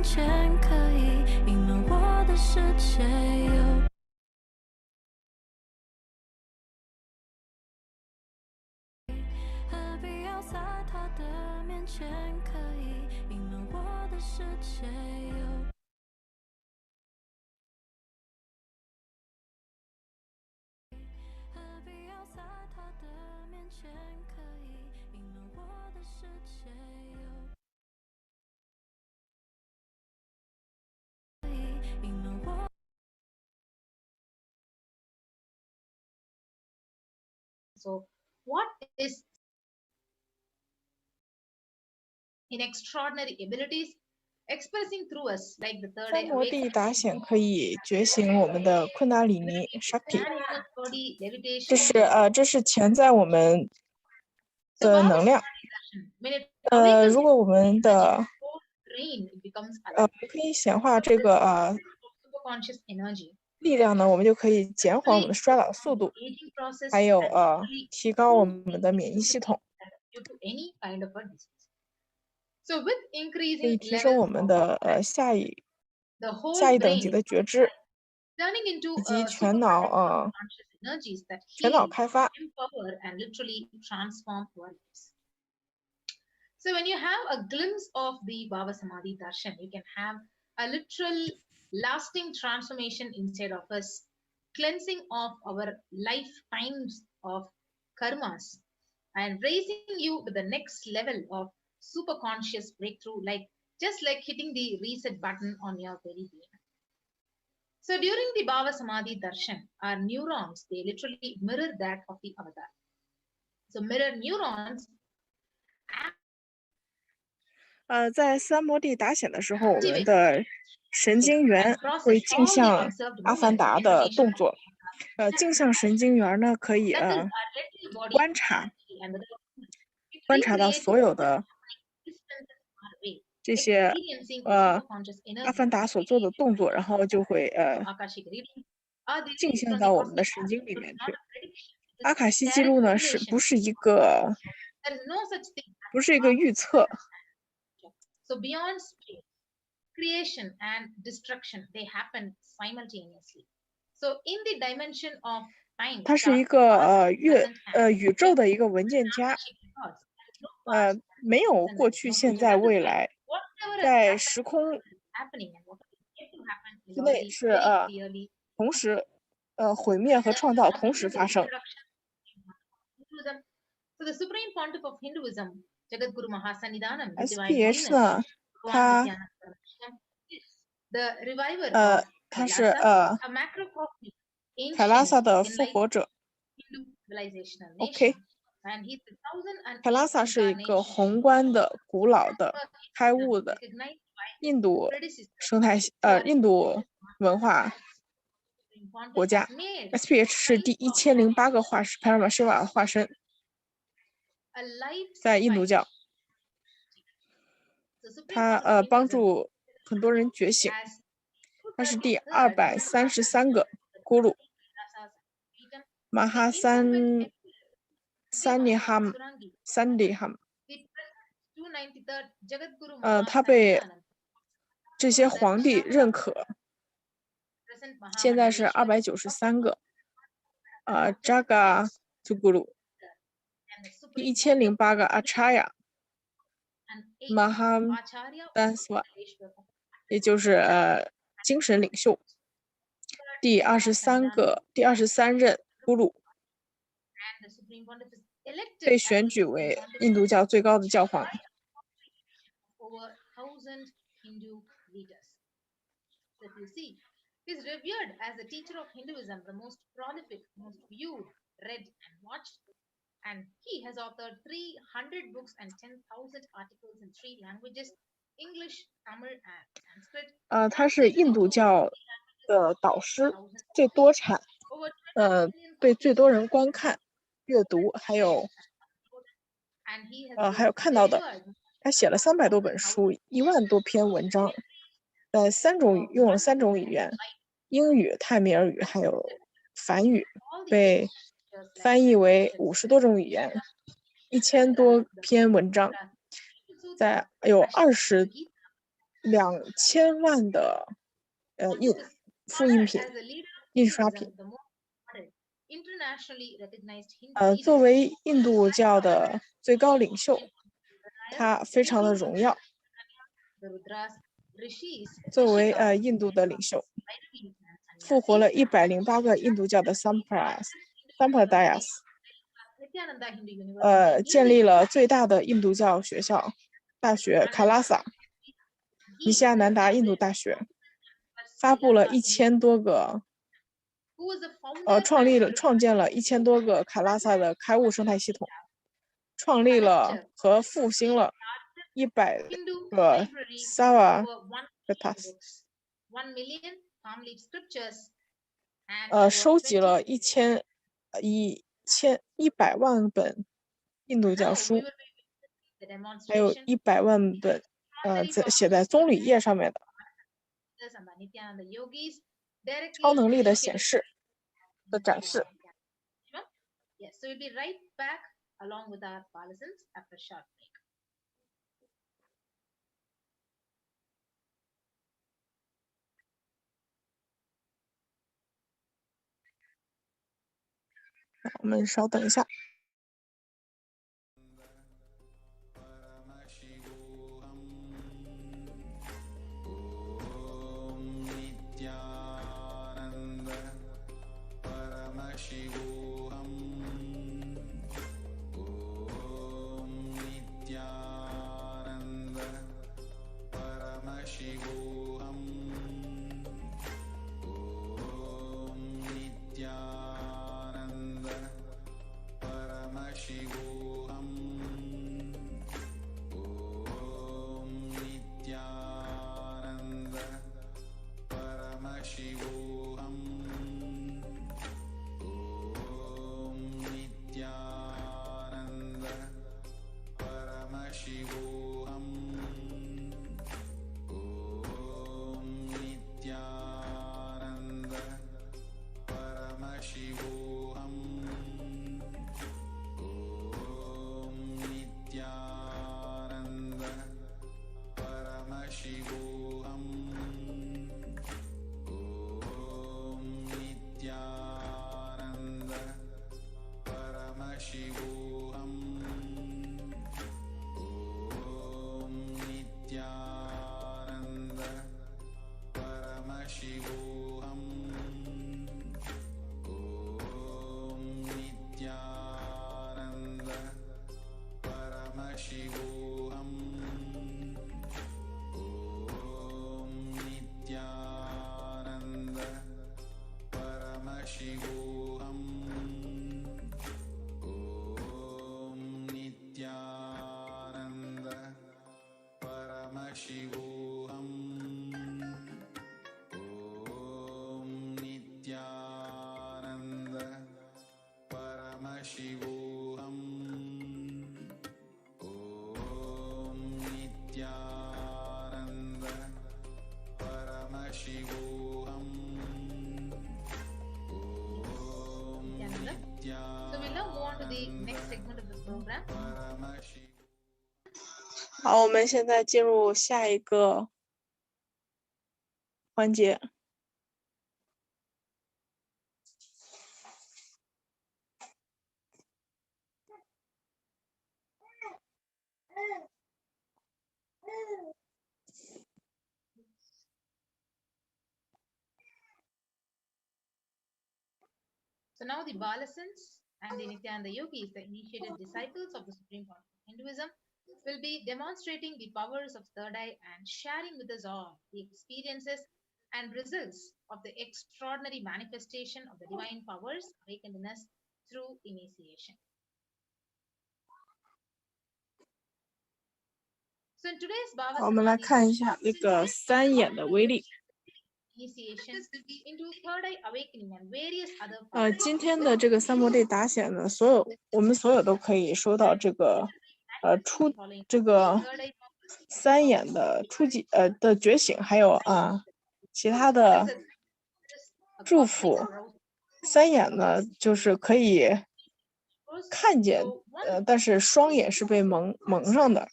前，可以隐瞒我的世界有。何必要在他的面前，可以隐瞒我的世界有。何必要在他的面前，可以隐瞒我的世界有。可以隐瞒我。So, what is in extraordinary abilities expressing through us, like the third 三 eye 摩地 awakening, 达显可以觉醒我们的昆达里尼 Shakti， animal body 这 levitation. 是潜在我们 So, 的 Baba 能量。 Samadhi darshan, when it awakens 如果我们的 whole brain, it becomes alive. 可以显化 So, 这 this 个 superconscious energy 力量呢，我们就可以减缓我们的衰老速度， aging process 还有 and actually 提高我们的免疫系统， due to any kind of a disease. So, with 可以 increasing 提升 levels 我们 of 的下一 the whole 等级 brain 的觉知， turning into 以及 a 全脑 conscious energies that 全脑 heal, 开发。 empower, and literally transform our lives. So when you have a glimpse of the Baba Samadhi darshan, you can have a literal lasting transformation inside of us, cleansing of our lifetimes of karmas and raising you to the next level of super conscious breakthrough, just like hitting the reset button on your very brain. So during the Baba Samadhi darshan, our neurons, they literally mirror that of the avatar. So mirror neurons 在三摩地达显的时候，我们的神经元会镜向阿凡达的动作。镜像神经元呢，可以观察到所有的这些阿凡达所做的动作，然后就会镜像到我们的神经里面去。阿卡西记录呢，不是一个预测。 So beyond space, creation and destruction, they happen simultaneously. So in the dimension of time, 它是一个宇宙的一个文件夹，没有过去、现在、未来，在时空之内是同时毁灭和创造同时发生。 So the supreme pontiff of Hinduism, Jagadguru Mahasannidhanam, SPH 呢，它它是凯拉萨的复活者。OK， 凯拉萨是一个宏观的、古老的、开悟的印度印度文化国家。SPH 是第1008个化身，帕冉玛希瓦化身，在印度教。 他帮助很多人觉醒，他是第233个咕噜，马哈三尼哈姆。他被这些皇帝认可，现在是293个。扎嘎祖咕噜，第1008个阿查亚。 马哈丹斯瓦，也就是精神领袖，第23任咕噜，被选举为印度教最高的教皇。Is revered as a teacher of Hinduism, the most prolific, most viewed, read, and watched. And he has authored 300 books and 10,000 articles in 3 languages: English, Tamil, and Sanskrit. 他是印度教的导师，最多产，被最多人观看、阅读，还有看到的。他写了300多本书，1万多篇文章，用了3种语言，英语、泰米尔语还有梵语，被 翻译为50多种语言，1000多篇文章，有20 2000万的复印品、印刷品。作为印度教的最高领袖，他非常的荣耀。作为印度的领袖，复活了108个印度教的 Sampradayas， 建立了最大的印度教学校大学卡拉萨，尼西亚南达印度大学，发布了1000多个，创建了1000多个卡拉萨的开悟生态系统，创立了和复兴了100个 Savatas， 收集了100万本印度教书，还有100万本写在棕榈叶上面的超能力的显示的展示。我们稍等一下。好，我们现在进入下一个环节。So now the Balasans and the Nityananda Yogis, the initiated disciples of the Supreme Court of Hinduism, will be demonstrating the powers of third eye and sharing with us all the experiences and results of the extraordinary manifestation of the divine powers awakened in us through initiation. So in today's Baba 我们来看一下这个3眼的威力。今天的这个三摩地达显呢，我们所有都可以收到这个这个3眼的的觉醒，还有其他的祝福。3眼呢，就是可以看见，但是双眼是被蒙上的。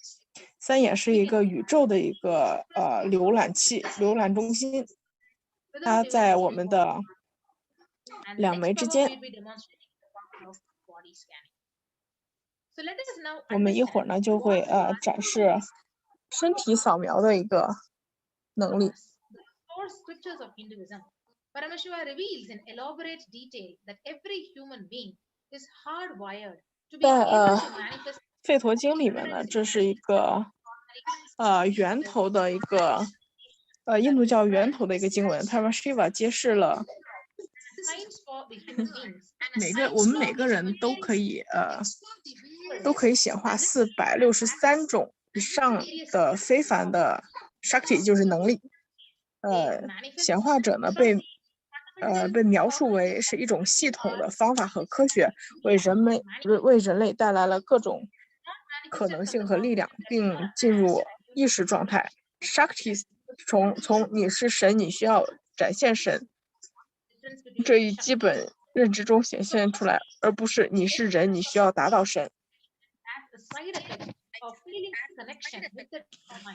三眼是一个宇宙的一个浏览器、浏览中心，它在我们的两眉之间。我们一会儿呢就会展示身体扫描的一个能力。在吠陀经里面呢，这是一个源头的一个印度教源头的一个经文。Parashiva 揭示了我们每个人都可以显化463种以上的非凡的 Shakti， 就是能力。显化者呢被描述为是一种系统的方法和科学，为人类带来了各种可能性和力量，并进入意识状态。Shakti 从你是神，你需要展现神这一基本认知中显现出来，而不是你是人，你需要达到神。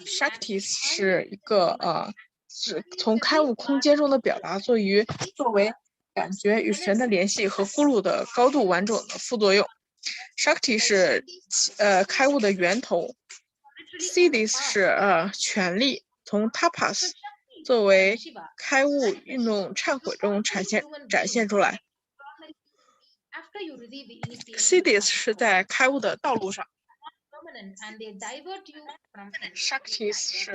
Shakti 是一个是从开悟空间中的表达，作为感觉与神的联系和呼噜的高度完整的副作用。Shakti 是开悟的源头。Siddhis 是权力，从 Tapas 作为开悟运动忏悔中展现出来。Siddhis 是在开悟的道路上。Shaktis 是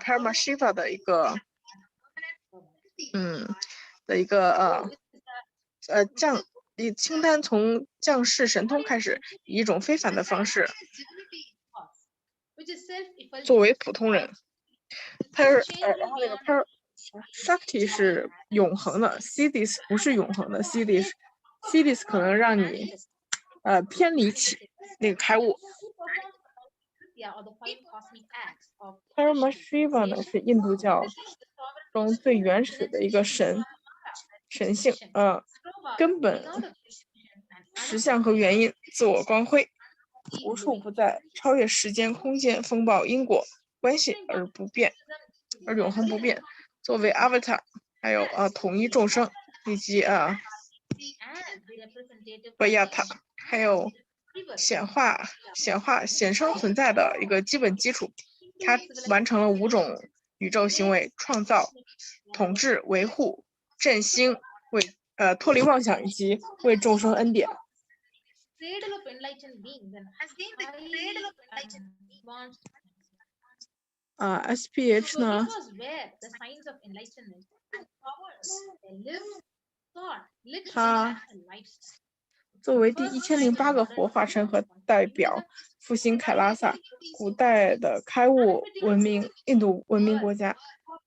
Paramashiva 的一个清单从降世神通开始，以一种非凡的方式作为普通人。然后那个 Shakti 是永恒的 ，Siddhis 不是永恒的 ，Siddhis 可能让你偏离起那个开悟。Paramashiva 呢是印度教中最原始的一个神性，根本实相和原因，自我光辉，无处不在，超越时间空间，风暴因果关系而永恒不变。作为 Avatar， 还有统一众生，以及Vayata， 还有显生存在的一个基本基础。它完成了5种宇宙行为：创造、统治、维护、振兴、脱离妄想以及为众生恩典。SPH 呢，它作为第1008个活化身和代表，复兴凯拉萨，古代的开悟文明印度文明国家，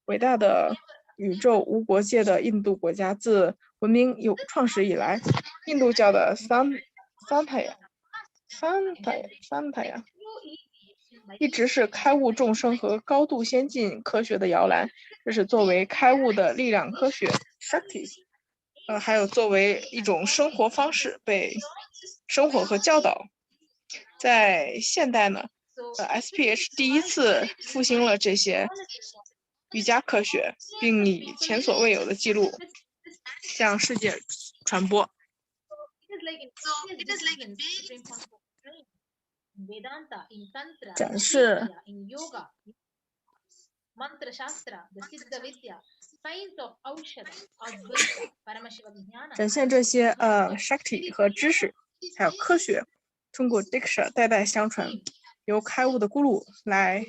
伟大的宇宙无国界的印度国家。自文明有创始以来，印度教的桑塔亚一直是开悟众生和高度先进科学的摇篮。这是作为开悟的力量科学 Shakti， 还有作为一种生活方式被生活和教导。在现代呢，SPH 第一次复兴了这些瑜伽科学，并以前所未有的记录向世界传播。展示展现这些Shakti 和知识，还有科学，通过 Diksha 代代相传，由开悟的咕噜来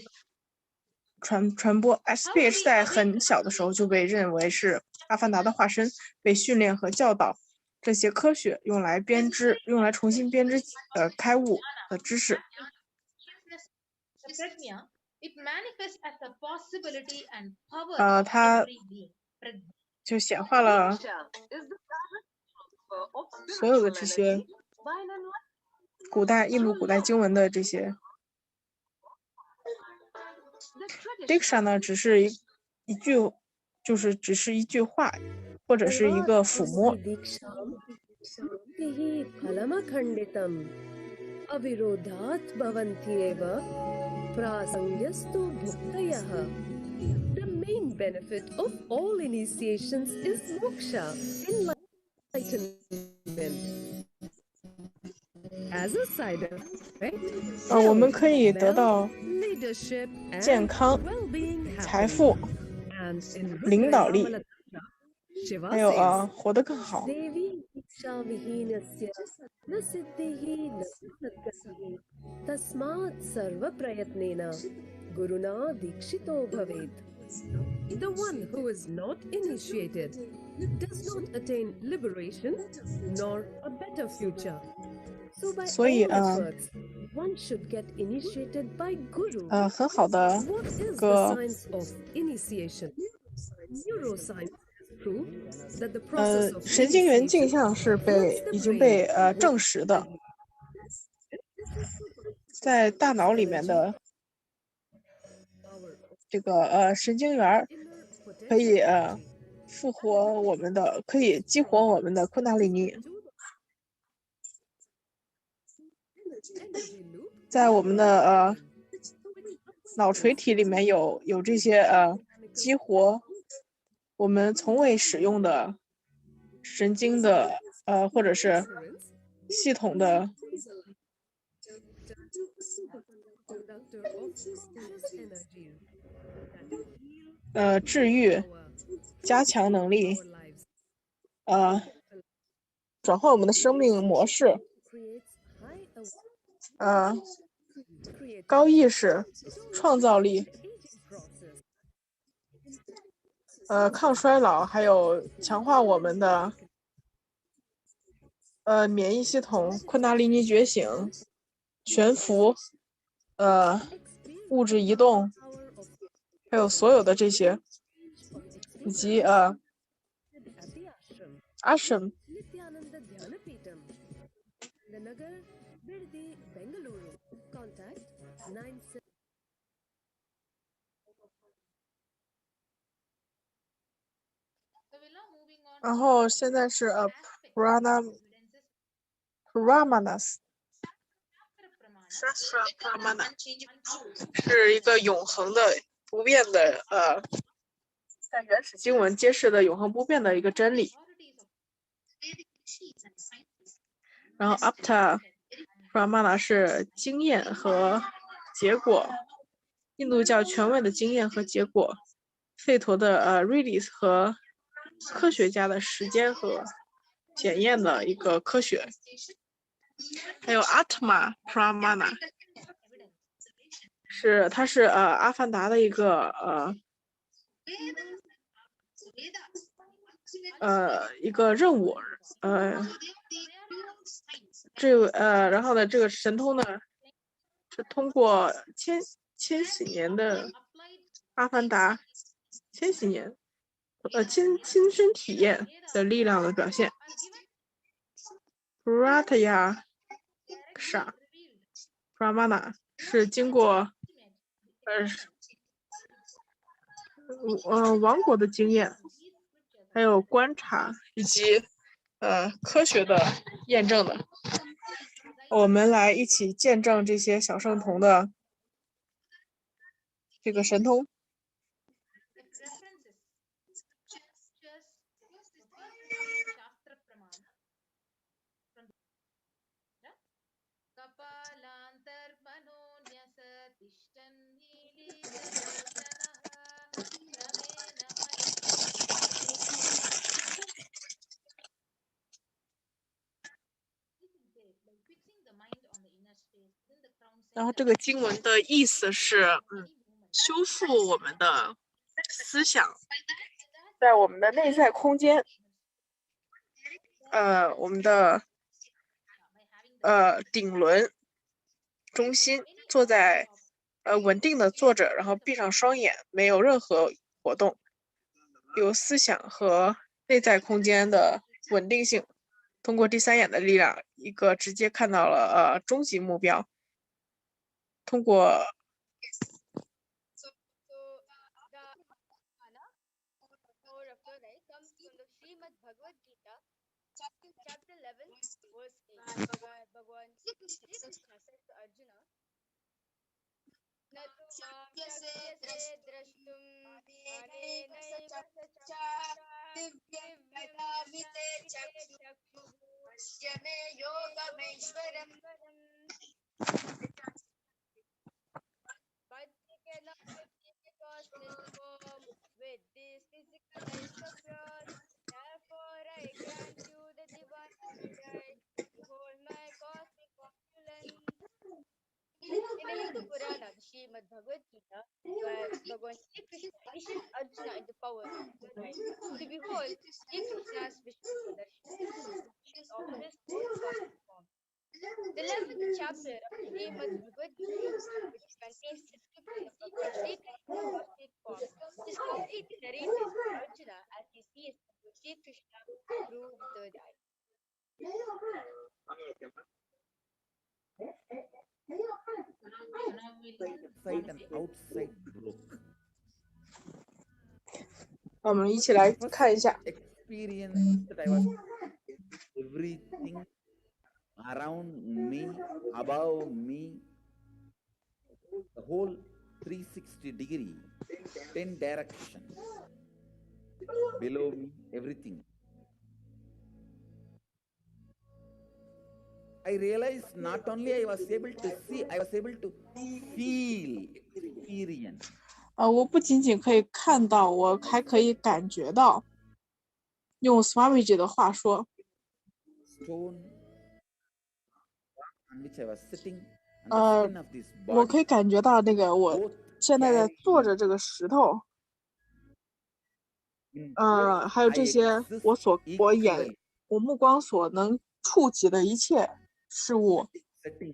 传播。SPH 在很小的时候就被认为是阿凡达的化身，被训练和教导这些科学，用来重新编织开悟的知识。它就显化了所有的这些印度古代经文的这些。Diksha 呢，只是一句话，或者是一个抚摸。अविरोधात् भवन्त्येव Prasangyastu bhuktayah. The main benefit of all initiations is moksha, enlightenment. As a side effect, 我们可以得到 leadership 健 and 康、 well-being 财富、 and in 领导力， Shiva 还有 says, 活得更好。 Devi iksha vihinasya na siddhihi na satgatihi tasmat sarva prayatnena guruna dikshito bhaved. The one who is not initiated does not attain liberation nor a better future. So by 所以 all efforts, one should get initiated by Guru. 很好的 What is 个 the science of initiation? Neuroscience has proved that the process of 神经元镜 initiation 像是 floods the 已经 brain 被 with 证实的，在大脑里面的 这个神经元 inner 可以 potential 复活我们的，可以激活我们的昆达里尼。 energy loop 在我们的脑垂体里面有这些激活我们从未使用的神经的或者是 currents 系统的 conductor of conscious energies that heal 治愈、 our 加强能力、 lives, 转换我们的生命模式、 creates high awareness, 高意识、创造力、 aging process, 抗衰老，还有强化我们的免疫系统、昆达里尼觉醒、悬浮、物质移动， power of 还有所有的这些，以及at the ashram. ashram Nityananda Dhyanapitham, the Nagar, Birdi, Bengaluru. Contact 97. 然后现在是Brahmanas是一个永恒的不变的在原始经文揭示的永恒不变的一个真理。然后 Apta Brahmana 是经验和结果，印度教权威的经验和结果，吠陀的release 和科学家的时间和检验的一个科学。还有 Atma Pramana 它是阿凡达的一个一个任务，然后呢，这个神通呢是通过千禧年的阿凡达亲身体验的力量的表现。Pratya Pramana 是经过王国的经验，还有观察以及科学的验证的。我们来一起见证这些小圣童的这个神通。然后这个经文的意思是，修复我们的思想，在我们的内在空间，我们的顶轮中心，坐在稳定的坐着，然后闭上双眼，没有任何活动，由思想和内在空间的稳定性，通过第三眼的力量，一个直接看到了终极目标。通过 In the Hindu Purana, the Srimad Bhagavad Gita, where Bhagavan Sri Krishna initiates Arjuna into power of the night to behold Sri Krishna's Vishnu Pradarshana of his own cosmic form. The 11th chapter of the Srimad Bhagavad Gita, which contains description of Bhagavan Sri Krishna's cosmic form, is completely narrated by Arjuna as he sees Sri Krishna through the third eye. Inside and outside broke. 我们一起来看一下。 Experience that I was everything around me, above me, the whole 360 degree, 10 directions, below me, everything. I realized not only I was able to see, I was able to feel, experience. 我不仅仅可以看到，我还可以感觉到。用 Swamiji 的话说， Stone on which I was sitting, and the skin of this 我可以 body, 感觉到那个我 both 现在在坐着这个石头， in 还有 I 这些 exist 我目光所能触及的一切事物， setting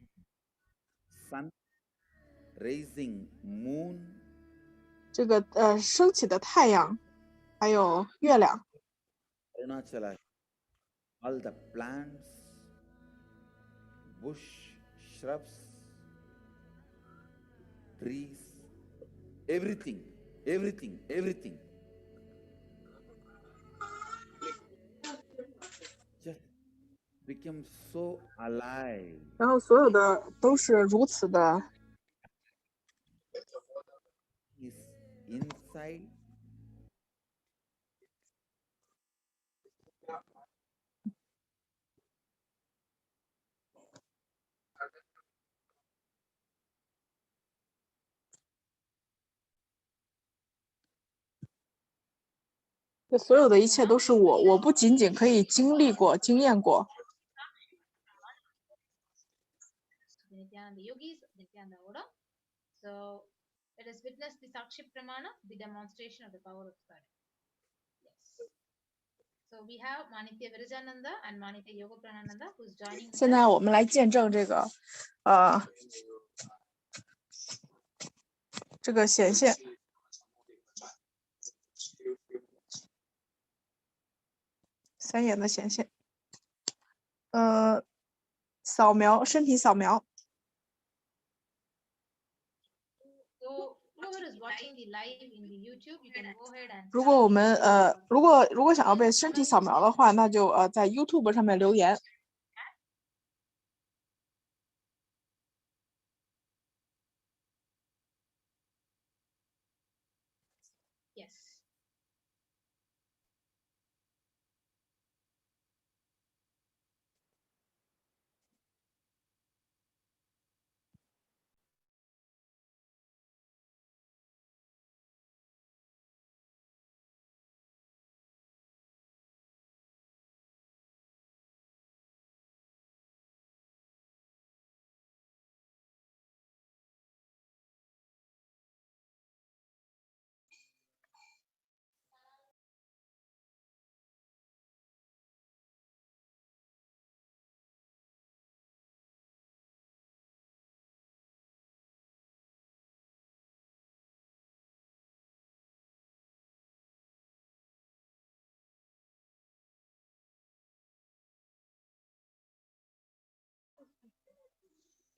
sun, rising moon, 这个升起的太阳，还有月亮， Arunachala, all the plants, bush, shrubs, trees, everything, everything, everything. Just became so alive. 然后所有的都是如此的 Is inside.这所有的一切都是我不仅仅可以经历过、经验过。 Nityananda yogis, Nityananda order. So let us witness the Sakshi Pramana, the demonstration of the power of spirit. Yes. So we have Manitya Virajananda and Manitya Yoga Pranananda who's joining. 现在我们来见证这个这个显现。 三眼的显现，扫描身体扫描。 So whoever is watching the live in the YouTube, you can go ahead and. 如果我们如果想要被身体扫描的话，那就在 YouTube 上面留言。 Yes.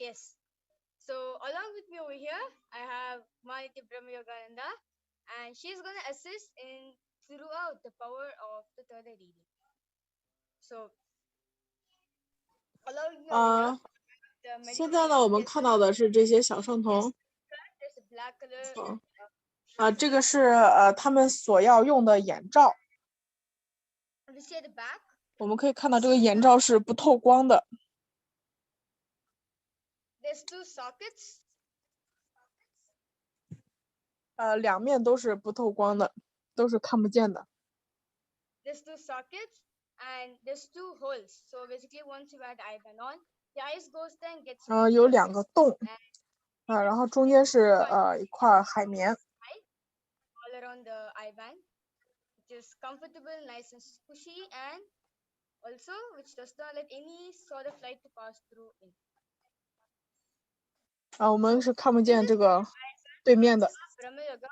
Yes. So along with me over here, I have Manitya Brahma Yogananda, and she's going to assist in throughout the power of the third eye reading. So along with me over here, the 现在呢，我们看到的是这些小圣童。 there's black color. 这个是他们所要用的眼罩。We see the back. 我们可以看到这个眼罩是不透光的。There's 2 sockets. 两面都是不透光的，都是看不见的。There's 2 sockets and there's 2 holes. So basically, once you add IBAN on, the eyes goes there and gets. 有2个洞，然后中间是一块海绵。All around the IBAN, which is comfortable, nice and squishy, and also which does not let any sort of light to pass through in. 我们是看不见这个对面的。Brahma Yoga,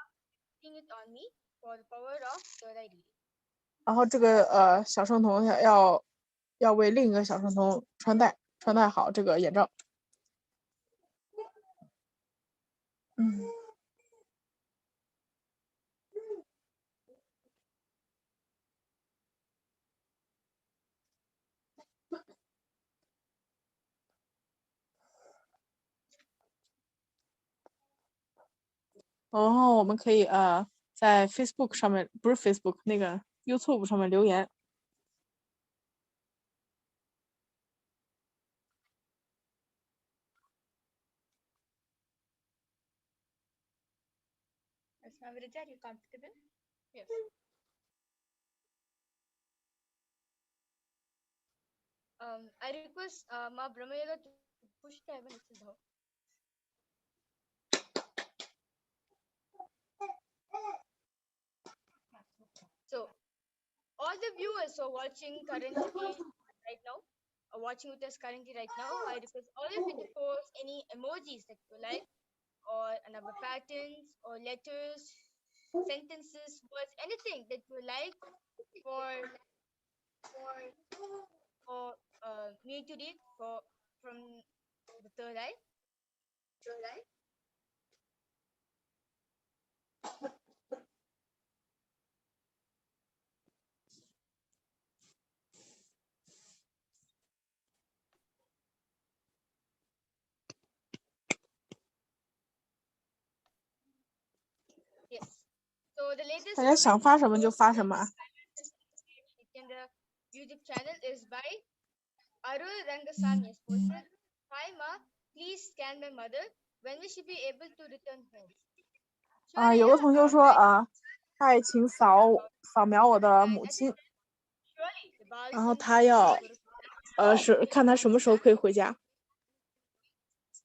putting it on me for the power of third eye reading. 然后这个小圣童要为另一个小圣童穿戴好这个眼罩。然后我们可以在 Facebook 上面，不是 Facebook 那个 YouTube 上面留言。Are you comfortable? Yes. I request Ma Brahma Yoga to push the IBAN itself down. So, all the viewers who are watching currently right now, watching with us currently right now, I request all of you to post any emojis that you like, or number patterns, or letters, sentences, words, anything that you like for me to read from the third eye. Yes. So the latest 大家想发什么就发什么。in the YouTube channel is by Arul Rangasamy. Posted, "Hi Ma, please scan my mother. When will she be able to return home?" 有个同学说嗨，请扫描我的母亲。然后他要是看他什么时候可以回家。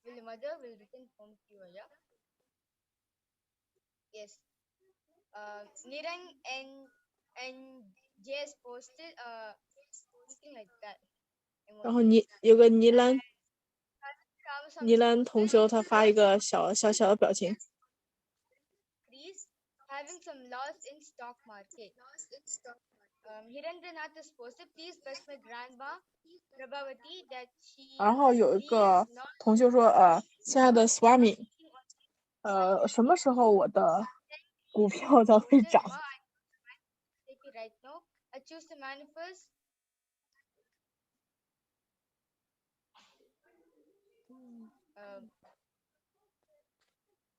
Will the mother will return home to you? Yeah. Yes. Nirang and Jess posted something like that. 然后有个尼兰同修，他发一个小的表情。Please, having some loss in stock market. Hirendranath is posted, please bless my grandma Prabhavati that she. 然后有一个同修说亲爱的 Swami， 什么时候我的股票才会涨？Right now, I choose to manifest.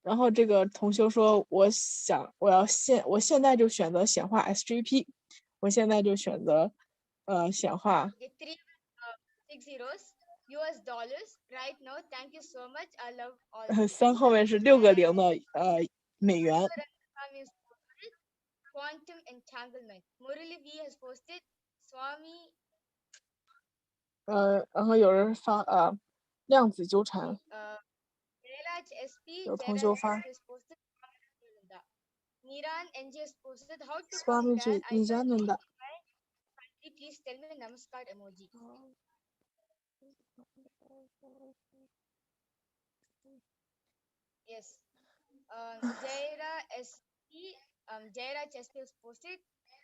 然后这个同修说，我现在就选择显化 SGP， 我现在就选择显化。$60 right now. Thank you so much. I love all. 3后面是6个0的美元。Quantum entanglement. Murali V has posted Swami. 然后有人发量子纠缠。有同修发。Niran NG has posted how to Swami ji Nijananda. Please tell me Namaskar emoji. Yes. Jaira SP. Jaira SP has posted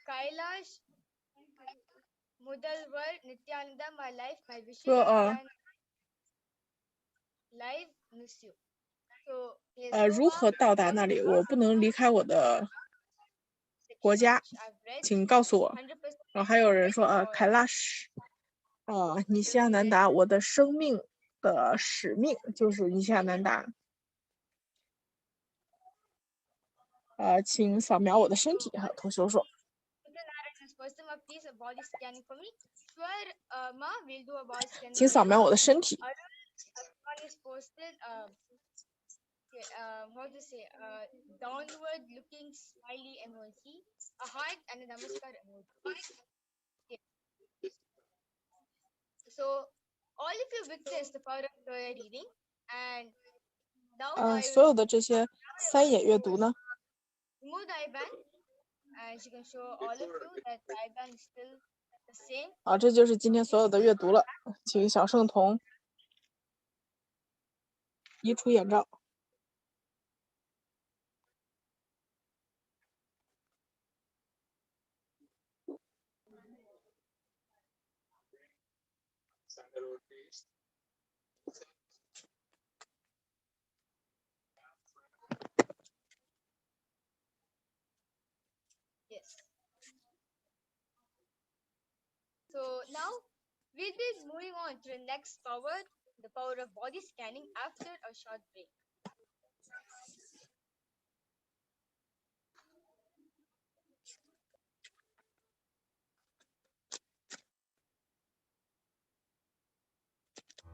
Kailash Mudalwar Nityananda, my life, my wishes, and live miss you. So 如何到达那里？我不能离开我的国家，请告诉我。还有人说凯拉什，尼西亚南达，我的生命的使命就是尼西亚南达。请扫描我的身体哈，同学说。请扫描我的身体。How to say, downward looking smiley emoji, a heart and a namaskar emoji. So all of you witnessed the power of prayer reading, and now 所有的这些3眼阅读呢 remove the IBAN, and she can show all of you that the IBAN is still the same. 这就是今天所有的阅读了，请小圣童移除眼罩。Yes. So now we'll be moving on to the next power, the power of body scanning after a short break.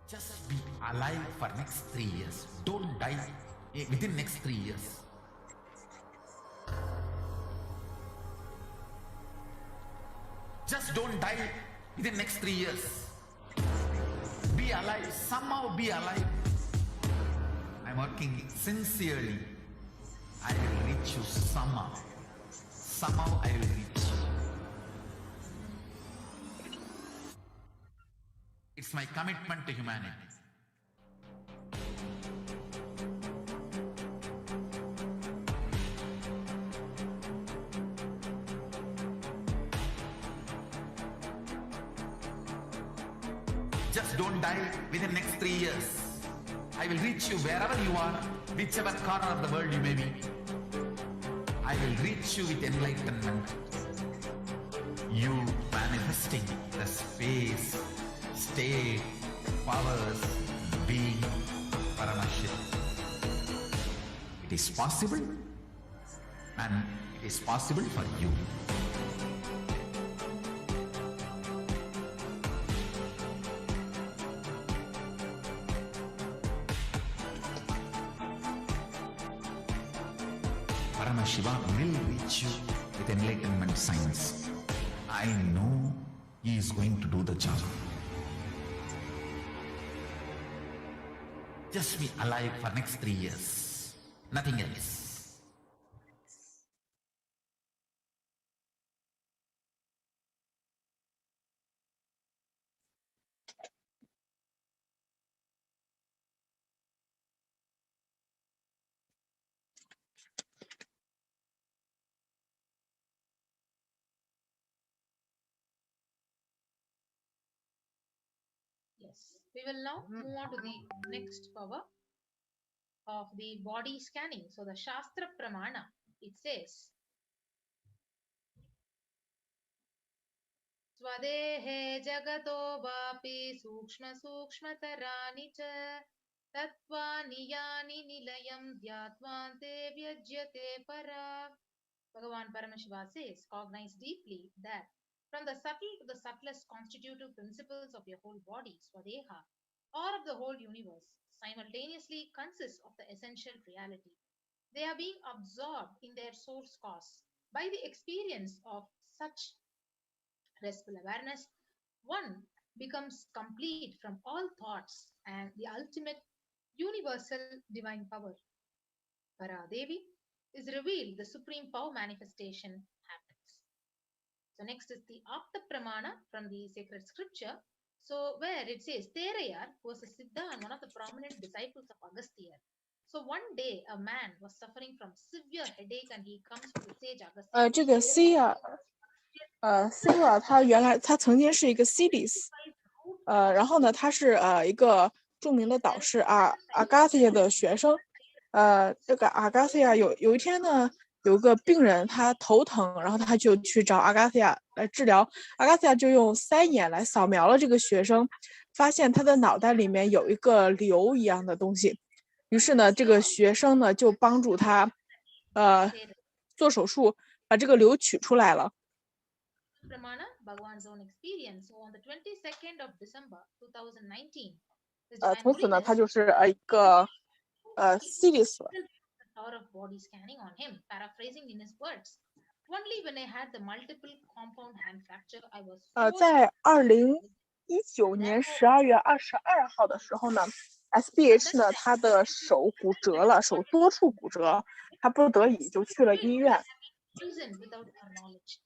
Just be alive for next 3 years. Don't die within next 3 years. Just don't die within next 3 years. Be alive. Somehow be alive. I'm working sincerely. I will reach you somehow. Somehow I will reach you. It's my commitment to humanity. Just don't die within next 3 years. I will reach you wherever you are, whichever corner of the world you may be. I will reach you with enlightenment. You manifesting the space, state, powers, being, Paramashakti. It is possible, and it is possible for you. Paramashiva will reach you with enlightenment science. I know he is going to do the job. Just be alive for next 3 years. Nothing else. Yes, we will now move on to the next power of the body scanning. So the Shastra Pramana, it says, Swadehe jagato vapi sukshma sukshmatarani cha tatvani yani nilayam dhyattvante vyajyate para. Bhagavan Paramashiva says, cognize deeply that from the subtle to the subtlest constitutive principles of your whole body, Swadeha, or of the whole universe, simultaneously consist of the essential reality. They are being absorbed in their source cause. By the experience of such restful awareness, one becomes complete from all thoughts and the ultimate universal divine power, Paradevi, is revealed, the supreme power manifestation happens. So next is the Apta Pramana from the sacred scripture. So where it says, Terayar was a Siddha and one of the prominent disciples of Agastya. So one day a man was suffering from severe headache and he comes to the sage Agastya. 这个 Siva 他曾经是一个 Siddhis， 然后呢，他是一个著名的导师阿嘎西亚的学生。这个阿嘎西亚有一天呢，有个病人他头疼，然后他就去找阿嘎西亚来治疗。阿嘎西亚就用3眼来扫描了这个学生，发现他的脑袋里面有一个瘤一样的东西。于是呢，这个学生呢就帮助他做手术把这个瘤取出来了。 Pramana, Bhagavan's own experience. So on the 22nd of December 2019, the 从 divine 此呢， Buddha 他就是一个Siddhis了。 the power of body scanning on him, paraphrasing in his words. Only when I had the multiple compound hand fracture, I was forced 在2019年12月22号的时候呢 ，SBH 呢他的手骨折了，手多处骨折，他不得已就去了医院。 reason without our knowledge.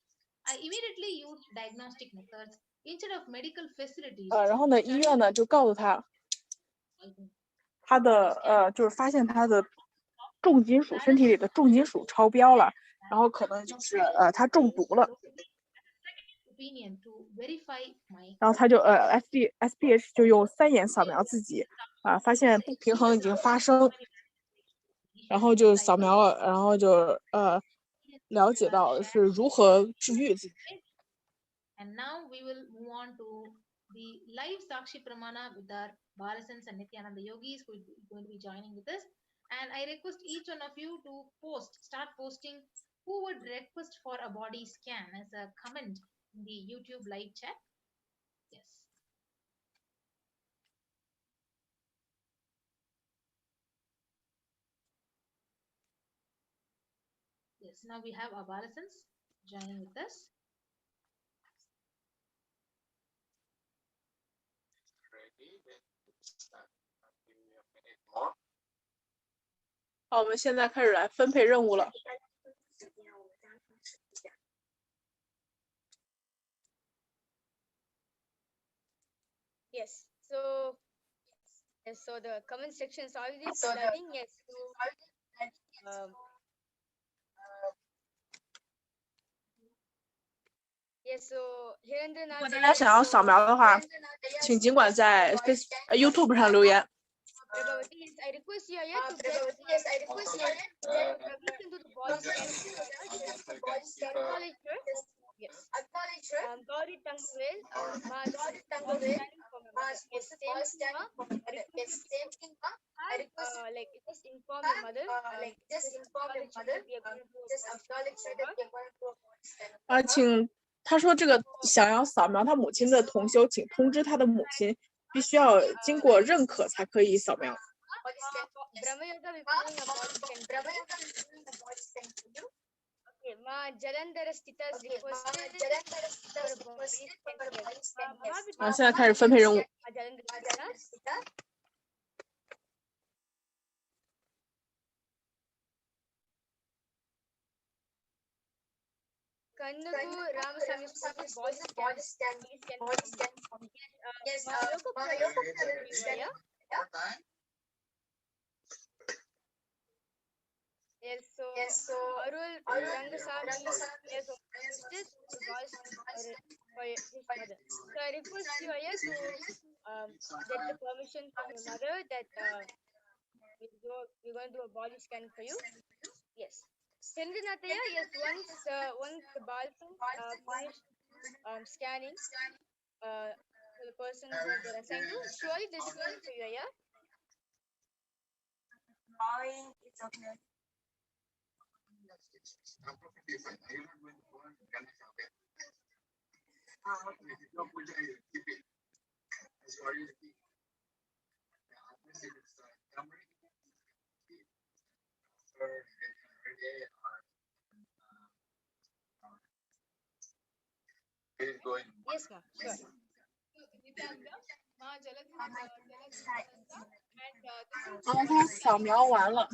I immediately used diagnostic methods instead of medical facilities. 然后呢，医院呢就告诉他，他的就是发现他的重金属身体里的重金属超标了，然后可能就是他中毒了。 opinion to verify my 然后他就SBH 就用3眼扫描自己，发现不平衡已经发生，然后就扫描了，然后就了解到是如何治愈自己。 And now we will move on to the live Sakshi Pramana with our Bhalasans and Nityananda yogis who is going to be joining with us. And I request each one of you to start posting who would request for a body scan as a comment in the YouTube live chat. Yes. Yes, now we have our Bhalasans joining with us. 好，我们现在开始来分配任务了。 Yes. So the comment section is already flooding. Yes. Yes. So 如果大家想要扫描的话，请尽管在YouTube 上留言。 Yes, I request you here to get look into the body scan. Acknowledge her. Yes. Gauri Tangwell, scanning for my mother. Yes, same thing, like just inform your mother. Just acknowledge her that you're going to 请他说这个想要扫描他母亲的同修，请通知他的母亲，必须要经过认可才可以扫描。 Brahma Yoga will be doing a body scan for you. Okay, Ma Jalandhara Stita's requested for a body scan. 现在开始分配任务。 Kannagu Ramasamy body scan. Yes, Yes, so Arul Rangasamy has requested voice for his mother. So I request you here to get the permission from your mother that we're going to do a body scan for you. Yes. Chandranataya, yes, once the Balsam finished scanning for the person who they're assigned to, surely they'll be doing for you, yeah? It's okay. Yes, ma'am. Sure. 然后他扫描完了，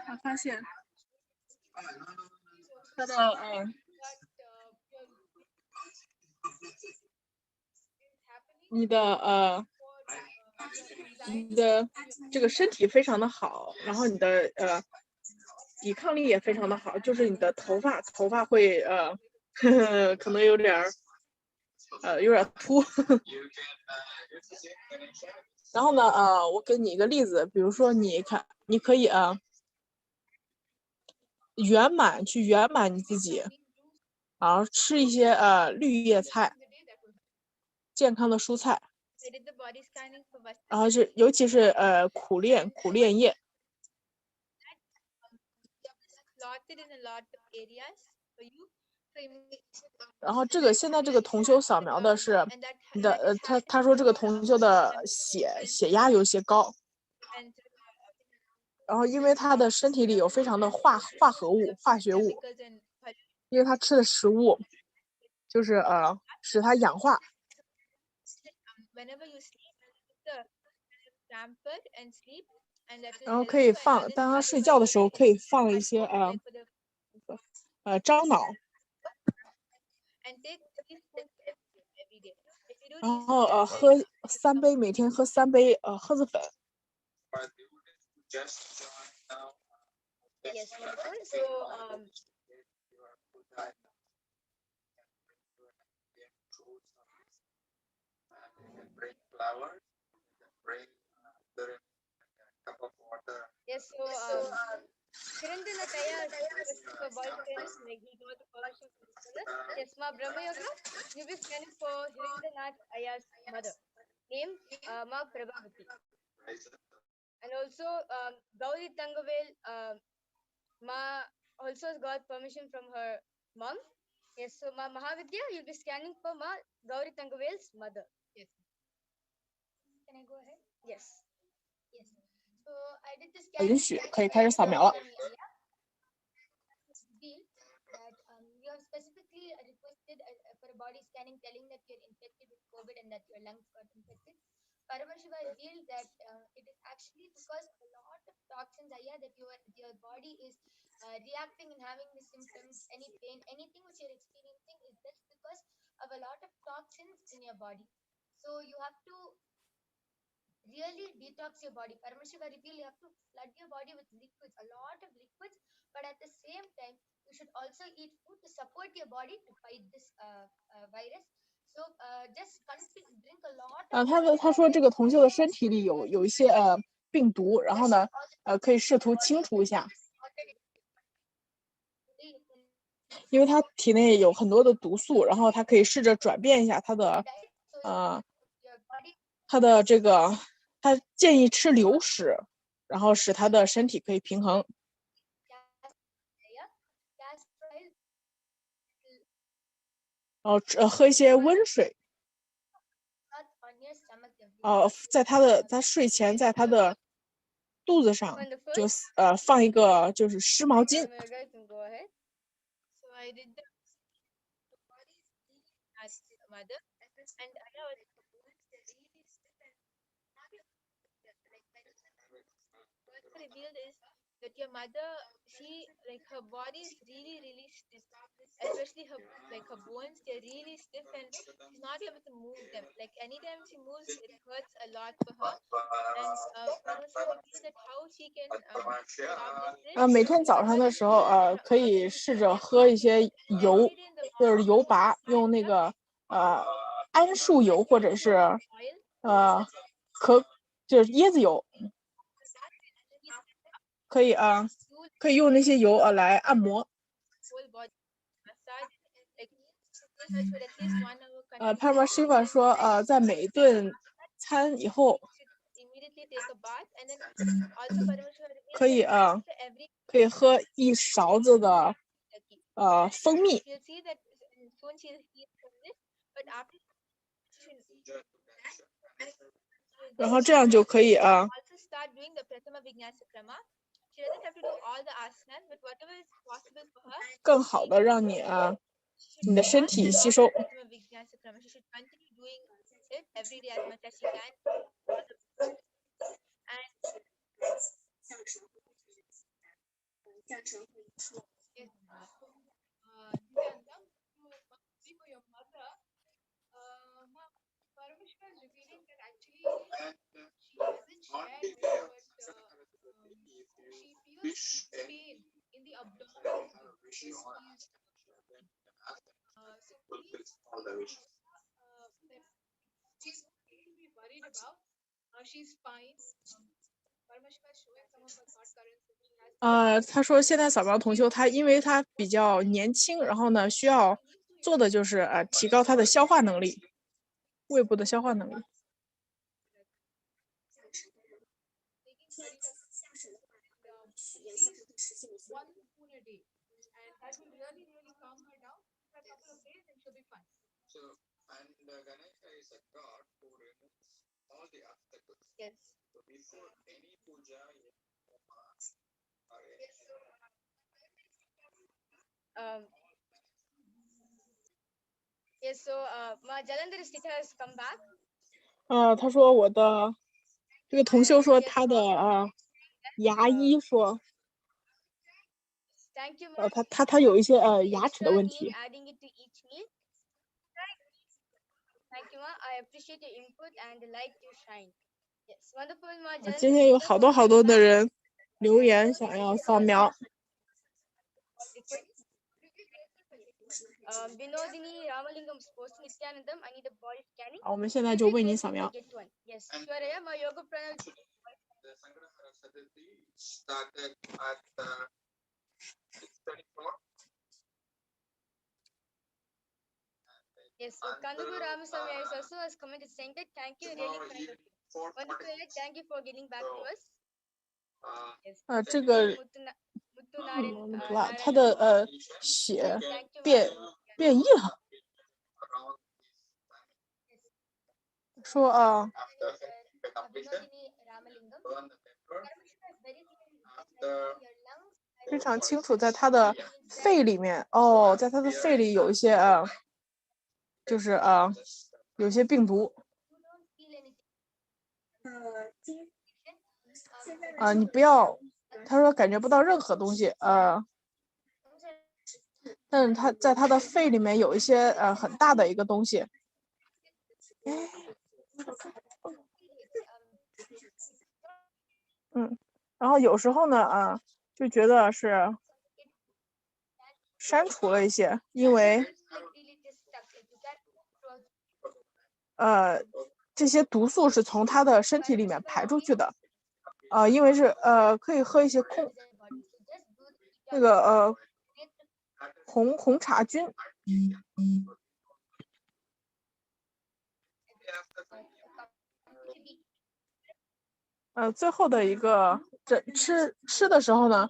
他发现他的你的这个身体非常的好，然后你的抵抗力也非常的好，就是你的头发会可能有点秃。然后呢我给你一个例子，比如说你可以圆满你自己，然后吃一些绿叶菜，健康的蔬菜，然后尤其是苦楝叶。plotted in a lot of areas for you. So you may, 然后现在这个同修扫描的是你的他说这个同修的血压有些高， and 然后因为他的身体里有非常的化学物， chemicals and 因为他吃的食物就是使他氧化， whenever you sleep, the pampered and sleep, and that will 然后 help 可以 you and 放 others 当他 other 睡觉的时候可以放一些 like for the 樟脑， and take 3 spoons every day. If you do 然 these 后 steps, 喝3杯，每天喝3杯褐子粉。 yes, wonderful. So yes, so Chirandanataya for boyfriends, like he got the permission from his mother. Yes, Ma Brahma Yoga, you'll be scanning for Chirandanat Aya's mother, named Ma Prabhavati. And also Gauri Tangavel, Ma also got permission from her mom. Yes, so Ma Mahavidya, you'll be scanning for Ma Gauri Tangavel's mother. Yes. Can I go ahead? Yes. Yes. So I did this 允许可以开始扫描了。 that you have specifically requested for a body scanning telling that you're infected with COVID and that your lungs got infected. Paramashiva revealed that it is actually because of a lot of toxins, Aya, that your body is reacting and having the symptoms, any pain, anything which you're experiencing is just because of a lot of toxins in your body. So you have to really detox your body. Paramashiva revealed you have to flood your body with liquids, a lot of liquids, but at the same time, you should also eat food to support your body to fight this virus. So just drink a lot of 他说这个同修的身体里有一些病毒，然后呢可以试图清除一下，因为他体内有很多的毒素，然后他可以试着转变一下他的这个，他建议吃流食，然后使他的身体可以平衡。 然后喝一些温水，在他睡前，在他的肚子上就放一个就是湿毛巾。 So I did the body as mother, and I know what revealed is that your mother, she like her body is really stiff, especially her bones, they're really stiff and she's not able to move them. Like anytime she moves, it hurts a lot for her. And Paramashiva revealed that how she can stop this. 每天早上的时候可以试着喝一些油，就是油拔，用那个桉树油或者是就是椰子油，可以用那些油来按摩。 Paramashiva 说在每一顿餐以后可以喝1勺子的蜂蜜。 然后这样就可以更好的让你的身体吸收。他说现在扫描同修，因为他比较年轻，然后呢需要做的就是提高他的消化能力，胃部的消化能力。That will really, really calm her down for a couple of days and she'll be fine. So, and Ganesha is a god who removes all the obstacles. Yes. So before any puja, Yes, so Jalandhar sticker has come back. 他说我的这个同修说他的牙医说 Thank you, 他有一些牙齿的问题。 adding it to each meal. Thank you, Ma. I appreciate your input and the light you shine. Yes, wonderful, Ma. 今天有好多的人留言想要扫描。Vinodini Ramalingam posting Nityanandam. I need a body scanning. 好，我们现在就为你扫描。 Get one. Yes, Shwaraya, my yoga pranayama. the Sangrahara Chaturthi started at 6:34. Yes, so Kandagu Ramasamy is also has commented saying that thank you, really Tomorrow kind of evening, you. Wonderful, 4:46. thank you for getting back to us. Yes. 这个 他的血变异了，说After completion, Vinodini Ramalingam. burn the paper. Karmashna is very After your lungs. 非常清楚，在他的肺里面在他的肺里有一些就是有些病毒。 You don't feel anything. 你不要，他说感觉不到任何东西，但是他在他的肺里面有一些很大的一个东西。然后有时候呢就觉得是删除了一些，因为这些毒素是从他的身体里面排出去的，因为是可以喝一些那个红茶菌。最后的一个吃的时候呢，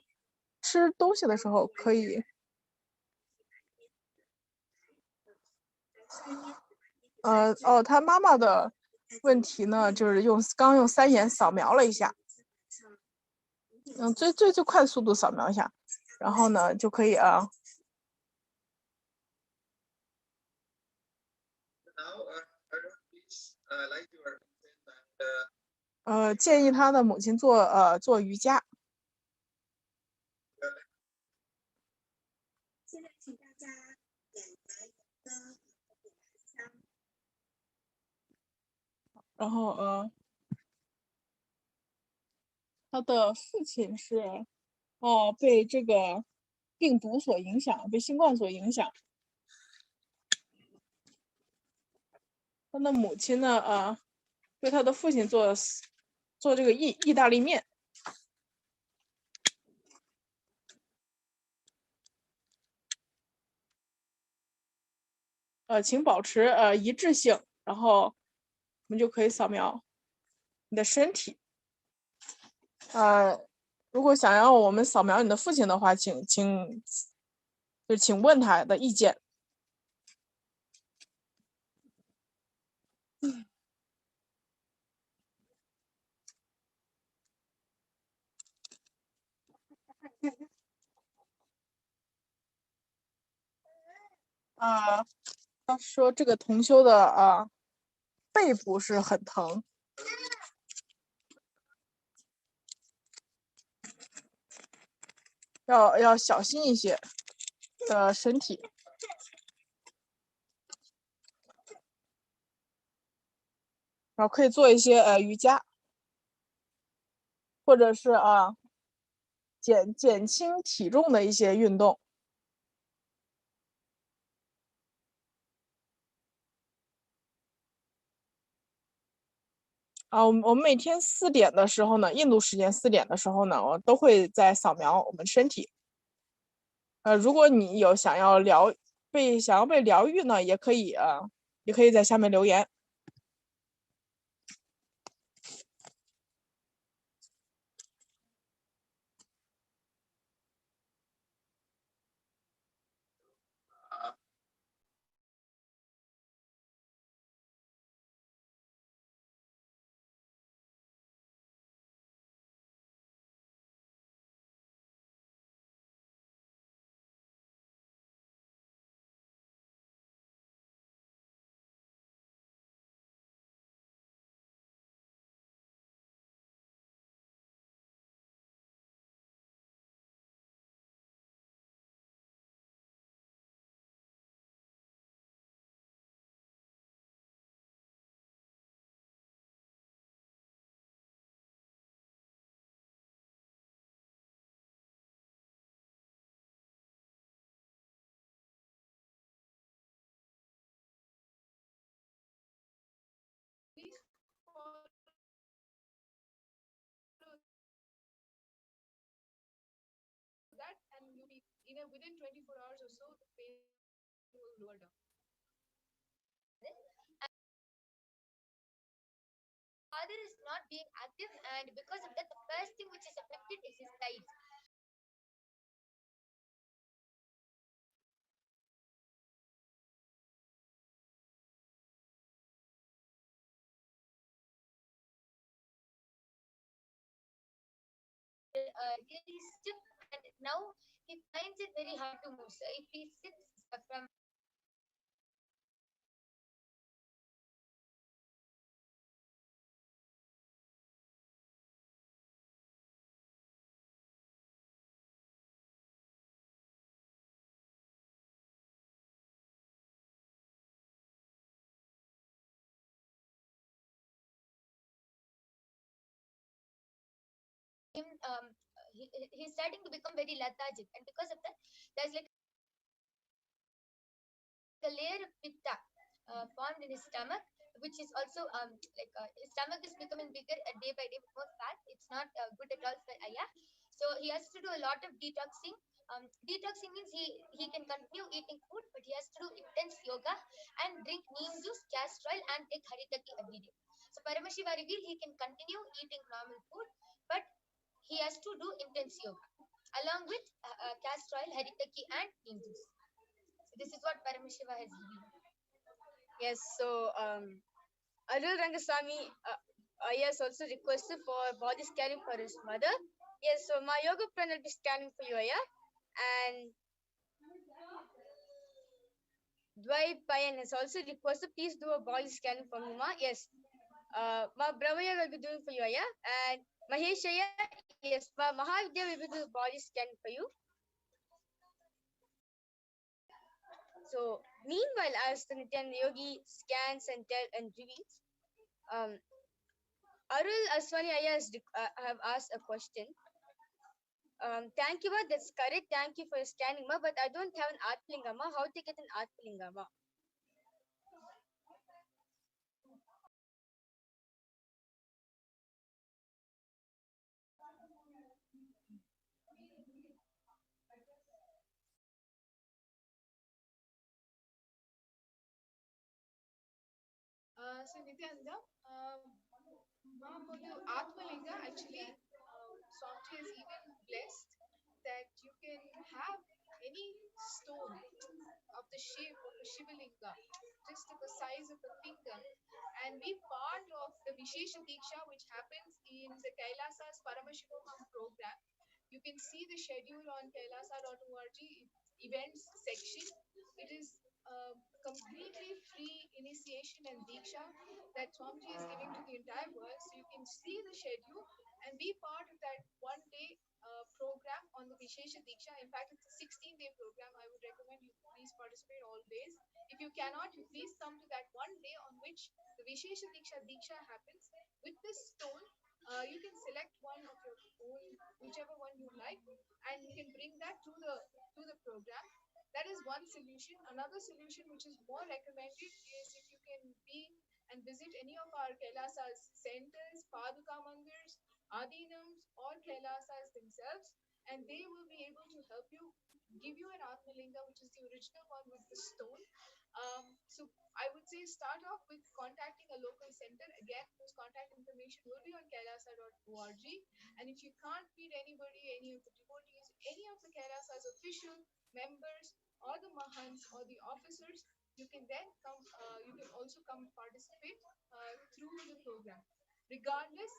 吃东西的时候可以他妈妈的问题呢，就是刚用3眼扫描了一下，最快速度扫描一下，然后呢就可以建议他的母亲做瑜伽。现在请大家点燃一个香。然后他的父亲是被这个病毒所影响，被新冠所影响。他的母亲呢为他的父亲做这个意大利面。请保持一致性，然后我们就可以扫描你的身体。如果想要我们扫描你的父亲的话，请问他的意见。他说这个同修的背部是很疼，要小心一些的身体。然后可以做一些瑜伽，或者是减轻体重的一些运动。我们每天4点的时候呢，印度时间4点的时候呢，我都会在扫描我们身体。如果你有想要被疗愈呢，也可以在下面留言。within 24 hours or so, the pain will lower down. Father is not being active, and because of that, the first thing which is affected is his thighs. Really stiff, and now he finds it very hard to move. So if he sits from him, he's starting to become very lethargic, and because of that, there's like a layer of pitta formed in his stomach, which is also his stomach is becoming bigger day by day with more fat. It's not good at all for Aya. So he has to do a lot of detoxing. Detoxing means he can continue eating food, but he has to do intense yoga and drink neem juice, castor oil, and take haritaki every day. So Paramashiva revealed he can continue eating normal food, but he has to do intense yoga along with castor oil, haritaki, and neem juice. So this is what Paramashiva has revealed. Yes, so Arul Rangaswamy Ayas also requested for body scanning for his mother. Yes, so my yoga friend will be scanning for you, Aya. And Dwight Payan has also requested, please do a body scanning for me, Ma. Yes, Ma Brahmaya will be doing for you, Aya. And Mahesh Aya, yes, Ma Mahavidya will be doing body scanning for you. So meanwhile, as the Nityan Yogi scans and reveals, Arul Aswani Aya have asked a question. Thank you, Ma. That's correct. Thank you for scanning, Ma. But I don't have an Atmalinga, Ma. How to get an Atmalinga, Ma? So Nityananda, for the Atmalinga, actually, Swamiji is even blessed that you can have any stone of the shape of a Shivalinga, just of the size of a finger, and be part of the Vishesha Diksha, which happens in the Kailasa's Paramashivoham program. You can see the schedule on kailasa.org events section. It is completely free initiation and Diksha that Swamiji is giving to the entire world. So you can see the schedule and be part of that one day program on the Vishesha Diksha. In fact, it's a 16-day program. I would recommend you please participate always. If you cannot, you please come to that one day on which the Vishesha Diksha happens. With this stone, you can select one of your own, whichever one you like, and you can bring that to the program. That is one solution. Another solution which is more recommended is if you can be and visit any of our Kailasa's centers, Paduka Mandirs, Adinams, or Kailasas themselves, and they will be able to help you, give you an Atmalinga, which is the original one with the stone. So I would say start off with contacting a local center. Again, those contact information will be on kailasa.org. And if you can't meet anybody, any of the devotees, any of the Kailasa's official members, or the Mahants, or the officers, you can then come, you can also come participate through the program. Regardless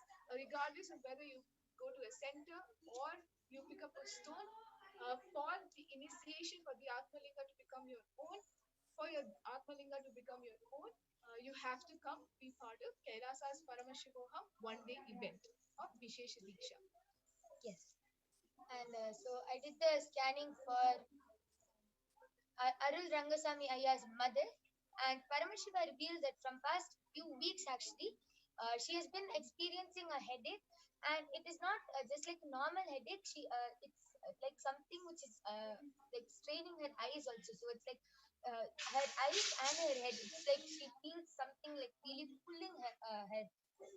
of whether you go to a center or you pick up a stone, for the initiation for the Atmalinga to become your own, for your Atmalinga to become your own, you have to come be part of Kailasa's Paramashivoham one-day event of Vishesha Diksha. Yes. And so I did the scanning for Arul Rangaswamy Aya's mother, and Paramashiva revealed that from past few weeks actually, she has been experiencing a headache, and it is not just like a normal headache. It's like something which is like straining her eyes also. So it's like her eyes and her head. It's like she feels something like really pulling her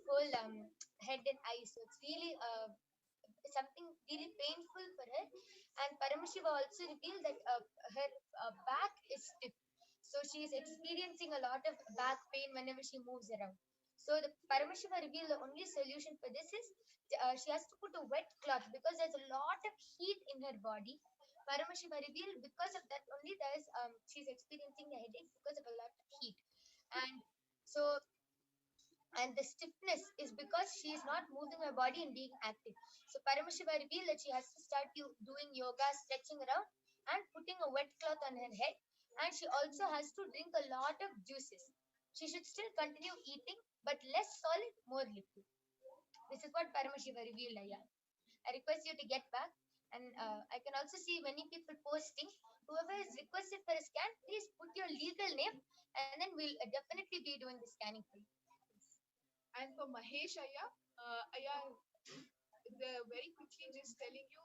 whole head and eyes. So it's really is something really painful for her. And Paramashiva also revealed that her back is stiff. So she is experiencing a lot of back pain whenever she moves around. So the Paramashiva revealed the only solution for this is she has to put a wet cloth because there's a lot of heat in her body. Paramashiva revealed because of that only she's experiencing a headache because of a lot of heat. And the stiffness is because she is not moving her body and being active. So Paramashiva revealed that she has to start doing yoga, stretching around, and putting a wet cloth on her head. And she also has to drink a lot of juices. She should still continue eating, but less solid, more liquid. This is what Paramashiva revealed, Aya. I request you to get back. And I can also see many people posting. Whoever is requested for a scan, please put your legal name, and then we'll definitely be doing the scanning for you. And for Mahesh, Aya, very quickly just telling you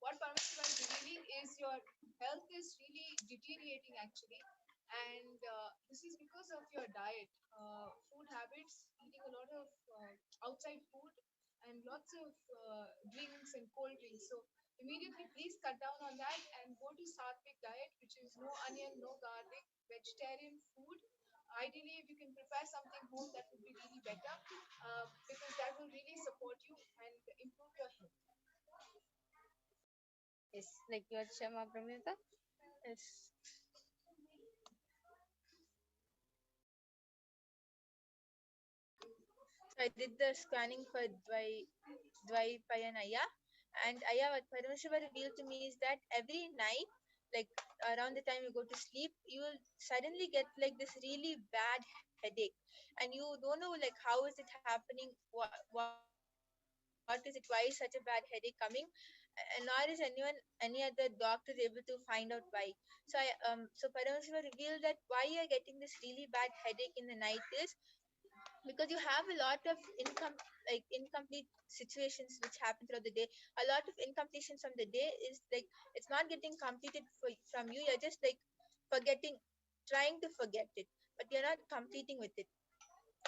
what Paramashiva is revealing is your health is really deteriorating actually. And this is because of your diet, food habits, eating a lot of outside food, and lots of drinks and cold drinks. So immediately please cut down on that and go to Sattvic diet, which is no onion, no garlic, vegetarian food. Ideally, if you can prepare something home, that would be really better because that will really support you and improve your health. Yes, like your Shama Pramita. Yes. So I did the scanning for Dvaipayan and Aya. And Aya, what Paramashiva revealed to me is that every night, like around the time you go to sleep, you will suddenly get like this really bad headache. And you don't know like how is it happening, what is it, why is such a bad headache coming? And nor is any other doctor able to find out why. So so Paramashiva revealed that why you are getting this really bad headache in the night is because you have a lot of incomplete situations which happen throughout the day. A lot of incompletions from the day is like it's not getting completed from you. You're just like trying to forget it, but you're not completing with it.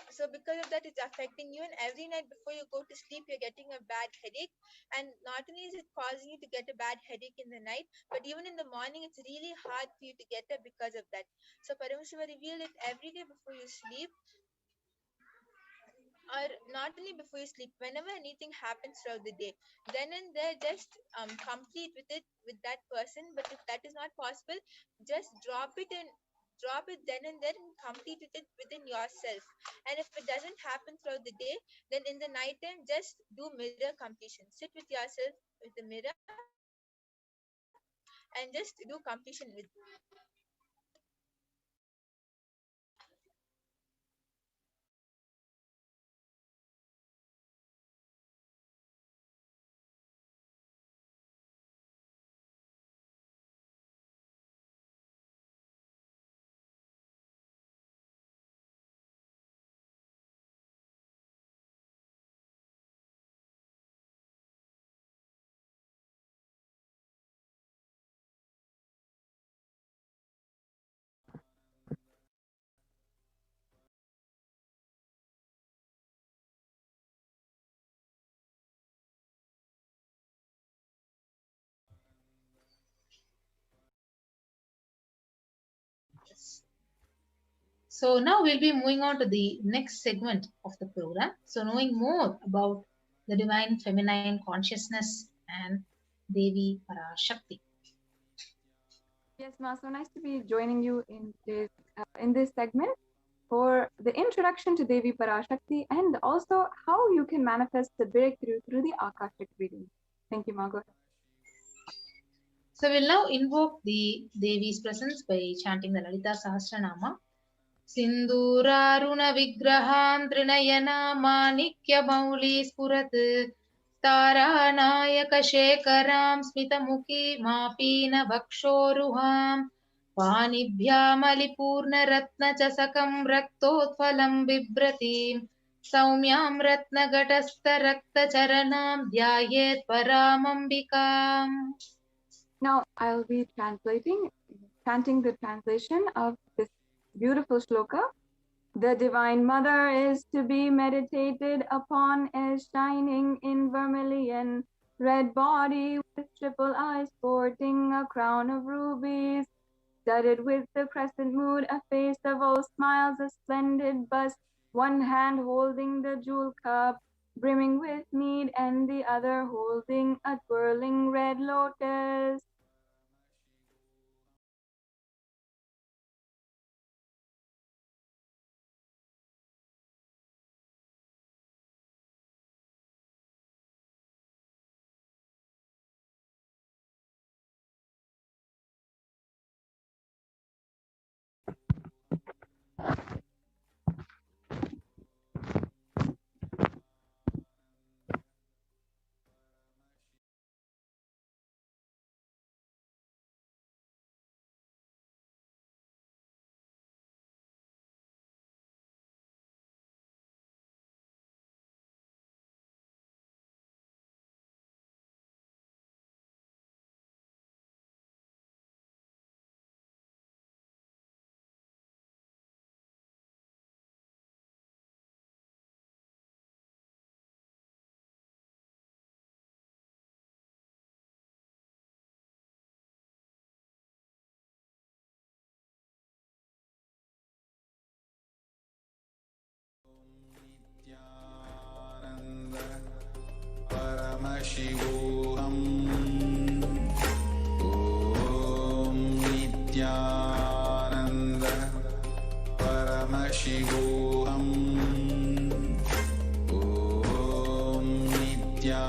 So because of that, it's affecting you, and every night before you go to sleep, you're getting a bad headache. And not only is it causing you to get a bad headache in the night, but even in the morning, it's really hard for you to get up because of that. So Paramashiva revealed it every day before you sleep, or not only before you sleep, whenever anything happens throughout the day, then and there just complete with it with that person. But if that is not possible, just drop it then and there and complete with it within yourself. And if it doesn't happen throughout the day, then in the night time just do mirror completion. Sit with yourself with the mirror and just do completion with. So now we'll be moving on to the next segment of the program. So knowing more about the divine feminine consciousness and Devi PARASHAKTI. Yes, Ma, so nice to be joining you in this segment for the introduction to Devi PARASHAKTI and also how you can manifest the breakthrough through the Akashic reading. Thank you, Ma. Go ahead. So we'll now invoke the Devi's presence by chanting the Lalita Sahasranama. Sinduraruna Vigraham Trinayana Manikya Mauli Spurat Taranayaka Shekaram Smitamuki Mapina Vakshoruham Panibhyam Alipurna Ratna Chasakam Raktotphalam Vibratim Saumyam Ratna Gatastha Rakta Charanam Dhyayet Paramambikam. Now I'll be chanting the translation of this beautiful shloka. The Divine Mother is to be meditated upon as shining in vermilion, red body with triple eyes sporting a crown of rubies, studded with the crescent moon, a face of all smiles, a splendid bust, one hand holding the jewel cup, brimming with mead, and the other holding a twirling red lotus. Paramashivoham Om Nityananda Paramashivoham Om Nityananda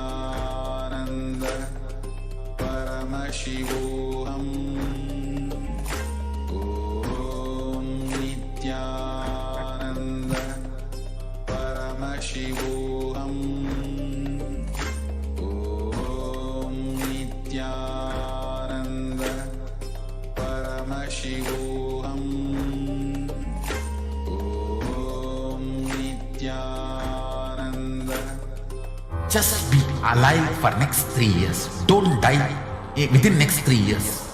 Paramashivoham Om Nityananda Paramashivoham Just be alive for next 3 years. Don't die within next 3 years.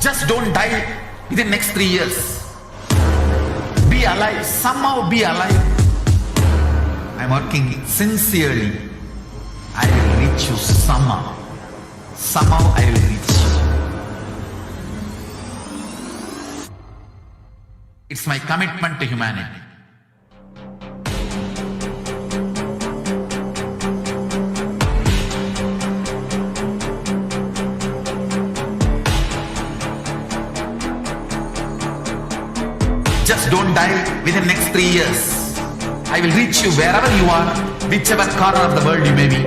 Just don't die within next 3 years. Be alive. Somehow be alive. I'm working sincerely. I will reach you somehow. Somehow I will reach you. It's my commitment to humanity. Just don't die within next 3 years. I will reach you wherever you are, whichever corner of the world you may be.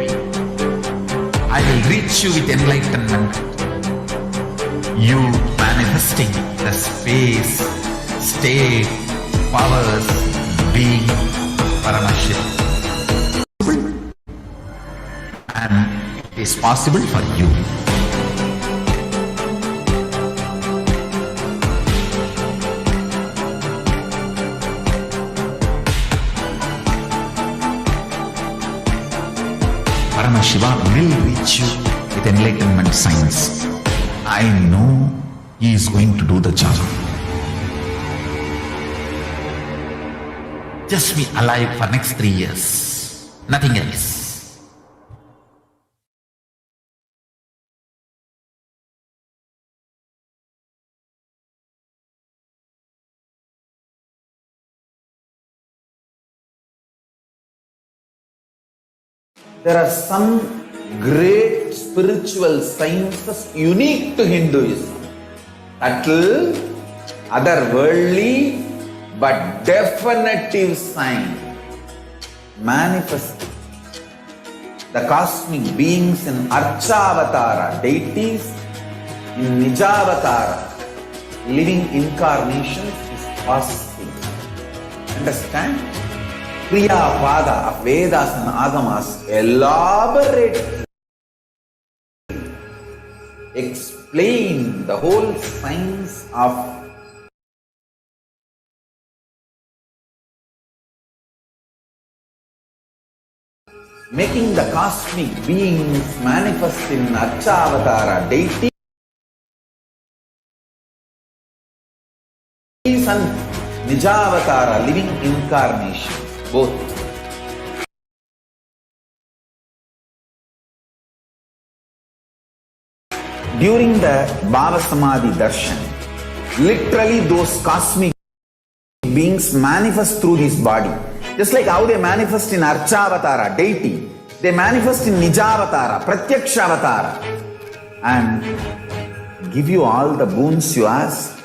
I will reach you with enlightenment. You manifesting the space, state, powers, being, Paramashakti. And it is possible for you. Paramashiva will reach you with enlightenment science. I know he is going to do the job. Just be alive for next 3 years. Nothing else. There are some great spiritual sciences unique to Hinduism. Subtle, otherworldly, but definitive sign. Manifesting the cosmic beings in Archavatara, deities in Nijavatara, living incarnations is possible. Understand? Kriya Pada of Vedas and Agamas elaborately explain the whole science of making the cosmic beings manifest in Archavatara, deities and Nijavatara, living incarnations. both. During the Bhava Samadhi Darshan, literally those cosmic beings manifest through this body. Just like how they manifest in Archavatara, deity, they manifest in Nijavatara, Pratyakshavatara, and give you all the boons you ask,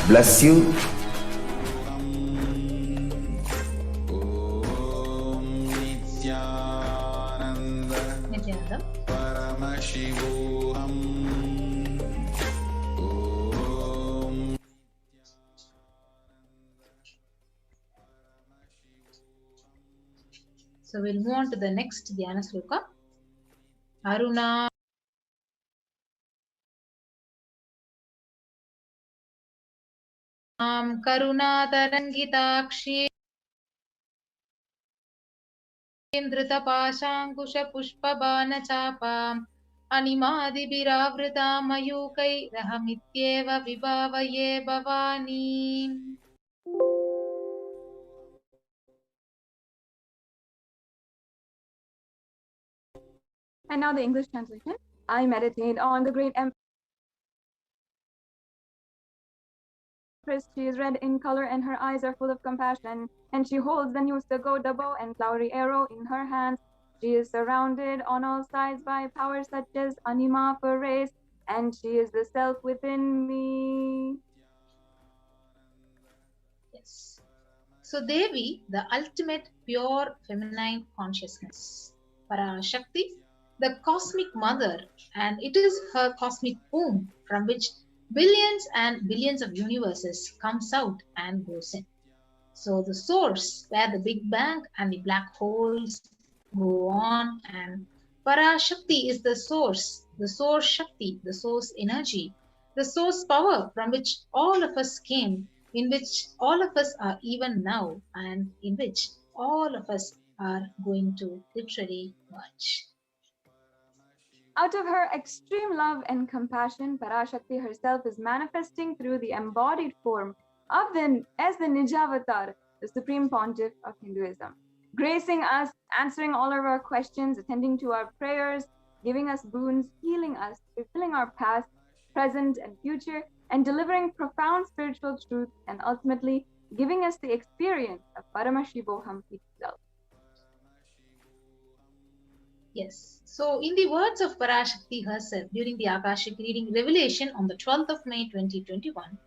bless you. So we'll move on to the next Dhyana Sloka. Aruna Karuna Tarangitakshi Dhritapashankusha Pushpabana Chapam Animadibiravrita Mayukai Rahamityeva Vibhavaye Bhavani. And now the English translation. I meditate on the great Empress. She is red in color and her eyes are full of compassion. And she holds the Nustagoda bow and flowery arrow in her hands. She is surrounded on all sides by powers such as Anima for race. And she is the self within me. Yes. So Devi, the ultimate pure feminine consciousness. PARASHAKTI, the cosmic mother, and it is her cosmic womb from which billions and billions of universes comes out and goes in. So the source where the Big Bang and the black holes go on, and PARASHAKTI is the source Shakti, the source energy, the source power from which all of us came, in which all of us are even now, and in which all of us are going to literally merge. Out of her extreme love and compassion, PARASHAKTI herself is manifesting through the embodied form of as the Nijavatar, the Supreme Pontiff of Hinduism, gracing us, answering all of our questions, attending to our prayers, giving us boons, healing us, fulfilling our past, present, and future, and delivering profound spiritual truths, and ultimately giving us the experience of Paramashivoham itself. Yes. So in the words of PARASHAKTI herself during the Akashic reading revelation on the 12th of May 2021,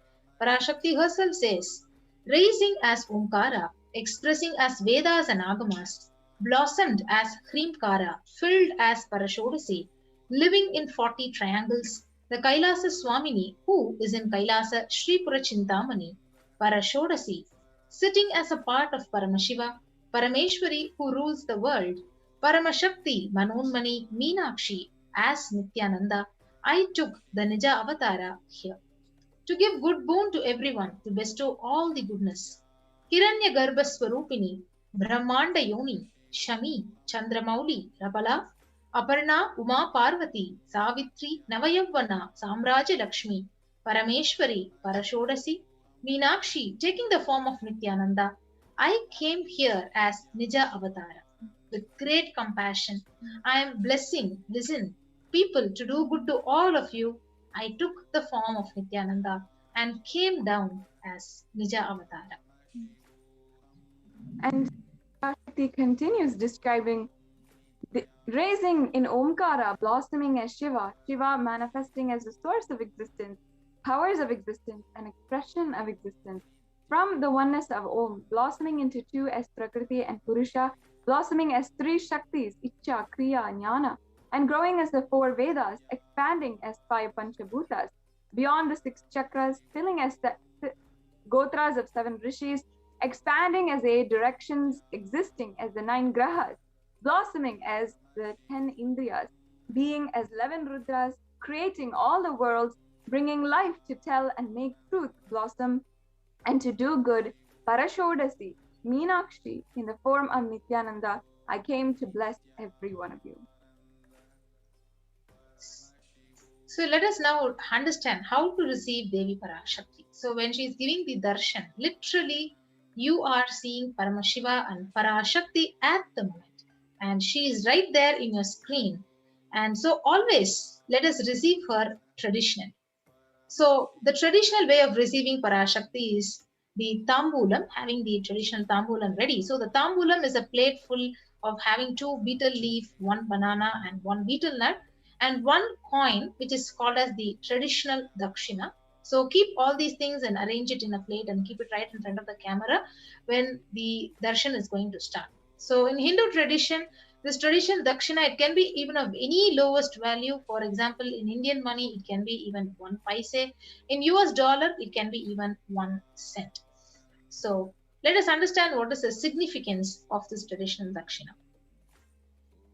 PARASHAKTI herself says, raising as Omkara, expressing as Vedas and Agamas, blossomed as Hrimkara, filled as Parashodasi, living in 40 triangles, the Kailasa Swamini, who is in Kailasa Sri Purachintamani, Parashodasi, sitting as a part of Paramashiva, Parameshwari, who rules the world, Paramashakti, Manonmani, Meenakshi, as Nityananda, I took the Nija Avatara here. To give good boon to everyone, to bestow all the goodness. Hiranya Garbha Swarupini, Brahmanda Yoni, Shami, Chandramauli, Rabala, Aparna, Uma Parvati, Savitri, Navayavana, Samraja Lakshmi, Parameshwari, Parashodasi, Meenakshi, taking the form of Nityananda, I came here as Nija Avatara. With great compassion, I am blessing, people to do good to all of you. I took the form of Nityananda and came down as Nija Avatara. And Shakti continues describing the raising in Omkara, blossoming as Shiva, Shiva manifesting as the source of existence, powers of existence, and expression of existence. From the oneness of Om, blossoming into two as Prakriti and Purusha, blossoming as three Shaktis, Icha, Kriya, Jnana, and growing as the four Vedas, expanding as 5 Panchabhutas, beyond the 6 chakras, filling as the Gotras of 7 Rishis, expanding as 8 directions, existing as the 9 Grahas, blossoming as the 10 Indriyas, being as 11 Rudras, creating all the worlds, bringing life to tell and make truth blossom, and to do good, Parashodasi, Meenakshi, in the form of Nityananda, I came to bless every one of you. So let us now understand how to receive Devi PARASHAKTI. So when she is giving the darshan, literally you are seeing Paramashiva and Parashakti at the moment, and she is right there in your screen. And so always let us receive her traditionally. So the traditional way of receiving Parashakti is the tambulam, having the traditional tambulam ready. So the tambulam is a plate full of having 2 betel leaf, 1 banana and 1 betel nut, and 1 coin, which is called as the traditional dakshina. So keep all these things and arrange it in a plate and keep it right in front of the camera when the darshan is going to start. So in Hindu tradition, this traditional dakshina, it can be even of any lowest value. For example, in Indian money, it can be even 1 paise. In US dollar, it can be even 1 cent. So let us understand what is the significance of this traditional dakshina.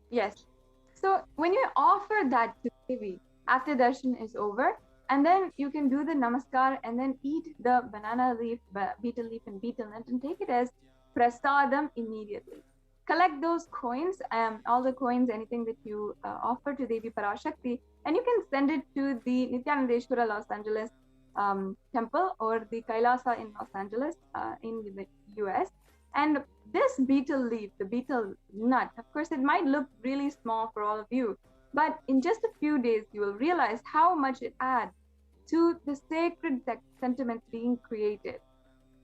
Yes. So when you offer that to Devi after darshan is over, and then you can do the namaskar and then eat the banana leaf, betel leaf and betel nut and take it as prasadam immediately. Collect those coins, all the coins, anything that you offer to Devi Parashakti, and you can send it to the Nityanandeshwara Los Angeles temple or the Kailasa in Los Angeles in the US. And this betel leaf, the betel nut, of course, it might look really small for all of you, but in just a few days, you will realize how much it adds to the sacred sentiments being created.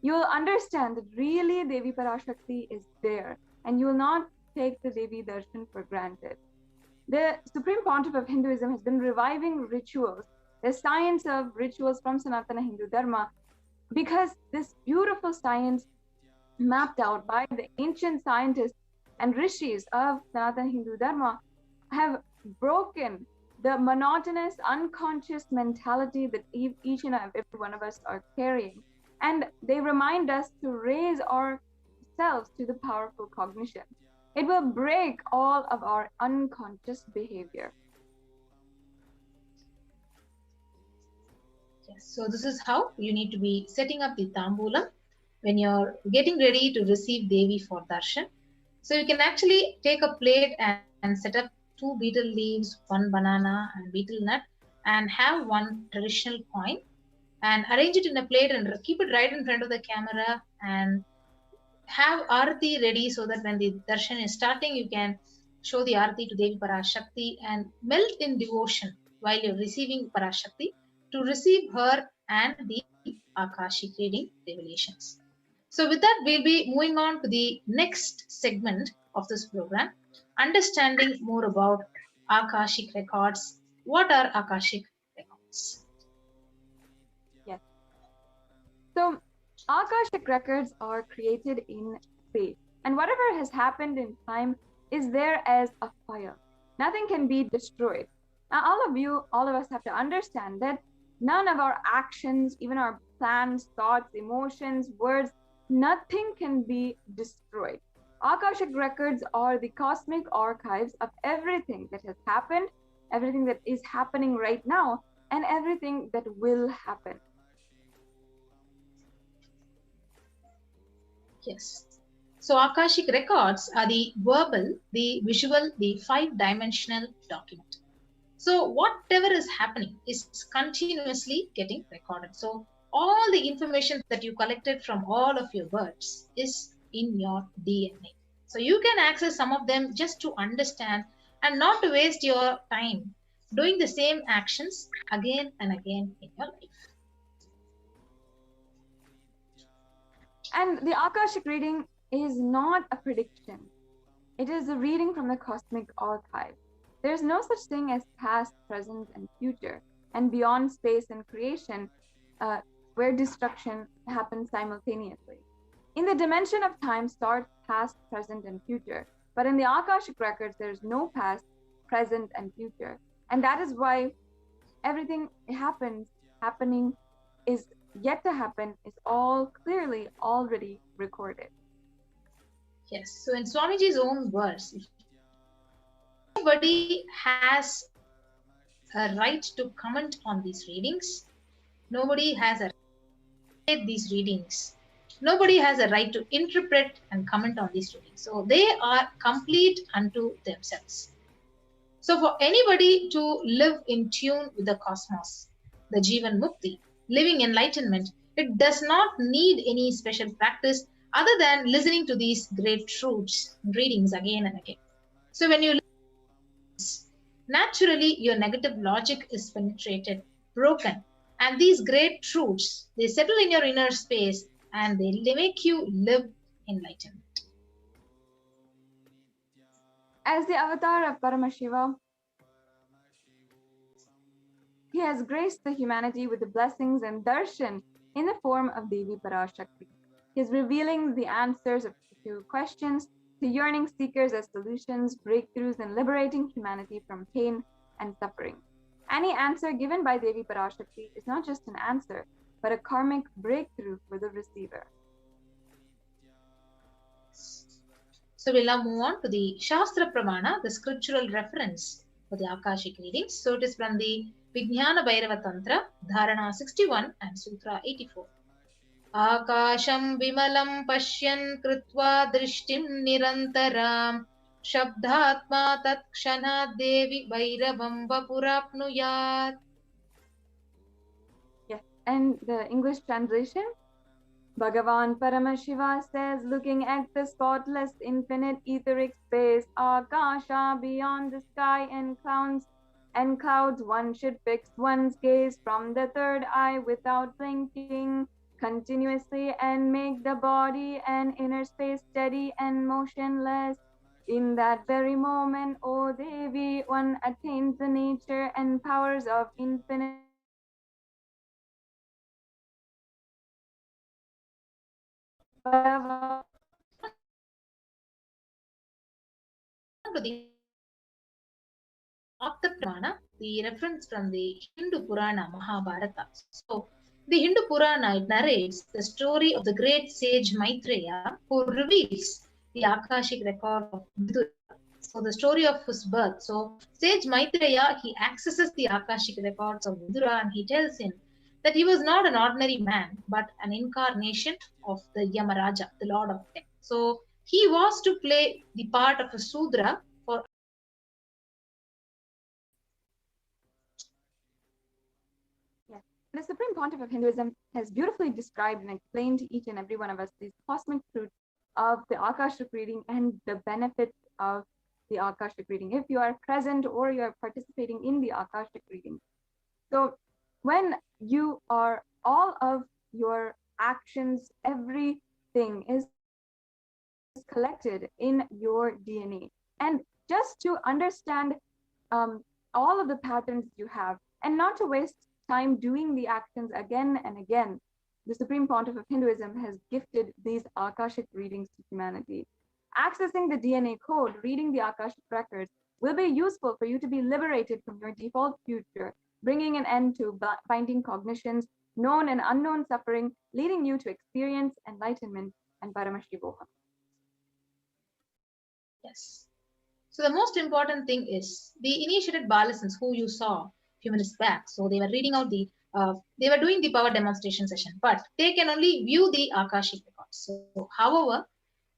You will understand that really Devi Parashakti is there, and you will not take the Devi Darshan for granted. The Supreme Pontiff of Hinduism has been reviving rituals, the science of rituals from Sanatana Hindu Dharma, because this beautiful science mapped out by the ancient scientists and rishis of Sanatana Hindu Dharma have broken the monotonous, unconscious mentality that each and every one of us are carrying. And they remind us to raise ourselves to the powerful cognition. It will break all of our unconscious behavior. Yes, so this is how you need to be setting up the tambulam when you're getting ready to receive Devi for darshan. So you can actually take a plate and set up 2 betel leaves, 1 banana and betel nut, and have 1 traditional coin, and arrange it in a plate and keep it right in front of the camera, and have Aarati ready so that when the darshan is starting, you can show the Aarati to Devi Parashakti and melt in devotion while you're receiving Parashakti to receive her and the Akashic reading revelations. So with that, we'll be moving on to the next segment of this program, understanding more about Akashic records. What are Akashic records? Yes. So Akashic records are created in space, and whatever has happened in time is there as a file. Nothing can be destroyed. Now, all of us have to understand that none of our actions, even our plans, thoughts, emotions, words, nothing can be destroyed. Akashic records are the cosmic archives of everything that has happened, everything that is happening right now, and everything that will happen. Yes. So Akashic records are the verbal, the visual, the 5-dimensional document. So whatever is happening is continuously getting recorded. So all the information that you collected from all of your births is in your DNA. So you can access some of them just to understand and not to waste your time doing the same actions again and again in your life. And the Akashic reading is not a prediction. It is a reading from the cosmic archive. There's no such thing as past, present, and future, and beyond space and creation, where destruction happens simultaneously. In the dimension of time starts past, present, and future. But in the Akashic records, there's no past, present, and future. And that is why everything happening is yet to happen, is all clearly already recorded. Yes. So in Swamiji's own words, nobody has a right to comment on these readings. Nobody has a right to read these readings. Nobody has a right to interpret and comment on these readings. So they are complete unto themselves. So for anybody to live in tune with the cosmos, the Jivan Mukti, living enlightenment, it does not need any special practice other than listening to these great truths and readings again and again. So when you listen, naturally your negative logic is penetrated, broken, and these great truths, they settle in your inner space and they make you live enlightenment. As the avatar of Paramashiva, he has graced the humanity with the blessings and darshan in the form of Devi Parashakti. He is revealing the answers to questions, to yearning seekers as solutions, breakthroughs, and liberating humanity from pain and suffering. Any answer given by Devi Parashakti is not just an answer, but a karmic breakthrough for the receiver. So we'll now move on to the Shastra Pramana, the scriptural reference for the Akashic readings. So it is from the Vijnana Bhairava Tantra, Dharana 61 and Sutra 84. Akasham Vimalam Pashyan Kritva Drishtim Nirantaram Shabdhatma Tatkshanat Devi Bhairavam Vapurapnuyat. Yes, and the English translation? Bhagavan Paramashiva says, looking at the spotless infinite etheric space, Akasha beyond the sky and clouds, one should fix one's gaze from the third eye without blinking continuously and make the body and inner space steady and motionless. In that very moment, O Devi, one attains the nature and powers of infinite To the Apta Purana, the reference from the Hindu Purana Mahabharata. So, the Hindu Purana, it narrates the story of the great sage Maitreya, who reveals the Akashic record of Vidura. So, the story of his birth. So, sage Maitreya, he accesses the Akashic records of Vidura and he tells him that he was not an ordinary man, but an incarnation of the Yamaraja, the Lord of Death. So, he was to play the part of a Sudra for The Supreme Pontiff of Hinduism has beautifully described and explained to each and every one of us these cosmic truths of the Akashic reading and the benefits of the Akashic reading if you are present or you are participating in the Akashic reading. So when you are, all of your actions, everything is collected in your DNA. And just to understand all of the patterns you have and not to waste time doing the actions again and again, the Supreme Pontiff of Hinduism has gifted these Akashic readings to humanity. Accessing the DNA code, reading the Akashic records will be useful for you to be liberated from your default future, bringing an end to binding cognitions, known and unknown suffering, leading you to experience enlightenment and Paramashivoham. Yes. So the most important thing is the initiated Balasans who you saw a few minutes back. So they were reading out the, they were doing the power demonstration session, but they can only view the Akashic records. So, however,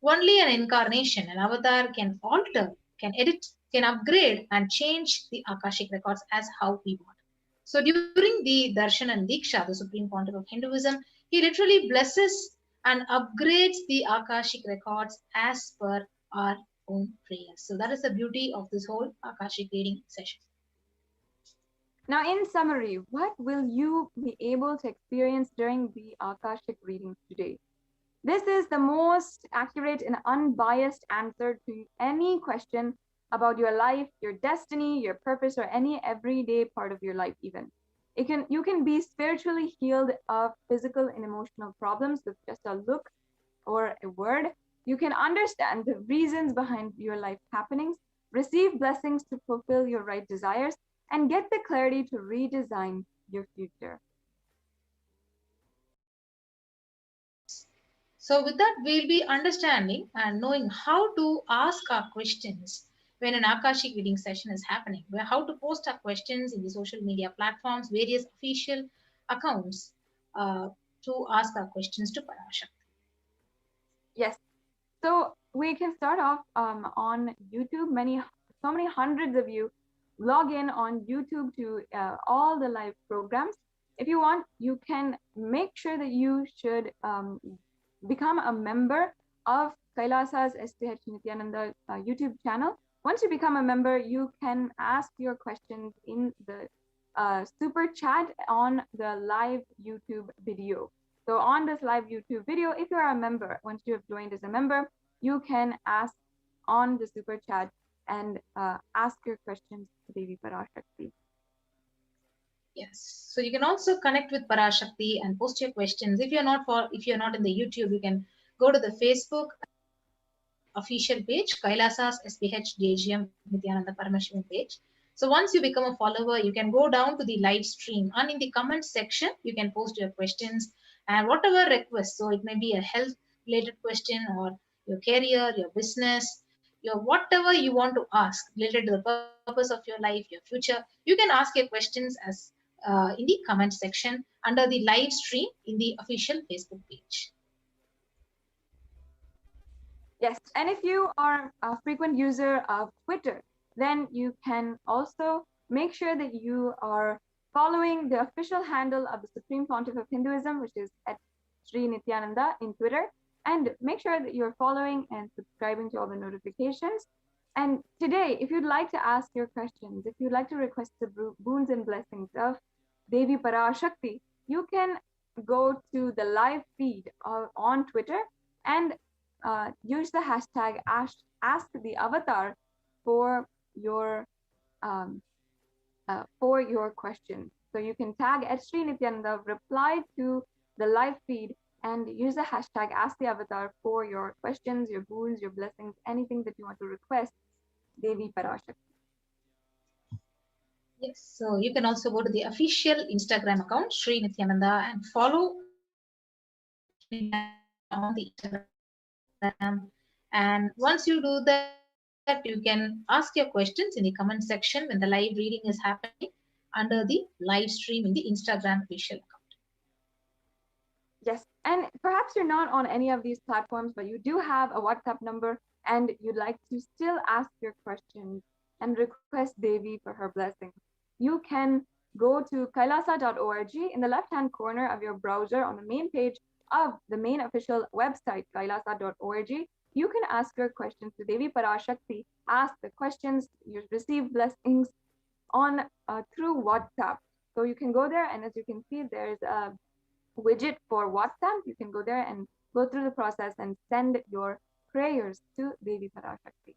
only an incarnation, an avatar can alter, can edit, can upgrade and change the Akashic records as how we want. So during the Darshan and Diksha, the Supreme Pontiff of Hinduism, he literally blesses and upgrades the Akashic records as per our own prayers. So that is the beauty of this whole Akashic reading session. Now, in summary, what will you be able to experience during the Akashic readings today? This is the most accurate and unbiased answer to any question about your life, your destiny, your purpose, or any everyday part of your life even. You can be spiritually healed of physical and emotional problems with just a look or a word. You can understand the reasons behind your life happenings, receive blessings to fulfill your right desires, and get the clarity to redesign your future. So with that, we'll be understanding and knowing how to ask our questions when an Akashic reading session is happening, how to post our questions in the social media platforms, various official accounts to ask our questions to Parashakti. Yes. So we can start off on YouTube. So many hundreds of you log in on YouTube to all the live programs. If you want, you can make sure that you should become a member of Kailasa's SPH Nityananda YouTube channel. Once you become a member, you can ask your questions in the super chat on the live YouTube video. So on this live YouTube video, if you are a member, once you have joined as a member, you can ask on the super chat and ask your questions to Devi PARASHAKTI. Yes, so you can also connect with PARASHAKTI and post your questions. If you're not in the YouTube, you can go to the Facebook official page, Kailasa's SPH JGM Nityananda Paramashivan page. So once you become a follower, you can go down to the live stream, and in the comment section, you can post your questions and whatever requests. So it may be a health related question or your career, your business, your whatever you want to ask related to the purpose of your life, your future. You can ask your questions as in the comment section under the live stream in the official Facebook page. Yes, and if you are a frequent user of Twitter, then you can also make sure that you are following the official handle of the Supreme Pontiff of Hinduism, which is at Sri Nityananda in Twitter, and make sure that you're following and subscribing to all the notifications. And today, if you'd like to ask your questions, if you'd like to request the boons and blessings of Devi PARASHAKTI, you can go to the live feed on Twitter and use the hashtag #AskTheAvatar for your question. So you can tag at Sri Nityananda, reply to the live feed, and use the hashtag #AskTheAvatar for your questions, your boons, your blessings, anything that you want to request Devi PARASHAKTI. Yes, so you can also go to the official Instagram account, Sri Nityananda, and follow on the Instagram. And once you do that, you can ask your questions in the comment section when the live reading is happening under the live stream in the Instagram official account. Yes, and perhaps you're not on any of these platforms, but you do have a WhatsApp number and you'd like to still ask your questions and request Devi for her blessings. You can go to kailasa.org in the left-hand corner of your browser on the main page of the main official website, kailasa.org. You can ask your questions to Devi PARASHAKTI, ask the questions, you receive blessings on through WhatsApp. So you can go there, and as you can see, there's a widget for WhatsApp. You can go there and go through the process and send your prayers to Devi PARASHAKTI.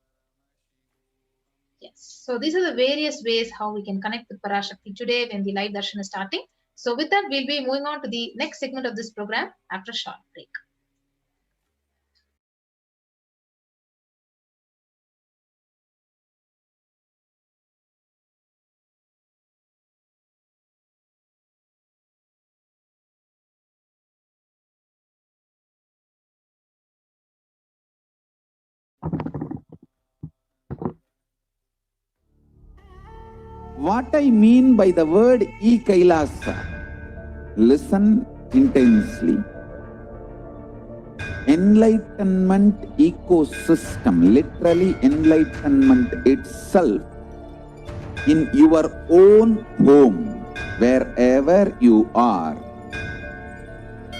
Yes, so these are the various ways how we can connect with PARASHAKTI today when the live darshan is starting. So with that, we'll be moving on to the next segment of this program after a short break. What I mean by the word e-Kailasa, listen intensely. Enlightenment ecosystem, literally enlightenment itself, in your own home, wherever you are.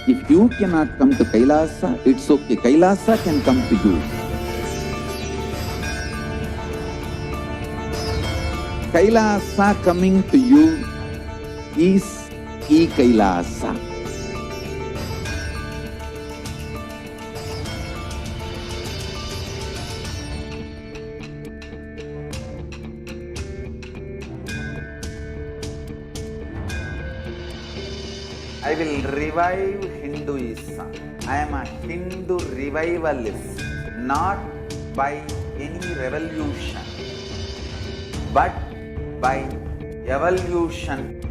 If you cannot come to Kailasa, it's okay. Kailasa can come to you. Kailasa coming to you is e-Kailasa. I will revive Hinduism. I am a Hindu revivalist, not by any revolution, but by evolution.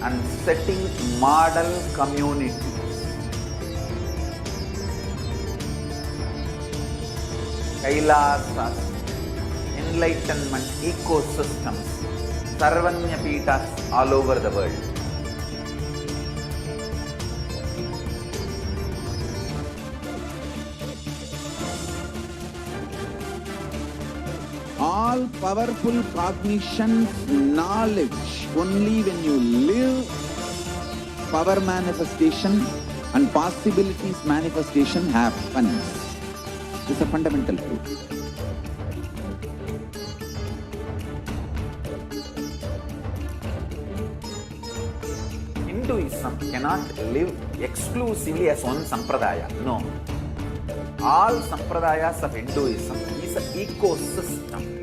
And setting model communities. Kailasas, enlightenment ecosystems, Sarvanya Peethas all over the world. all powerful cognition, knowledge. Only when you live, power manifestation and possibilities manifestation happens. It's a fundamental truth. Hinduism cannot live exclusively as one sampradaya. No. All sampradayas of Hinduism is an ecosystem.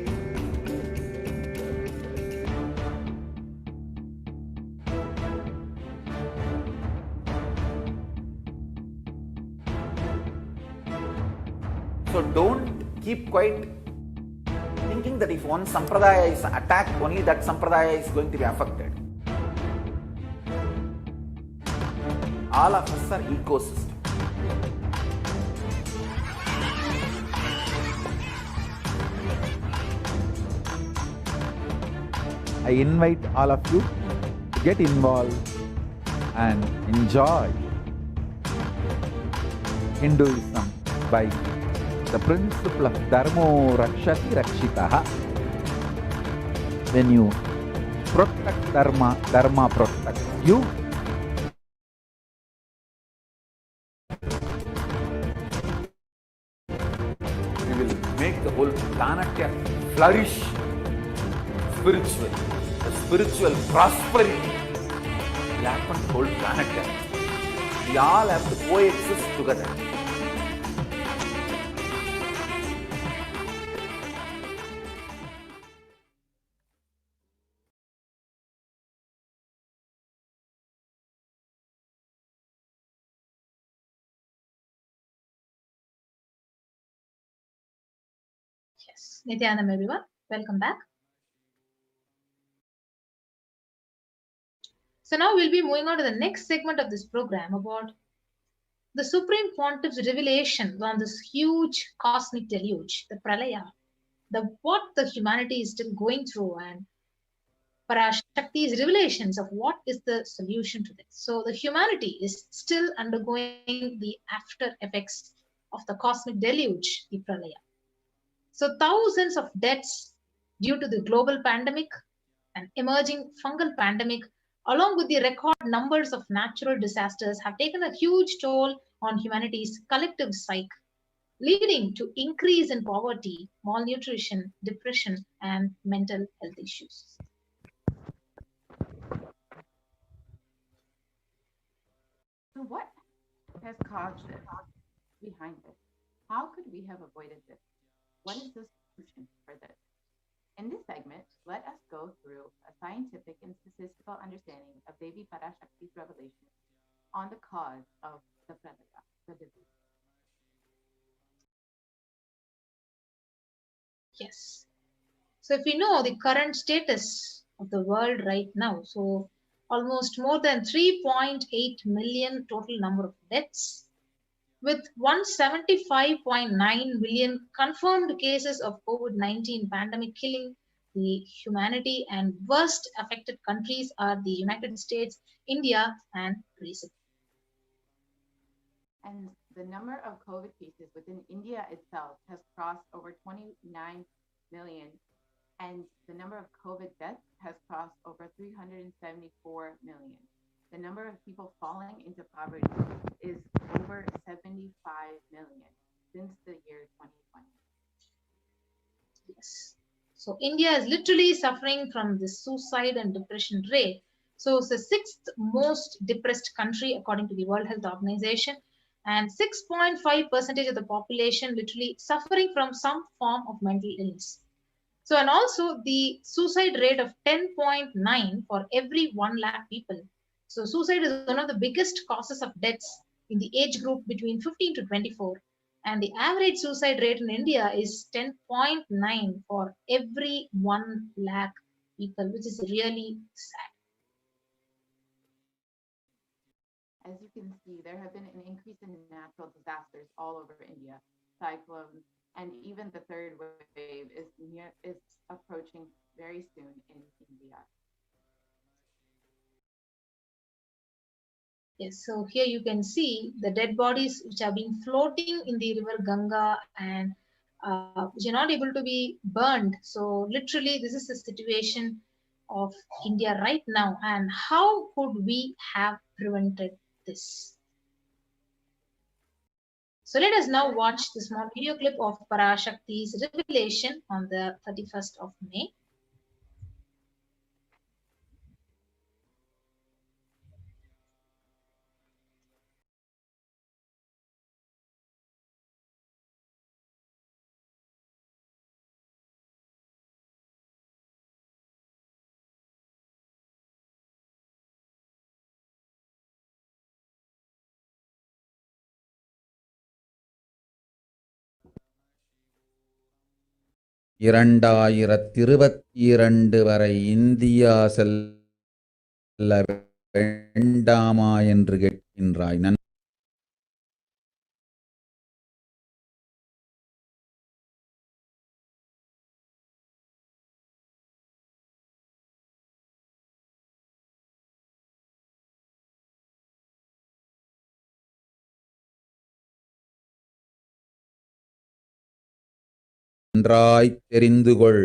So don't keep quiet thinking that if one sampradaya is attacked, only that sampradaya is going to be affected. All of us are ecosystem. I invite all of you to get involved and enjoy Hinduism by the principle of Dharmo Rakshati Rakshitaha. When you protect Dharma, Dharma protects you. We will make the whole planet flourish spiritually. The spiritual prosperity will happen to the whole planet. We all have to coexist together. Yes, Nityanam everyone, welcome back. So now we'll be moving on to the next segment of this program about the Supreme Pontiff's revelation on this huge cosmic deluge, the Pralaya, what the humanity is still going through, and PARASHAKTI's revelations of what is the solution to this. So the humanity is still undergoing the after effects of the cosmic deluge, the Pralaya. So thousands of deaths due to the global pandemic and emerging fungal pandemic, along with the record numbers of natural disasters, have taken a huge toll on humanity's collective psyche, leading to increase in poverty, malnutrition, depression, and mental health issues. So what has caused this behind this? How could we have avoided this? What is the solution for this? In this segment, let us go through a scientific and statistical understanding of Devi Parashakti's revelation on the cause of the Pralaya, the disease. Yes. So if we know the current status of the world right now, so almost more than 3.8 million total number of deaths, with 175.9 million confirmed cases of COVID-19 pandemic killing the humanity, and worst affected countries are the United States, India, and Brazil. And the number of COVID cases within India itself has crossed over 29 million, and the number of COVID deaths has crossed over 374 million. The number of people falling into poverty is over 75 million since the year 2020. Yes. So India is literally suffering from the suicide and depression rate. So it's the 6th most depressed country according to the World Health Organization, and 6.5% of the population literally suffering from some form of mental illness. So, and also the suicide rate of 10.9 for every 1 lakh people. So suicide is one of the biggest causes of deaths in the age group between 15 to 24. And the average suicide rate in India is 10.9 for every 1 lakh people, which is really sad. As you can see, there have been an increase in natural disasters all over India, cyclones, and even the third wave is approaching very soon in India. Yes, so here you can see the dead bodies which have been floating in the river Ganga and which are not able to be burned. So literally, this is the situation of India right now. And how could we have prevented this? So let us now watch the small video clip of PARASHAKTI's revelation on the 31st of May. வரை India செல்ல வேண்டாமா என்று கேட்கின்றாய். நன்றாய்த் தெரிந்துகொள்,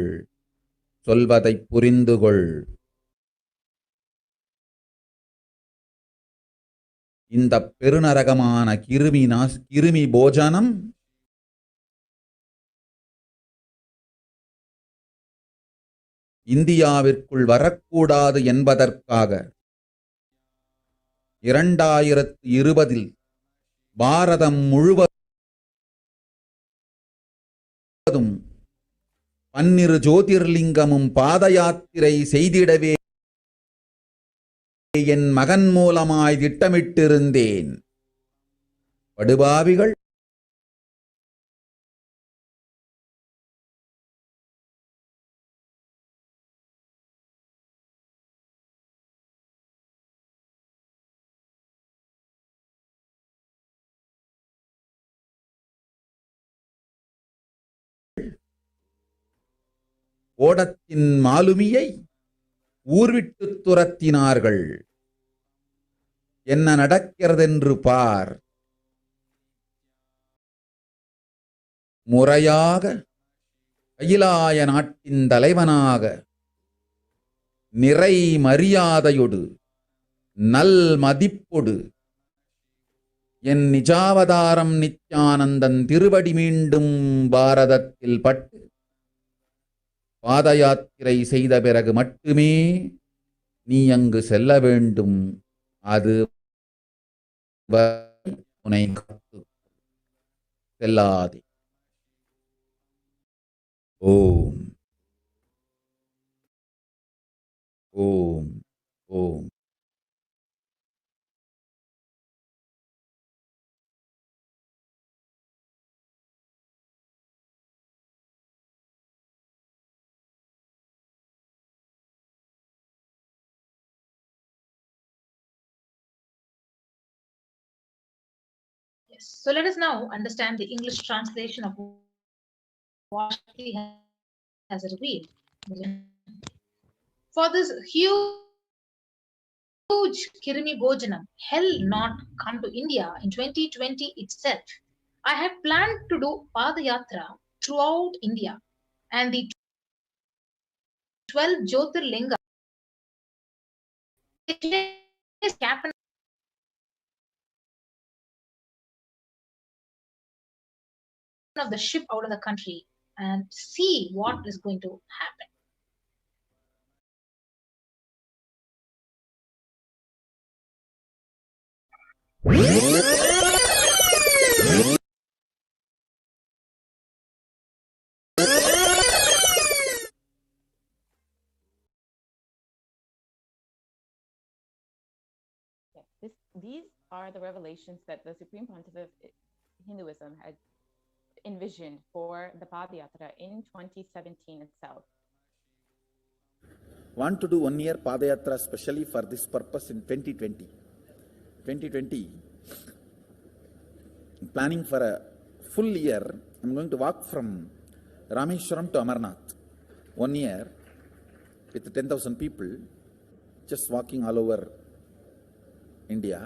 சொல்வதைப் புரிந்துகொள். இந்தப் பெருநரகமான கிருமி போஜனம் இந்தியாவிற்குள் வரக்கூடாது என்பதற்காக 2020 பாரதம் முழுவதும் 12 ஜோதிர்லிங்கமும் பாத யாத்திரை செய்திடவே என் மகன் மூலமாய் திட்டமிட்டிருந்தேன். படுபாவிகள் ஓடத்தின் மாலுமியை ஊர்விட்டு துரத்தினார்கள். என்ன நடக்கிறதென்று பார். முறையாக கைலாய நாட்டின் தலைவனாக நிறை மரியாதையொடு நல் மதிப்பொடு என் நிஜாவதாரம் நித்யானந்தன் திருவடி மீண்டும் பாரதத்தில் பட்டு பாத யாத்திரை செய்த பிறகு மட்டுமே நீ அங்கு செல்ல வேண்டும். அது உன்னை காத்து செல்லாதே. ஓம் ஓம் ஓம். Yes. So let us now understand the English translation of what he has revealed. For this huge Kirimi Bojanam, hell not come to India in 2020 itself. I have planned to do Padayatra throughout India and the 12 Jyotirlinga captain of the ship out of the country and see what is going to happen. These are the revelations that the Supreme Pontiff of Hinduism had envisioned for the Padayatra in 2017 itself. Want to do 1 year Padayatra specially for this purpose in 2020. 2020, planning for a full year. I'm going to walk from Rameshwaram to Amarnath. 1 year with 10,000 people, just walking all over India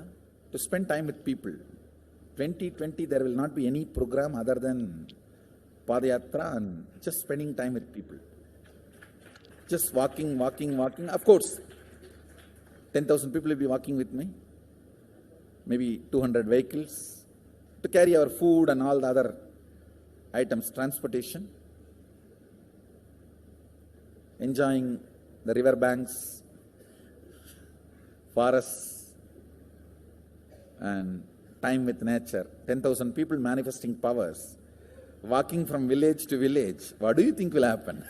to spend time with people. 2020 there will not be any program other than Padayatra and just spending time with people. Just walking. Of course, 10,000 people will be walking with me. Maybe 200 vehicles to carry our food and all the other items, transportation. Enjoying the river banks, forests, and time with nature. 10,000 people manifesting powers, walking from village to village. What do you think will happen?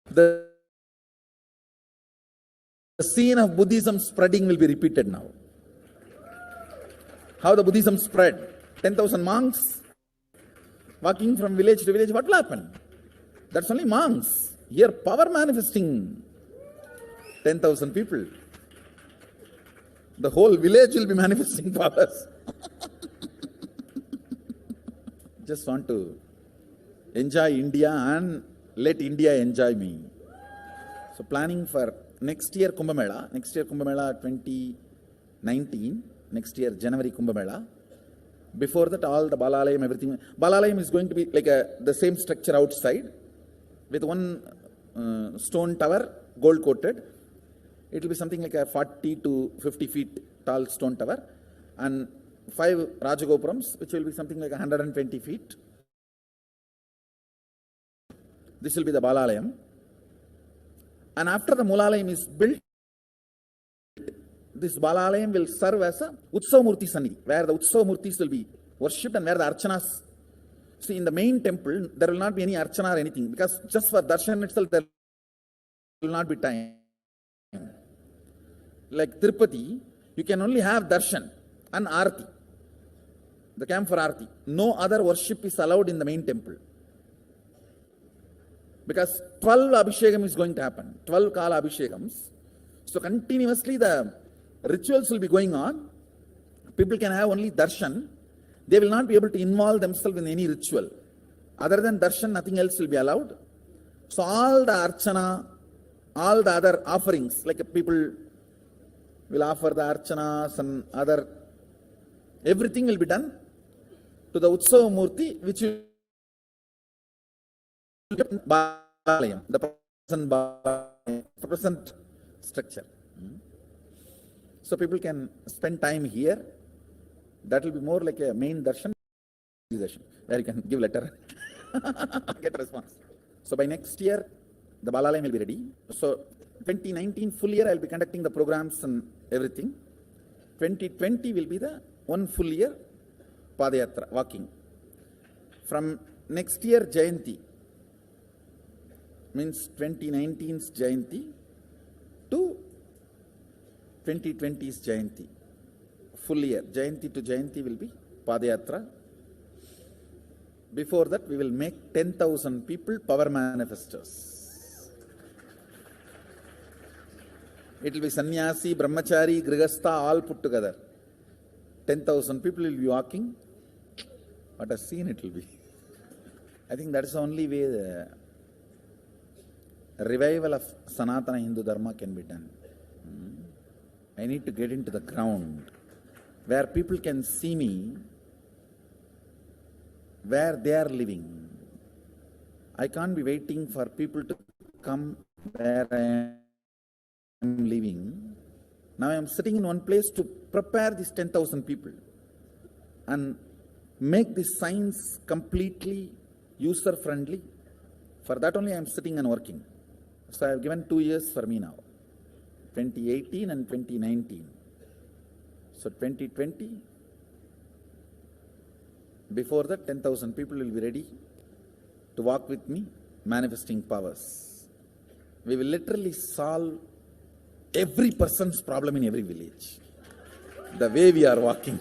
The scene of Buddhism spreading will be repeated now. How the Buddhism spread? 10,000 monks walking from village to village. What will happen? That's only monks. Here, power manifesting 10,000 people. The whole village will be manifesting powers. Just want to enjoy India and let India enjoy me. So planning for next year Kumbh Mela. Next year Kumbh Mela 2019. Next year January Kumbh Mela. Before that all the Balalayam, everything. Balalayam is going to be like the same structure outside with one stone tower, gold coated. It will be something like a 40 to 50 feet tall stone tower and 5 Rajagopurams, which will be something like 120 feet. This will be the Balalayam. And after the Mulalayam is built, this Balalayam will serve as a Utsavamurti Sannidhi, where the Utsavamurtis will be worshipped and where the Archanas. See, in the main temple, there will not be any Archana or anything, because just for Darshan itself, there will not be time. Like Tirupati, you can only have Darshan and Arati, the camp for Arati. No other worship is allowed in the main temple. Because 12 Abhishekam is going to happen, 12 Kala Abhishekams. So continuously the rituals will be going on. People can have only darshan. They will not be able to involve themselves in any ritual. Other than darshan, nothing else will be allowed. So all the archana, all the other offerings, like people will offer the archanas and other, everything will be done to the Utsava Murti, which will be Balalayam, the present structure. So people can spend time here. That will be more like a main darshan, where you can give letter, get a response. So by next year, the Balalayam will be ready. So 2019 full year, I will be conducting the programs and everything. 2020 will be the one full year Padayatra, walking. From next year, Jayanti, means 2019's Jayanti to 2020's Jayanti. Full year, Jayanti to Jayanti will be Padayatra. Before that, we will make 10,000 people power manifestors. It will be sannyasi, brahmachari, grihastha, all put together. 10,000 people will be walking. What a scene it will be. I think that is the only way the revival of Sanatana Hindu Dharma can be done. I need to get into the ground where people can see me, where they are living. I can't be waiting for people to come where I am living. Now I am sitting in one place to prepare these 10,000 people and make this science completely user-friendly. For that only I am sitting and working. So I have given 2 years for me now, 2018 and 2019. So 2020, before that 10,000 people will be ready to walk with me, manifesting powers. We will literally solve every person's problem in every village. The way we are walking,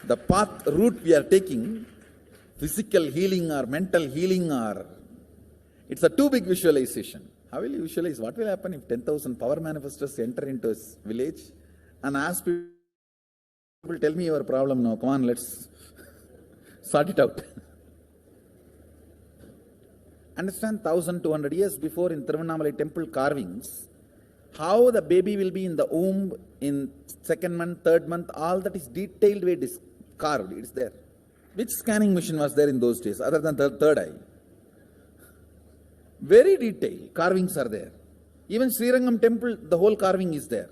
the path, route we are taking, physical healing or mental healing, or it's a too big visualization. How will you visualize? What will happen if 10,000 power manifestors enter into a village and ask people, tell me your problem now, come on, let's sort it out. Understand, 1,200 years before in Tiruvannamalai temple carvings, how the baby will be in the womb in 2nd month, 3rd month, all that is detailed way carved. It's there. Which scanning machine was there in those days other than the third eye? Very detailed carvings are there. Even Srirangam temple, the whole carving is there.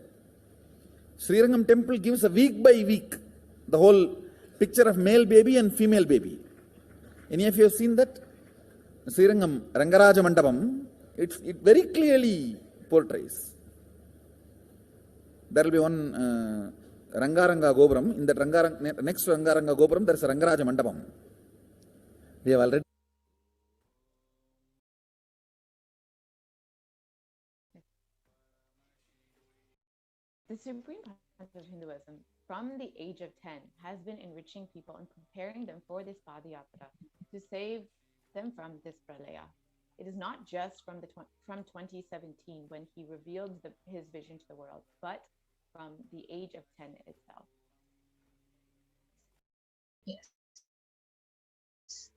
Srirangam temple gives a week by week the whole picture of male baby and female baby. Any of you have seen that? Srirangam Rangaraja Mandapam, it very clearly portrays. There will be one Rangaranga Gopuram. In that next to Rangaranga Gopuram, there is a Rangaraja Mandapam. We have already. The Supreme Concept of Hinduism, from the age of 10, has been enriching people and preparing them for this Padayatra to save them from this pralaya. It is not just from 2017 when he revealed his vision to the world, but from the age of 10 itself. Yes.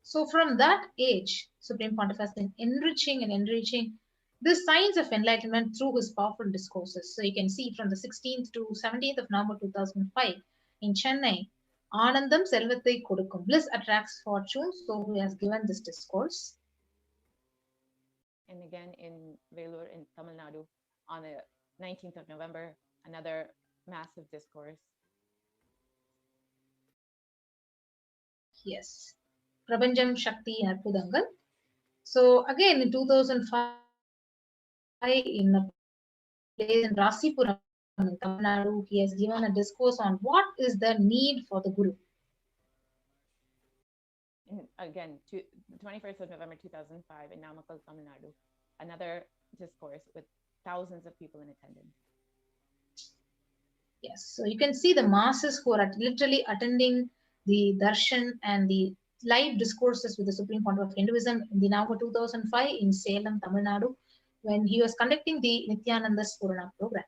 So from that age, Supreme Pontiff has been enriching the signs of enlightenment through his powerful discourses. So you can see from the 16th to 17th of November 2005 in Chennai, Anandam Selvathai Kodukkum, bliss attracts fortune. So he has given this discourse. And again in Vellore in Tamil Nadu on the 19th of November, another massive discourse. Yes. Prapanjam Shakti Arpudangal. So again in 2005 in a place in Rasipuram in Tamil Nadu, he has given a discourse on what is the need for the Guru. And again, the 21st of November 2005 in Namakkal, Tamil Nadu, another discourse with thousands of people in attendance. Yes, so you can see the masses who are literally attending the darshan and the live discourses with the Supreme Pontiff of Hinduism in the November 2005 in Salem, Tamil Nadu, when he was conducting the Nityananda Spurana program.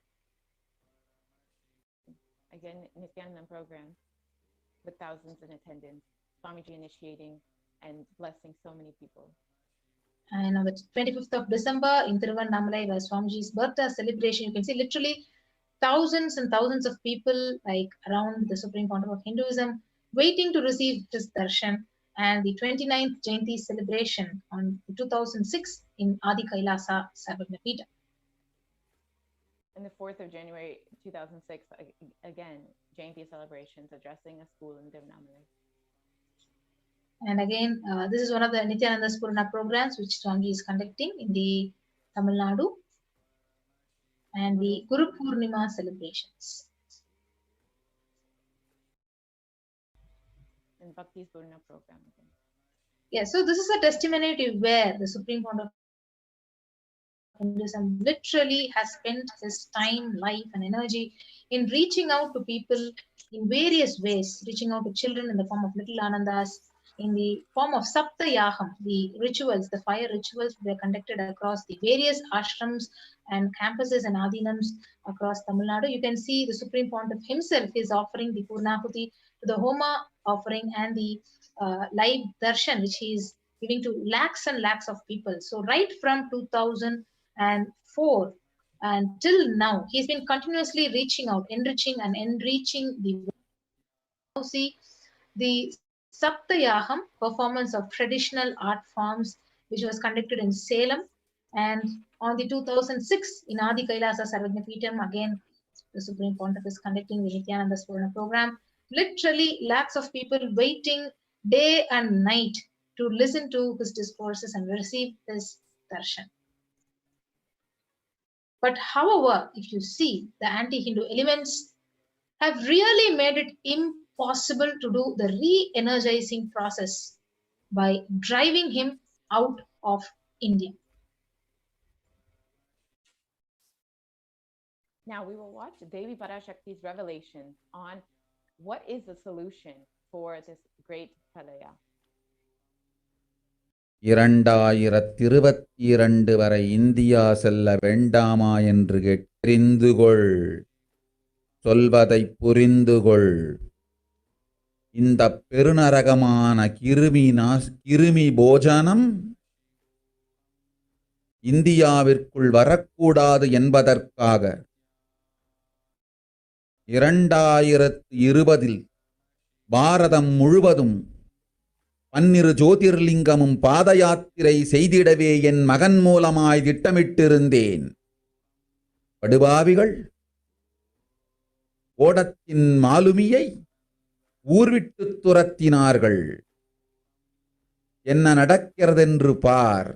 Again, Nityananda program with thousands in attendance, Swamiji initiating and blessing so many people. And on the 25th of December in Tiruvannamalai, where Swamiji's birthday celebration, you can see literally thousands and thousands of people like around the Supreme Pontiff of Hinduism waiting to receive his darshan, and the 29th Jayanti celebration on 2006 in Adi Kailasa Sarvagna-pīఠam. And the 4th of January 2006, again, Jayanti celebrations addressing a school in Tiruvannamalai. And again, this is one of the Nityananda Spurana programs which Swamiji is conducting in the Tamil Nadu, and the Guru Purnima celebrations. And Bhakti Spurana program again. Yeah, so this is a testimony where the Supreme Pontiff of Hinduism literally has spent his time, life, and energy in reaching out to people in various ways, reaching out to children in the form of little Anandas, in the form of Saptayaham, the rituals, the fire rituals were conducted across the various ashrams and campuses and adinams across Tamil Nadu. You can see the Supreme Pontiff himself is offering the Purnahuti to the Homa offering and the live darshan, which he is giving to lakhs and lakhs of people. So right from 2004 and till now, he's been continuously reaching out, enriching the see the Saptayaham performance of traditional art forms, which was conducted in Salem, and on the 2006 in Adi Kailasa Sarvagna-pīఠam, again the Supreme Pontiff is conducting the Nityananda Spurana program. Literally lakhs of people waiting day and night to listen to his discourses and receive his darshan. But however, if you see, the anti-Hindu elements have really made it impossible to do the re-energizing process by driving him out of India. Now we will watch Devi PARASHAKTI's revelation on what is the solution for this great pralaya. 2022 வரை India செல்ல வேண்டாமா என்று தெரிந்துகொள், சொல்வதை புரிந்துகொள். இந்த பெருநரகமான கிருமி போஜனம் இந்தியாவிற்குள் வரக்கூடாது என்பதற்காக 2020 பாரதம் முழுவதும் 12 ஜோதிர்லிங்கமும் பாத யாத்திரை செய்திடவே என் மகன் மூலமாய் திட்டமிட்டிருந்தேன். படுபாவிகள் ஓடத்தின் மாலுமியை ஊர்விட்டு துரத்தினார்கள். என்ன நடக்கிறதென்று பார்.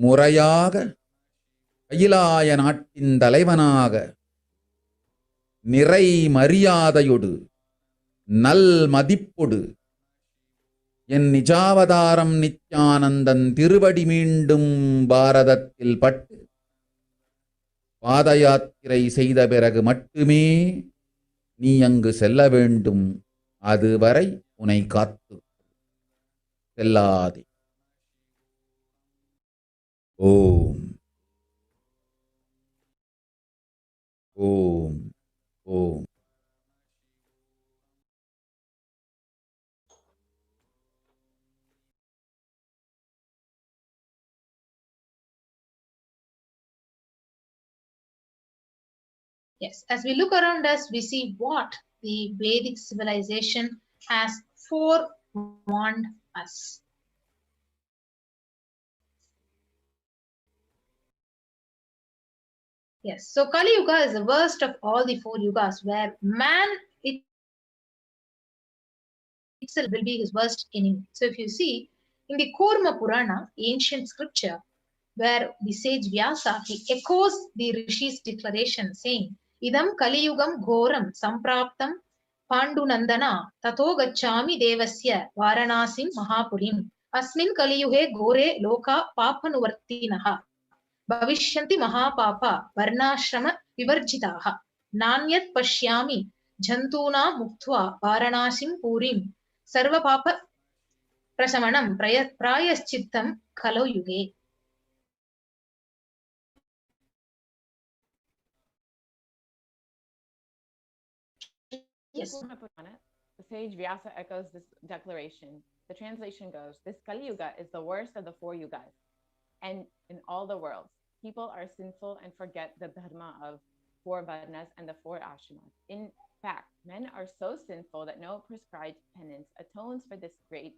முறையாக கைலாய நாட்டின் தலைவனாக நிறை மரியாதையொடு நல் மதிப்பொடு என் நிஜாவதாரம் நித்யானந்தன் திருவடி மீண்டும் பாரதத்தில் பட்டு பாத யாத்திரை செய்த பிறகு மட்டுமே நீ அங்கு செல்ல வேண்டும். அதுவரை உன்னை காத்து செல்லாதே. ஓம் ஓம் ஓம். Yes, as we look around us, we see what the Vedic civilization has forewarned us. Yes, so Kali Yuga is the worst of all the 4 yugas, where man itself will be his worst enemy. So if you see in the Kurma Purana, ancient scripture, where the sage Vyasa, he echoes the Rishi's declaration saying, Idam Kali Yugam Ghoram Sampraptam Pandunandana Tato Gacchami Devasya Varanasim Mahapurim Asmin Kali Yuge Gore Loka Papanuvartinaha Bhavishyanti Mahapapa Varnashrama Vivarjitaha Nanyat Pashyami Jantuna Muktva Varanasim Purim Sarva Papa Prasamanam Prayaschittam Kalo Yuge. Yes. The sage Vyasa echoes this declaration. The translation goes, this Kali Yuga is the worst of the 4 yugas. And in all the worlds, people are sinful and forget the dharma of 4 varnas and the 4 ashramas. In fact, men are so sinful that no prescribed penance atones for this great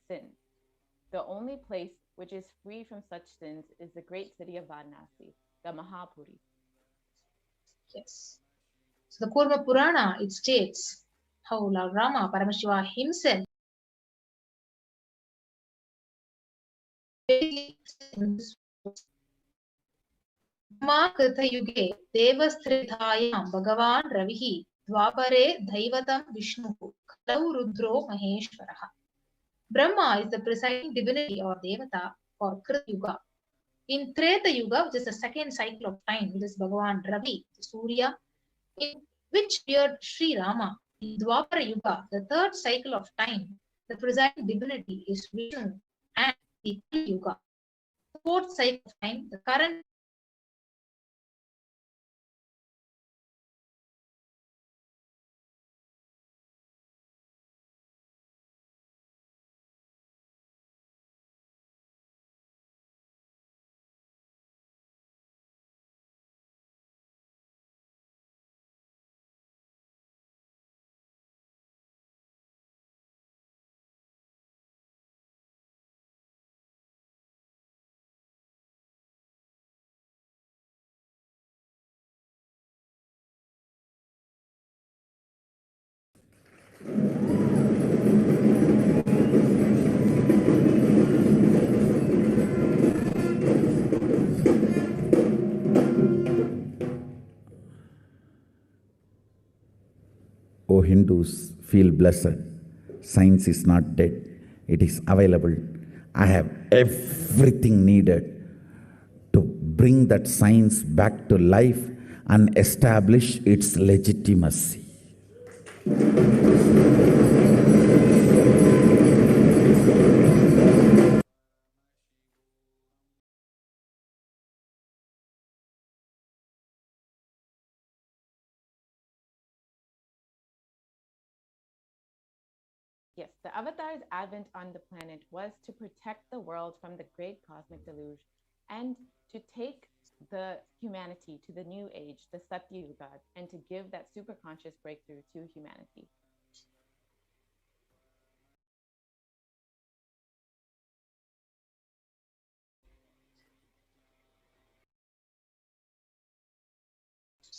sin. The only place which is free from such sins is the great city of Varanasi, the Mahapuri. Yes. So the Kurma Purana, it states how Lord Rama, Paramashiva himself, Krita Yuge Devastridhayam Bhagavan Ravihi Dvapare Daivatam Vishnuhu Kalau Rudro Maheshwaraha. Brahma is the presiding divinity or Devata for Krita Yuga. In Treta Yuga, which is the second cycle of time, it is Bhagavan Ravi, Surya, in which appeared Sri Rama. In Dwapara Yuga, the third cycle of time, the presiding divinity is Vishnu, and the Kali Yuga, the fourth cycle of time, the current O Hindus, feel blessed. Science is not dead. It is available. I have everything needed to bring that science back to life and establish its legitimacy. Yes, the Avatar's advent on the planet was to protect the world from the great cosmic deluge and to take the humanity to the new age, the Satya Yuga, and to give that superconscious breakthrough to humanity.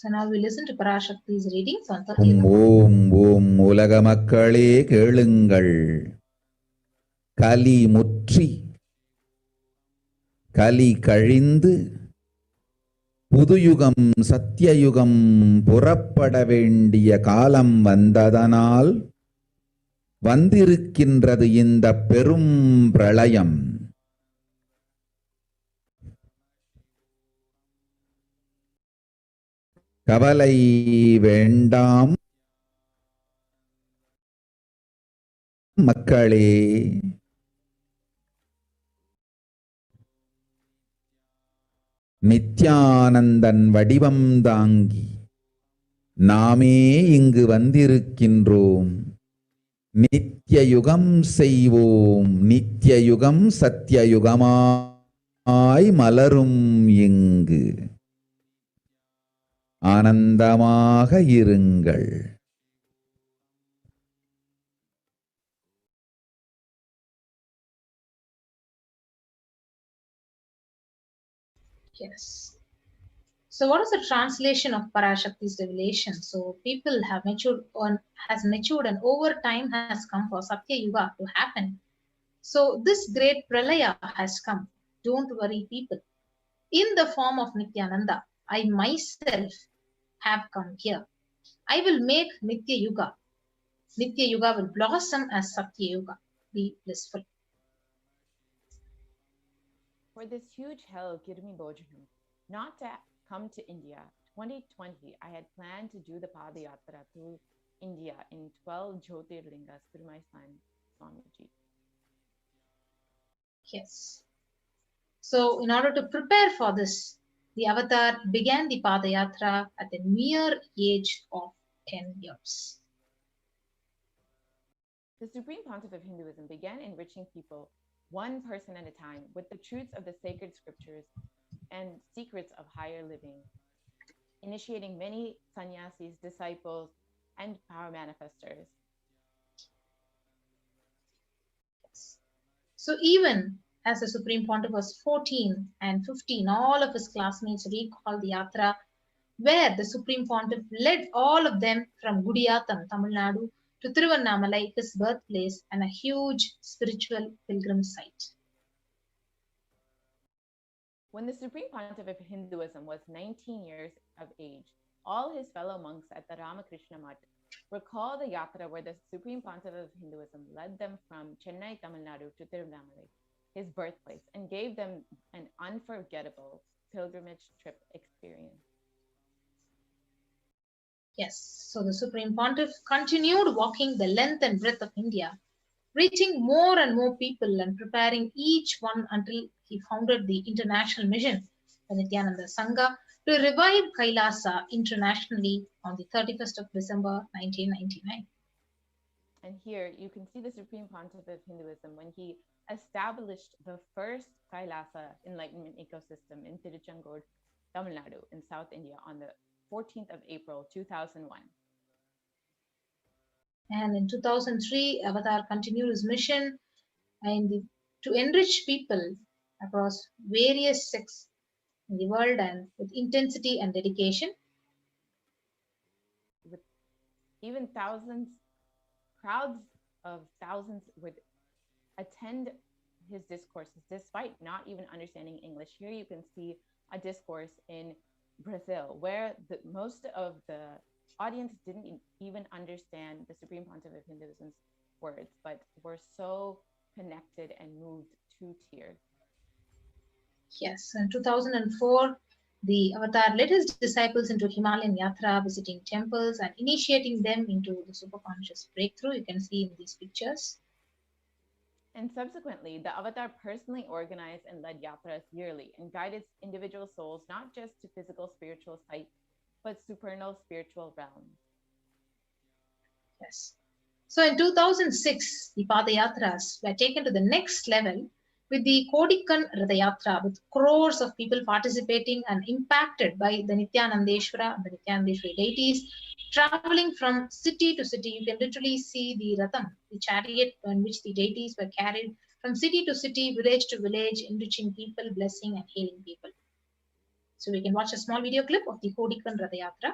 So now we listen to PARASHAKTI's readings on 30th. ஓம் ஓம் உலக மக்களே கேளுங்கள். கலி முற்றி கலி கழிந்து புதுயுகம் சத்தியயுகம் புறப்பட வேண்டிய காலம் வந்ததனால் வந்திருக்கின்றது இந்த பெரும் பிரளயம். கவலை வேண்டாம் மக்களே. நித்யானந்தன் வடிவம் தாங்கி நாமே இங்கு வந்திருக்கின்றோம். நித்யயுகம் செய்வோம், நித்யயுகம் சத்யயுகமாய் மலரும் இங்கு. ஆனந்தமாக இருங்கள். Yes. So what is the translation of PARASHAKTI's revelation? So people have matured and over time has come for Satya Yuga to happen. So this great pralaya has come. Don't worry, people. In the form of Nityananda, I myself have come here. I will make Nitya Yuga. Nitya Yuga will blossom as Satya Yuga. Be blissful. For this huge hell, Kirmi Bojanam, not to come to India, 2020, I had planned to do the Padayatra through India in 12 Jyotirlingas through my son, Swamiji. Yes. So in order to prepare for this, the avatar began the Padayatra at the mere age of 10 years. The Supreme Pontiff of Hinduism began enriching people one person at a time with the truths of the sacred scriptures and secrets of higher living, initiating many sannyasis, disciples, and power manifestors. So even as the Supreme Pontiff was 14 and 15, all of his classmates recalled the yatra where the Supreme Pontiff led all of them from Gudiyatham, Tamil Nadu, to Tiruvannamalai, his birthplace, and a huge spiritual pilgrim site. When the Supreme Pontiff of Hinduism was 19 years of age, all his fellow monks at the Ramakrishna Mutt recall the yatra where the Supreme Pontiff of Hinduism led them from Chennai, Tamil Nadu to Tiruvannamalai, his birthplace, and gave them an unforgettable pilgrimage trip experience. Yes, so the Supreme Pontiff continued walking the length and breadth of India, reaching more and more people and preparing each one until he founded the international mission, the Nityananda Sangha, to revive Kailasa internationally on the 31st of December 1999. And here you can see the Supreme Pontiff of Hinduism when he established the first Kailasa enlightenment ecosystem in Tiruchendur, Tamil Nadu in South India on the 14th of April 2001. And in 2003, Avatar continued his mission to enrich people across various sects in the world and with intensity and dedication. With even crowds of thousands would attend his discourses despite not even understanding English. Here you can see a discourse in Brazil where most of the audience didn't even understand the Supreme Pontiff of Hinduism's words, but were so connected and moved to tears. Yes, in 2004, the Avatar led his disciples into Himalayan Yatra, visiting temples and initiating them into the superconscious breakthrough. You can see in these pictures. And subsequently, the Avatar personally organized and led yatras yearly and guided individual souls not just to physical spiritual sites, but supernal spiritual realms. Yes. So in 2006, the Padayatras were taken to the next level with the Kodikan Radayatra, with crores of people participating and impacted by the Nityanandeshwara and the Nityanandeshwari deities, traveling from city to city. You can literally see the Ratham, the chariot on which the deities were carried from city to city, village to village, enriching people, blessing and healing people. So we can watch a small video clip of the Kodikan Radayatra.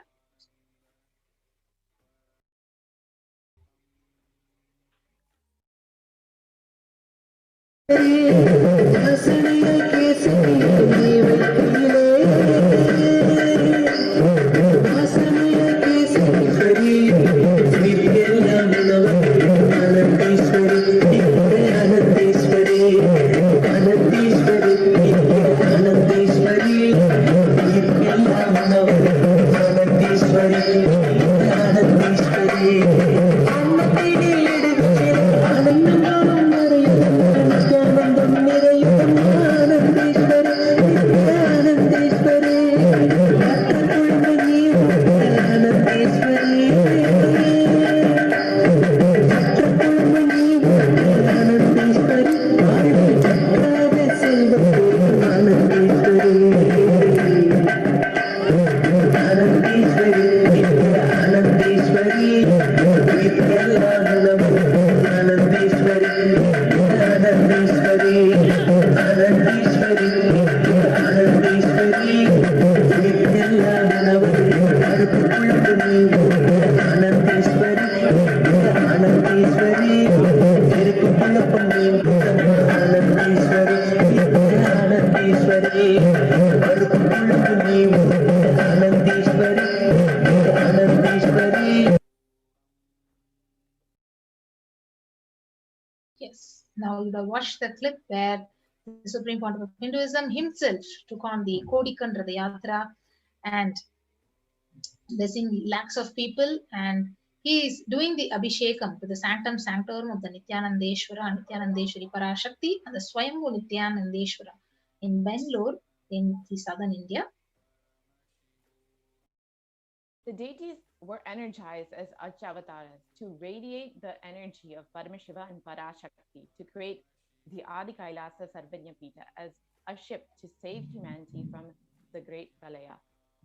Yes, now you have watched the clip where the Supreme Pontiff of Hinduism himself took on the Kodikan Radayatra and blessing lakhs of people, and he is doing the Abhishekam to the Sanctum Sanctorum of the Nityanandeshwara and Nityanandeshwari PARASHAKTI and the Swayambhu Nityanandeshwara in Bangalore in the southern India. The deities were energized as Achavataras to radiate the energy of Paramashiva and Parashakti to create the Adi Kailasa Sarvanyapita as a ship to save humanity from the great Pralaya.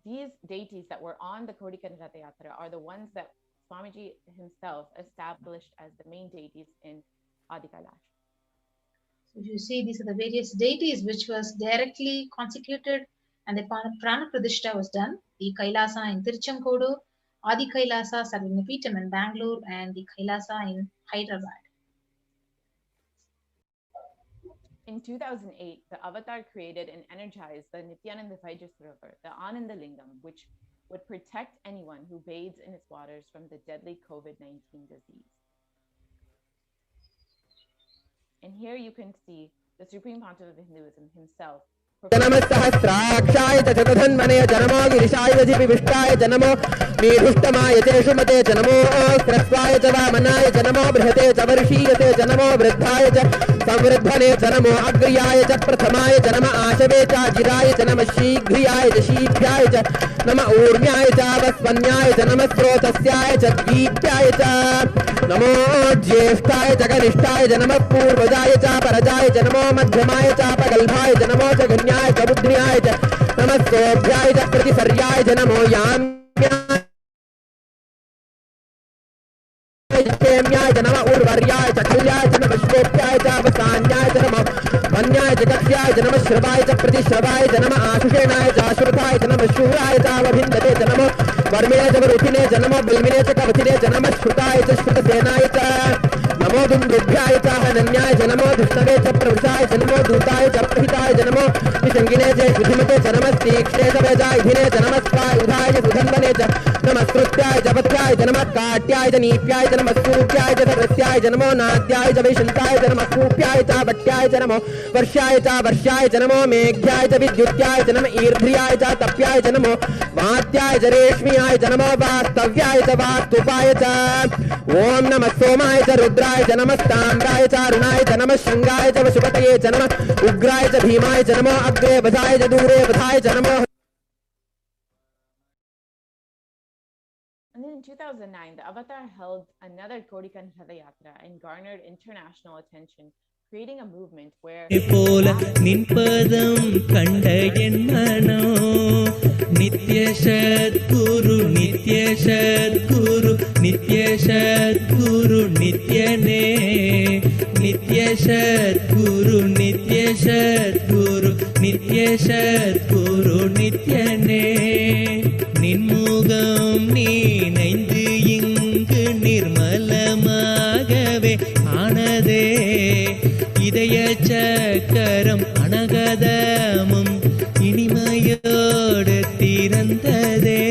These deities that were on the Kodikan Radayatra are the ones that Swamiji himself established as the main deities in Adi Kailash. So if you see, these are the various deities which was directly consecrated and the Prana Pradishta was done. The Kailasa in Tiruchankodu, Adi Kailasa Sarvanyapitham in Bangalore, and the Kailasa in Hyderabad. In 2008, the Avatar created and energized the Nityananda Vajrasarovar, the Ananda Lingam, which would protect anyone who bathes in its waters from the deadly COVID-19 disease. And here you can see the Supreme Pontiff of Hinduism himself. जनमस्सहस्राक्षाय च जगधन्मने जनमो गिरिशाय च विविष्टाय जनमो मीढुष्टमाय च शुमते जनमो क्रस्वाय च वामनाय जनमो बृहते च वर्षीयते जनमो वृद्धाय च संवृद्धने जनमो अग्र्याय च प्रथमाय जनम आशवे च जिराय च नम शीघ्रियाय च शीघ्राय च नम ऊर्ण्याय च वस्वन्याय च नम स्रोतस्याय च दीप्याय च नमो ज्येष्ठाय च कनिष्ठाय च नम पूर्वजाय च परजाय च नमो मध्यमाय च प्रगल्भाय च नमो च गण्याय च बुद्ध्याय च नमः सोभ्याय च प्रतिसर्याय च नमो याम्याय क्षेम्याय च नमः उर्वर्याय च खल्याय च नमः श्लोक्याय च वसान्याय च नमः वन्याय च कक्ष्याय च नमः श्रवाय च प्रतिश्रवाय च नमः आशुषेणाय च आश्रुताय च नमः शूराय च अवभिन्दते च नमः वर्मिणे च वरुथिने च नमः बल्मिने च कवथिने च नमः श्रुताय च श्रुतसेनाय च नमो दुन्दुभ्याय च हनन्याय च नमो धृष्णवे च प्रवृषाय च नमो दूताय च प्रहिताय च नमो विसङ्गिने च विधिमते च नमः तीक्ष्णे च वेजायुधिने च नमः स्वायुधाय च सुधन्वने च नमः स्तुत्याय च पथ्याय च नमः काट्याय च नीप्याय च नमः सूर्याय च सर्वस्याय च नमो नाद्याय च वैशन्ताय च नमः कूप्याय च वट्याय च नमो वर्षाय च नमो मेघ्याय च विद्युत्याय च नमः ईर्ध्याय च तप्याय च नमो वात्याय च रेश्म्याय च नमो वास्तव्याय च वास्तुपाय च ओम नमः सोमाय च रुद्राय च नमः ताम्राय च अरुणाय च नमः शृंगाय च वशुपतये च नमः उग्राय च भीमाय च नमो अग्रे वधाय च दूरे वधाय च नमो. And then in 2009, the Avatar held another Kodikan Yatra and garnered international attention, creating a movement where Nitya Sadguru, Nitya Sadguru, Nitya Sadguru, Nitya Ne, Nitya Sadguru, Nitya Sadguru, Nitya Sadguru, Nitya Ne. நின்முகம் நீ நைந்து இங்கு நிர்மலமாகவே ஆனதே இதய சக்கரம் அனகதமும் இனிமையோடு திறந்ததே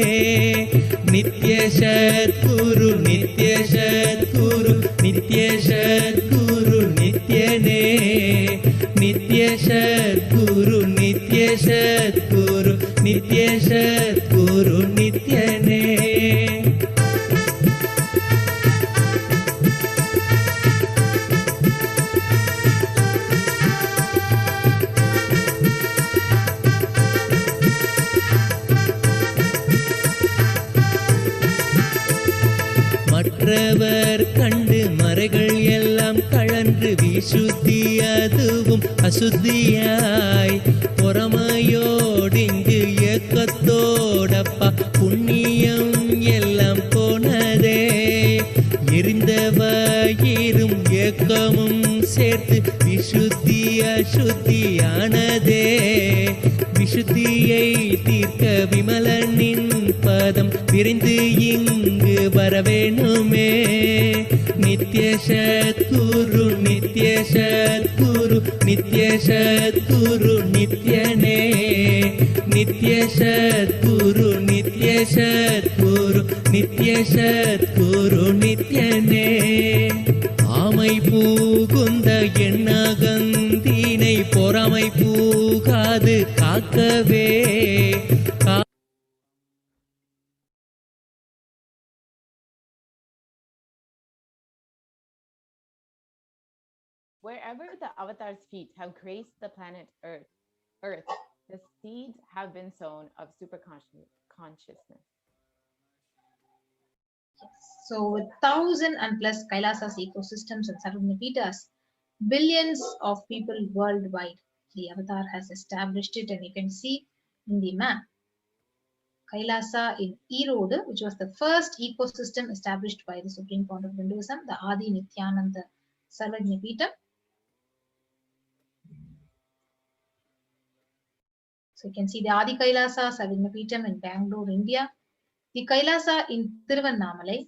நித்ய சத்குரு நித்ய சத்குரு நித்ய சத்குரு நித்யனே நித்ய சத்குரு நித்ய சத்குரு நித்ய சத்குரு நித்யனே. மற்றவர் கண்டு மறைகள் எல்லாம் கழன்று விசுத்தி அதுவும் அசுத்தியாய் பொறாமையோடிங்கு ஏக்கத்தோடப்பா புண்ணியம் எல்லாம் போனதே எரிந்த வயிறும் ஏக்கமும் சேர்த்து விசுத்தி அசுத்தியானதே விசுத்தியை தீர்க்க விமலனின் பதம் விரைந்து இங்கு வரவேணுமே நித்ய சத்குரு நித்ய சத்குரு நித்ய சத்குரு நித்யனே நித்ய சத்குரு நித்ய சத்குரு நித்ய சத்குரு நித்யனே. ஆமை பூகுந்த எண்ணகந்தினை பொறாமை பூகாது காக்கவே Wherever the avatar's feet have graced the planet Earth, the seeds have been sown of super consciousness. So with 1,000 and plus Kailasas ecosystems and Sarvagnapitas, billions of people worldwide, the avatar has established it, and you can see in the map Kailasa in Erode, which was the first ecosystem established by the Supreme Fount of Hinduism, the Adi Nityananda Sarvagnapitam. So you can see the Adi Kailasa Sarvagnapitam in Bangalore, India, the Kailasa in Tiruvannamalai,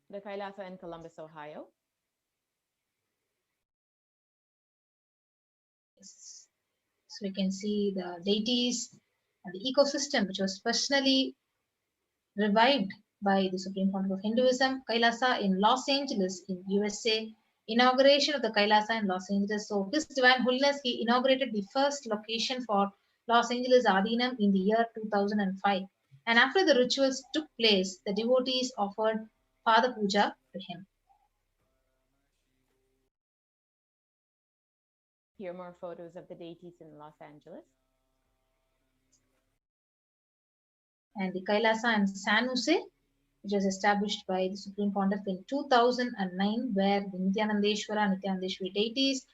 the Kailasa in Columbus, Ohio. So we can see the deities and the ecosystem which was personally revived by the Supreme Fount of Hinduism. Kailasa in Los Angeles in USA, inauguration of the Kailasa in Los Angeles. So His Divine Holiness, he inaugurated the first location for Los Angeles Adinam in the year 2005. And after the rituals took place, the devotees offered Pada Puja to him. Here are more photos of the deities in Los Angeles. And the Kailasa in San Jose, which was established by the Supreme Pontiff in 2009, where the Nityanandeshwari deities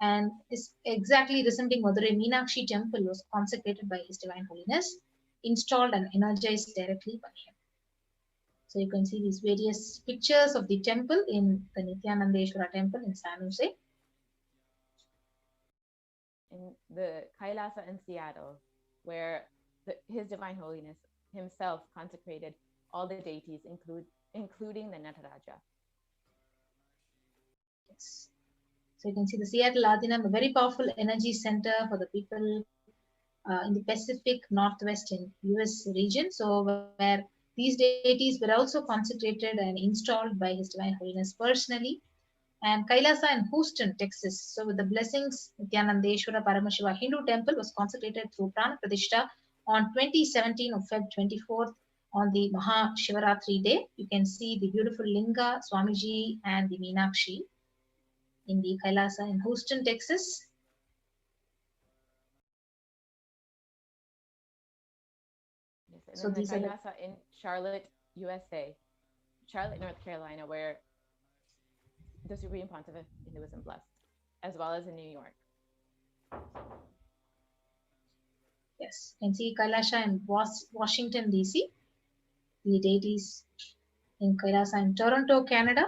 and is exactly resembling Madurai Meenakshi temple was consecrated by His Divine Holiness, installed and energized directly by him. So you can see these various pictures of the temple in the Nityanandeshwara temple in San Jose. In the Kailasa in Seattle, where His Divine Holiness himself consecrated all the deities, including the Nataraja. Yes. So you can see the Seattle Adinam, a very powerful energy center for the people in the Pacific Northwest in US region. So where these deities were also consecrated and installed by His Divine Holiness personally. And Kailasa in Houston, Texas. So with the blessings, Nityanandeshwara Paramashiva Hindu temple was consecrated through Prana Pradishta on 2017 of Feb 24th on the Maha Shivaratri day. You can see the beautiful Linga, Swamiji and the Meenakshi in the Kailasa in Houston, Texas. Yes, So and then these the are the Kailasa in Charlotte, USA, Charlotte, North Carolina, where the Supreme Pontiff of Hinduism blessed, as well as in New York. Yes, you can see Kailasha in Washington, D.C. The deities in Kailasa in Toronto, Canada.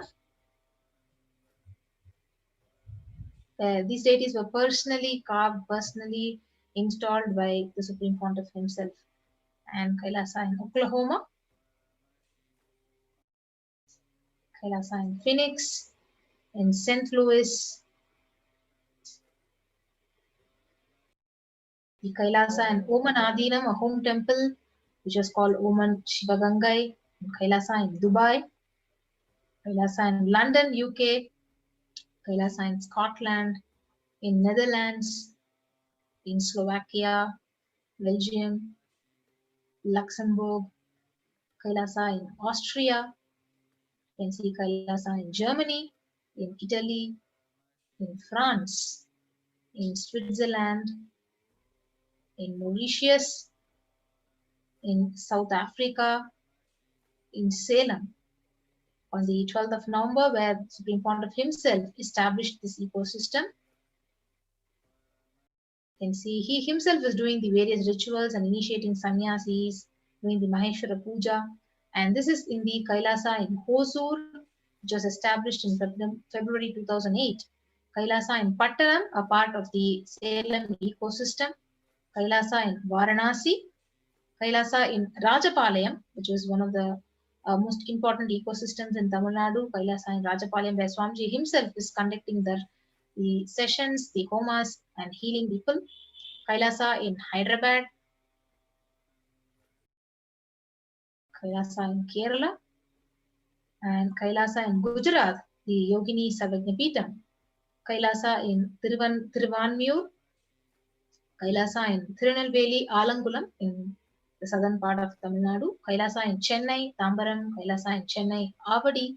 These deities were personally carved, personally installed by the Supreme Pontiff himself. And Kailasa in Oklahoma. Kailasa in Phoenix, in St. Louis. The Kailasa in Oman Adinam, a home temple, which was called Oman Shivagangai. Kailasa in Dubai. Kailasa in London, UK. Kailasa in Scotland, in Netherlands, in Slovakia, Belgium, Luxembourg. Kailasa in Austria. You can see Kailasa in Germany, in Italy, in France, in Switzerland, in Mauritius, in South Africa, in Salem, on the 12th of November, where the Supreme Pontiff himself established this ecosystem. You can see he himself is doing the various rituals and initiating sannyasis, doing the Maheshwara Puja. And this is in the Kailasa in Hosur, which was established in February 2008. Kailasa in Pattanam, a part of the Salem ecosystem. Kailasa in Varanasi. Kailasa in Rajapalayam, which was one of the most important ecosystems in Tamil Nadu. Kailasa in Rajapalayam, where Swamiji himself is conducting the sessions, the homas, and healing people. Kailasa in Hyderabad. Kailasa in Kerala. And Kailasa in Gujarat, the Yogini Sarvajnapeetham. Kailasa in Thiruvanmiyur. Kailasa in Tirunelveli, Alangulam in the southern part of Tamil Nadu. Kailasa in Chennai, Tambaram. Kailasa in Chennai, Avadi.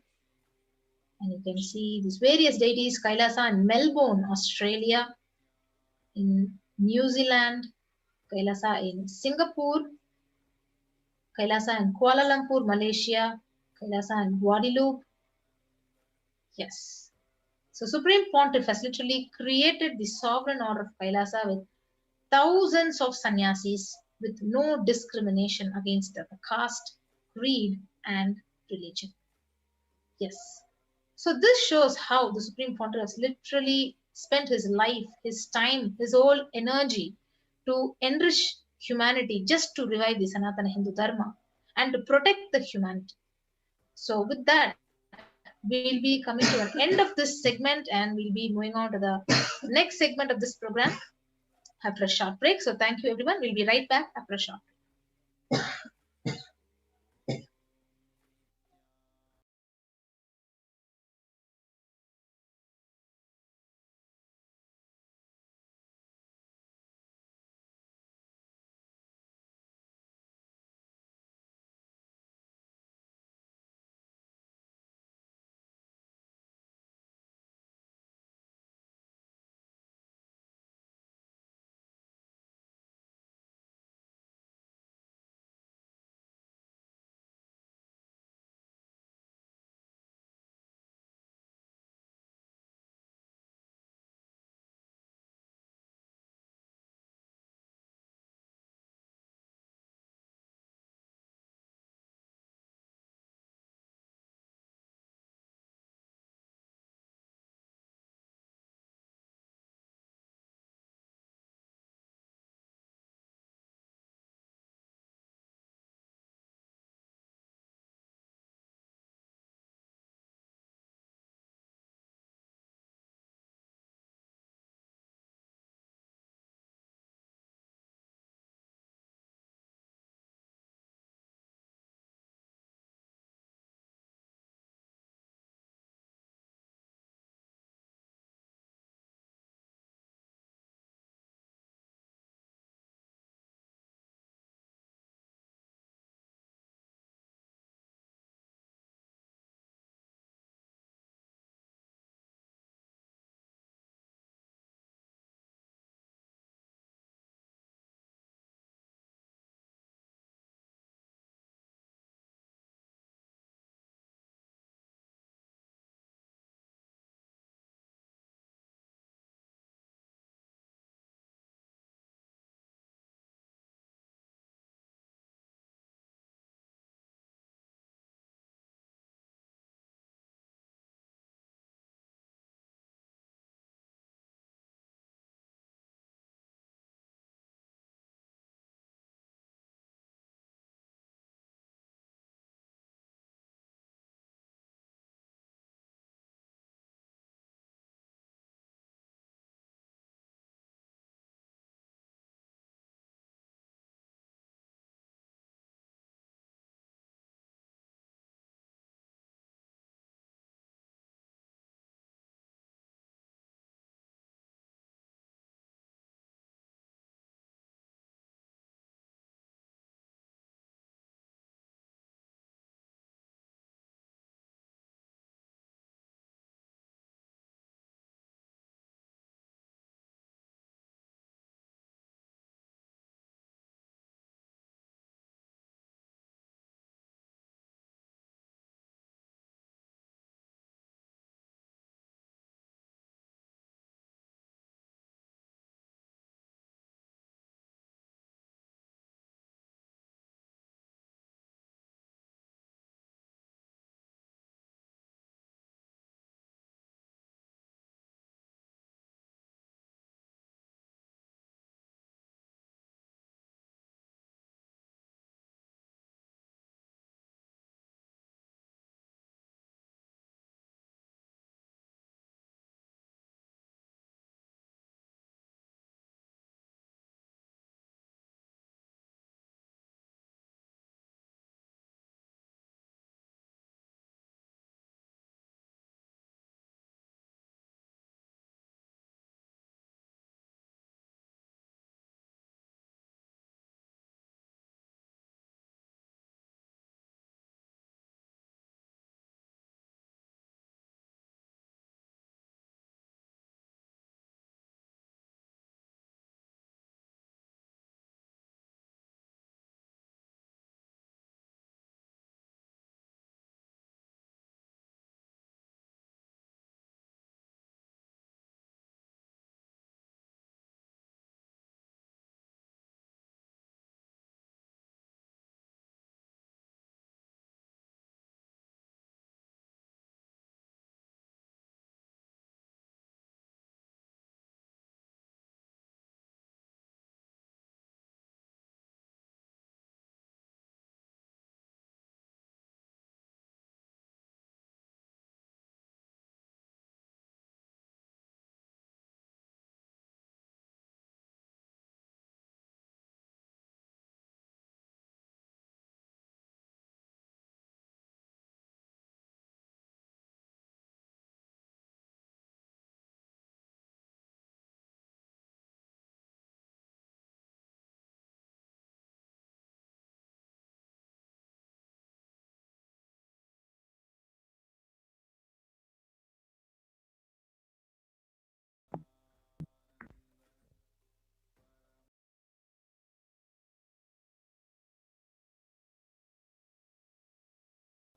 And you can see these various deities. Kailasa in Melbourne, Australia. In New Zealand. Kailasa in Singapore. Kailasa in Kuala Lumpur, Malaysia. Kailasa in Guadeloupe. Yes. So Supreme Pontiff has literally created the sovereign order of Kailasa with thousands of sannyasis with no discrimination against the caste, creed, and religion. Yes. So this shows how the Supreme Pontiff has literally spent his life, his time, his whole energy to enrich humanity just to revive the Sanatana Hindu Dharma and to protect the humanity. So with that, we'll be coming to an end of this segment and we'll be moving on to the next segment of this program after a short break. So thank you everyone. We'll be right back after a short break.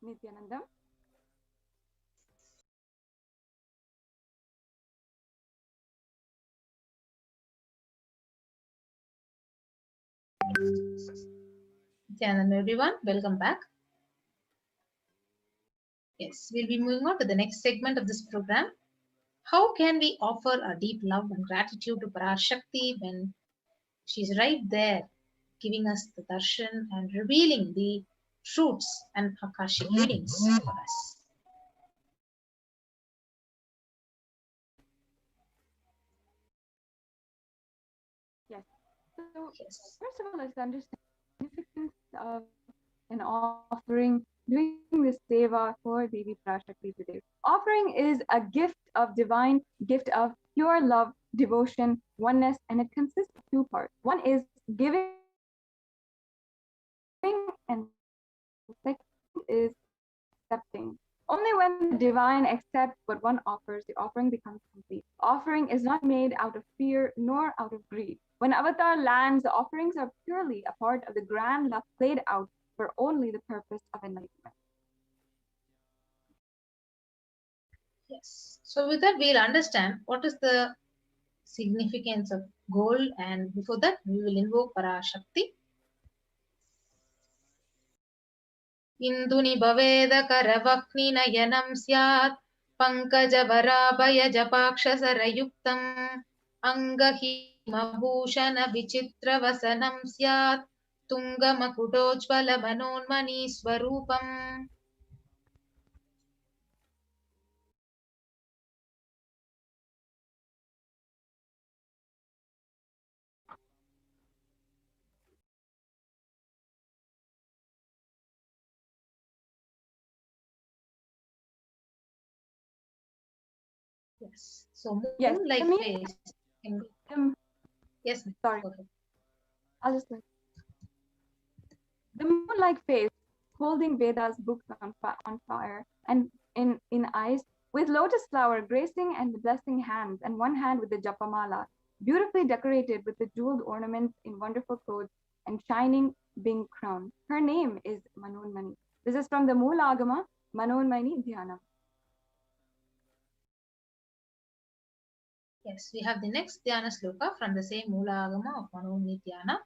Nityanandam. Hello everyone, welcome back. Yes, we'll be moving on to the next segment of this program. How can we offer our deep love and gratitude to PARASHAKTI when she's right there giving us the darshan and revealing the truths and Akashic readings for us? Yes. So first of all, let's understand the significance of an offering, doing this seva for Devi PARASHAKTI today. Offering is a gift of divine, gift of pure love, devotion, oneness, and it consists of two parts. One is giving, and the second is accepting. Only when the divine accepts what one offers, the offering becomes complete. Offering is not made out of fear nor out of greed. When Avatar lands, the offerings are purely a part of the grand love played out for only the purpose of enlightenment. Yes. So with that, we'll understand what is the significance of gold, and before that, we will invoke PARASHAKTI. Induni bhaveda karavakni nayanam syat pankaja varabhaya japaksha sarayuktam angahi mabhushana vichitra vasanam syat tunga makudojvala manonmani swarupam. Yes. So moon-like face. Yes. Sorry. Okay. I'll just like the moon-like face, holding Veda's books on fire, and in eyes with lotus flower gracing and blessing hands, and one hand with the japamala, beautifully decorated with the jeweled ornaments in wonderful clothes and shining bing crown. Her name is Manonmani. This is from the Moola Agama, Manonmani Dhyanam. Yes, we have the next Dhyana sloka from the same Moola Agama of Manonmani Dhyana.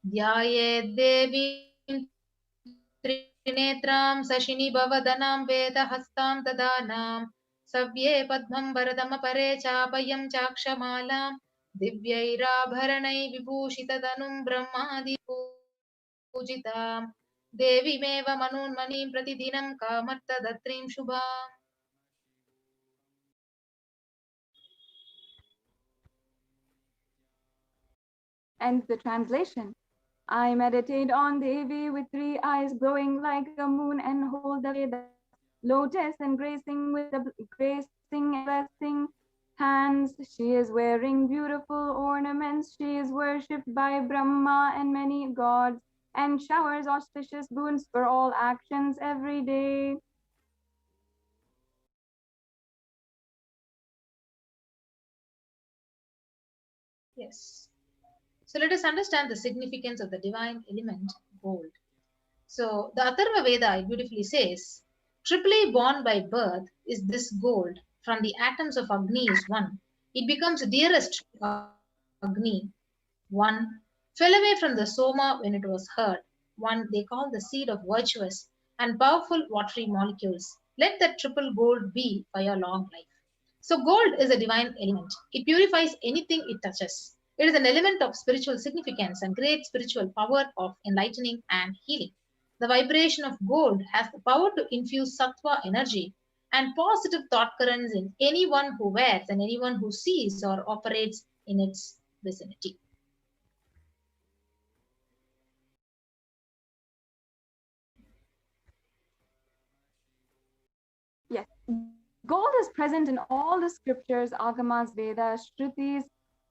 Dhyaye Devi Trinetram Sashini Bhavadanam Veda Hastam Tadanam Savye Padmam Varadama Pare Chapayam Chakshamalam Divyairabharanai Vibhushita Danum Brahmadi Pujitam Devi Meva Manonmani Pratidinam Kamarta Datrim Shubham. And the translation: I meditate on Devi with 3 eyes glowing like a moon and hold the Veda lotus and gracing with the gracing and blessing hands. She is wearing beautiful ornaments. She is worshipped by Brahma and many gods and showers auspicious boons for all actions every day. Yes. So let us understand the significance of the divine element gold. So the Atharva Veda beautifully says, triply born by birth is this gold. From the atoms of Agni is one. It becomes dearest to Agni. One fell away from the Soma when it was heard. One they call the seed of virtuous and powerful watery molecules. Let that triple gold be for your long life. So gold is a divine element. It purifies anything it touches. It is an element of spiritual significance and great spiritual power of enlightening and healing. The vibration of gold has the power to infuse sattva energy and positive thought currents in anyone who wears and anyone who sees or operates in its vicinity. Yes. Gold is present in all the scriptures, Agamas, Vedas, Shrutis,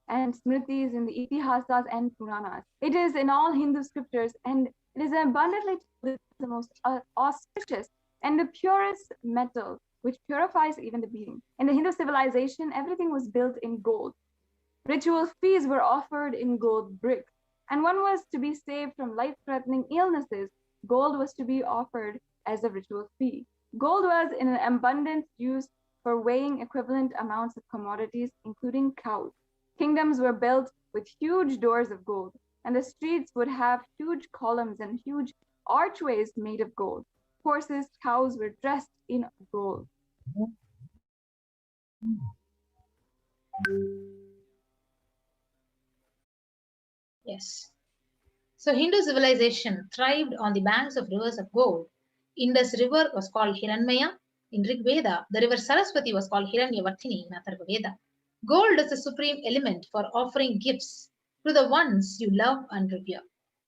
and Smritis, in the Itihasas and Puranas. It is in all Hindu scriptures, and it is abundantly the most auspicious and the purest metal, which purifies even the being. In the Hindu civilization, everything was built in gold. Ritual feasts were offered in gold bricks, and one was to be saved from life-threatening illnesses. Gold was to be offered as a ritual fee. Gold was in an abundant use for weighing equivalent amounts of commodities, including cows. Kingdoms were built with huge doors of gold, and the streets would have huge columns and huge archways made of gold. Horses, cows were dressed in gold. Yes. So Hindu civilization thrived on the banks of rivers of gold. Indus River was called Hiranmaya. In Rig Veda, the river Saraswati was called Hiranyavartini in Atharva Veda. Gold is the supreme element for offering gifts to the ones you love and revere.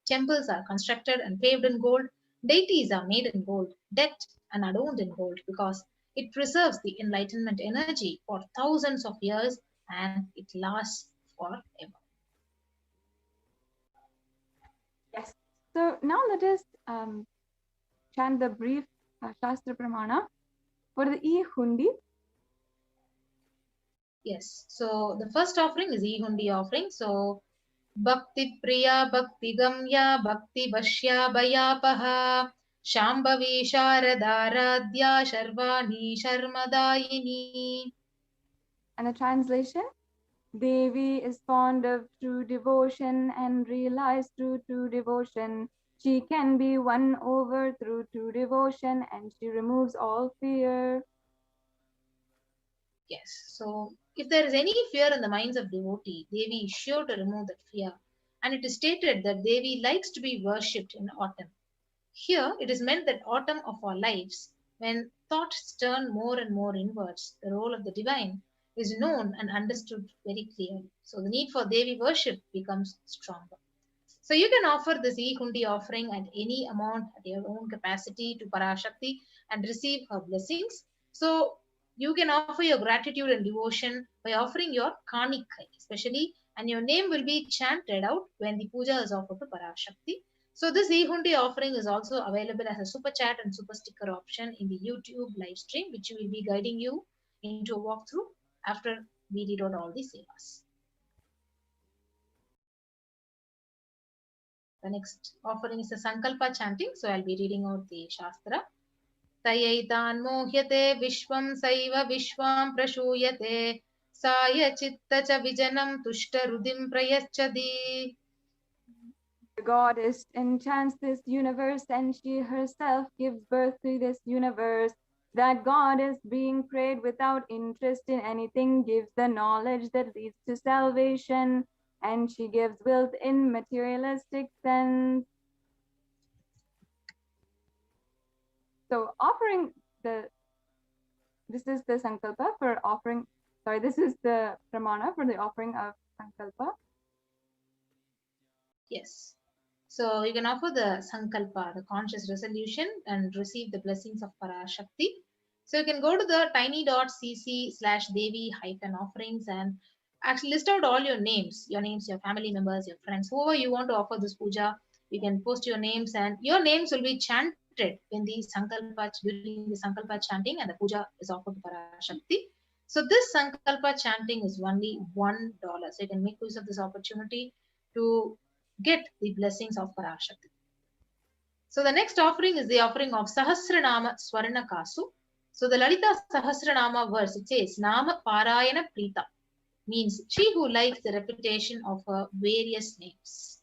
Temples are constructed and paved in gold. Deities are made in gold, decked and adorned in gold because it preserves the enlightenment energy for thousands of years and it lasts forever. Yes. So now let us chant the brief Shastra Pramana for the E-Hundi. Yes. So the first offering is E-Hundi offering. So Bhakti Priya Bhakti Gamya Bhakti Bhashya Bhayapaha Shambhavi Sharadaradhya Sharvani Sharmadayini. And the translation: Devi is fond of true devotion and realized through true devotion. She can be won over through true devotion and she removes all fear. Yes. So if there is any fear in the minds of devotee, Devi is sure to remove that fear. And it is stated that Devi likes to be worshipped in autumn. Here it is meant that autumn of our lives, when thoughts turn more and more inwards, the role of the divine is known and understood very clearly. So the need for Devi worship becomes stronger. So you can offer this E-Hundi offering at any amount at your own capacity to PARASHAKTI and receive her blessings. So you can offer your gratitude and devotion by offering your Kanikai, especially, and your name will be chanted out when the puja is offered to PARASHAKTI. So this E-Hundi offering is also available as a super chat and super sticker option in the YouTube live stream, which will be guiding you into a walkthrough after we read out all the sevas. The next offering is the Sankalpa chanting. So I'll be reading out the Shastra. Tayaitan mohyate vishwam saiva vishwam prashuyate saya chitta cha vijanam tushta rudim prayaschadi. The goddess enchants this universe and she herself gives birth to this universe. That goddess, being prayed without interest in anything, gives the knowledge that leads to salvation, and she gives wealth in materialistic sense. So this is the Sankalpa for offering, this is the Pramana for the offering of Sankalpa. Yes. So you can offer the Sankalpa, the conscious resolution, and receive the blessings of PARASHAKTI. So you can go to the tiny.cc/Devi-offerings and actually list out all your names, your family members, your friends, whoever you want to offer this puja. You can post your names and your names will be chanted in the Sankalpa, during the Sankalpa chanting, and the puja is offered to PARASHAKTI. So this Sankalpa chanting is only $1. So you can make use of this opportunity to get the blessings of PARASHAKTI. So the next offering is the offering of Sahasranama Swarna Kasu. So the Lalita Sahasranama verse, it says, Nama Parayana Prita, means she who likes the repetition of her various names.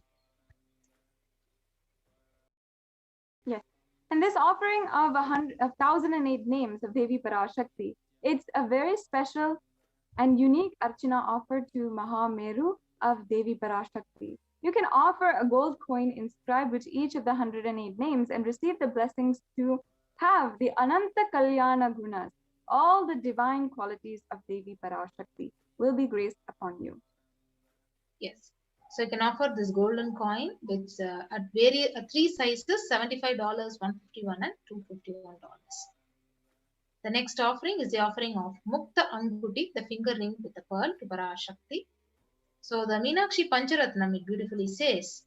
Yes. And this offering of 1,008 names of Devi PARASHAKTI, it's a very special and unique Archana offered to Mahameru of Devi PARASHAKTI. You can offer a gold coin inscribed with each of the 108 names and receive the blessings to have the Ananta Kalyana Gunas. All the divine qualities of Devi PARASHAKTI will be graced upon you. Yes. So you can offer this golden coin, which at three sizes, $75, $151, and $251. The next offering is the offering of Mukta Anguti, the finger ring with a pearl, to PARASHAKTI. So the Meenakshi Pancharatnam, it beautifully says,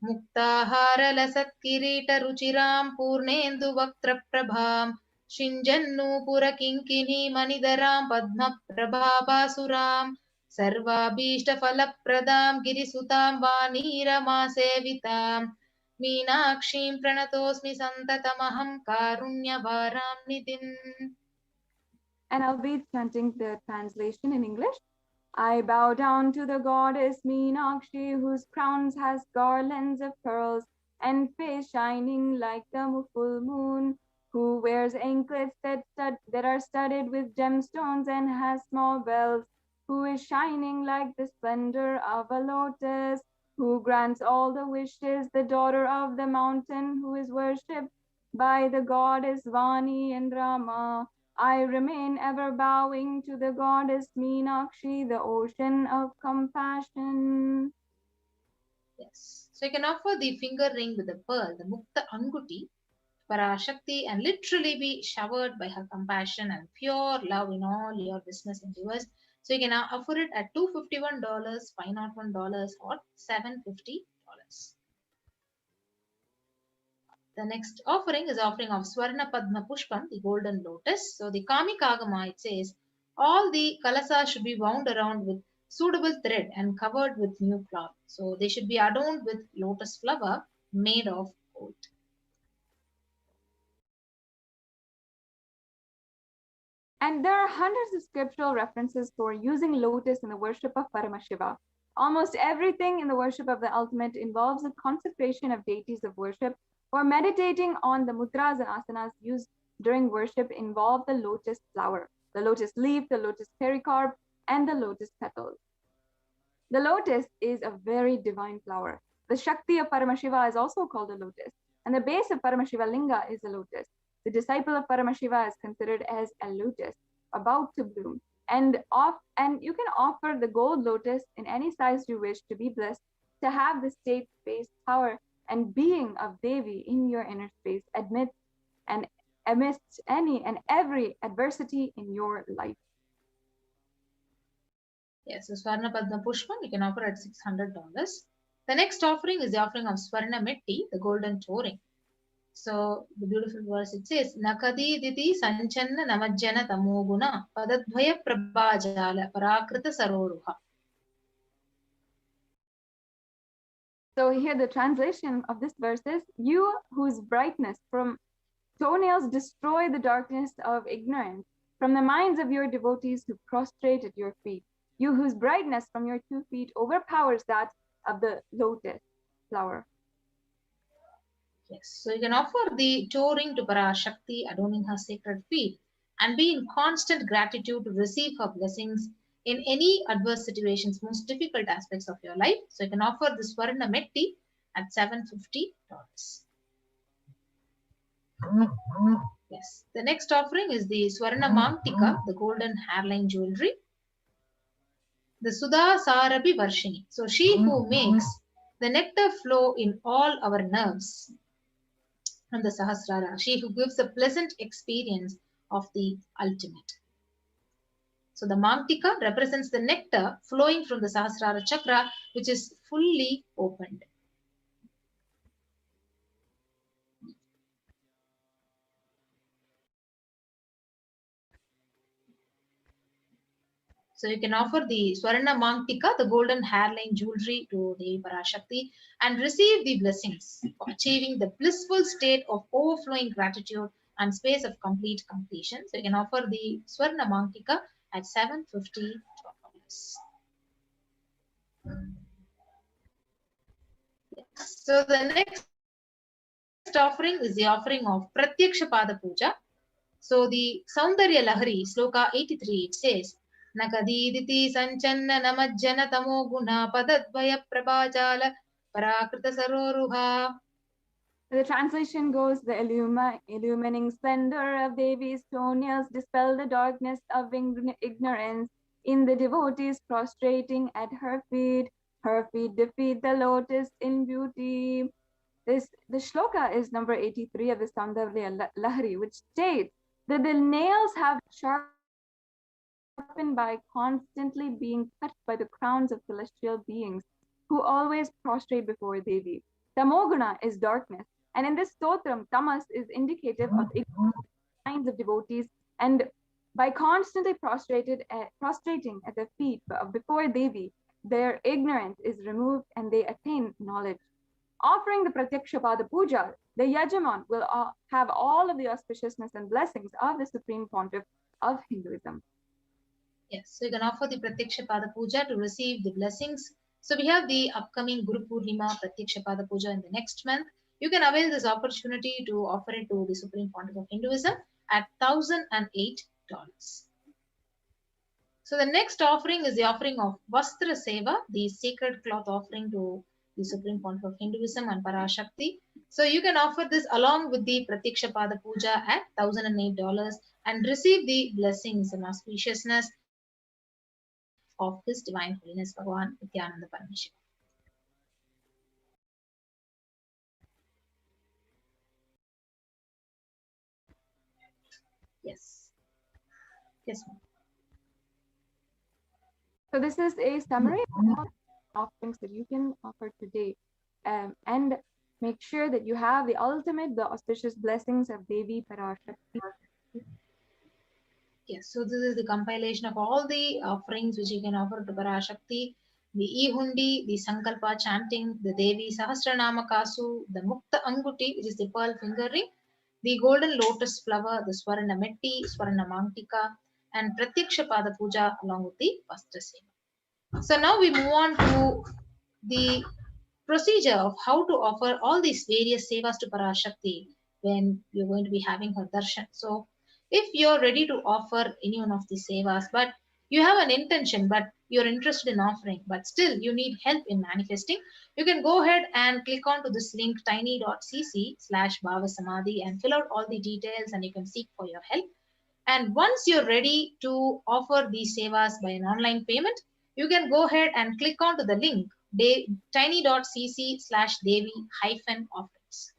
Muktahara lasat kirita ruchiram purnendu vaktra prabham shinjannu pura kinkini manidaram padma prabhabasuram sarva bhishta phala pradam girisutam vanira sevitam मीनाक्षीं प्रणतोऽस्मि सन्ततमहं कारुण्यवारां निधिम्. And I'll be chanting the translation in English. I bow down to the goddess Meenakshi, whose crowns has garlands of pearls and face shining like the full moon, who wears anklets that are studded with gemstones and has small bells, who is shining like the splendor of a lotus, who grants all the wishes, the daughter of the mountain, who is worshipped by the goddess Vani and Rama. I remain ever bowing to the goddess Meenakshi, the ocean of compassion. Yes. So you can offer the finger ring with the pearl, the Mukta Anguti, PARASHAKTI, and literally be showered by her compassion and pure love in all your business endeavors. So you can now offer it at $251, $501, or $750. The next offering is offering of Swarna Padma Pushpam, the golden lotus. So the Kamika Agama, it says, all the kalasas should be wound around with suitable thread and covered with new cloth. So they should be adorned with lotus flower made of gold. And there are hundreds of scriptural references for using lotus in the worship of Paramashiva. Almost everything in the worship of the ultimate involves the consecration of deities of worship, or meditating on the mudras and asanas used during worship involve the lotus flower, the lotus leaf, the lotus pericarp, and the lotus petals. The lotus is a very divine flower. The Shakti of Paramashiva is also called a lotus, and the base of Paramashiva Linga is a lotus. The disciple of Paramashiva is considered as a lotus, about to bloom. And you can offer the gold lotus in any size you wish to be blessed, to have the state, space, power, and being of Devi in your inner space amidst any and every adversity in your life. Yes, so Swarna Padma Pushpam you can offer at $600. The next offering is the offering of Swarna Metti, the golden touring. So the beautiful verse, it says, Nakadi diti sanchanna namajjana tamoguna padadvaya prabhajala parakrita saroruha. So here the translation of this verse is, you whose brightness from toenails destroy the darkness of ignorance, from the minds of your devotees who prostrate at your feet, you whose brightness from your 2 feet overpowers that of the lotus flower. Yes, so you can offer the toe ring to PARASHAKTI, adorning her sacred feet, and be in constant gratitude to receive her blessings in any adverse situations, most difficult aspects of your life. So you can offer the Swarna Metti at $750. Yes, the next offering is the Swarna Mamtika, the golden hairline jewelry. The Sudha Sarabi Varshini. So she who makes the nectar flow in all our nerves from the Sahasrara, she who gives a pleasant experience of the ultimate. So the Mamtika represents the nectar flowing from the Sahasrara chakra, which is fully opened. So you can offer the Swarna Mamtika, the golden hairline jewelry, to the PARASHAKTI and receive the blessings for achieving the blissful state of overflowing gratitude and space of complete completion. So you can offer the Swarna Mamtika at $750. So the next offering is the offering of Pratyaksha Pada Puja. So the Saundarya Lahari, Sloka 83, it says, Nakadiditi Sanchanna Namajjana Tamoguna Padadvaya Prabhajala Parakrita Saroruha. The translation goes, the illumining splendor of Devi's toenails dispel the darkness of ignorance in the devotees prostrating at her feet. Her feet defeat the lotus in beauty. The shloka is number 83 of the Saundarya Lahari, which states that the nails have sharpened by constantly being touched by the crowns of celestial beings who always prostrate before Devi. Tamoguna is darkness, and in this stotram, tamas is indicative of signs of devotees, and by constantly prostrating at the feet before Devi, their ignorance is removed and they attain knowledge. offering the Pratyakshapada Puja, the Yajaman will have all of the auspiciousness and blessings of the Supreme Pontiff of Hinduism. Yes, so you can offer the Pratyakshapada Puja to receive the blessings. So we have the upcoming Guru Purnima Pratyakshapada Puja in the next month. You can avail this opportunity to offer it to the Supreme Pontiff of Hinduism at $1,008. So the next offering is the offering of Vastra Seva, the sacred cloth offering to the Supreme Pontiff of Hinduism and PARASHAKTI. So you can offer this along with the Pratyakshapada Puja at $1,008 and receive the blessings and auspiciousness of His Divine Holiness Bhagavan Nityananda Parameshwara. Yes. Yes, ma'am. So this is a summary of offerings that you can offer today, and make sure that you have the auspicious blessings of Devi PARASHAKTI. Yes, so this is the compilation of all the offerings which you can offer to PARASHAKTI, the E-Hundi, the Sankalpa chanting, the Devi Sahasranama Kasu, the Mukta Anguti, which is the pearl finger ring, the golden lotus flower, the Swarna Metti, Swarna Mantika, and Pratyakshapada Puja along with the Vastra Seva. So now we move on to the procedure of how to offer all these various sevas to PARASHAKTI when you're going to be having her darshan. So if you're ready to offer any one of these sevas, but you have an intention, but you're interested in offering, but still you need help in manifesting, you can go ahead and click on to this link tiny.cc/bhavasamadhi and fill out all the details and you can seek for your help. And once you're ready to offer these sevas by an online payment, you can go ahead and click on to the link tiny.cc/devi-offerings.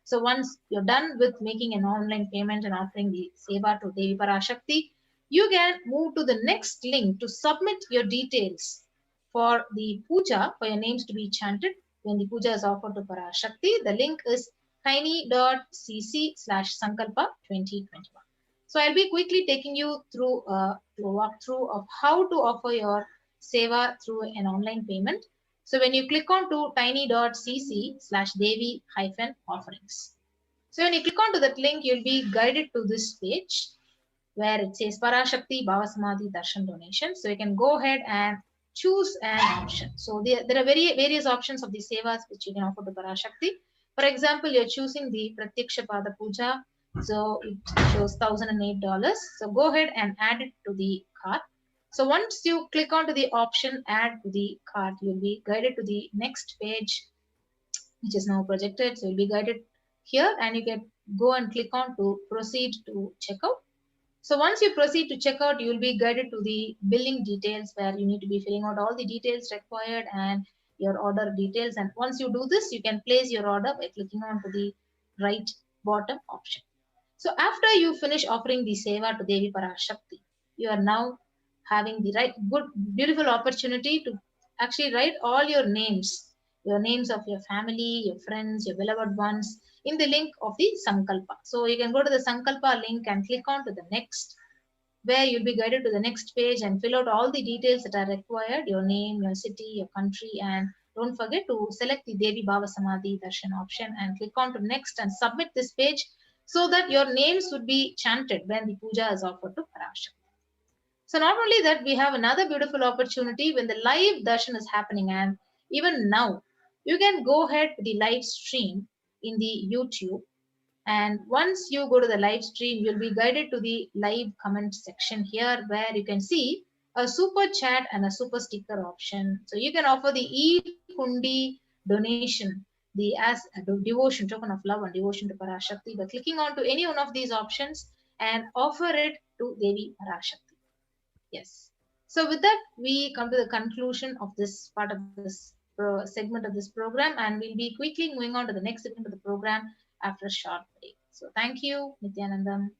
So once you're done with making an online payment and offering the seva to Devi PARASHAKTI, you can move to the next link to submit your details for the puja, for your names to be chanted when the puja is offered to PARASHAKTI. The link is tiny.cc/sankalpa 2021. So I'll be quickly taking you through a walkthrough of how to offer your seva through an online payment. So when you click on to tiny.cc/devi-offerings. So when you click on to that link, you'll be guided to this page where it says PARASHAKTI Bhavasamadhi Darshan Donation. So you can go ahead and choose an option. So there are various options of the sevas which you can offer to PARASHAKTI. For example, you're choosing the Pratyakshapada Puja. So it shows $1,008. So go ahead and add it to the cart. So once you click onto the option add to the cart, you'll be guided to the next page, which is now projected. So you'll be guided here and you can go and click on to proceed to checkout. So once you proceed to checkout, you will be guided to the billing details where you need to be filling out all the details required and your order details. And once you do this, you can place your order by clicking on to the right bottom option. So after you finish offering the seva to Devi PARASHAKTI, you are now having the beautiful opportunity to actually write all your names of your family, your friends, your beloved ones in the link of the Sankalpa. So you can go to the Sankalpa link and click on to the next, where you'll be guided to the next page and fill out all the details that are required, your name, your city, your country, and don't forget to select the Devi Bhavasamadhi Darshan option and click on to next and submit this page so that your names would be chanted when the puja is offered to PARASHAKTI. So not only that, we have another beautiful opportunity when the live darshan is happening, and even now you can go ahead to the live stream in the YouTube, and once you go to the live stream, you'll be guided to the live comment section here where you can see a super chat and a super sticker option. So you can offer the e-hundi donation, as a devotion, token of love and devotion to PARASHAKTI by clicking on to any one of these options and offer it to Devi PARASHAKTI. Yes. So with that, we come to the conclusion of this part of this segment of this program, and we'll be quickly moving on to the next segment of the program after a short break. So thank you, Nityanandam.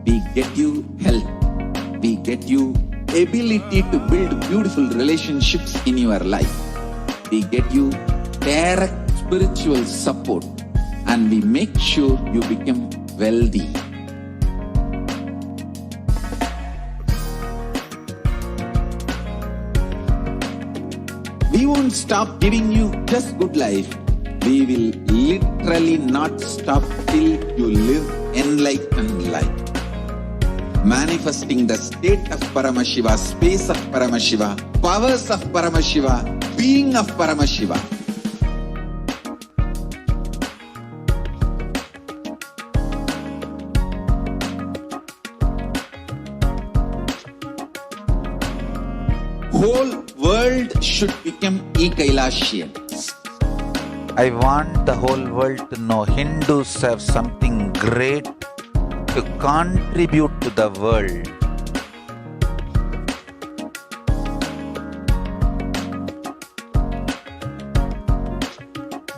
We get you help, we get you ability to build beautiful relationships in your life. We get you direct spiritual support and we make sure you become wealthy. We won't stop giving you just good life. We will literally not stop till you live enlightened life. Manifesting the state of Paramashiva, space of Paramashiva, powers of Paramashiva, being of Paramashiva. Whole world should become e-Kailashian. I want the whole world to know Hindus have something great to contribute to the world.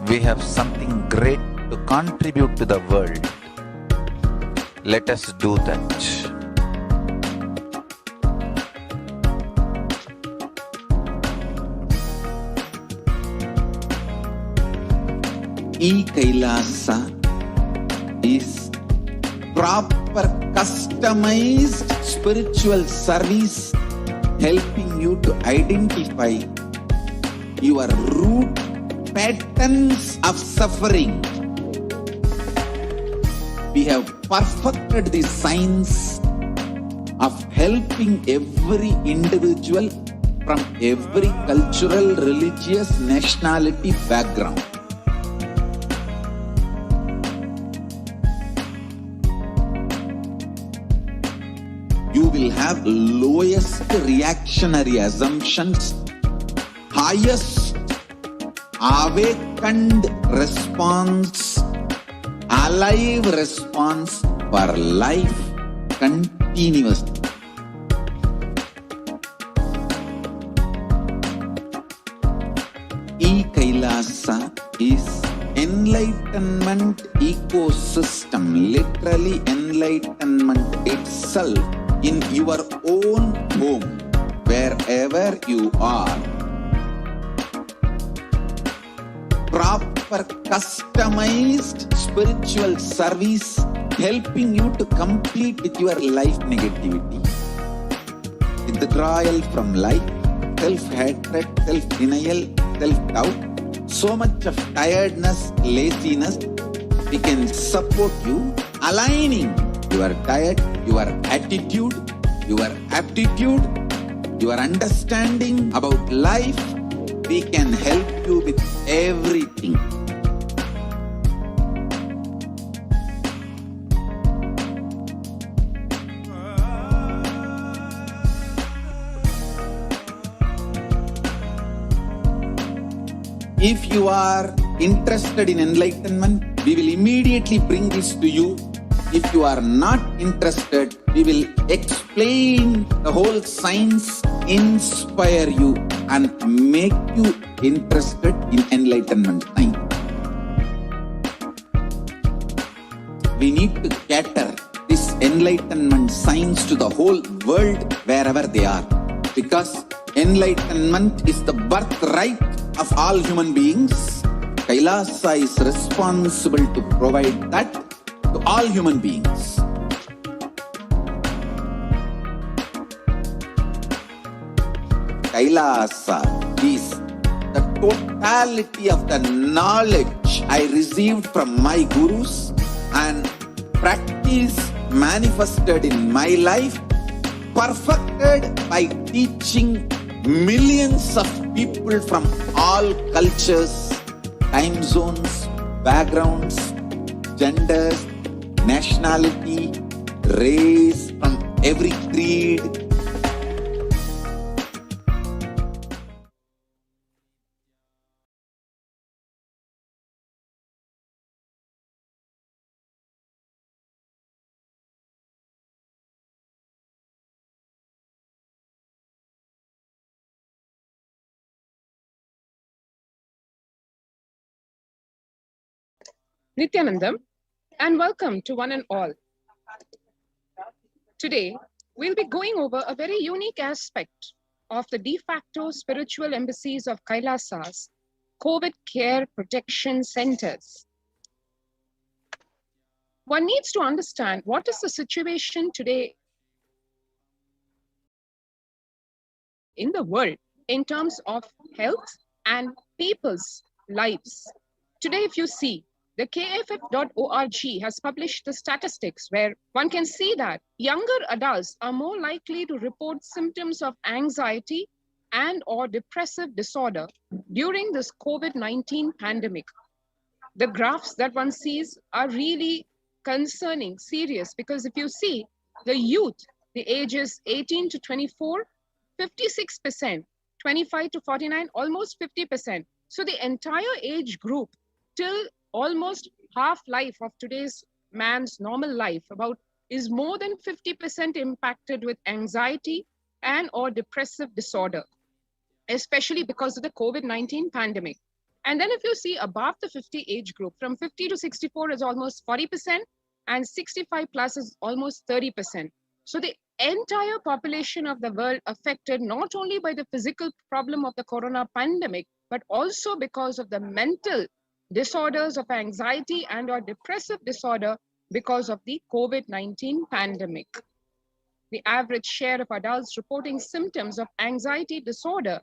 We have something great to contribute to the world. Let us do that. E-Kailasa is proper customized spiritual service helping you to identify your root patterns of suffering. We have perfected the science of helping every individual from every cultural, religious, nationality background. You will have lowest reactionary assumptions, highest awakened response, alive response for life continuously. E-Kailasa is enlightenment ecosystem, literally enlightenment itself in your own home, wherever you are. Proper customized spiritual service helping you to complete with your life negativity. Withdrawal from life, self-hatred, self-denial, self-doubt, so much of tiredness, laziness, we can support you aligning your diet, your attitude, your aptitude, your understanding about life. We can help you with everything. If you are interested in enlightenment, we will immediately bring this to you. If you are not interested, we will explain the whole science, inspire you and make you interested in enlightenment science. We need to cater this enlightenment science to the whole world wherever they are, because enlightenment is the birthright of all human beings. Kailasa is responsible to provide that to all human beings. Kailasa is the totality of the knowledge I received from my gurus and practice manifested in my life, perfected by teaching millions of people from all cultures, time zones, backgrounds, genders, nationality, race, from every creed. Nityanandam, and welcome to one and all. Today, we'll be going over a very unique aspect of the de facto spiritual embassies of Kailasa's COVID care protection centers. One needs to understand what is the situation today in the world in terms of health and people's lives. Today, if you see, the KFF.org has published the statistics where one can see that younger adults are more likely to report symptoms of anxiety and or depressive disorder during this COVID-19 pandemic. The graphs that one sees are really concerning, serious, because if you see the youth, the ages 18 to 24, 56%, 25 to 49, almost 50%. So the entire age group till almost half life of today's man's normal life is more than 50% impacted with anxiety and or depressive disorder, especially because of the COVID-19 pandemic. And then if you see above the 50 age group, from 50 to 64 is almost 40%, and 65 plus is almost 30%. So the entire population of the world affected not only by the physical problem of the corona pandemic, but also because of the mental disorders of anxiety and or depressive disorder because of the COVID-19 pandemic. The average share of adults reporting symptoms of anxiety disorder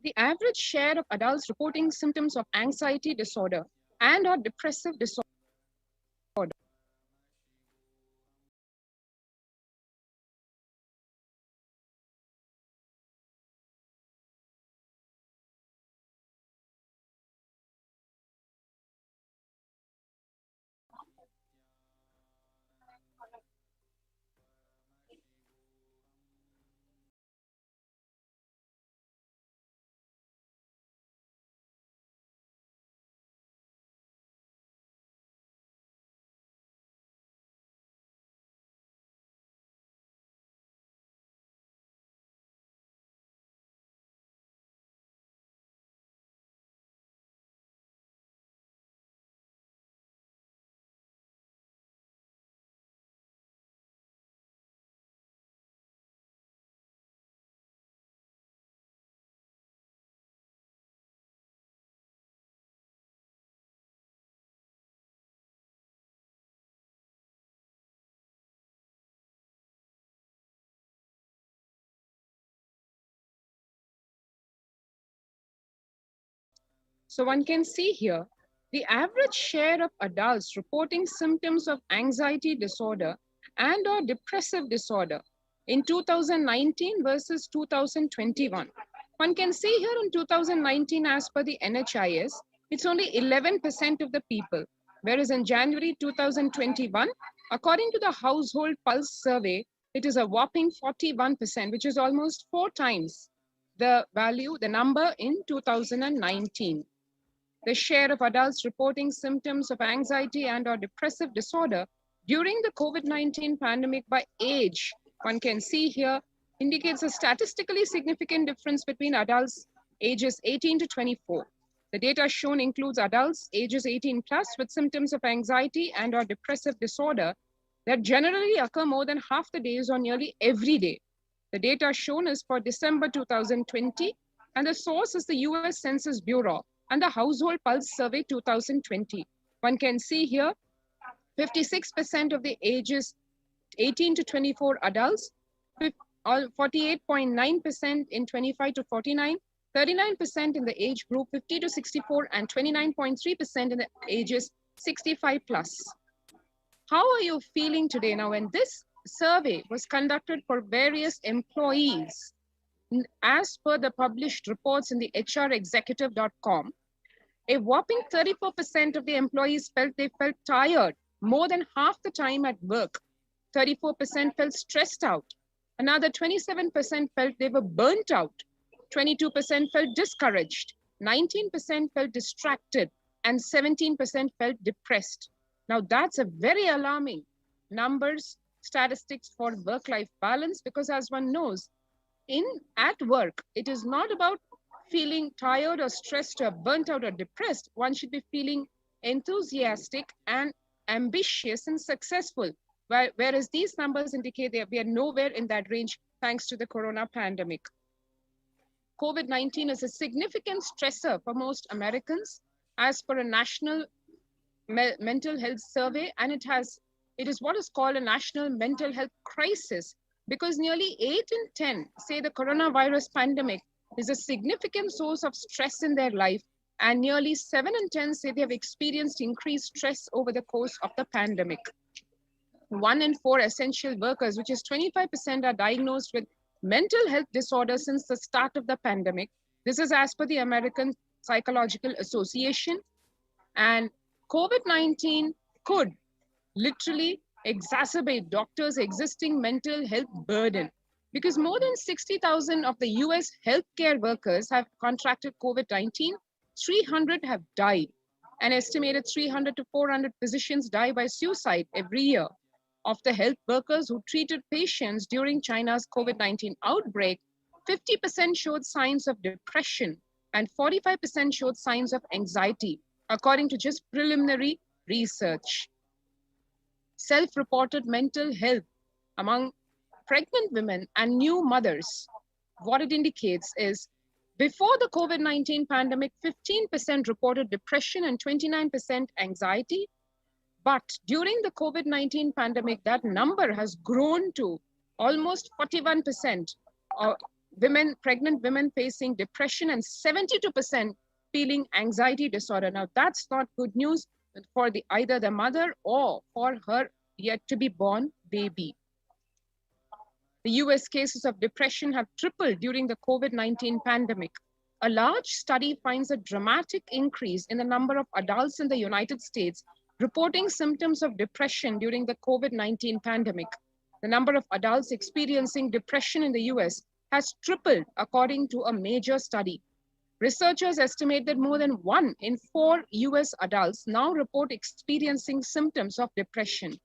the average share of adults reporting symptoms of anxiety disorder and or depressive disorder So one can see here, the average share of adults reporting symptoms of anxiety disorder and or depressive disorder in 2019 versus 2021. One can see here in 2019, as per the NHIS, it's only 11% of the people, whereas in January 2021, according to the Household Pulse Survey, it is a whopping 41%, which is almost 4 times the value, the number in 2019. The share of adults reporting symptoms of anxiety and or depressive disorder during the COVID-19 pandemic by age, one can see here, indicates a statistically significant difference between adults ages 18 to 24. The data shown includes adults ages 18 plus with symptoms of anxiety and or depressive disorder that generally occur more than half the days or nearly every day. The data shown is for December 2020, and the source is the US Census Bureau and the Household Pulse Survey 2020. One can see here, 56% of the ages 18 to 24 adults, 48.9% in 25 to 49, 39% in the age group 50 to 64, and 29.3% in the ages 65 plus. How are you feeling today? Now, when this survey was conducted for various employees. As per the published reports in the hrexecutive.com, a whopping 34% of the employees felt they felt tired more than half the time at work. 34% felt stressed out. Another 27% felt they were burnt out. 22% felt discouraged. 19% felt distracted. And 17% felt depressed. Now that's a very alarming numbers, statistics for work-life balance, because as one knows, at work, it is not about feeling tired or stressed or burnt out or depressed. One should be feeling enthusiastic and ambitious and successful. Whereas these numbers indicate that we are nowhere in that range thanks to the corona pandemic. COVID-19 is a significant stressor for most Americans as per a national mental health survey, and it is what is called a national mental health crisis, because nearly 8 in 10 say the coronavirus pandemic is a significant source of stress in their life, and nearly 7 in 10 say they have experienced increased stress over the course of the pandemic. 1 in 4 essential workers, which is 25%, are diagnosed with mental health disorders since the start of the pandemic. This is as per the American Psychological Association. And COVID-19 could literally exacerbate doctors' existing mental health burden, because more than 60,000 of the US healthcare workers have contracted COVID-19. 300 have died. An estimated 300 to 400 physicians die by suicide every year. Of the health workers who treated patients during China's COVID-19 outbreak, 50% showed signs of depression and 45% showed signs of anxiety, according to just preliminary research. Self-reported mental health among pregnant women and new mothers, what it indicates is, before the COVID-19 pandemic, 15% reported depression and 29% anxiety. But during the COVID-19 pandemic, that number has grown to almost 41% of pregnant women facing depression and 72% feeling anxiety disorder. Now that's not good news for either the mother or for her yet to be born baby. The US cases of depression have tripled during the COVID-19 pandemic. A large study finds a dramatic increase in the number of adults in the United States reporting symptoms of depression during the COVID-19 pandemic. The number of adults experiencing depression in the US has tripled according to a major study. Researchers estimate that more than 1 in 4 US adults now report experiencing symptoms of depression.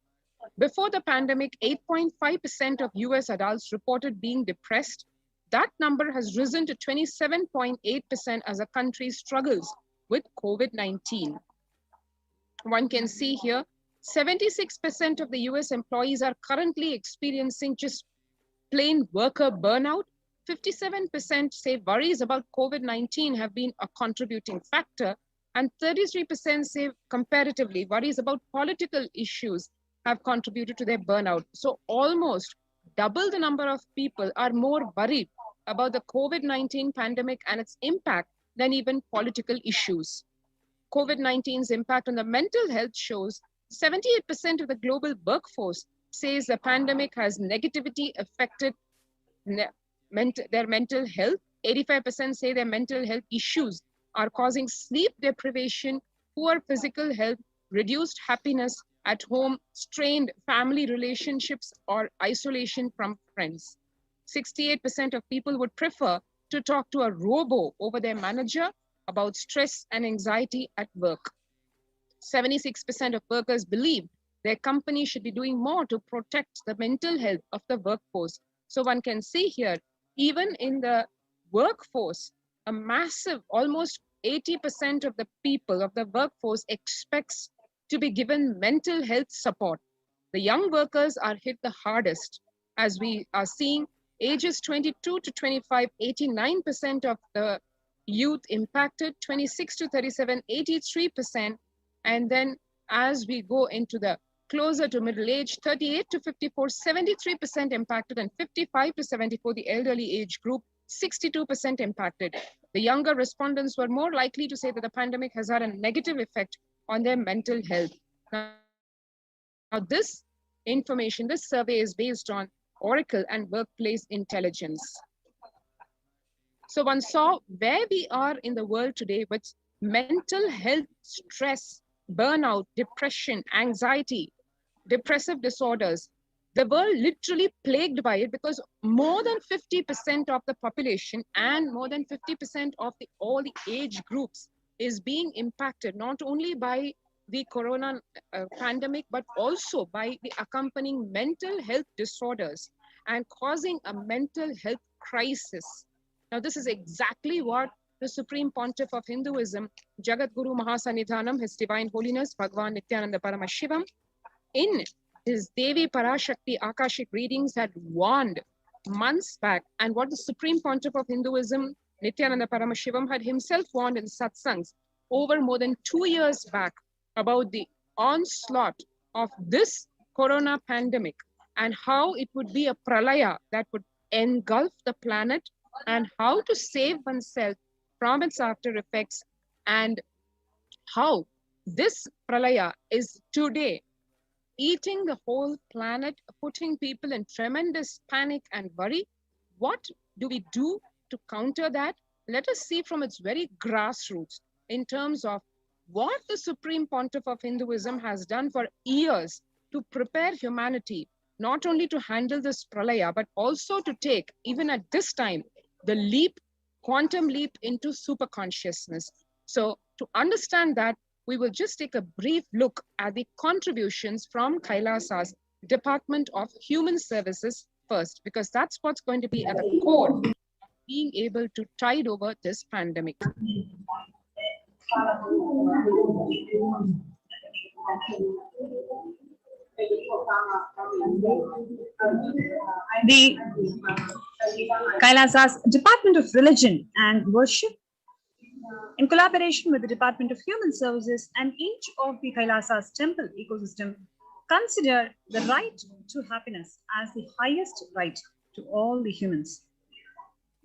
Before the pandemic, 8.5% of US adults reported being depressed. That number has risen to 27.8% as the country struggles with COVID-19. One can see here, 76% of the US employees are currently experiencing just plain worker burnout. 57% say worries about COVID-19 have been a contributing factor, and 33% say comparatively worries about political issues have contributed to their burnout. So almost double the number of people are more worried about the COVID-19 pandemic and its impact than even political issues. COVID-19's impact on the mental health shows 78% of the global workforce says the pandemic has negatively affected their mental health. 85% say their mental health issues are causing sleep deprivation, poor physical health, reduced happiness at home, strained family relationships, or isolation from friends. 68% of people would prefer to talk to a robo over their manager about stress and anxiety at work. 76% of workers believe their company should be doing more to protect the mental health of the workforce. So one can see here, even in the workforce, a massive, almost 80% of the people of the workforce expects to be given mental health support. The young workers are hit the hardest. As we are seeing, ages 22 to 25, 89% of the youth impacted, 26 to 37, 83%. And then as we go into the closer to middle age, 38 to 54, 73% impacted, and 55 to 74, the elderly age group, 62% impacted. The younger respondents were more likely to say that the pandemic has had a negative effect on their mental health. Now this information. This survey is based on Oracle and workplace intelligence. So one saw where we are in the world today with mental health, stress, burnout, depression, anxiety, depressive disorders. The world literally plagued by it because more than 50% of the population and more than 50% of all the age groups is being impacted not only by the corona pandemic, but also by the accompanying mental health disorders and causing a mental health crisis. Now, this is exactly what the Supreme Pontiff of Hinduism, Jagat Guru Mahasannidhanam, His Divine Holiness, Bhagavan Nityananda Paramashivam, in his Devi PARASHAKTI Akashic readings had warned months back, and what the Supreme Pontiff of Hinduism, Nityananda Paramashivam, had himself warned in satsangs over more than 2 years back about the onslaught of this corona pandemic and how it would be a pralaya that would engulf the planet, and how to save oneself from its after effects, and how this pralaya is today eating the whole planet, putting people in tremendous panic and worry. What do we do to counter that? Let us see from its very grassroots in terms of what the Supreme Pontiff of Hinduism has done for years to prepare humanity, not only to handle this pralaya, but also to take, even at this time, the leap, quantum leap into super consciousness. So to understand that, we will just take a brief look at the contributions from Kailasa's Department of Human Services first, because that's what's going to be at the core of being able to tide over this pandemic. The Kailasa's Department of Religion and Worship, in collaboration with the Department of Human Services and each of the Kailasa's temple ecosystem, consider the right to happiness as the highest right to all the humans.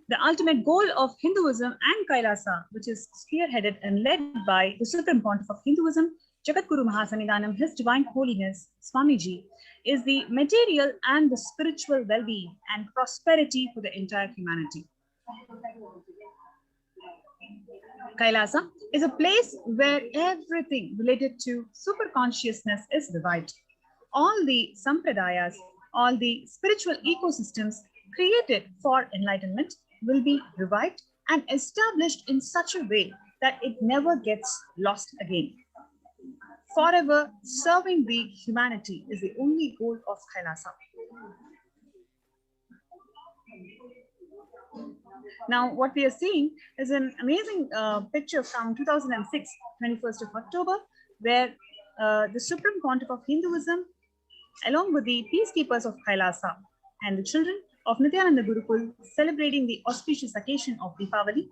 The ultimate goal of Hinduism and Kailasa, which is spearheaded and led by the Supreme Pontiff of Hinduism, Jagat Guru Mahasannidhanam, His Divine Holiness, Swamiji, is the material and the spiritual well-being and prosperity for the entire humanity. Kailasa is a place where everything related to super consciousness is revived. All the sampradayas, all the spiritual ecosystems created for enlightenment will be revived and established in such a way that it never gets lost again. Forever serving the humanity is the only goal of Kailasa. Now, what we are seeing is an amazing picture from 2006, 21st of October, where the Supreme Pontiff of Hinduism, along with the peacekeepers of Kailasa and the children of Nityananda Gurukul, celebrating the auspicious occasion of Deepavali.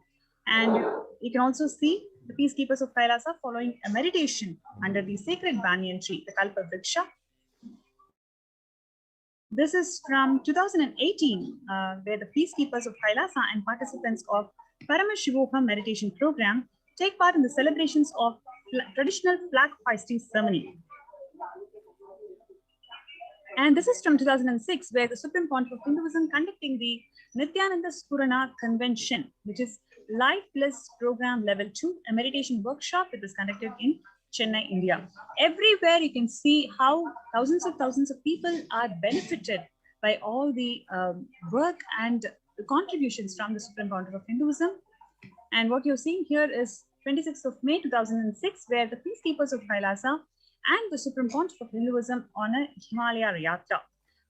And you can also see the peacekeepers of Kailasa following a meditation under the sacred banyan tree, the Kalpa Vriksha. This is from 2018, where the peacekeepers of Kailasa and participants of Paramashivoha meditation program take part in the celebrations of traditional flag hoisting ceremony. And this is from 2006, where the Supreme Pontiff of Hinduism conducting the Nityananda Spurana Convention, which is Life Bliss Program Level 2, a meditation workshop that was conducted in Chennai, India. Everywhere you can see how thousands of people are benefited by all the work and the contributions from the Supreme Pontiff of Hinduism. And what you're seeing here is 26th of May 2006, where the peacekeepers of Kailasa and the Supreme Pontiff of Hinduism on a Himalaya Yatra,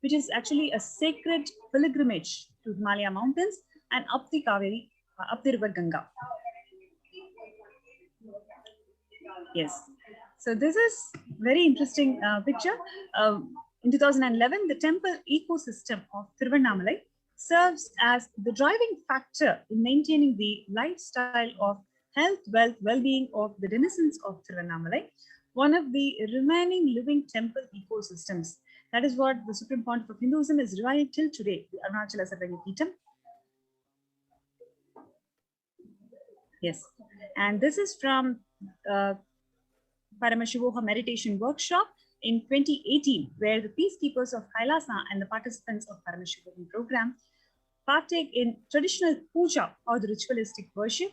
which is actually a sacred pilgrimage to Himalaya mountains and up the Kaveri, up the river Ganga. Yes, so this is very interesting picture. In 2011, the temple ecosystem of Tiruvannamalai serves as the driving factor in maintaining the lifestyle of health, wealth, well-being of the denizens of Tiruvannamalai, one of the remaining living temple ecosystems. That is what the Supreme Pontiff of Hinduism is reviving till today, the Arunachala Sarvagya. Yes, and this is from Paramashivoha meditation workshop in 2018, where the peacekeepers of Kailasa and the participants of PARASHAKTI program partake in traditional puja or the ritualistic worship.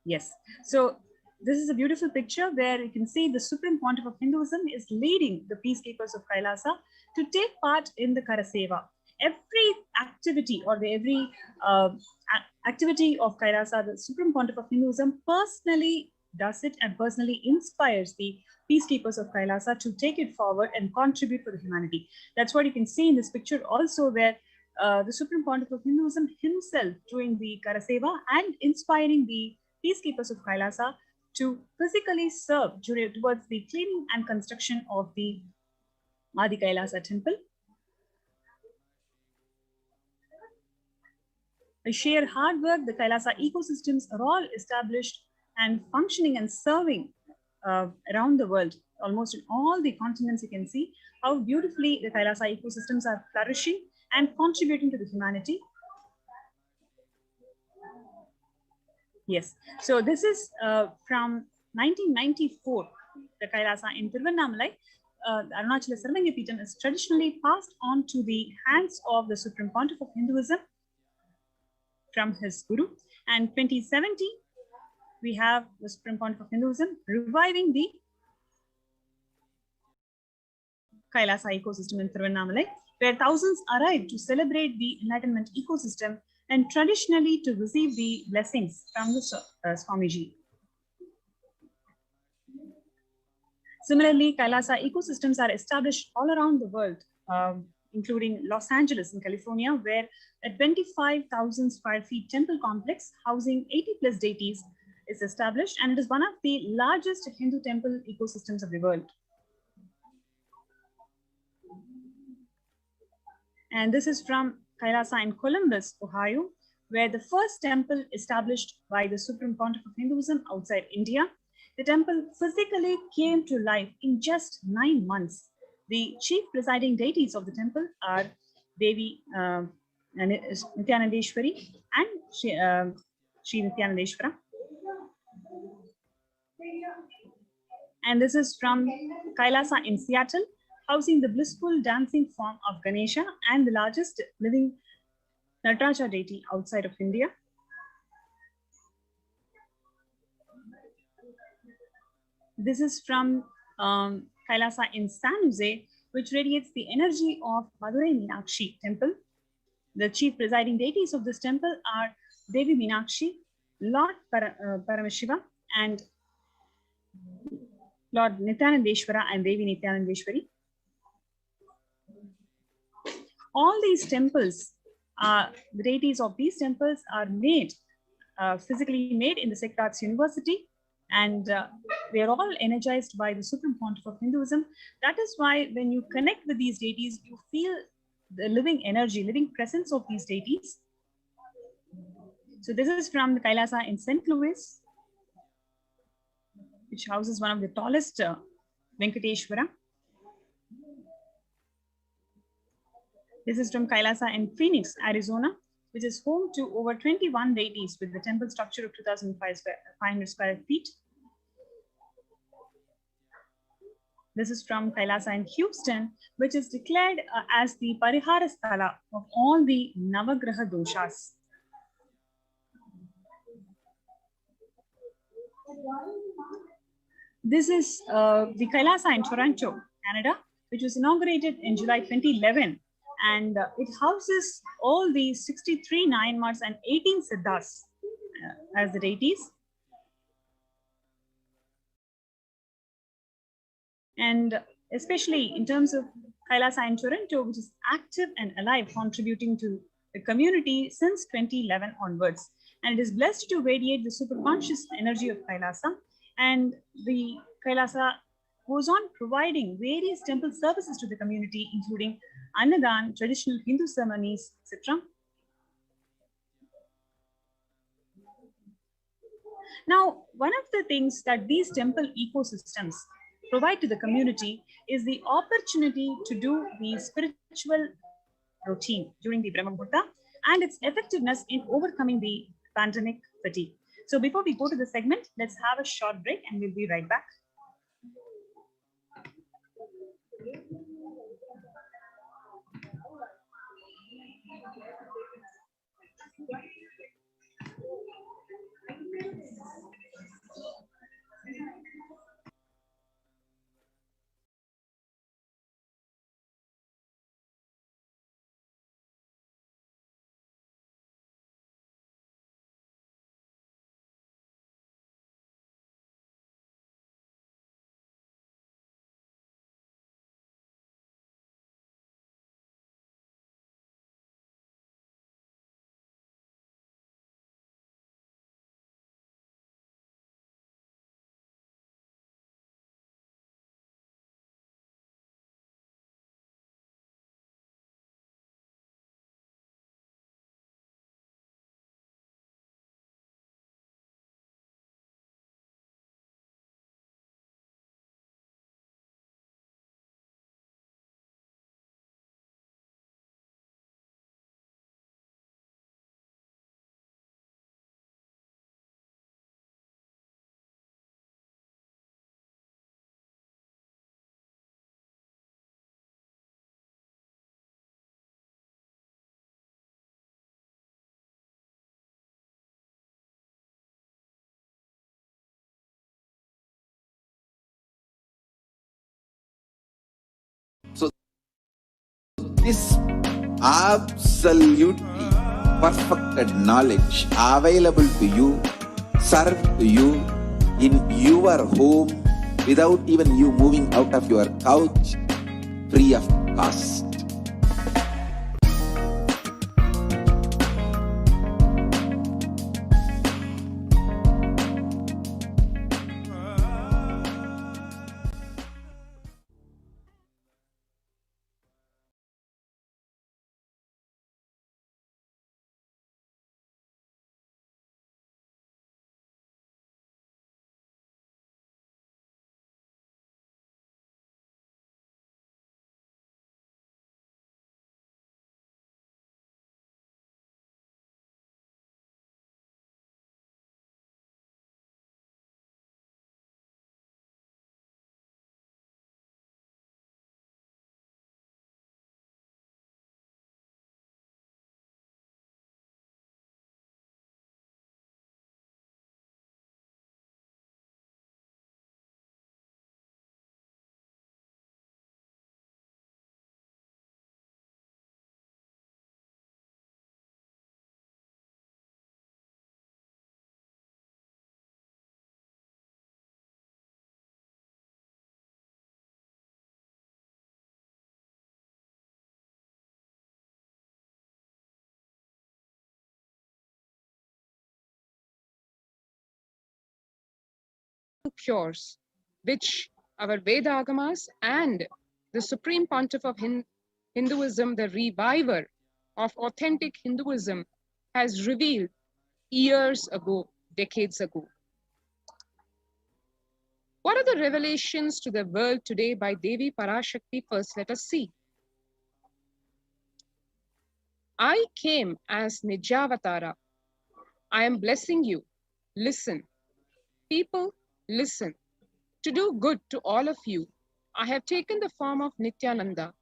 Yes, so this is a beautiful picture where you can see the Supreme Pontiff of Hinduism is leading the peacekeepers of Kailasa to take part in the Karaseva. Every activity or every activity of Kailasa, the Supreme Pontiff of Hinduism personally does it and personally inspires the peacekeepers of Kailasa to take it forward and contribute for the humanity. That's what you can see in this picture also, where the Supreme Pontiff of Hinduism himself doing the Karaseva and inspiring the peacekeepers of Kailasa to physically serve towards the cleaning and construction of the Adi Kailasa temple. By sheer hard work, the Kailasa ecosystems are all established and functioning and serving around the world. Almost in all the continents, you can see how beautifully the Kailasa ecosystems are flourishing and contributing to the humanity. Yes, so this is from 1994. The Kailasa in Tiruvannamalai, Arunachala Sarvanya Peetham is traditionally passed on to the hands of the Supreme Pontiff of Hinduism from his Guru. And 2017, we have the Supreme Pontiff of Hinduism reviving the Kailasa ecosystem in Tiruvannamalai, where thousands arrive to celebrate the enlightenment ecosystem and traditionally to receive the blessings from the Swamiji. Similarly, Kailasa ecosystems are established all around the world, including Los Angeles in California, where a 25,000 square feet temple complex housing 80+ deities is established, and it is one of the largest Hindu temple ecosystems of the world. And this is from Kailasa in Columbus, Ohio, where the first temple established by the Supreme Pontiff of Hinduism outside India. The temple physically came to life in just 9 months. The chief presiding deities of the temple are Devi Nityanandeshwari and Sri Nityanandeshwara. And this is from Kailasa in Seattle, housing the blissful dancing form of Ganesha and the largest living Nataraja deity outside of India. This is from Kailasa in San Jose, which radiates the energy of Madurai Meenakshi temple. The chief presiding deities of this temple are Devi Meenakshi, Lord Paramashiva, and Lord Nityanandeshwara and Devi Nityanandeshwari. All these temples, the deities of these temples are made, physically made in the Sacred Arts University, and they are all energized by the Supreme Pontiff of Hinduism. That is why when you connect with these deities, you feel the living energy, living presence of these deities. So this is from the Kailasa in St. Louis, which houses one of the tallest Venkateshwara. This is from Kailasa in Phoenix, Arizona, which is home to over 21 deities with the temple structure of 2,500 square feet. This is from Kailasa in Houston, which is declared as the Parihara Sthala of all the Navagraha doshas. This is the Kailasa in Toronto, Canada, which was inaugurated in July 2011. And it houses all the 63 Nayanmars and 18 Siddhas as the deities. And especially in terms of Kailasa in Toronto, which is active and alive, contributing to the community since 2011 onwards. And it is blessed to radiate the superconscious energy of Kailasa. And the Kailasa goes on providing various temple services to the community, including Annadan, traditional Hindu ceremonies, etc. Now, one of the things that these temple ecosystems provide to the community is the opportunity to do the spiritual routine during the Brahma Muhurta and its effectiveness in overcoming the pandemic fatigue. So before we go to the segment, let's have a short break and we'll be right back. So this absolutely perfected knowledge available to you, served to you in your home without even you moving out of your couch, free of cost. Cures, which our Veda Agamas and the Supreme Pontiff of Hinduism, the reviver of authentic Hinduism, has revealed years ago, decades ago. What are the revelations to the world today by Devi PARASHAKTI? First, let us see. I came as Nijavatara. I am blessing you. Listen. People, listen. To do good to all of you, I have taken the form of Nityananda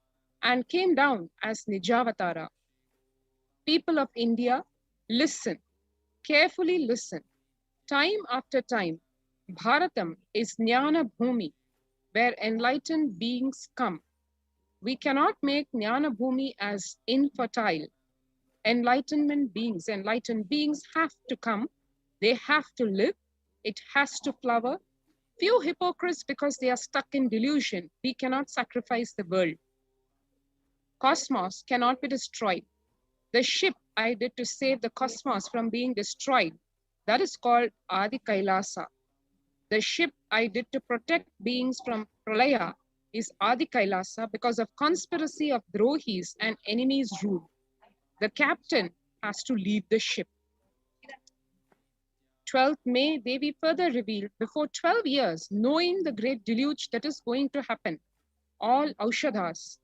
and came down as Nijavatara. People of India, listen. Carefully listen. Time after time, Bharatam is Jnana Bhumi, where enlightened beings come. We cannot make Jnana Bhumi as infertile. Enlightened beings have to come. They have to live. It has to flower. Few hypocrites, because they are stuck in delusion. We cannot sacrifice the world. Cosmos cannot be destroyed. The ship I did to save the cosmos from being destroyed, that is called Adi Kailasa. The ship I did to protect beings from Pralaya is Adi Kailasa because of conspiracy of Drohis and enemies' rule. The captain has to lead the ship. 12th May, Devi further revealed, before 12 years, knowing the great deluge that is going to happen, all Aushadhas,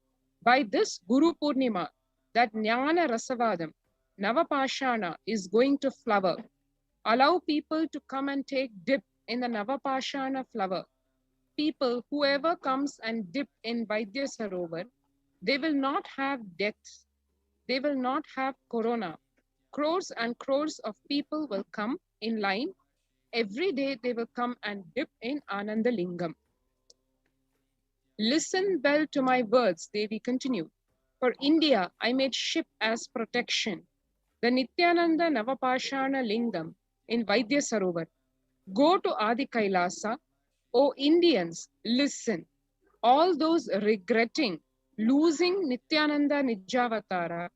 by this Guru Purnima, that Jnana Rasavadam, Navapashana is going to flower. Allow people to come and take dip in the Navapashana flower. People, whoever comes and dip in Vaidya Sarovar, they will not have deaths. They will not have corona. Crores and crores of people will come in line. Every day they will come and dip in Ananda Lingam. Listen well to my words, Devi continued. For India, I made ship as protection. The Nityananda Navapashana Lingam in Vaidya Sarovar. Go to Adi Kailasa. O Indians, listen. All those regretting losing Nityananda Nijavatara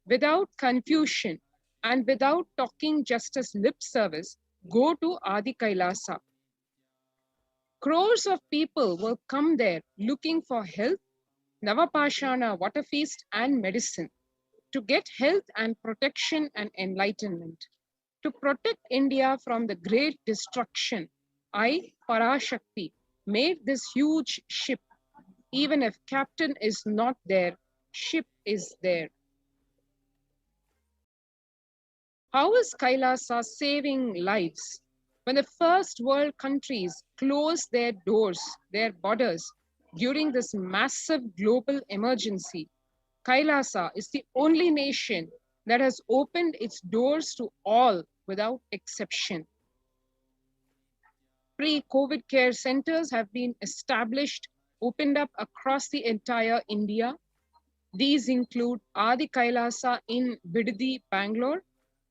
without confusion and without talking just as lip service, go to Adi Kailasa. Crores of people will come there looking for health, Navapashana, water feast, and medicine to get health and protection and enlightenment. To protect India from the great destruction, I, PARASHAKTI, made this huge ship. Even if captain is not there, ship is there. How is Kailasa saving lives? When the first world countries closed their doors, their borders, during this massive global emergency, Kailasa is the only nation that has opened its doors to all without exception. Pre-COVID care centers have been established, opened up across the entire India. These include Adi Kailasa in Vidadi, Bangalore,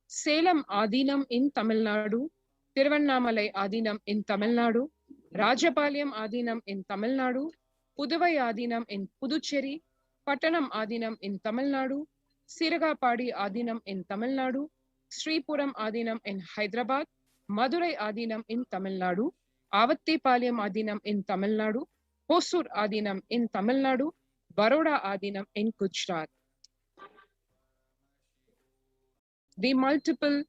Salem Adinam in Tamil Nadu, Tiruvannamalai Adinam in Tamil Nadu, Rajapalayam Adinam in Tamil Nadu, Puduvai Adinam in Puducherry, Pattanam Adinam in Tamil Nadu, Siragapadi Adinam in Tamil Nadu, Sripuram Adinam in Hyderabad, Madurai Adinam in Tamil Nadu, Avattipalayam Adinam in Tamil Nadu, Hosur Adinam in Tamil Nadu, Baroda Adinam in Gujarat. The multiple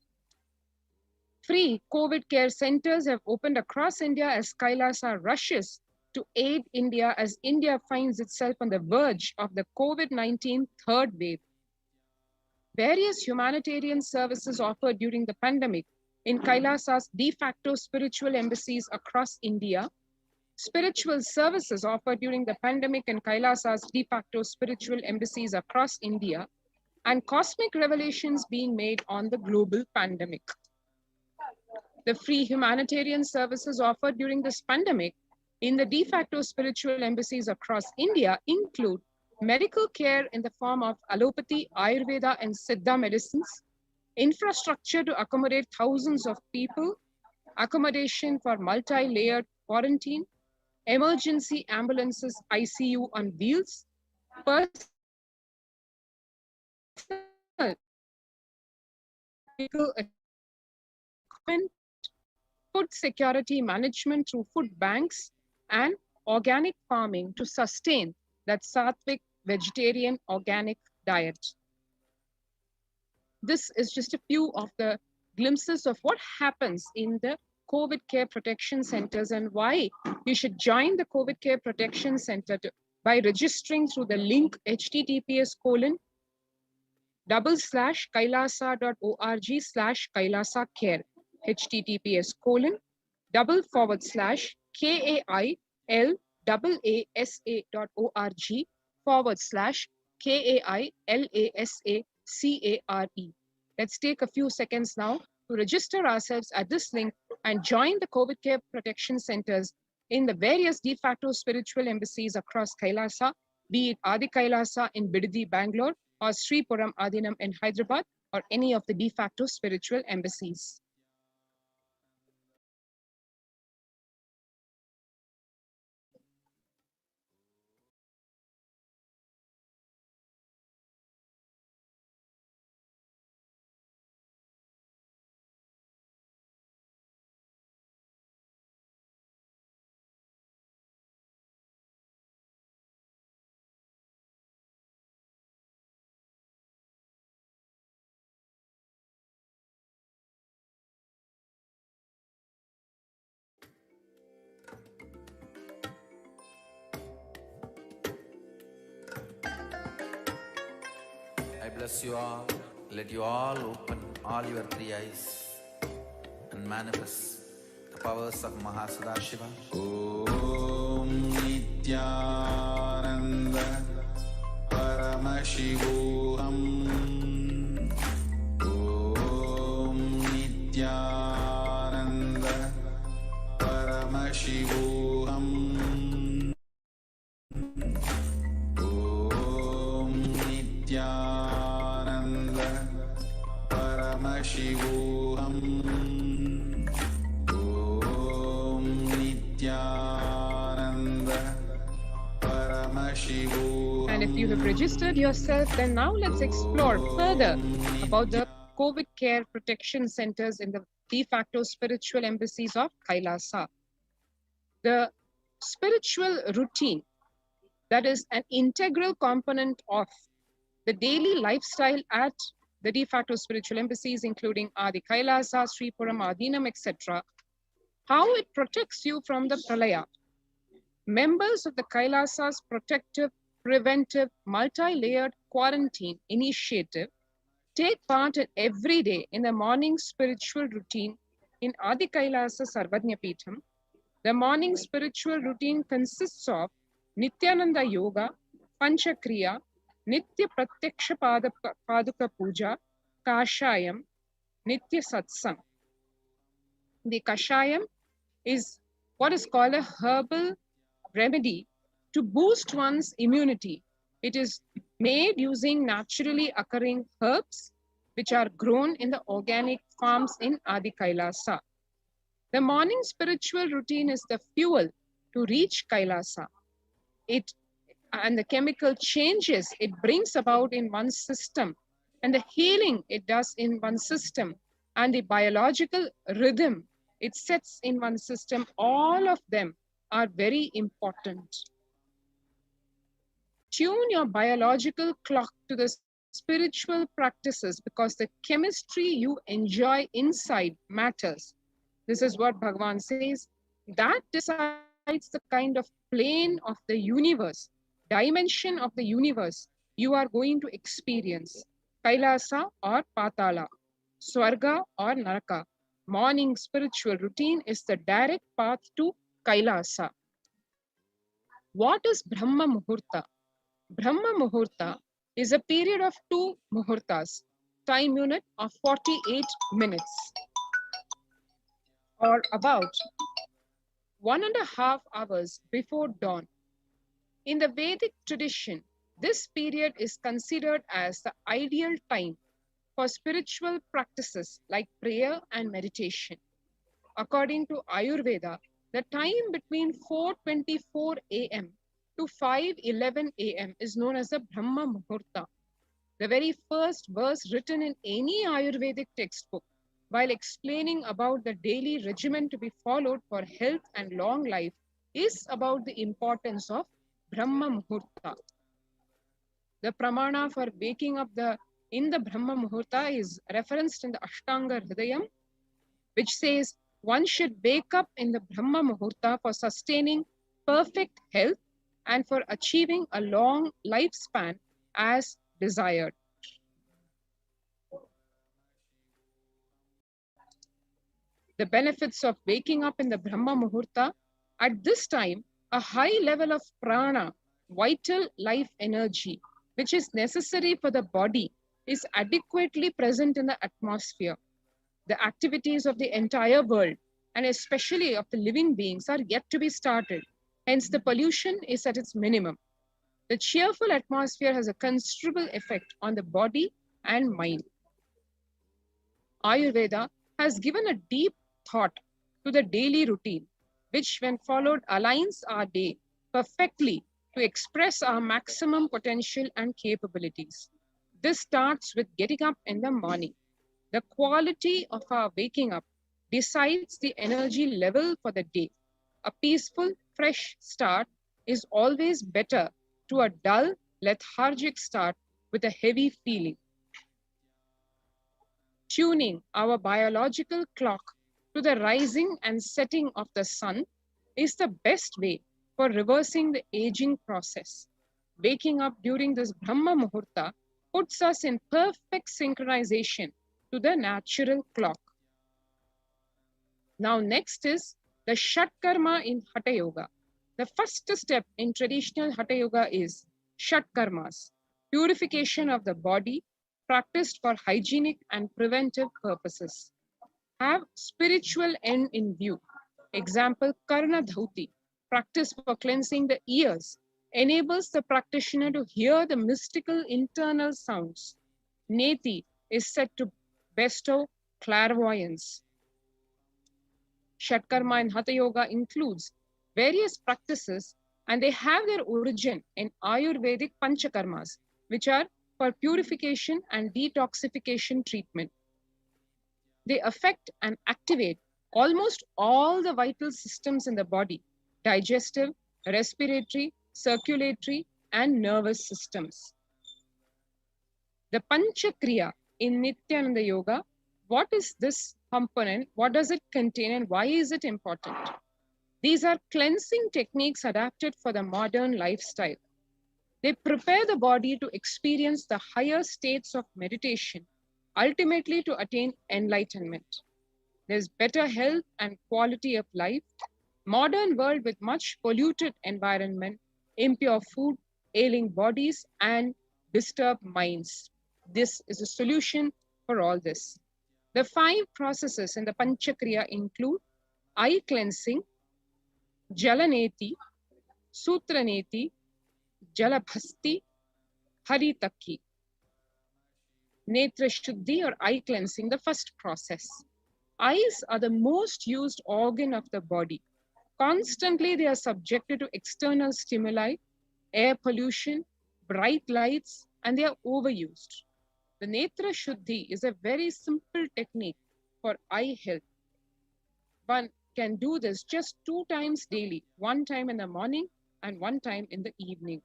free COVID care centers have opened across India as Kailasa rushes to aid India as India finds itself on the verge of the COVID-19 third wave. Various humanitarian services offered during the pandemic in Kailasa's de facto spiritual embassies across India, spiritual services offered during the pandemic in Kailasa's de facto spiritual embassies across India, and cosmic revelations being made on the global pandemic. The free humanitarian services offered during this pandemic in the de facto spiritual embassies across India include medical care in the form of allopathy, Ayurveda, and Siddha medicines, infrastructure to accommodate thousands of people, accommodation for multi-layered quarantine, emergency ambulances, ICU on wheels, personal equipment, food security management through food banks, and organic farming to sustain that sattvic vegetarian organic diet. This is just a few of the glimpses of what happens in the COVID care protection centers and why you should join the COVID care protection center by registering through the link https://kailasa.org/kailasa-care, https://kailasa.org/kailasa-care. Let's take a few seconds now to register ourselves at this link and join the COVID care protection centers in the various de facto spiritual embassies across Kailasa, be it Adi Kailasa in Vidadi, Bangalore, or Sripuram Adinam in Hyderabad, or any of the de facto spiritual embassies. I bless you all. Let you all open all your three eyes. and manifest the powers of Mahasadashiva. Om Nityananda Paramashivoham. Om Nityananda Paramashivoham. Om Nityananda Paramashivoham. Om Nityananda Paramashivoham. And if you have registered yourself, then now let's explore further about the COVID care protection centers in the de facto spiritual embassies of Kailasa. The spiritual routine that is an integral component of the daily lifestyle at the de facto spiritual embassies, including Adi Kailasa, Sripuram, Adinam, etc., how it protects you from the pralaya. Members of the Kailasa's protective, preventive, multi-layered quarantine initiative take part every day in the morning spiritual routine in Adi Kailasa Sarvajna Peetham. The morning spiritual routine consists of Nityananda Yoga, Panchakriya, Nitya Pratyaksha Paduka Puja, Kashayam, Nitya Satsang. The Kashayam is what is called a herbal remedy to boost one's immunity. It is made using naturally occurring herbs which are grown in the organic farms in Adi Kailasa. The morning spiritual routine is the fuel to reach Kailasa. And the chemical changes it brings about in one's system, and the healing it does in one's system, and the biological rhythm it sets in one's system, all of them are very important. Tune your biological clock to the spiritual practices because the chemistry you enjoy inside matters. This is what Bhagavan says. That decides the kind of plane of the universe, dimension of the universe you are going to experience. Kailasa or Patala, Swarga or Naraka. Morning spiritual routine is the direct path to Kailasa. What is Brahma Muhurta? Brahma Muhurta is a period of 2 Muhurtas, time unit of 48 minutes, or about 1.5 hours before dawn. In the Vedic tradition, this period is considered as the ideal time for spiritual practices like prayer and meditation. According to Ayurveda, the time between 4:24 a.m. to 5:11 a.m. is known as the Brahma Muhurta. The very first verse written in any Ayurvedic textbook while explaining about the daily regimen to be followed for health and long life is about the importance of Brahma Muhurta. The pramana for waking up in the Brahma Muhurta is referenced in the Ashtanga Hridayam, which says one should wake up in the Brahma Muhurta for sustaining perfect health and for achieving a long lifespan as desired. The benefits of waking up in the Brahma Muhurta: at this time, a high level of prana, vital life energy, which is necessary for the body, is adequately present in the atmosphere. The activities of the entire world, and especially of the living beings, are yet to be started. Hence, the pollution is at its minimum. The cheerful atmosphere has a considerable effect on the body and mind. Ayurveda has given a deep thought to the daily routine, which when followed aligns our day perfectly to express our maximum potential and capabilities. This starts with getting up in the morning. The quality of our waking up decides the energy level for the day. A peaceful, fresh start is always better to a dull, lethargic start with a heavy feeling. Tuning our biological clock to the rising and setting of the sun is the best way for reversing the aging process. Waking up during this Brahma Muhurta puts us in perfect synchronization to the natural clock. Now next is the Shat Karma in Hatha Yoga. The first step in traditional Hatha Yoga is Shat Karmas, purification of the body, practiced for hygienic and preventive purposes. Have spiritual end in view. Example, Karna Dhauti, practice for cleansing the ears, enables the practitioner to hear the mystical internal sounds. Neti is said to bestow clairvoyance. Shatkarma in Hatha Yoga includes various practices, and they have their origin in Ayurvedic Panchakarmas, which are for purification and detoxification treatment. They affect and activate almost all the vital systems in the body: digestive, respiratory, circulatory, and nervous systems. The Panchakriya in Nityananda Yoga, what is this component? What does it contain and why is it important? These are cleansing techniques adapted for the modern lifestyle. They prepare the body to experience the higher states of meditation, ultimately to attain enlightenment. There's better health and quality of life. Modern world with much polluted environment, impure food, ailing bodies, and disturbed minds. This is a solution for all this. The 5 processes in the Panchakriya include eye cleansing, Jalaneti, Sutraneti, Jalabhasti, Haritakki. Netra Shuddhi or eye cleansing, the first process. Eyes are the most used organ of the body. Constantly they are subjected to external stimuli, air pollution, bright lights, and they are overused. The Netra Shuddhi is a very simple technique for eye health. One can do this just 2 times daily, 1 time in the morning and 1 time in the evening.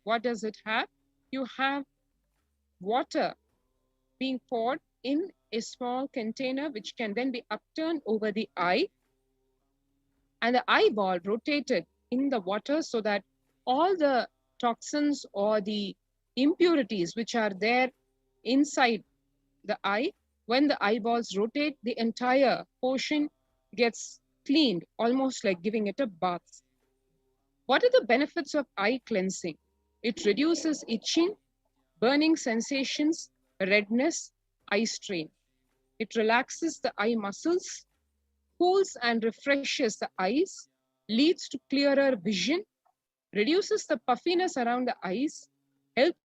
What does it have? You have water being poured in a small container, which can then be upturned over the eye, and the eyeball rotated in the water so that all the toxins or the impurities which are there inside the eye, when the eyeballs rotate, the entire portion gets cleaned, almost like giving it a bath. What are the benefits of eye cleansing? It reduces itching, burning sensations, redness, eye strain. It relaxes the eye muscles, cools and refreshes the eyes, leads to clearer vision, reduces the puffiness around the eyes, helps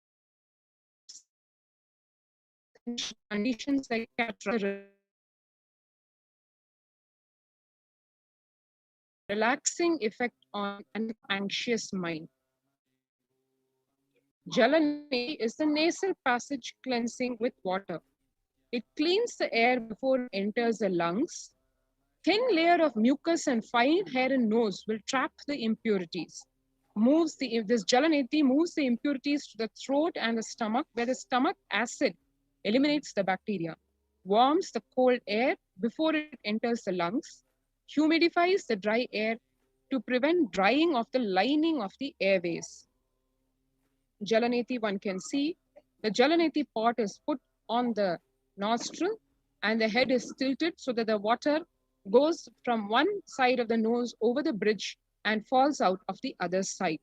conditions like cataract, relaxing effect on an anxious mind. Jalani is the nasal passage cleansing with water. It cleans the air before it enters the lungs. Thin layer of mucus and fine hair and nose will trap the impurities. This Jalaneti moves the impurities to the throat and the stomach, where the stomach acid eliminates the bacteria, warms the cold air before it enters the lungs, humidifies the dry air to prevent drying of the lining of the airways. Jalaneti, one can see, the Jalaneti pot is put on the nostril and the head is tilted so that the water goes from one side of the nose over the bridge and falls out of the other side.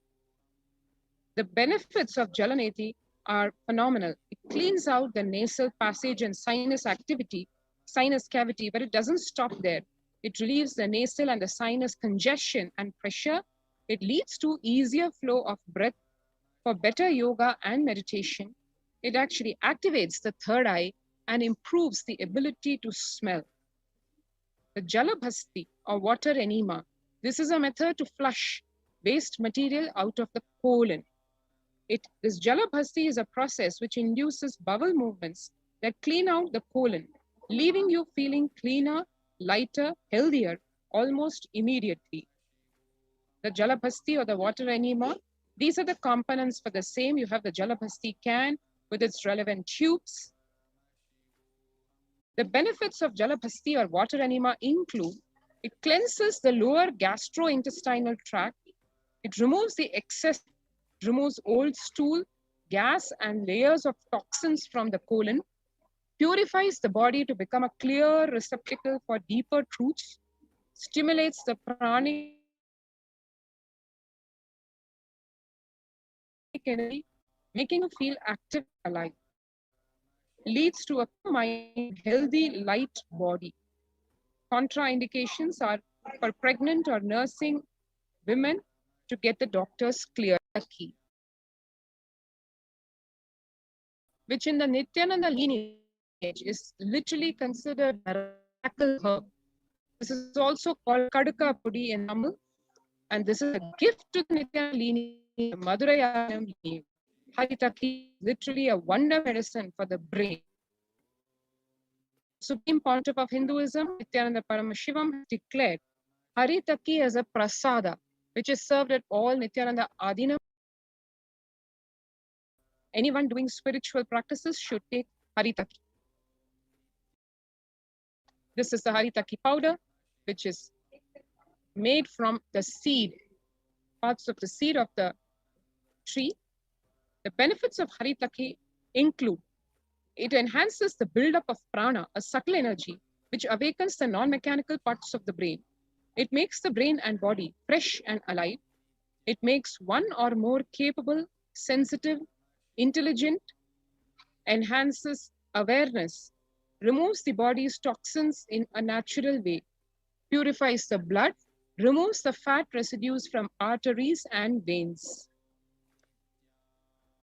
The benefits of Jalaneti are phenomenal. It cleans out the nasal passage and sinus cavity, but it doesn't stop there. It relieves the nasal and the sinus congestion and pressure. It leads to easier flow of breath for better yoga and meditation. It actually activates the third eye and improves the ability to smell. The Jalabhasti or water enema, this is a method to flush waste material out of the colon. This Jalabhasti is a process which induces bowel movements that clean out the colon, leaving you feeling cleaner, lighter, healthier almost immediately. The Jalabhasti or the water enema, these are the components for the same. You have the Jalabhasti can with its relevant tubes. The benefits of Jalabhasti or water enema include, it cleanses the lower gastrointestinal tract. It removes the excess, removes old stool, gas, and layers of toxins from the colon. purifies the body to become a clear receptacle for deeper truths, stimulates the pranic energy, making you feel active and alive, leads to a mind, healthy, light body. Contraindications are for pregnant or nursing women to get the doctor's clear key, which in the Nityananda lineage is literally considered a miracle herb. This is also called Kadaka Pudi in Tamil, and this is a gift to the Nityananda lineage, the Madurayanam lineage. Haritaki is literally a wonder medicine for the brain. Supreme Pontiff of Hinduism, Nityananda Paramashivam, declared Haritaki as a prasada, which is served at all Nityananda Adinam. Anyone doing spiritual practices should take Haritaki. This is the Haritaki powder, which is made from the seed, parts of the seed of the tree. The benefits of Haritaki include it enhances the buildup of prana, a subtle energy, which awakens the non-mechanical parts of the brain. It makes the brain and body fresh and alive. It makes one or more capable, sensitive, intelligent, enhances awareness, removes the body's toxins in a natural way, purifies the blood, removes the fat residues from arteries and veins.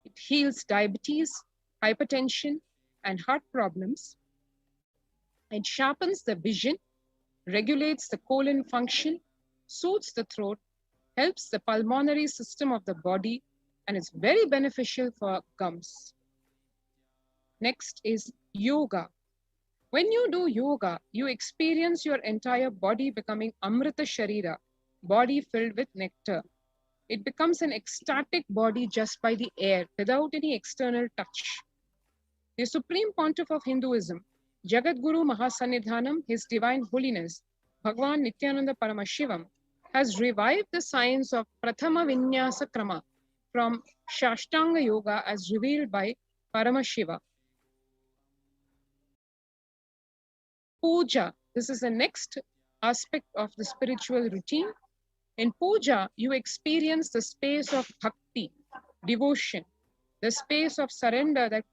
It heals diabetes, hypertension, and heart problems. It sharpens the vision, regulates the colon function, soothes the throat, helps the pulmonary system of the body, and is very beneficial for gums. Next is yoga. When you do yoga, you experience your entire body becoming Amrita Sharira, body filled with nectar. It becomes an ecstatic body just by the air, without any external touch. The Supreme Pontiff of Hinduism, Jagadguru Mahasannidhanam, His Divine Holiness, Bhagwan Nityananda Paramashivam, has revived the science of Prathama Vinyasa Krama from Shashtanga Yoga as revealed by Paramashiva. Puja, this is the next aspect of the spiritual routine. In puja, you experience the space of bhakti, devotion, the space of surrender that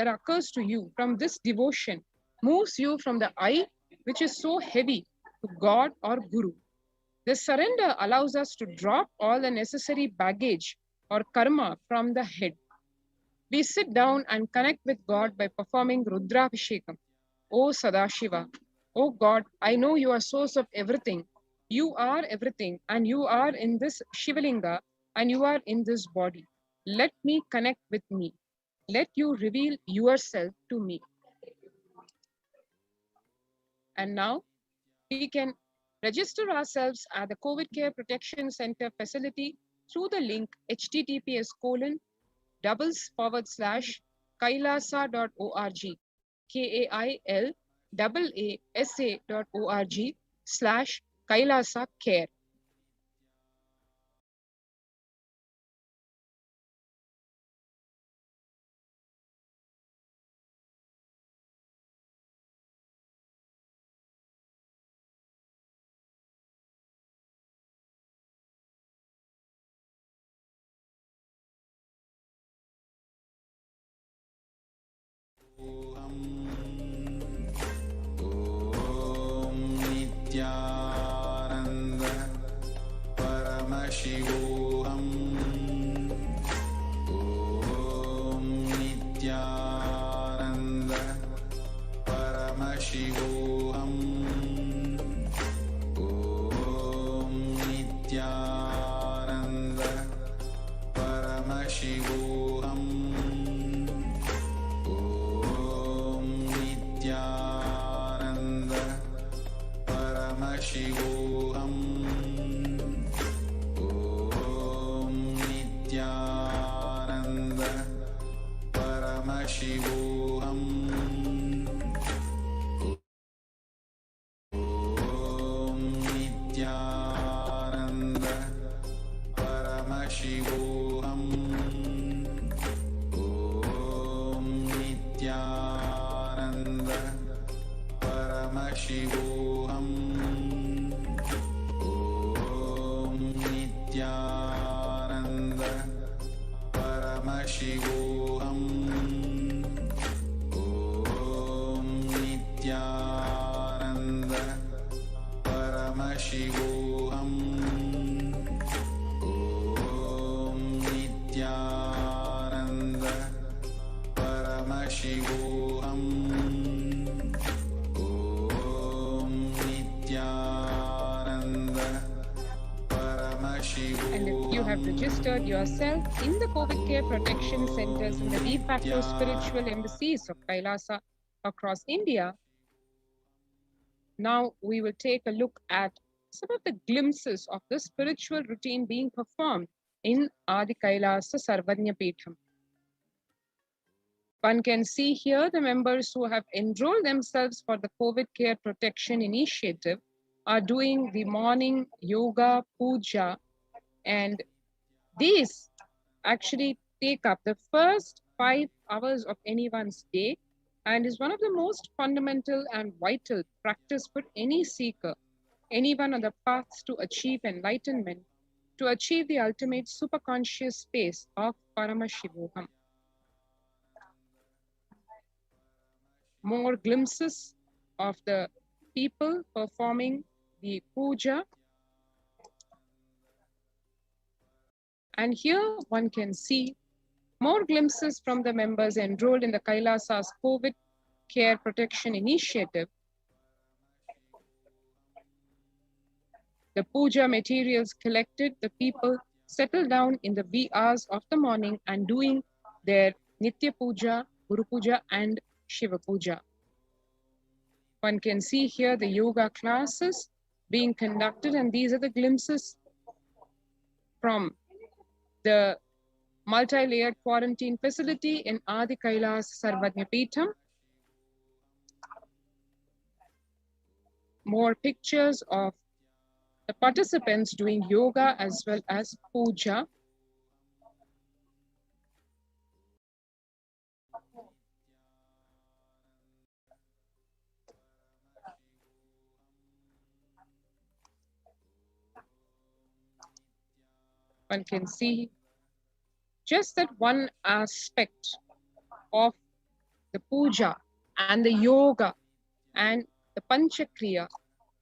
occurs to you from this devotion moves you from the I, which is so heavy, to God or Guru. This surrender allows us to drop all the necessary baggage or karma from the head. We sit down and connect with God by performing Rudrabhishekam. O Sadashiva, O God, I know you are source of everything. You are everything, and you are in this Shivalinga, and you are in this body. Let me connect with me. Let you reveal yourself to me. And now we can register ourselves at the COVID Care Protection Center facility through the link https://kailasa.org, KAILAASA.org/Kailasa Care. Nityananda Paramashivoham. Om Nityananda Paramashivoham. Om Nityananda Paramashivoham. Om Nityananda Paramashivoham. Om Nityananda Paramashivoham. have registered yourself in the COVID care protection centers in the de facto spiritual embassies of Kailasa across India, now we will take a look at some of the glimpses of the spiritual routine being performed in Adi Kailasa Sarvanya Peetham. One can see here the members who have enrolled themselves for the COVID care protection initiative are doing the morning yoga, puja, and these actually take up the first 5 hours of anyone's day and is one of the most fundamental and vital practice for any seeker, anyone on the path to achieve enlightenment, to achieve the ultimate superconscious space of Paramashivoham. More glimpses of the people performing the puja. And here one can see more glimpses from the members enrolled in the Kailasa's COVID Care Protection Initiative. The puja materials collected, the people settle down in the wee hours of the morning and doing their Nitya Puja, Guru Puja and Shiva Puja. One can see here the yoga classes being conducted, and these are the glimpses from the multi-layered quarantine facility in Adi Kailas Sarvanya Peetham. More pictures of the participants doing yoga as well as puja. One can see just that one aspect of the puja and the yoga and the panchakriya,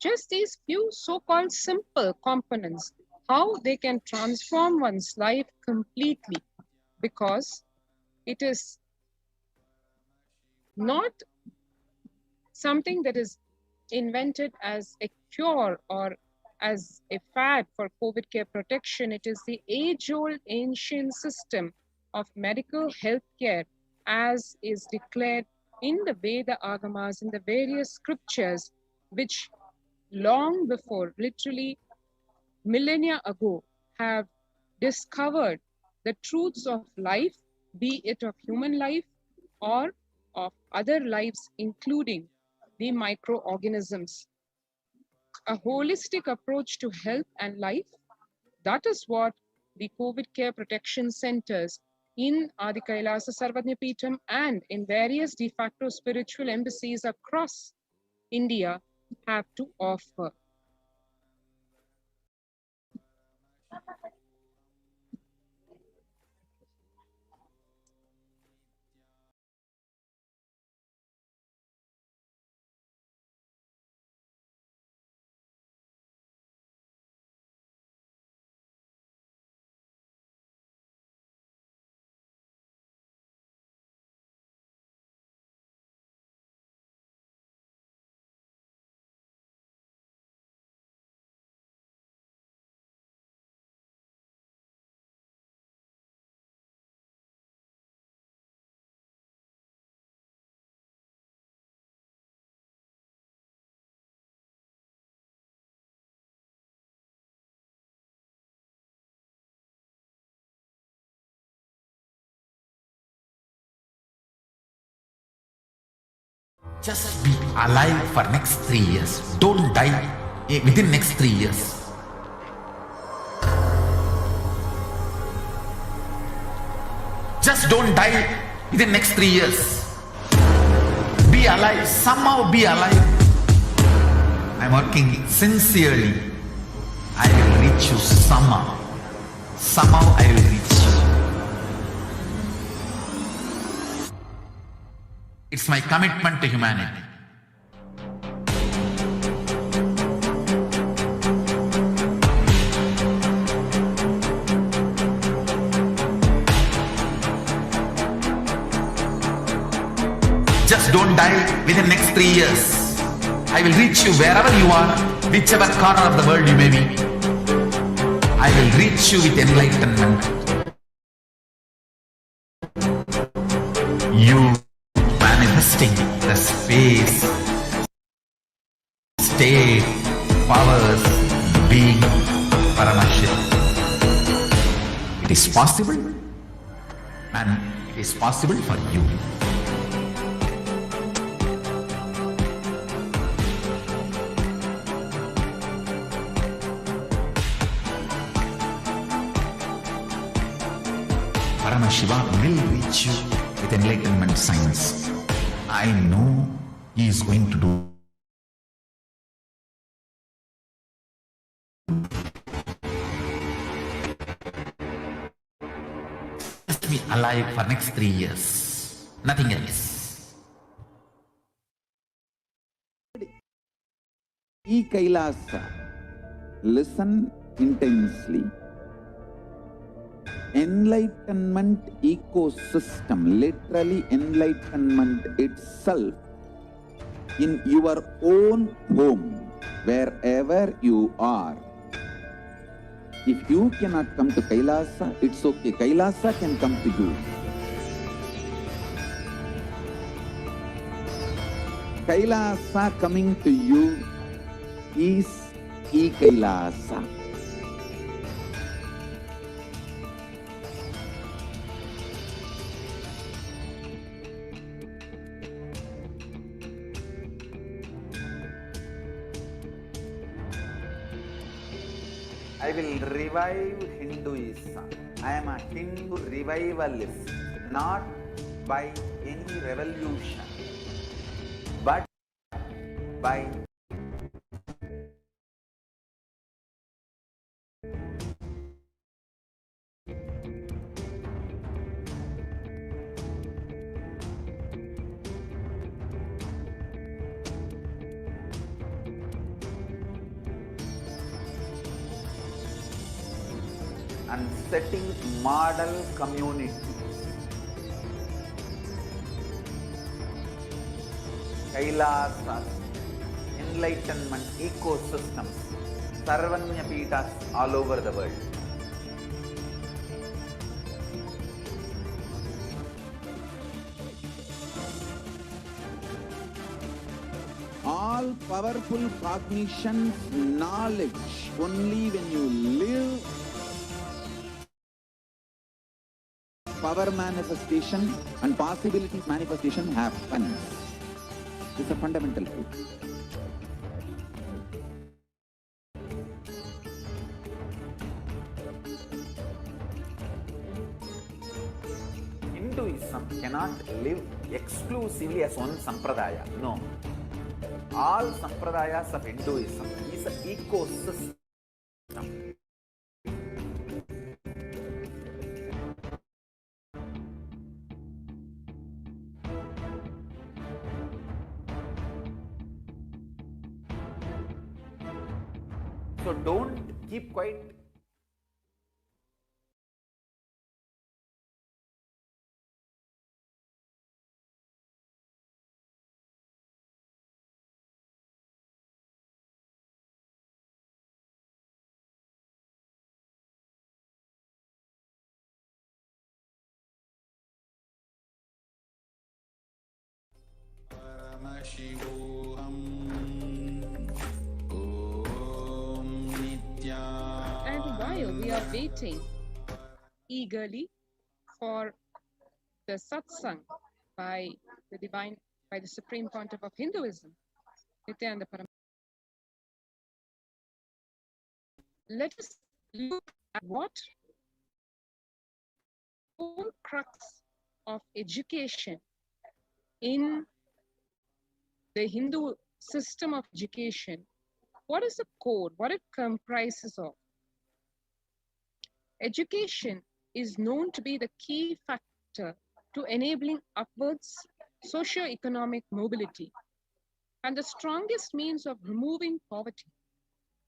just these few so-called simple components, how they can transform one's life completely, because it is not something that is invented as a cure or as a fad for COVID care protection. It is the age-old ancient system of medical health care as is declared in the Veda Agamas, in the various scriptures, which long before, literally millennia ago, have discovered the truths of life, be it of human life or of other lives, including the microorganisms. A holistic approach to health and life, that is what the COVID care protection centers in Adi Kailasa Sarvanya Peetham and in various de facto spiritual embassies across India have to offer. Just be alive for next 3 years. Don't die within next 3 years. Just don't die within next 3 years. Be alive, somehow be alive. I'm working sincerely. I will reach you somehow. Somehow I will reach you. It's my commitment to humanity. Just don't die within next 3 years. I will reach you wherever you are, whichever corner of the world you may be. I will reach you with enlightenment. You manifesting the space, state, powers, being Paramashakti. It is possible, and it is possible for you. Paramashiva will reach you with enlightenment signs. I know he is going to do. Just be alive for next 3 years. Nothing else. E Kailasa, listen intensely. Enlightenment ecosystem, literally enlightenment itself, in your own home, wherever you are. If you cannot come to Kailasa, it's okay. Kailasa can come to you. Kailasa coming to you is E-Kailasa. I will revive Hinduism. I am a Hindu revivalist, not by any revolution, but by and setting model communities. Kailasas, enlightenment ecosystems, Sarvanya Pitas all over the world. All powerful cognitions, knowledge, only when you live power manifestation and possibilities manifestation happens. This is a fundamental truth. Hinduism cannot live exclusively as one sampradaya. No. All sampradayas of Hinduism is an ecosystem. So don't keep quiet. And while we are waiting eagerly for the satsang by the Supreme Pontiff of Hinduism, Nityananda Param, let us look at what whole crux of education in the Hindu system of education. What is the core? What it comprises of? Education is known to be the key factor to enabling upwards socio-economic mobility and the strongest means of removing poverty.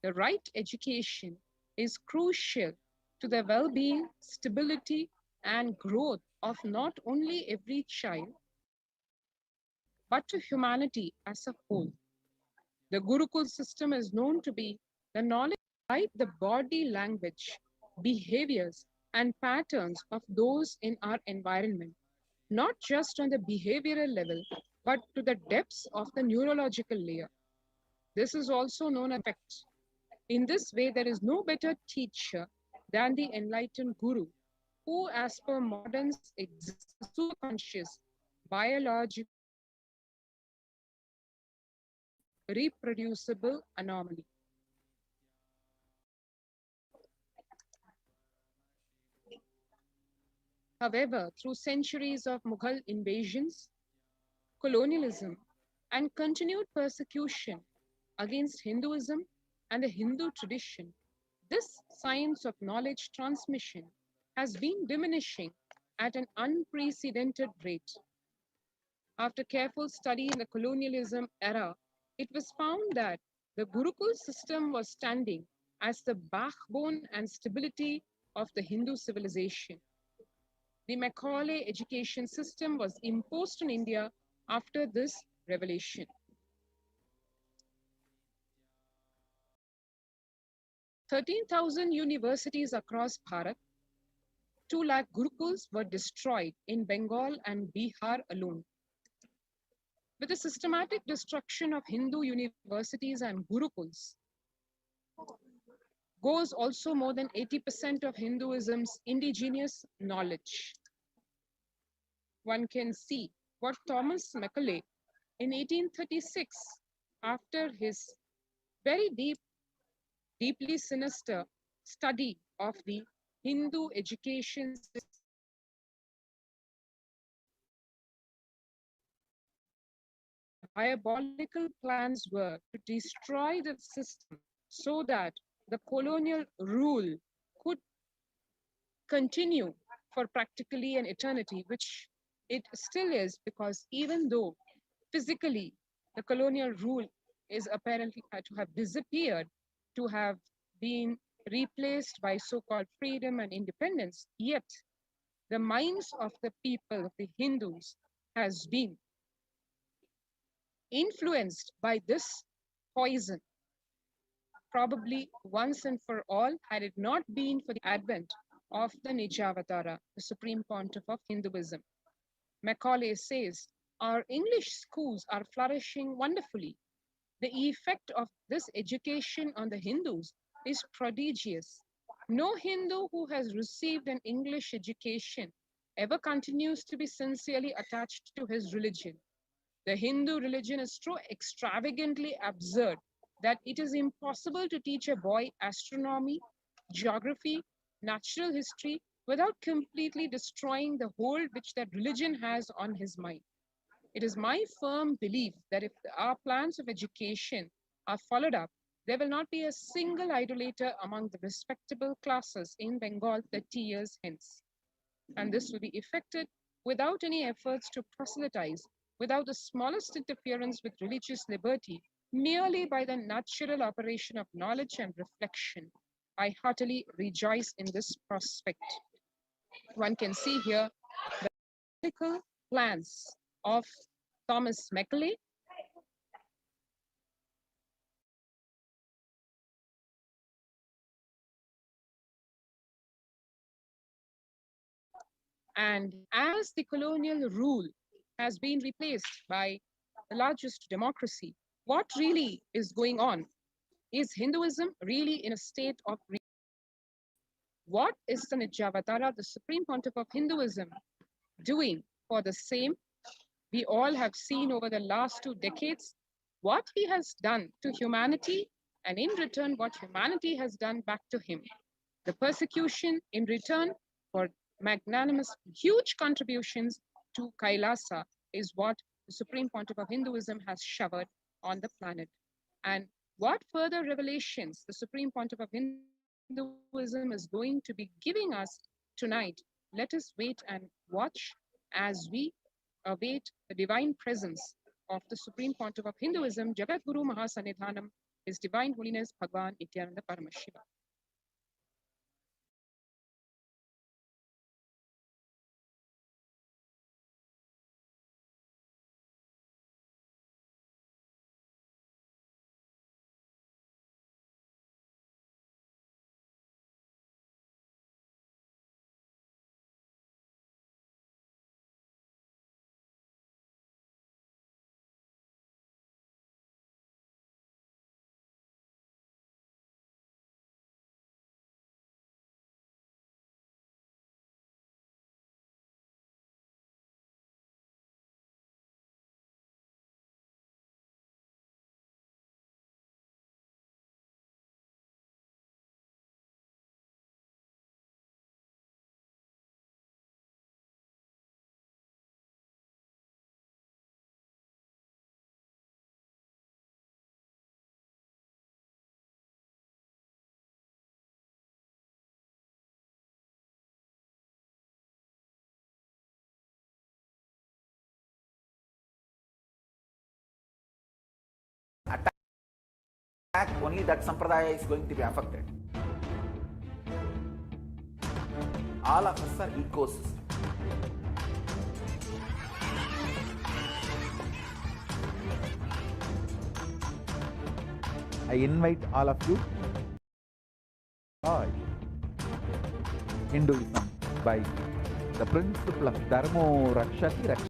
The right education is crucial to the well-being, stability, and growth of not only every child, but to humanity as a whole. The Gurukul system is known to be the knowledge Like the body language, behaviors, and patterns of those in our environment, not just on the behavioral level, but to the depths of the neurological layer. This is also known as effect. In this way, there is no better teacher than the enlightened guru, who, as per moderns, exists as a superconscious, biological, reproducible anomaly. However, through centuries of Mughal invasions, colonialism, and continued persecution against Hinduism and the Hindu tradition, this science of knowledge transmission has been diminishing at an unprecedented rate. After careful study in the colonialism era, it was found that the Gurukul system was standing as the backbone and stability of the Hindu civilization. The Macaulay education system was imposed on India after this revelation. 13,000 universities across Bharat, 2 lakh Gurukuls were destroyed in Bengal and Bihar alone. With the systematic destruction of Hindu universities and Gurukuls, goes also more than 80% of Hinduism's indigenous knowledge. One can see what Thomas Macaulay in 1836, after his very deeply sinister study of the Hindu education system, diabolical plans were to destroy the system so that the colonial rule could continue for practically an eternity, which it still is, because even though physically the colonial rule is apparently to have disappeared, to have been replaced by so-called freedom and independence, yet the minds of the people, of the Hindus, has been influenced by this poison, probably once and for all, had it not been for the advent of the Nijavatara, the Supreme Pontiff of Hinduism. Macaulay says, our English schools are flourishing wonderfully. The effect of this education on the Hindus is prodigious. No Hindu who has received an English education ever continues to be sincerely attached to his religion. The Hindu religion is so extravagantly absurd that it is impossible to teach a boy astronomy, geography, natural history without completely destroying the hold which that religion has on his mind. It is my firm belief that if our plans of education are followed up, there will not be a single idolater among the respectable classes in Bengal 30 years hence. And this will be effected without any efforts to proselytize, without the smallest interference with religious liberty, merely by the natural operation of knowledge and reflection. I heartily rejoice in this prospect. One can see here the political plans of Thomas Macaulay, and as the colonial rule has been replaced by the largest democracy, what really is going on? Is Hinduism really in a state of what is the Nijavatara, the Supreme Pontiff of Hinduism, doing for the same? We all have seen over the last 2 decades what he has done to humanity, and in return, what humanity has done back to him. The persecution in return for magnanimous, huge contributions to Kailasa is what the Supreme Pontiff of Hinduism has showered on the planet. And what further revelations the Supreme Pontiff of Hinduism is going to be giving us tonight, let us wait and watch as we await the divine presence of the Supreme Pontiff of Hinduism, Jagat Guru Mahasanidhanam, His Divine Holiness Bhagavan Nityananda Paramashiva. only that sampradaya is going to be affected. All of us are ecosystem. I invite all of you to Hinduism by the principle of Dharmo Rakshati Rakshati.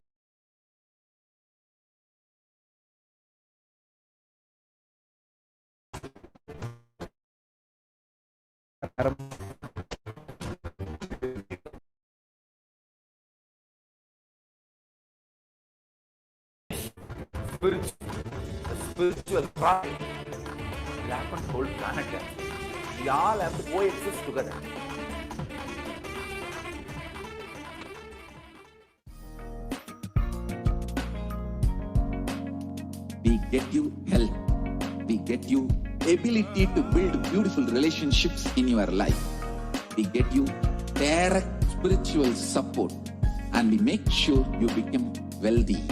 Spiritual pride will happen to whole planet. We all have to coexist together. We get you health. We get you ability to build beautiful relationships in your life. We get you direct spiritual support, and we make sure you become wealthy.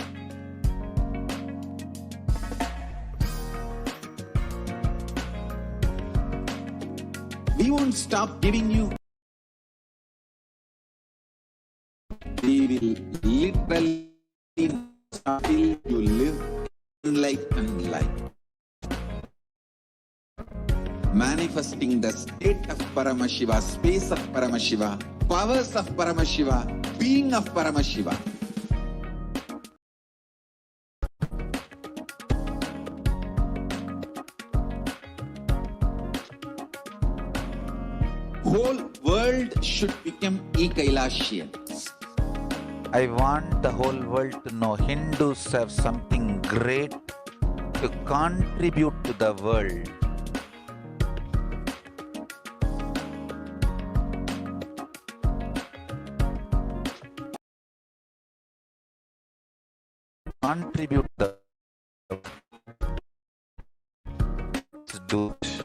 We won't stop giving you. We will literally until you live enlightened life. Manifesting the state of Paramashiva, space of Paramashiva, powers of Paramashiva, being of Paramashiva. Whole world should become e-Kailashians. I want the whole world to know Hindus have something great to contribute to the world. Contribute the do it.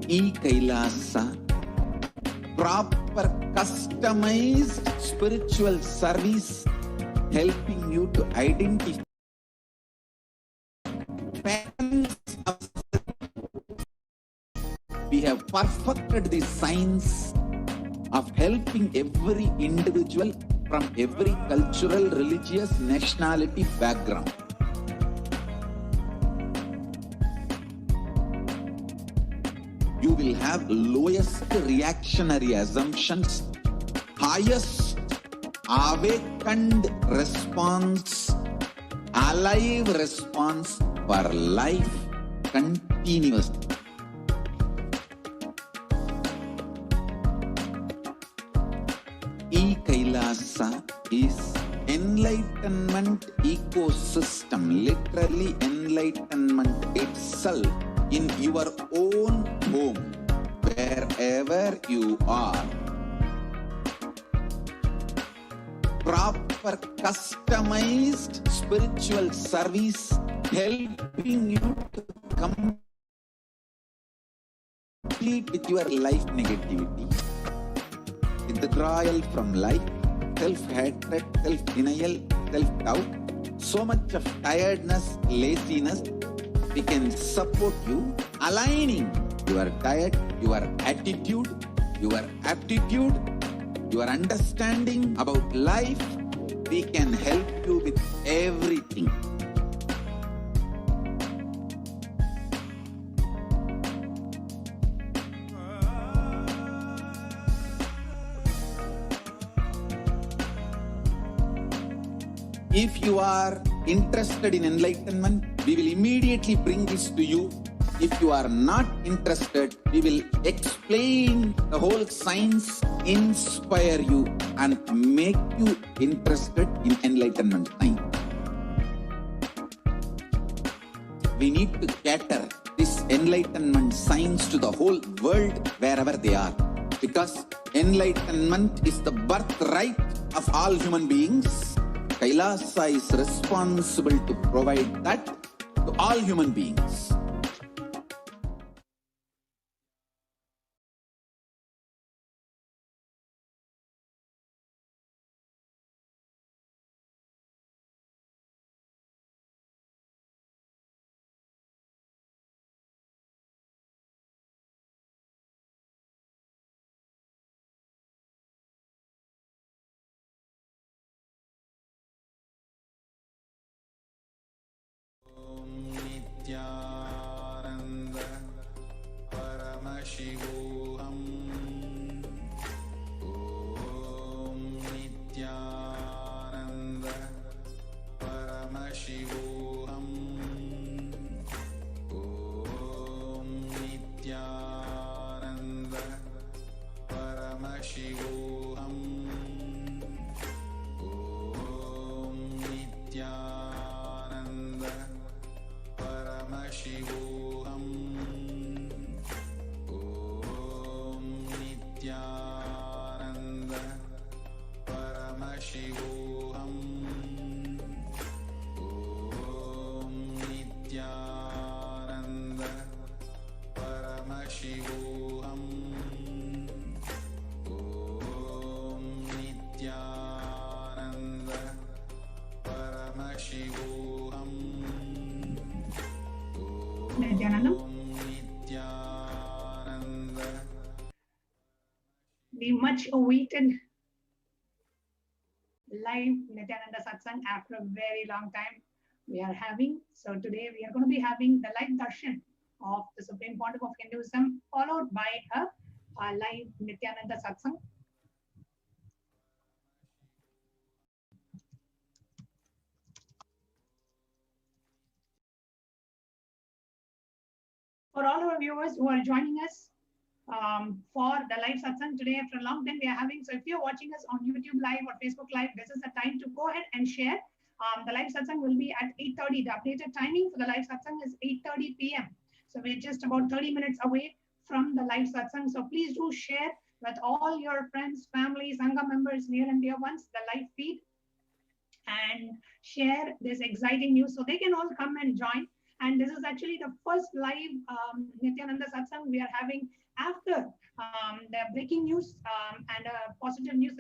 E-Kailasa, proper customized spiritual service, helping you to identify patterns of. We have perfected the science of helping every individual from every cultural, religious, nationality background. You will have lowest reactionary assumptions, highest awakened response, alive response for life continuously. E-Kailasa is enlightenment ecosystem, literally enlightenment itself in your own home, wherever you are. Proper customized spiritual service helping you to complete with your life negativity, withdrawal from life, self-hatred, self-denial, self-doubt, so much of tiredness, laziness. We can support you, aligning your diet, your attitude, your aptitude, your understanding about life. We can help you with everything. If you are interested in enlightenment, we will immediately bring this to you. If you are not interested, we will explain the whole science, inspire you, and make you interested in enlightenment science. We need to cater this enlightenment science to the whole world wherever they are, because enlightenment is the birthright of all human beings. Kailasa is responsible to provide that to all human beings. The much awaited live Nityananda Satsang after a very long time we are having. So today we are going to be having the live darshan of the Supreme Pontiff of Hinduism, followed by a live Nityananda Satsang. For all our viewers who are joining us for the live satsang today after a long time we are having. So if you're watching us on YouTube Live or Facebook Live, this is the time to go ahead and share. The live satsang will be at 8:30. The updated timing for the live satsang is 8:30 p.m. So we're just about 30 minutes away from the live satsang. So please do share with all your friends, family, Sangha members, near and dear ones, the live feed, and share this exciting news so they can all come and join. And this is actually the first live Nityananda Satsang we are having after the breaking news and positive news.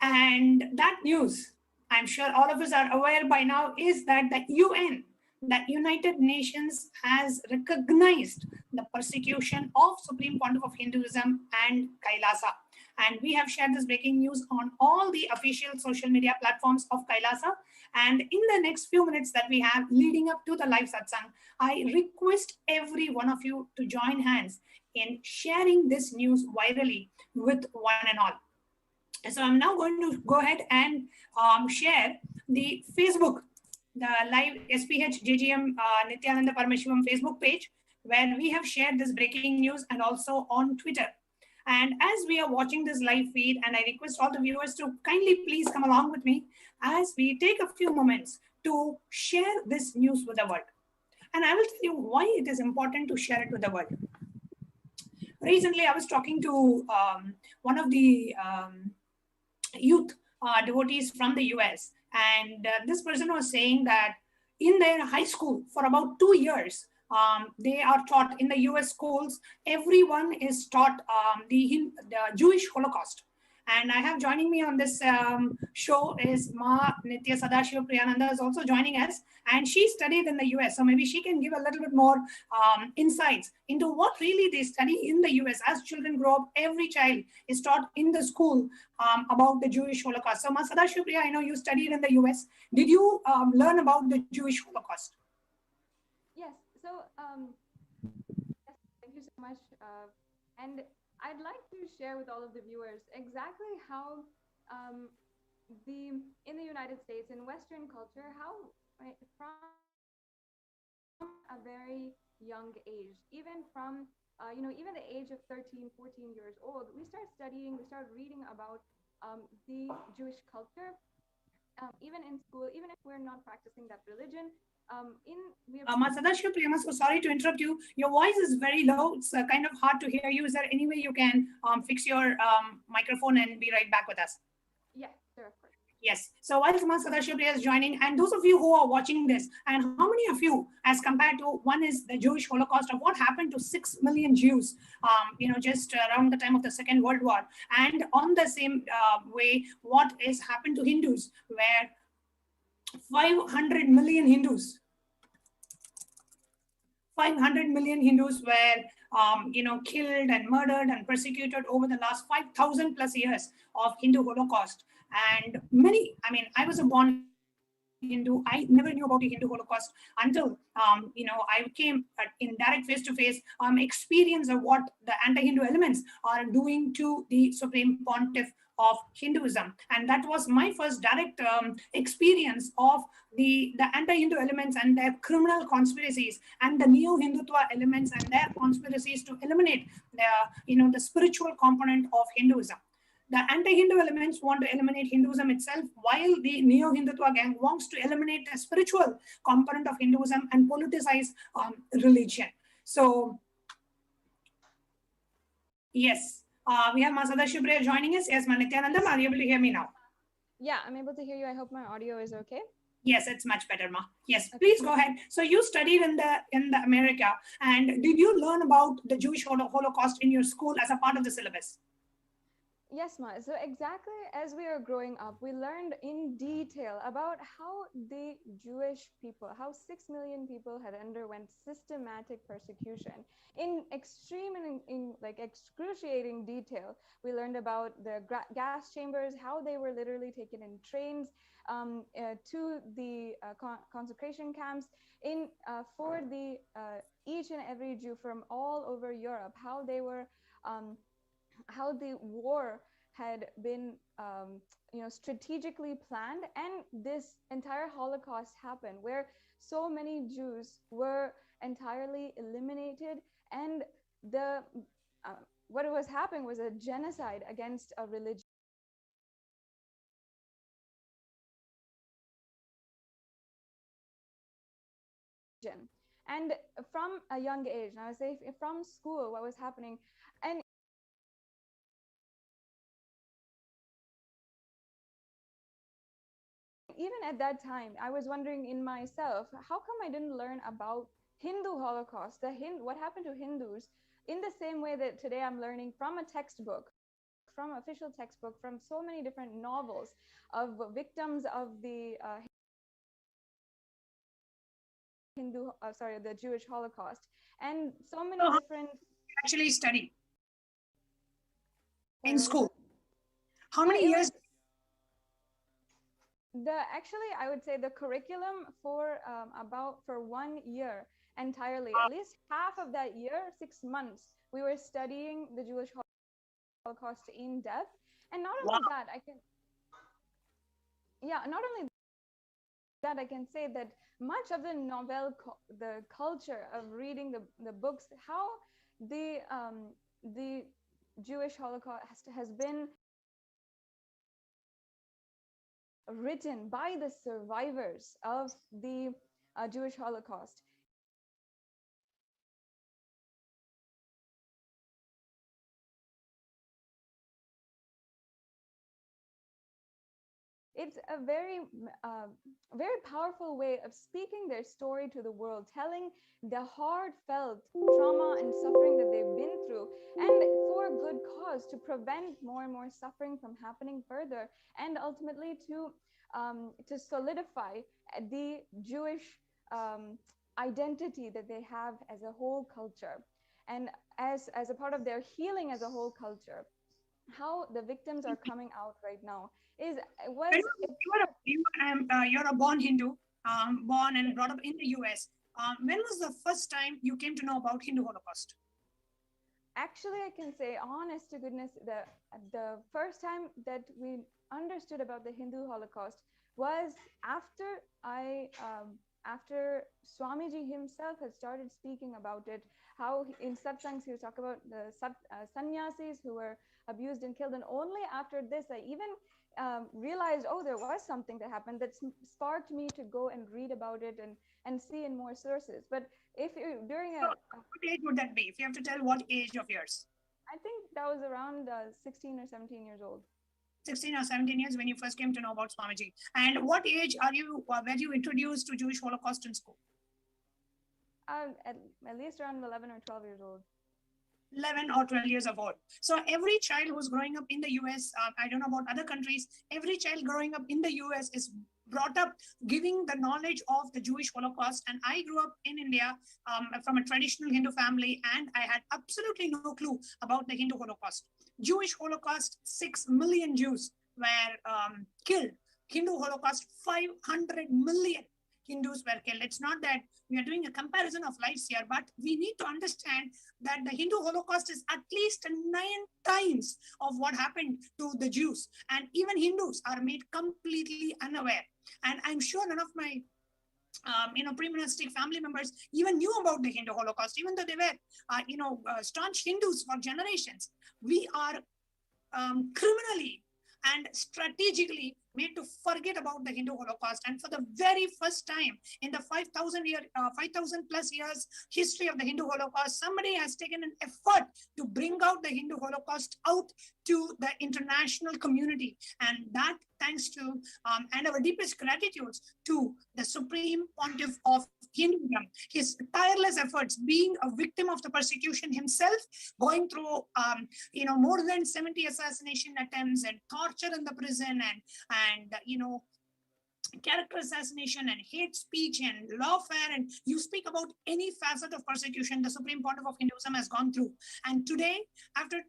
And that news, I'm sure all of us are aware by now, is that the UN, the United Nations, has recognized the persecution of Supreme Pontiff of Hinduism and Kailasa. And we have shared this breaking news on all the official social media platforms of Kailasa. And in the next few minutes that we have leading up to the live satsang, I request every one of you to join hands in sharing this news virally with one and all. So I'm now going to go ahead and share the Facebook, the live SPH JGM Nityananda Parameshivam Facebook page, where we have shared this breaking news, and also on Twitter. And as we are watching this live feed, and I request all the viewers to kindly please come along with me as we take a few moments to share this news with the world. And I will tell you why it is important to share it with the world. Recently, I was talking to one of the youth devotees from the US, and this person was saying that in their high school for about 2 years, they are taught in the US schools, everyone is taught the Jewish Holocaust. And I have joining me on this show is Ma Nitya Sadashiva Priyananda is also joining us, and she studied in the US. So maybe she can give a little bit more insights into what really they study in the US. As children grow up, every child is taught in the school about the Jewish Holocaust. So Ma Sadashiva Priya, I know you studied in the US. Did you learn about the Jewish Holocaust? Yes. So thank you so much. And I'd like to share with all of the viewers exactly how in the United States, in Western culture, how from a very young age, even from even the age of 13, 14 years old, we start studying, we start reading about the Jewish culture, even in school, even if we're not practicing that religion. Sadashiva Priya, so sorry to interrupt you. Your voice is very low. It's kind of hard to hear you. Is there any way you can fix your microphone and be right back with us? Yeah, sure, of course. Yes. So while Sadashiva Priya is joining, and those of you who are watching this, and how many of you, as compared to one is the Jewish Holocaust of what happened to 6 million Jews, just around the time of the Second World War, and on the same way, what is happened to Hindus, where 500 million Hindus were killed and murdered and persecuted over the last 5,000 plus years of Hindu Holocaust. And many, I was a born Hindu. I never knew about the Hindu Holocaust until I came in direct face-to-face experience of what the anti-Hindu elements are doing to the Supreme Pontiff of Hinduism. And that was my first direct experience of the anti-Hindu elements and their criminal conspiracies, and the neo-Hindutva elements and their conspiracies to eliminate the spiritual component of Hinduism. The anti-Hindu elements want to eliminate Hinduism itself, while the neo-Hindutva gang wants to eliminate the spiritual component of Hinduism and politicize religion. So, yes, we have Masada Shubhra joining us. Yes, Nityanandam, are you able to hear me now? Yeah, I'm able to hear you. I hope my audio is okay. Yes, it's much better, Ma. Yes, please go ahead. So you studied in the America, and did you learn about the Jewish Holocaust in your school as a part of the syllabus? Yes, Ma. So exactly as we are growing up, we learned in detail about how the Jewish people, how 6 million people had underwent systematic persecution in extreme and in like excruciating detail. We learned about the gas chambers, how they were literally taken in trains to the concentration camps for the each and every Jew from all over Europe, how they were how the war had been strategically planned, and this entire Holocaust happened where so many Jews were entirely eliminated, and what was happening was a genocide against a religion. And from a young age, and I would say from school, what was happening, and even at that time, I was wondering in myself, how come I didn't learn about Hindu Holocaust, what happened to Hindus, in the same way that today I'm learning from a textbook, from official textbook, from so many different novels of victims of the the Jewish Holocaust, and so many different. Actually study in school. How many years? Actually, I would say the curriculum for for 1 year entirely, at least half of that year, 6 months, we were studying the Jewish Holocaust in depth. And not only that, not only that, I can say that much of the culture of reading the books, how the Jewish Holocaust has been written by the survivors of the Jewish Holocaust. It's a very powerful way of speaking their story to the world, telling the heartfelt trauma and suffering that they've been through, and for good cause, to prevent more and more suffering from happening further, and ultimately to solidify the Jewish identity that they have as a whole culture, and as a part of their healing as a whole culture. How the victims are coming out right now you're a born Hindu, born and brought up in the US. When was the first time you came to know about Hindu Holocaust? Actually, I can say, honest to goodness, the first time that we understood about the Hindu Holocaust was after Swamiji himself had started speaking about it, how in satsangs he would talk about the sannyasis who were abused and killed. And only after this, I even realized, oh, there was something that happened that sparked me to go and read about it and see in more sources. But if during what age would that be? If you have to tell what age of yours? I think that was around 16 or 17 years old. 16 or 17 years when you first came to know about Swamiji. And what age were you introduced to Jewish Holocaust in school? At least around 11 or 12 years old. 11 or 12 years of old. So every child who's growing up in the US, I don't know about other countries, every child growing up in the US is brought up giving the knowledge of the Jewish Holocaust. And I grew up in India from a traditional Hindu family, and I had absolutely no clue about the Hindu Holocaust. Jewish Holocaust, 6 million Jews were killed. Hindu Holocaust, 500 million Hindus were killed. It's not that we are doing a comparison of lives here, but we need to understand that the Hindu Holocaust is at least 9 times of what happened to the Jews. And even Hindus are made completely unaware. And I'm sure none of my pre-monastic family members even knew about the Hindu Holocaust, even though they were, staunch Hindus for generations. We are criminally and strategically made to forget about the Hindu Holocaust. And for the very first time in the 5,000 plus years history of the Hindu Holocaust, somebody has taken an effort to bring out the Hindu Holocaust out to the international community. And that thanks to, and our deepest gratitude to the Supreme Pontiff of Hinduism, his tireless efforts, being a victim of the persecution himself, going through, more than 70 assassination attempts and torture in the prison and character assassination and hate speech and lawfare, and you speak about any facet of persecution the Supreme Pontiff of Hinduism has gone through. And today, after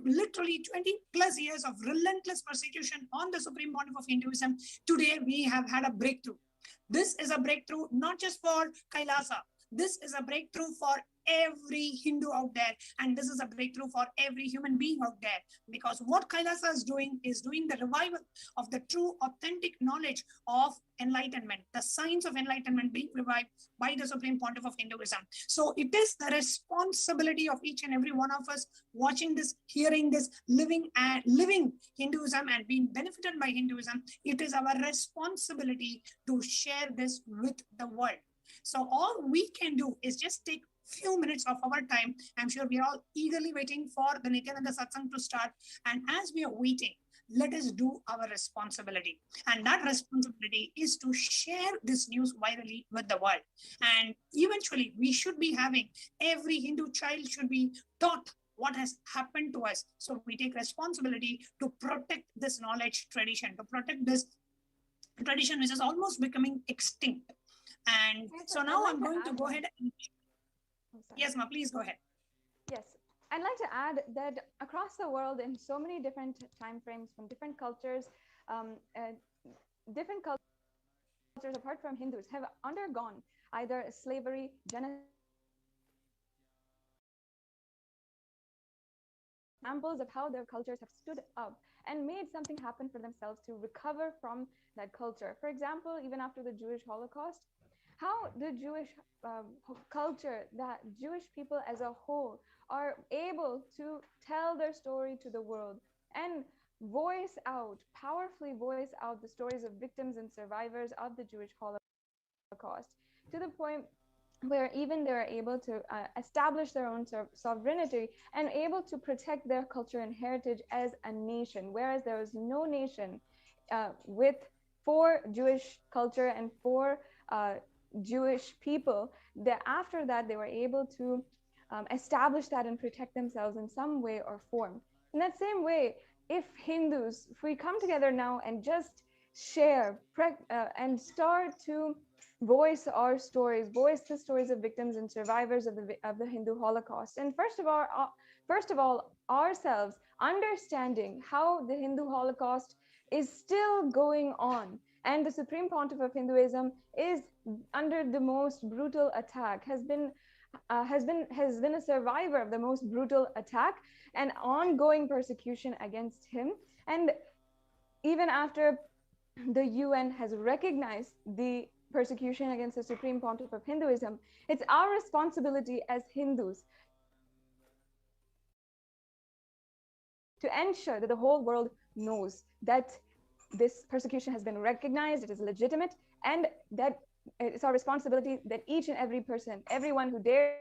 literally 20 plus years of relentless persecution on the Supreme Pontiff of Hinduism, today we have had a breakthrough. This is a breakthrough not just for Kailasa. This is a breakthrough for every Hindu out there, and this is a breakthrough for every human being out there, because what Kailasa is doing the revival of the true authentic knowledge of enlightenment, the science of enlightenment being revived by the Supreme Pontiff of Hinduism. So it is the responsibility of each and every one of us watching this, hearing this, living Hinduism and being benefited by Hinduism. It is our responsibility to share this with the world. So all we can do is just take few minutes of our time. I'm sure we are all eagerly waiting for the Nityananda Satsang to start. And as we are waiting, let us do our responsibility. And that responsibility is to share this news virally with the world. And eventually, we should be having, every Hindu child should be taught what has happened to us. So we take responsibility to protect this knowledge tradition, to protect this tradition which is almost becoming extinct. And so now I'm going to go ahead and... Yes, Ma, please go ahead. Yes, I'd like to add that across the world in so many different time frames from different cultures apart from Hindus have undergone either slavery, genocide, examples of how their cultures have stood up and made something happen for themselves to recover from that culture. For example, even after the Jewish Holocaust, how the Jewish culture, that Jewish people as a whole are able to tell their story to the world and powerfully voice out the stories of victims and survivors of the Jewish Holocaust, to the point where even they're able to establish their own sovereignty and able to protect their culture and heritage as a nation, whereas there was no nation for Jewish culture and for Jewish people, that after that they were able to establish that and protect themselves in some way or form. In that same way, if we come together now and just share and start to voice our stories, voice the stories of victims and survivors of the Hindu Holocaust, and first of all ourselves understanding how the Hindu Holocaust is still going on, and the Supreme Pontiff of Hinduism is under the most brutal attack, has been a survivor of the most brutal attack and ongoing persecution against him. And even after the UN has recognized the persecution against the Supreme Pontiff of Hinduism, it's our responsibility as Hindus to ensure that the whole world knows that this persecution has been recognized, it is legitimate, and that it's our responsibility that each and every person, everyone who dares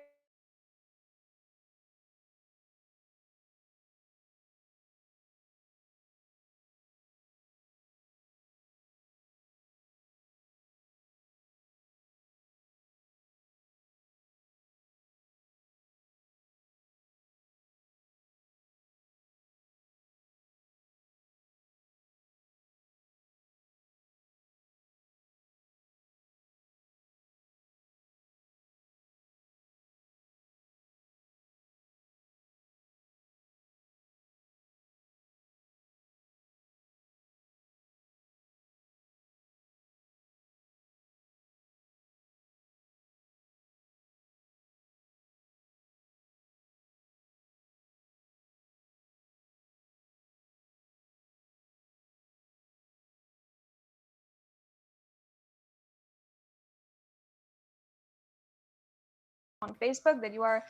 on Facebook, that you are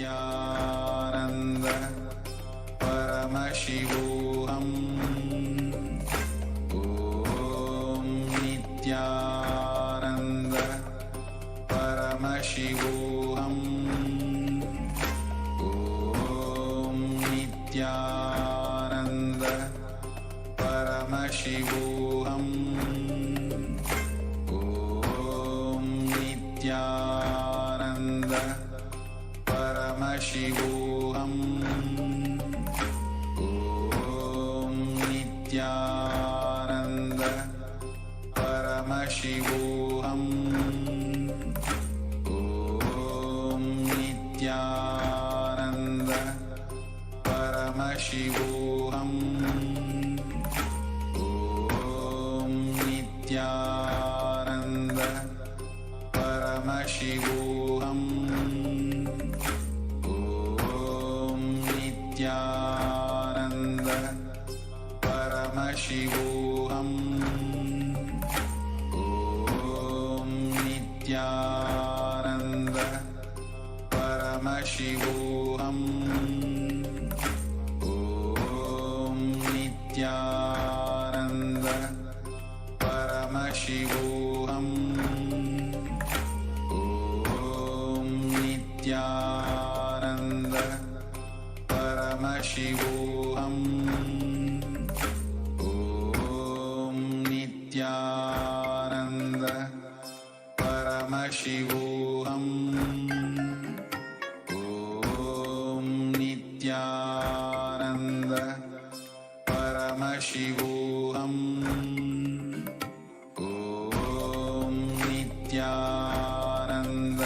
Nityanand परमशिवोऽहम् ॐ नित्यानन्द परमशिवोऽहम् ॐ नित्यानन्द परमशिवोऽहम् ॐ नित्यानन्द परमशिवोऽहम् ॐ नित्यानन्द परमशिवोऽहम् ॐ नित्यानन्द परमशिवोऽहम् ॐ नित्यानन्द परमशिवोऽहम् नित्यानन्द परमशिवोऽहम् ॐ नित्यानन्द परमशिवोऽहम् ॐ नित्यानन्द परमशिवोऽहम् ॐ नित्यानन्द परमशिवोऽहम् ॐ नित्यानन्द परमशिवोऽहम् ॐ नित्यानन्द परमशिवोऽहम् ॐ Nityanand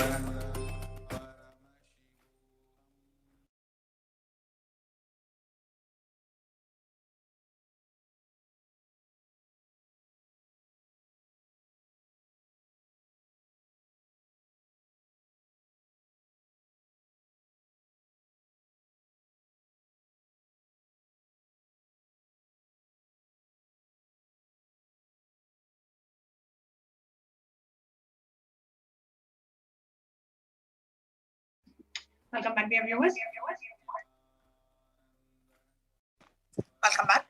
Welcome back, dear viewers. Welcome back.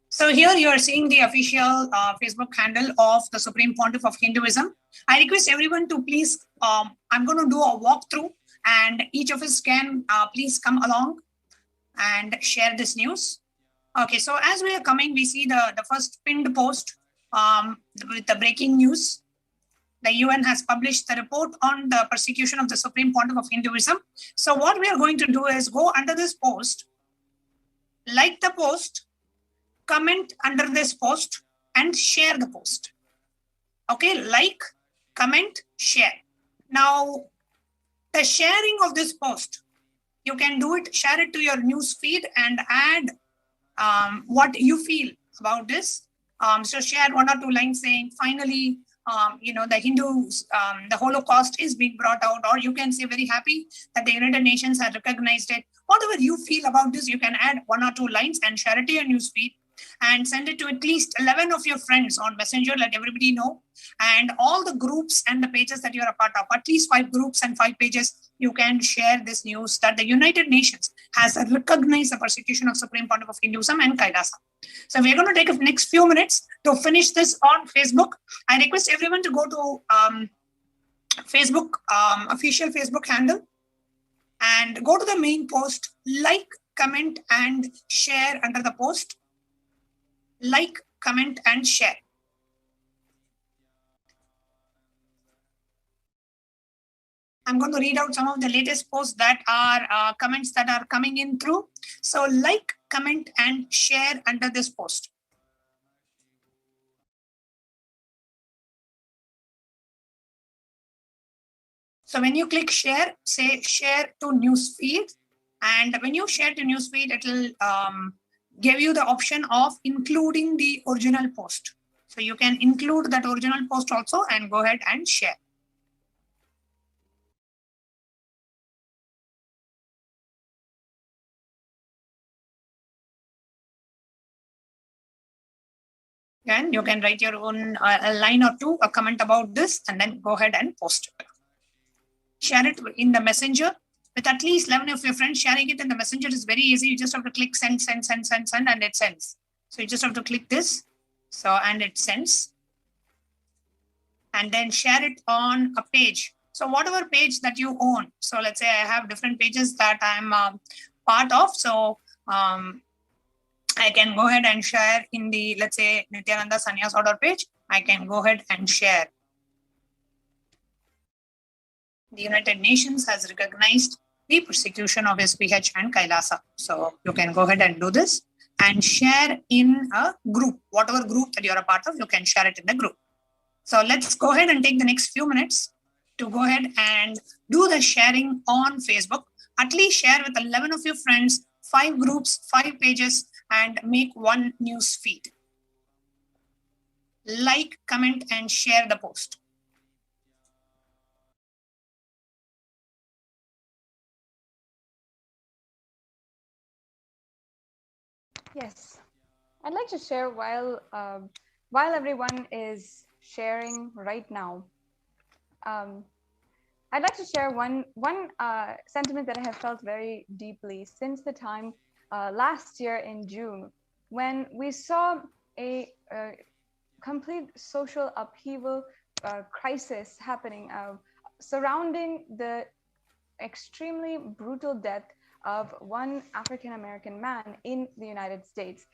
So here you are seeing the official Facebook handle of the Supreme Pontiff of Hinduism. I request everyone to please, I'm going to do a walkthrough and each of us can please come along and share this news. Okay, so as we are coming, we see the first pinned post with the breaking news. The UN has published the report on the persecution of the Supreme Pontiff of Hinduism. So what we are going to do is go under this post, like the post, comment under this post, and share the post. Okay, like, comment, share. Now, the sharing of this post, you can do it, share it to your news feed and add what you feel about this. So share one or two lines saying, finally, the Hindus, the Holocaust is being brought out, or you can say very happy that the United Nations has recognized it. Whatever you feel about this, you can add one or two lines and share it to your newsfeed and send it to at least 11 of your friends on Messenger, let everybody know. And all the groups and the pages that you are a part of, at least 5 groups and 5 pages, you can share this news that the United Nations has recognized the persecution of Supreme Pontiff of Hinduism and Kailasa. So we're going to take the next few minutes to finish this on Facebook. I request everyone to go to Facebook, official Facebook handle, and go to the main post, like, comment, and share under the post. Like, comment, and share. I'm going to read out some of the latest posts that are comments that are coming in through. So like, comment, and share under this post. So when you click share, say share to newsfeed. And when you share to newsfeed, it will give you the option of including the original post. So you can include that original post also and go ahead and share. And you can write your own a line or two, a comment about this, and then go ahead and post it. Share it in the messenger with at least 11 of your friends. Sharing it in the messenger is very easy. You just have to click send, send, send, send, send, and it sends. So you just have to click this. So, and it sends. And then share it on a page. So whatever page that you own. So let's say I have different pages that I'm part of. So I can go ahead and share in the, let's say, Nityananda Sannyas order page. I can go ahead and share. The United Nations has recognized the persecution of SPH and Kailasa. So you can go ahead and do this and share in a group. Whatever group that you're a part of, you can share it in the group. So let's go ahead and take the next few minutes to go ahead and do the sharing on Facebook. At least share with 11 of your friends, 5 groups, 5 pages, and make one news feed. Like, comment, and share the post. Yes, I'd like to share while everyone is sharing right now. I'd like to share one sentiment that I have felt very deeply since the time last year in June, when we saw a complete social upheaval crisis happening surrounding the extremely brutal death of one African-American man in the United States.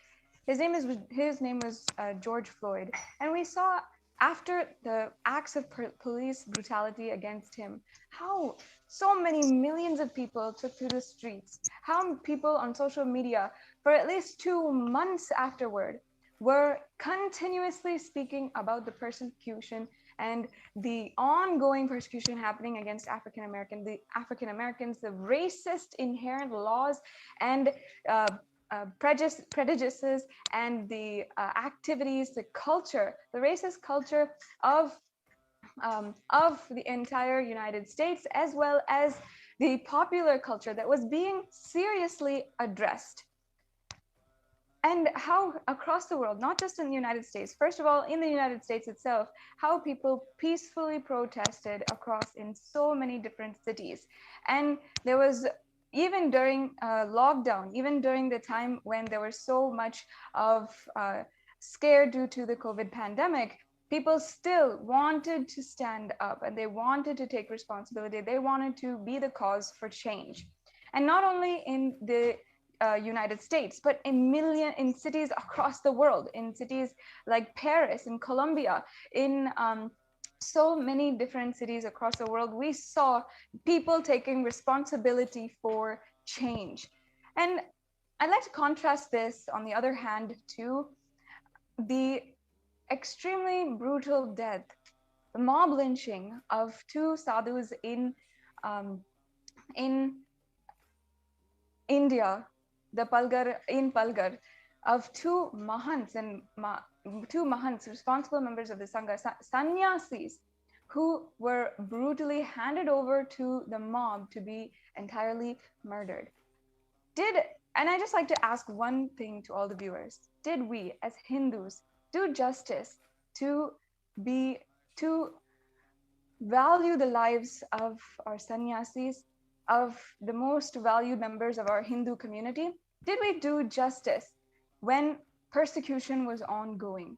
His name was George Floyd. And we saw after the acts of police brutality against him, how so many millions of people took to the streets, how people on social media for at least 2 months afterward were continuously speaking about the persecution and the ongoing persecution happening against the African Americans, the racist inherent laws and prejudices and the activities, the culture, the racist culture of the entire United States, as well as the popular culture that was being seriously addressed. And how across the world, not just in the United States, first of all, in the United States itself, how people peacefully protested across in so many different cities. And there was, even during lockdown, even during the time when there was so much of scare due to the COVID pandemic, people still wanted to stand up and they wanted to take responsibility. They wanted to be the cause for change. And not only in the United States, but in cities across the world, in cities like Paris, in Colombia, in so many different cities across the world, we saw people taking responsibility for change. And I'd like to contrast this, on the other hand, to the extremely brutal death, the mob lynching of 2 sadhus in India, in Palghar, of 2 mahants and 2 mahants, responsible members of the Sangha, sannyasis, who were brutally handed over to the mob to be entirely murdered. And I just like to ask one thing to all the viewers: did we as Hindus do justice to value the lives of our sannyasis, of the most valued members of our Hindu community? Did we do justice when persecution was ongoing?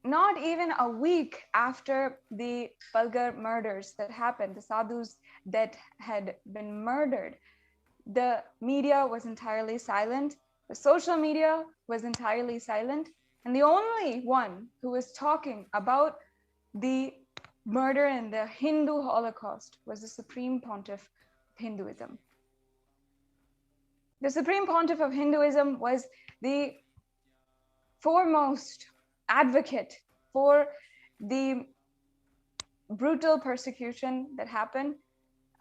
Not even a week after the Palghar murders that happened, the sadhus that had been murdered, the media was entirely silent, the social media was entirely silent, and the only one who was talking about the murder and the Hindu Holocaust was the Supreme Pontiff of Hinduism. The Supreme Pontiff of Hinduism was the foremost advocate for the brutal persecution that happened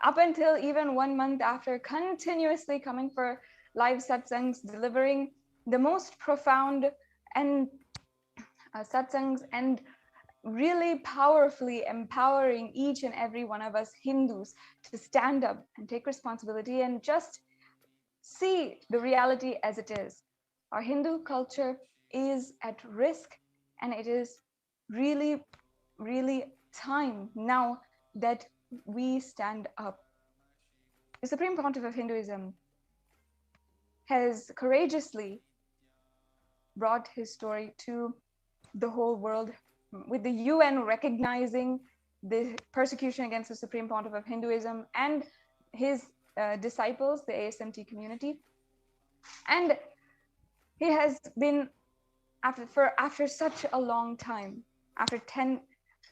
up until even 1 month after, continuously coming for live satsangs, delivering the most profound and satsangs, and really powerfully empowering each and every one of us Hindus to stand up and take responsibility and just see the reality as it is. Our Hindu culture is at risk, and it is really, really time now that we stand up. The Supreme Pontiff of Hinduism has courageously brought his story to the whole world, with the UN recognizing the persecution against the Supreme Pontiff of Hinduism and his disciples, the ASMT community. And he has been, after such a long time, after 10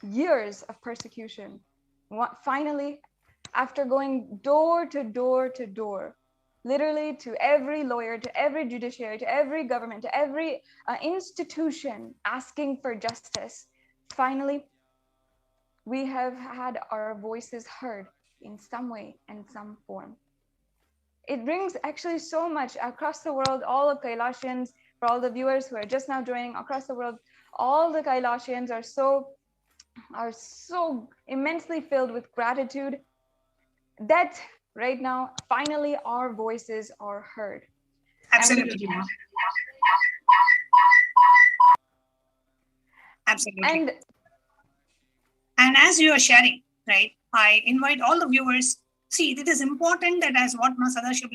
years of persecution, finally, after going door to door to door, literally to every lawyer, to every judiciary, to every government, to every institution asking for justice, finally, we have had our voices heard in some way and some form. It brings actually so much across the world, all of Kailashians, for all the viewers who are just now joining across the world, all the Kailashians are so immensely filled with gratitude that right now, finally, our voices are heard. Absolutely. Absolutely. And as you are sharing, right, I invite all the viewers. See, it is important that, as what Sadashiv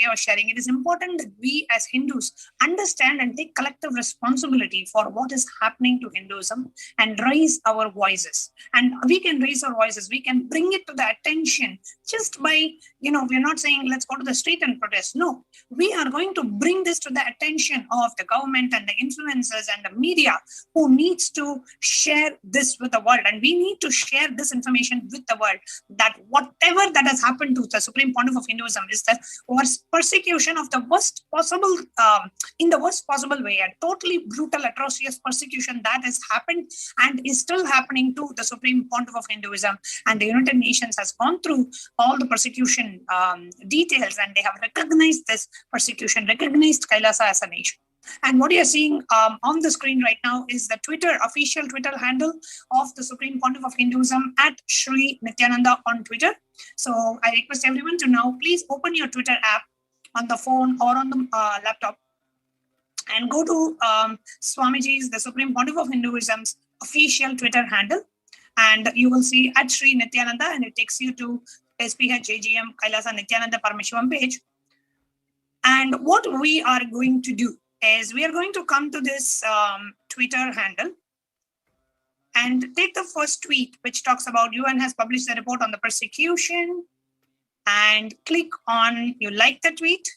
was sharing, it is important that we as Hindus understand and take collective responsibility for what is happening to Hinduism and raise our voices. And we can raise our voices, we can bring it to the attention just by, we're not saying let's go to the street and protest. No, we are going to bring this to the attention of the government and the influencers and the media who needs to share this with the world. And we need to share this information with the world, that whatever that has happened to the Supreme Pontiff of Hinduism is the worst persecution of the worst possible, in the worst possible way, a totally brutal, atrocious persecution that has happened and is still happening to the Supreme Pontiff of Hinduism. And the United Nations has gone through all the persecution details, and they have recognized this persecution, recognized Kailasa as a nation. And what you're seeing on the screen right now is the official Twitter handle of the Supreme Pontiff of Hinduism at Sri Nityananda on Twitter. So I request everyone to now please open your Twitter app on the phone or on the laptop and go to Swamiji's, the Supreme Pontiff of Hinduism's official Twitter handle, and you will see at Sri Nityananda, and it takes you to SPH JGM Kailasa Nityananda Parameshivam page. And what we are going to do is we are going to come to this Twitter handle and take the first tweet, which talks about UN has published a report on the persecution, and click on, you like the tweet,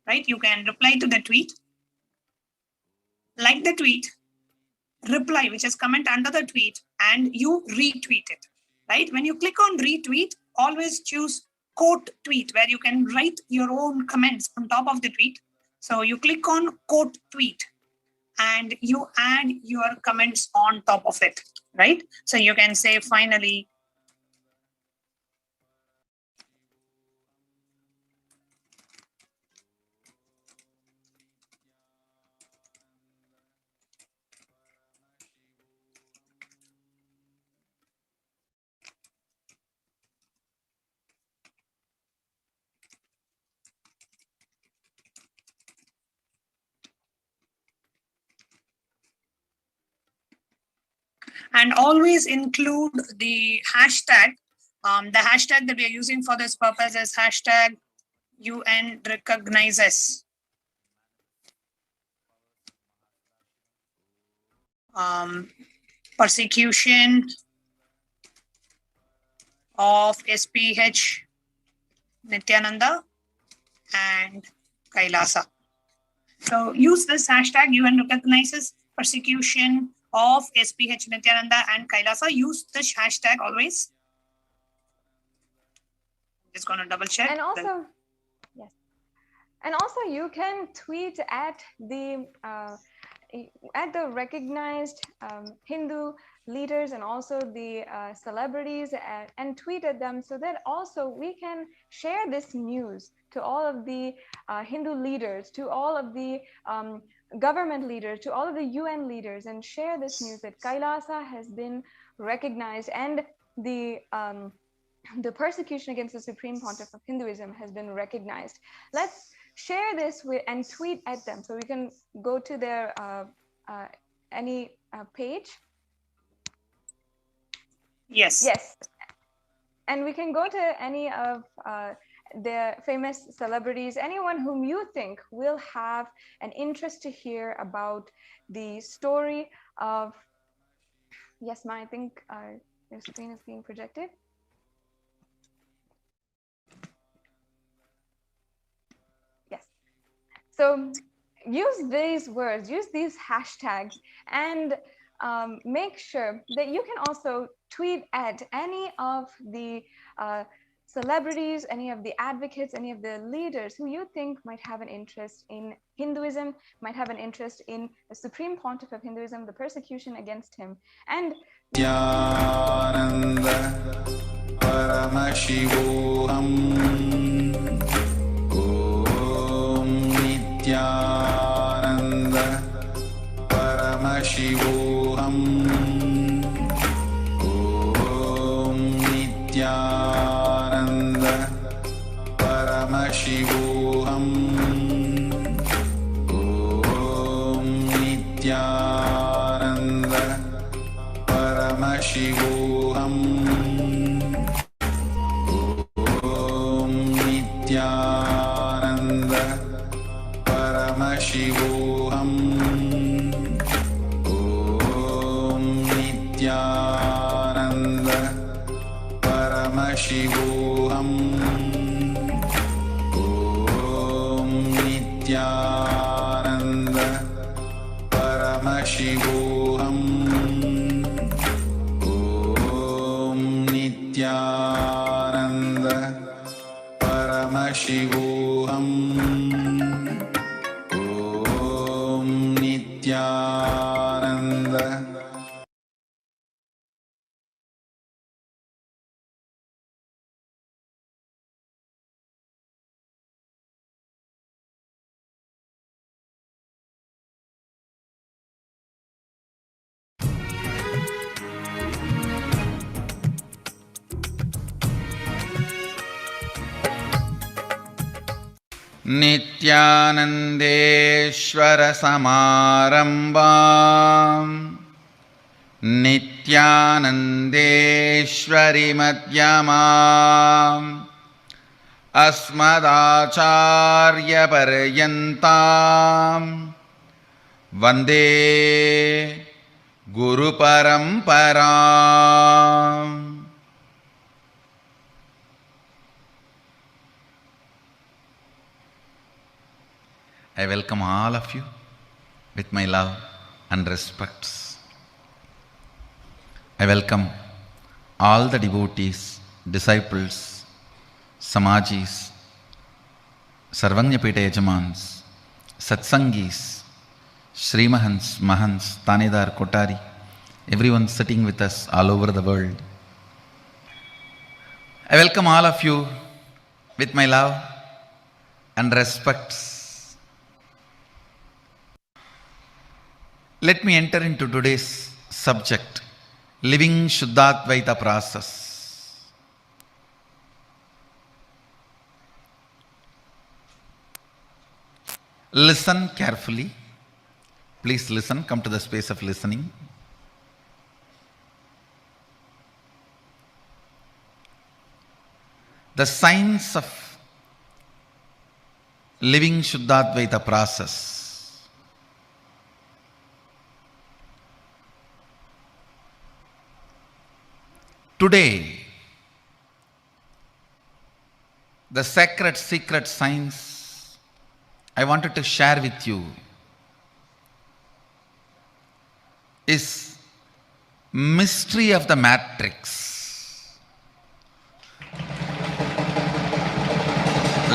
right? You can reply to the tweet, like the tweet, reply, which is comment under the tweet, and you retweet it, right? When you click on retweet, always choose quote tweet, where you can write your own comments on top of the tweet. So you click on quote tweet and you add your comments on top of it, right? So you can say, finally, and always include the hashtag. The hashtag that we are using for this purpose is hashtag UN recognizes persecution of SPH Nityananda and Kailasa. So use this hashtag UN recognizes persecution of SPH Nityananda and Kailasa. Use this hashtag always. Just gonna double check. And also, yes. And also you can tweet at the recognized Hindu leaders and also the celebrities and tweet at them so that also we can share this news to all of the Hindu leaders, to all of the government leaders, to all of the UN leaders, and share this news that Kailasa has been recognized and the persecution against the Supreme Pontiff of Hinduism has been recognized. Let's share this and tweet at them. So we can go to their any page. Yes. Yes. And we can go to any of the famous celebrities, anyone whom you think will have an interest to hear about the story of, yes, Ma, I think your screen is being projected. Yes. So use these words, use these hashtags, and make sure that you can also tweet at any of the celebrities, any of the advocates, any of the leaders who you think might have an interest in Hinduism, might have an interest in the Supreme Pontiff of Hinduism, the persecution against him. And Nityananda Paramashivoham Om Nityananda Paramashivoham Om Nityananda Paramashivoham Om Nityananda Paramashivoham Om Nityananda Paramashivoham Om Nityananda Paramashivoham Om Nityananda Paramashivoham Om Nityananda Paramashivoham Om Nityananda नित्यानन्देश्वर समारम्भाम् नित्यानन्देश्वरि मध्यमाम् अस्मदाचार्यपर्यन्ताम् वन्दे गुरुपरम्पराम् I welcome all of you with my love and respects. I welcome all the devotees, disciples, Samajis, Sarvanyapeta Yajamans, Satsangis, Srimahans, Mahans, Tanedar, Kotari, everyone sitting with us all over the world. I welcome all of you with my love and respects. Let me enter into today's subject, living Shuddhadvaita process. Listen carefully. Please listen, come to the space of listening. The science of living Shuddhadvaita process. Today, the sacred secret science I wanted to share with you is mystery of the matrix.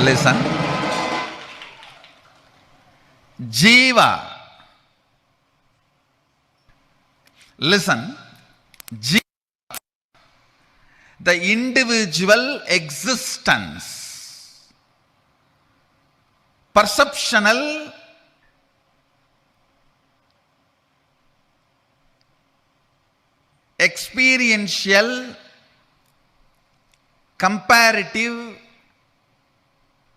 Listen. Jiva. Listen. Jiva. The individual existence. Perceptional. Experiential, comparative,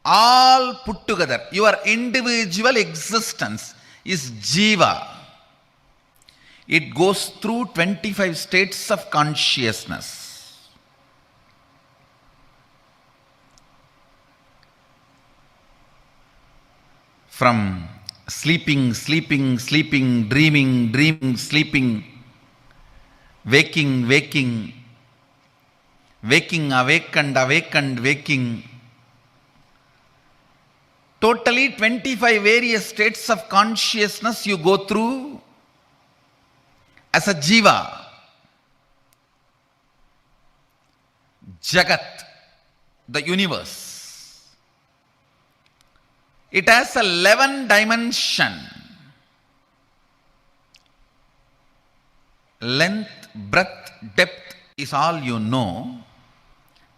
all put together. Your individual existence is Jiva. It goes through 25 states of consciousness. From sleeping, sleeping, sleeping, dreaming, dreaming, sleeping, waking, waking, waking, awakened, awakened, waking. Totally 25 various states of consciousness you go through as a jiva. Jagat, the universe. It has 11 dimensions. Length, breadth, depth is all you know.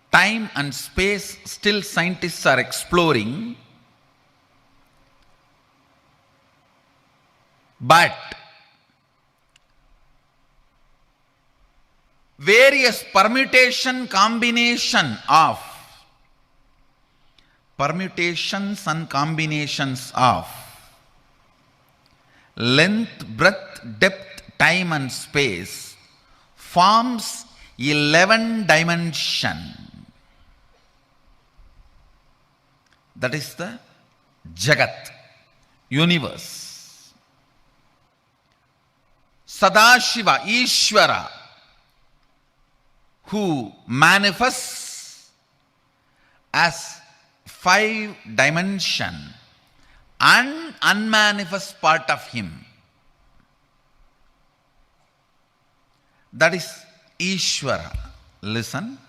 Time and space still scientists are exploring. But various permutations and combinations of length, breadth, depth, time and space forms 11 dimension. That is the Jagat, universe. Sadashiva, Ishvara, who manifests as 5 dimension and unmanifest part of him. That is Ishvara. Listen.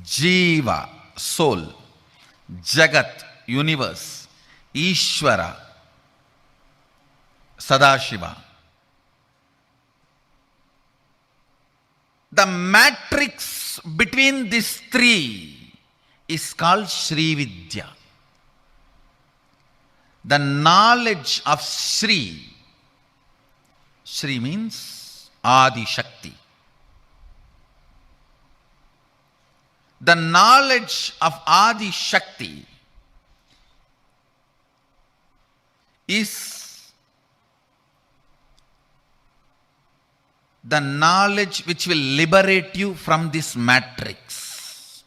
Jiva, soul. Jagat, universe. Ishvara, Sadashiva. The matrix between these three is called Sri Vidya. The knowledge of Sri. Sri means Adi Shakti. The knowledge of Adi Shakti is the knowledge which will liberate you from this matrix.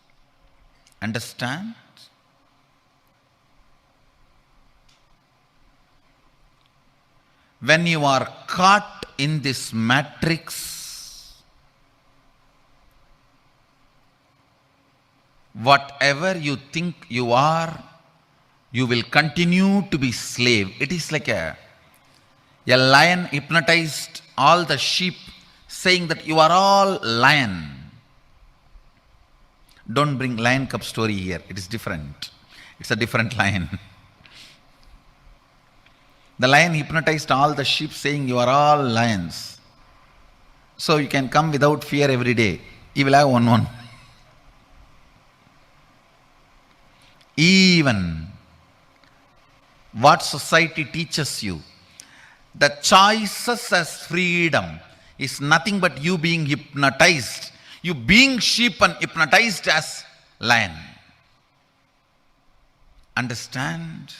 Understand? When you are caught in this matrix, whatever you think you are, you will continue to be slave. It is like a lion hypnotized all the sheep, saying that you are all lion. Don't bring lion cub story here. It is different. It's a different lion. The lion hypnotized all the sheep, saying you are all lions. So you can come without fear every day. You will have one. Even what society teaches you, the choices as freedom is nothing but you being hypnotized. You being sheep and hypnotized as lion. Understand?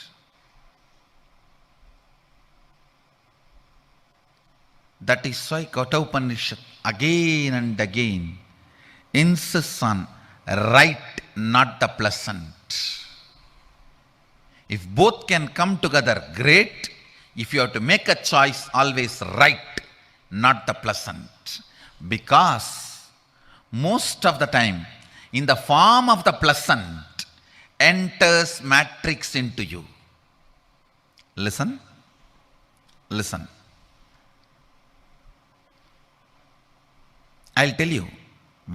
That is why Kathopanishad again and again insists on right, not the pleasant. If both can come together, great. If you have to make a choice, always right, not the pleasant. Because most of the time, in the form of the pleasant, enters matrix into you. Listen. Listen. I'll tell you,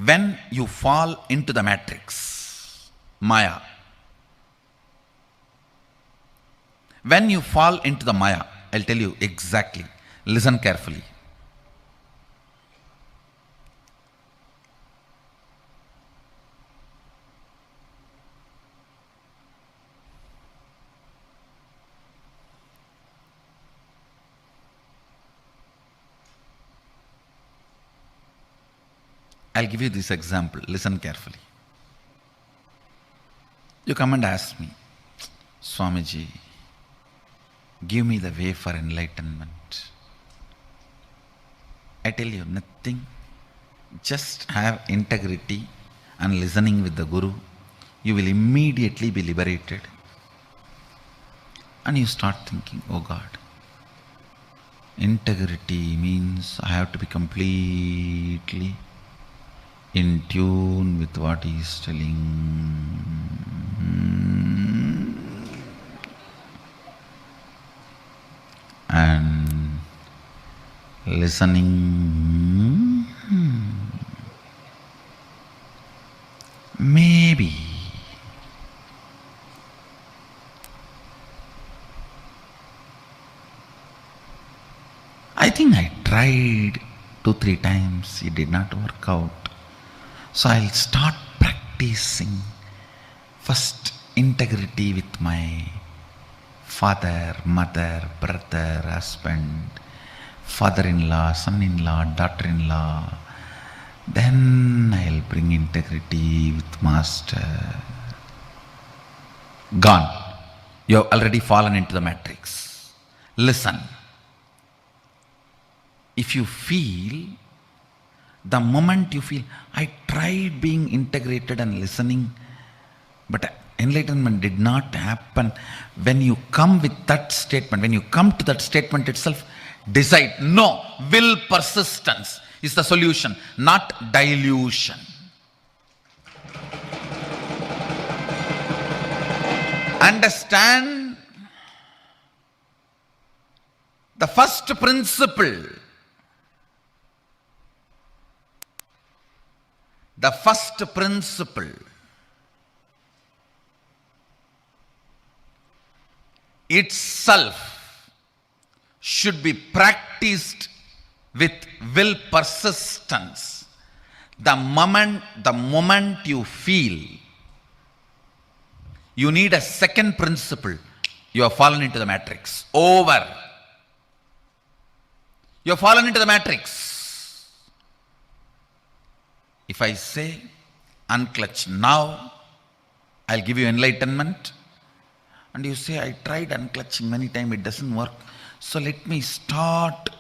when you fall into the matrix, Maya, when you fall into the Maya, I'll tell you exactly. Listen carefully. I'll give you this example. Listen carefully. You come and ask me, Swamiji, give me the way for enlightenment. I tell you nothing. Just have integrity and listening with the Guru. You will immediately be liberated. And you start thinking, oh God, integrity means I have to be completely in tune with what he is telling. And listening, maybe. I think I tried 2-3 times, it did not work out. So I'll start practicing first integrity with my father, mother, brother, husband, father-in-law, son-in-law, daughter-in-law. Then I'll bring integrity with master. Gone. You have already fallen into the matrix. Listen. If you feel, the moment you feel, I tried being integrated and listening, but enlightenment did not happen. When you come with that statement, when you come to that statement itself, decide, no, will persistence is the solution, not dilution. Understand the first principle. The first principle itself should be practiced with will persistence. The moment you feel you need a second principle, you have fallen into the matrix. Over. You have fallen into the matrix. If I say, unclutch now, I'll give you enlightenment. And you say, I tried unclutching many times, it doesn't work. So let me start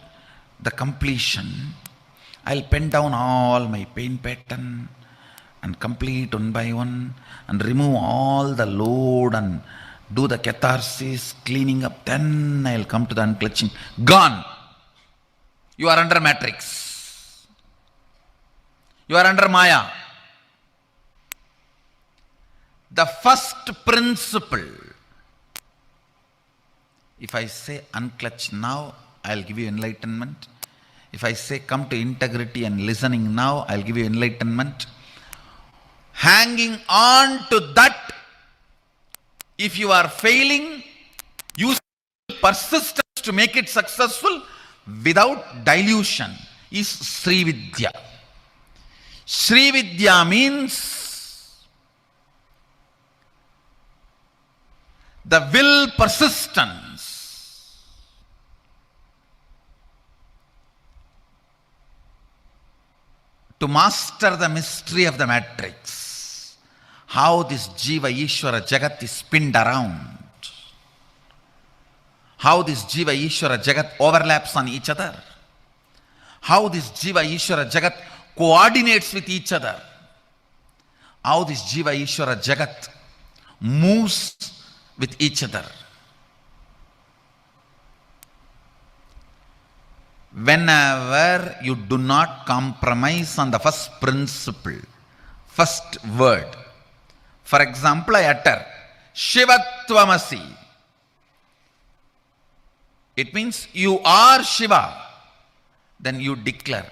the completion. I'll pen down all my pain pattern and complete one by one and remove all the load and do the catharsis, cleaning up. Then I'll come to the unclutching. Gone. You are under matrix. You are under Maya. The first principle, if I say unclutch now, I'll give you enlightenment. If I say come to integrity and listening now, I'll give you enlightenment. Hanging on to that, if you are failing, use persistence to make it successful without dilution, is Sri Vidya. Sri Vidya means the will persistence. To master the mystery of the matrix, how this Jiva Ishvara Jagat is spinned around, how this Jiva Ishvara Jagat overlaps on each other, how this Jiva Ishvara Jagat coordinates with each other, how this Jiva Ishvara Jagat moves with each other. Whenever you do not compromise on the first principle, first word, for example, I utter Shivatvamasi. It means you are Shiva. Then you declare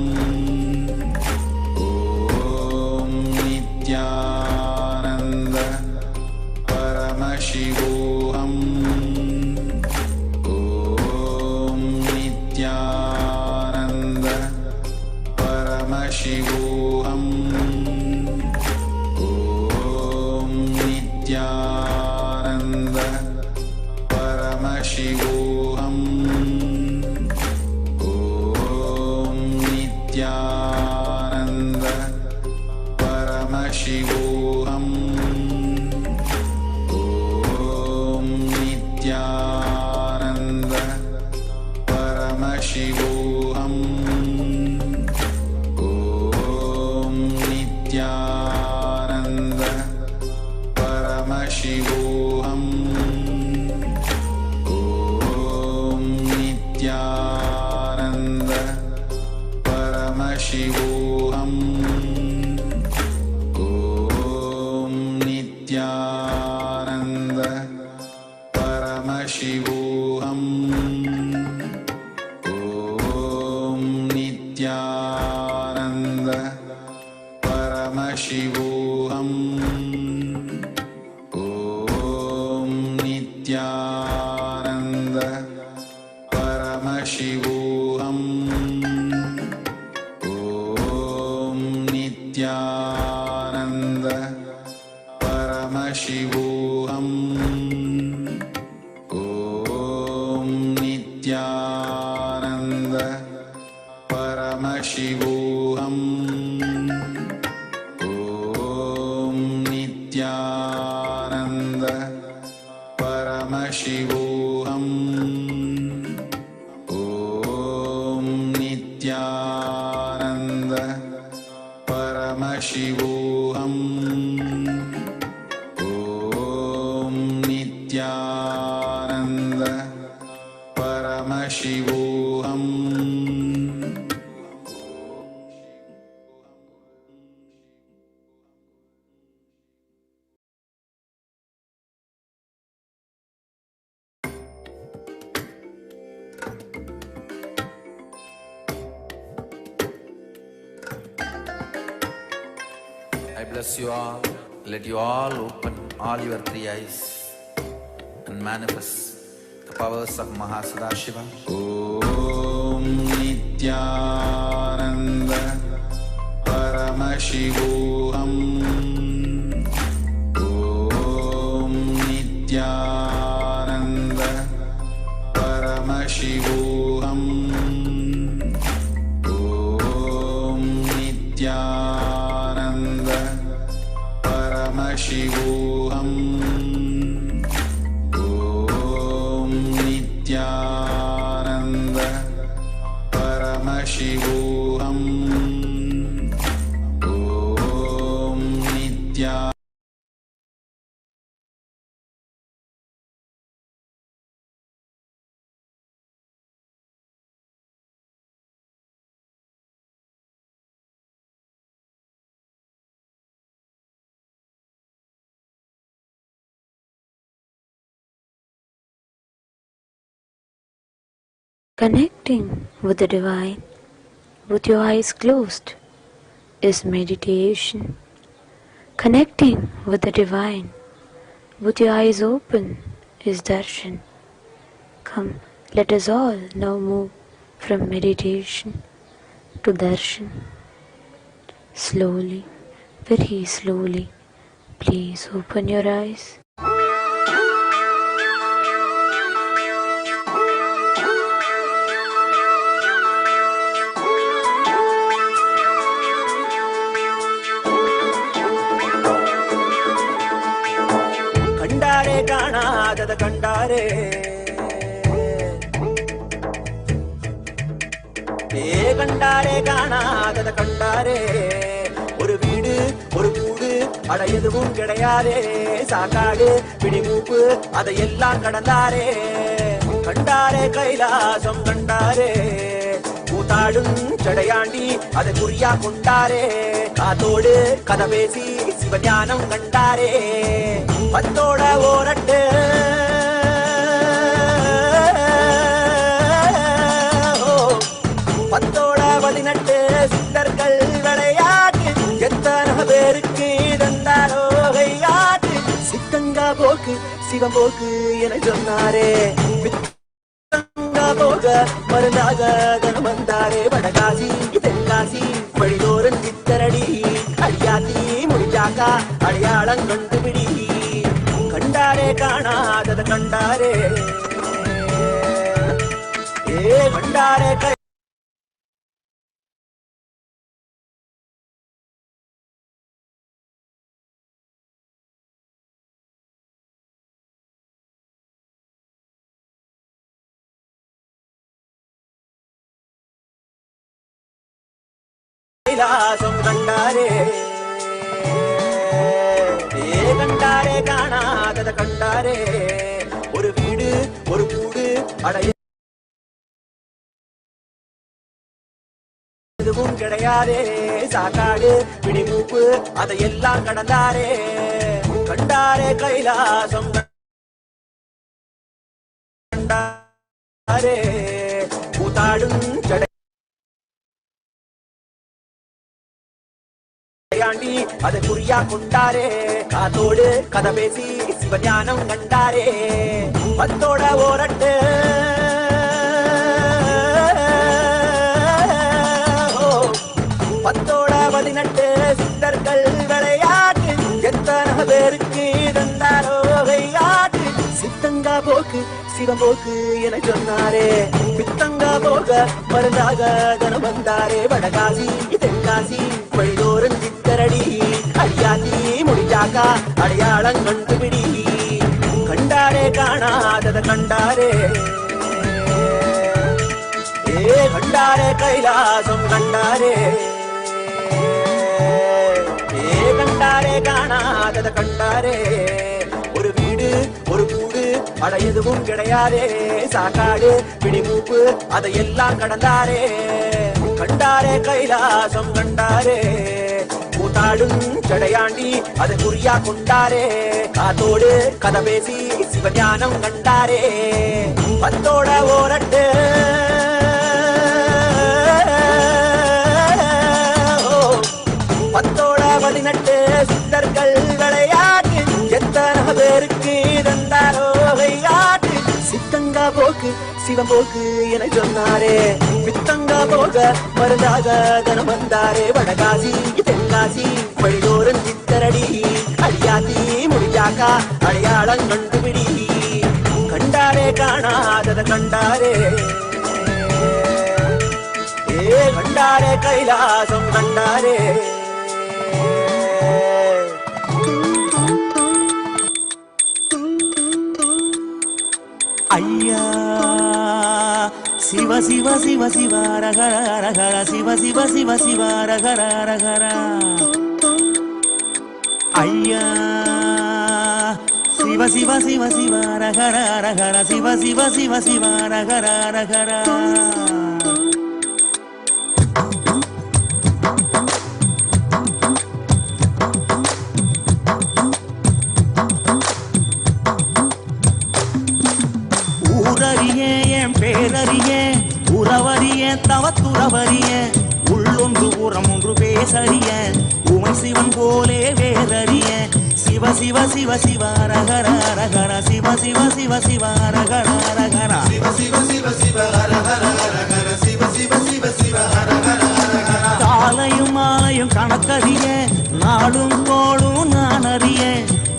Shivoham Om Nityananda Paramashivoham Om Nityananda Paramashivoham Om Nityananda Paramashivoham Om Nityananda Paramashivoham Om Nityananda Paramashivoham Om Nityananda Paramashivoham Om Nityananda Paramashivoham Om Nityananda Paramashivoham Om Nityananda Paramashivoham Om Nityananda Paramashivoham Om Nityananda Paramashivoham Om Nityananda Paramashivoham I bless you all. Let you all open all your three eyes and manifest the powers of Mahasadashiva. Om Nityananda Paramashivoham Om Nityananda Paramashivoham Om Nityananda Paramashivoham Om Nityananda Paramashivoham Om Nityananda Connecting with the divine with your eyes closed is meditation. Connecting with the divine with your eyes open is darshan. Come, let us all now move from meditation to darshan. Slowly, very slowly, please open your eyes. காணாதத கண்டாரே கண்டாரே காணாதத கண்டாரே ஒரு வீடு ஒரு கூடு அட எதுவும் கிடையாதே சாக்காடு பிடிமூப்பு அதையெல்லாம் கடந்தாரே கண்டாரே கைலாசம் கண்டாரே கூத்தாடும் சடையாண்டி அதை குறியா கொண்டாரே காத்தோடு கதை பேசி சிவஞானம் கண்டாரே பத்தோட ஓரட்டு பத்தோட 18 சித்தர்கள் விளையாட்டு எத்தனை பேருக்கு தந்தாரோ கையாட்டு சித்தங்கா போக்கு சிவம் போக்கு என சொன்னாரே போக மருந்தாக தனம் வந்தாரே வடகாசி தென்காசி வழிதோறும் சித்தரடி அடியாத்தி முடிச்சாக்கா அடையாளம் கண்டுபிடி கண்டாரே காணாதத கண்டாரே கண்டாரே கைலாசம் கண்டாரே கண்டாரே காணாதத கண்டாரே ஒரு வீடு ஒரு கூடு அடைய எதுவும் கிடையாதே சாக்காடு பிடிமூப்பு அதையெல்லாம் கடந்தாரே கண்டாரே கைலாசம் கண்டாரே கூத்தாடும் ஜடை அதை குறியா கொண்டாரே காத்தோடு கதை பேசி சிவஞானம் கண்டாரே பத்தோட ஓரட்டு பத்தோட 18 சித்தர்கள் விளையாட்டு எத்தனை பேருக்கு தந்தாரோ விளையாட்டு சித்தங்கா போக்கு சிவம்போக்கு என சொன்னாரே பித்தங்கா போக மருந்தாக தனம் வந்தாரே வடகாசி தென்காசி வழிதோறும் சித்தரடி அடியாத்தி முடிஞ்சாக்கா அடையாளம் கண்டுபிடி கண்டாரே காணாதத கண்டாரே கண்டாரே கைலாசம் கண்டாரே கண்டாரே காணாதத கண்டாரே ஒரு வீடு ஒரு கூடு அட எதுவும் கிடையாதே சாக்காடு பிடிமூப்பு அதையெல்லாம் கடந்தாரே கண்டாரே கைலாசம் கண்டாரே கூத்தாடும் ஜடையாண்டி அதை குறியா கொண்டாரே காத்தோடு கதை பேசி சிவஞானம் கண்டாரே பத்தோட ஓரட்டு பத்தோட 18 சித்தர்கள் விளையாட்டு எத்தனை பேருக்கு தந்தாரோ விளையாட்டு சித்தங்கா போக்கு சிவம்போக்கு என சொன்னாரே பித்தங்கா போக மருந்தாக தனம் வந்தாரே வடகாசி தென்காசி வழிதோறும் சித்தரடி அடியாத்தி முடிஞ்சாக்கா அடையாளம் கண்டுபிடி கண்டாரே காணாதத கண்டாரே கண்டாரே கைலாசம் கண்டாரே ஐயா சிவ சிவ சிவ சிவ ரகர ரகர சிவ சிவ சிவ சிவ ரகர ரகர ஐயா சிவ சிவ சிவ சிவ ரகர ரகர சிவ சிவ சிவ சிவ ரகர ரகர பேரறிய உறவறிய தவத்துறவறிய உள்ளொன்று புறம் ஒன்று பேசறிய உமை சிவன் போலே வேறறிய சிவ சிவ சிவ சிவ ரகர ரகர சிவ சிவ சிவ சிவ ரகர ரகர சிவ சிவ சிவ சிவ ரகர ரகர சிவ சிவ சிவ சிவ ரகர ரகர காலையும் மாலையும் கணக்கறிய நாளும் கோளும் நான் அறிய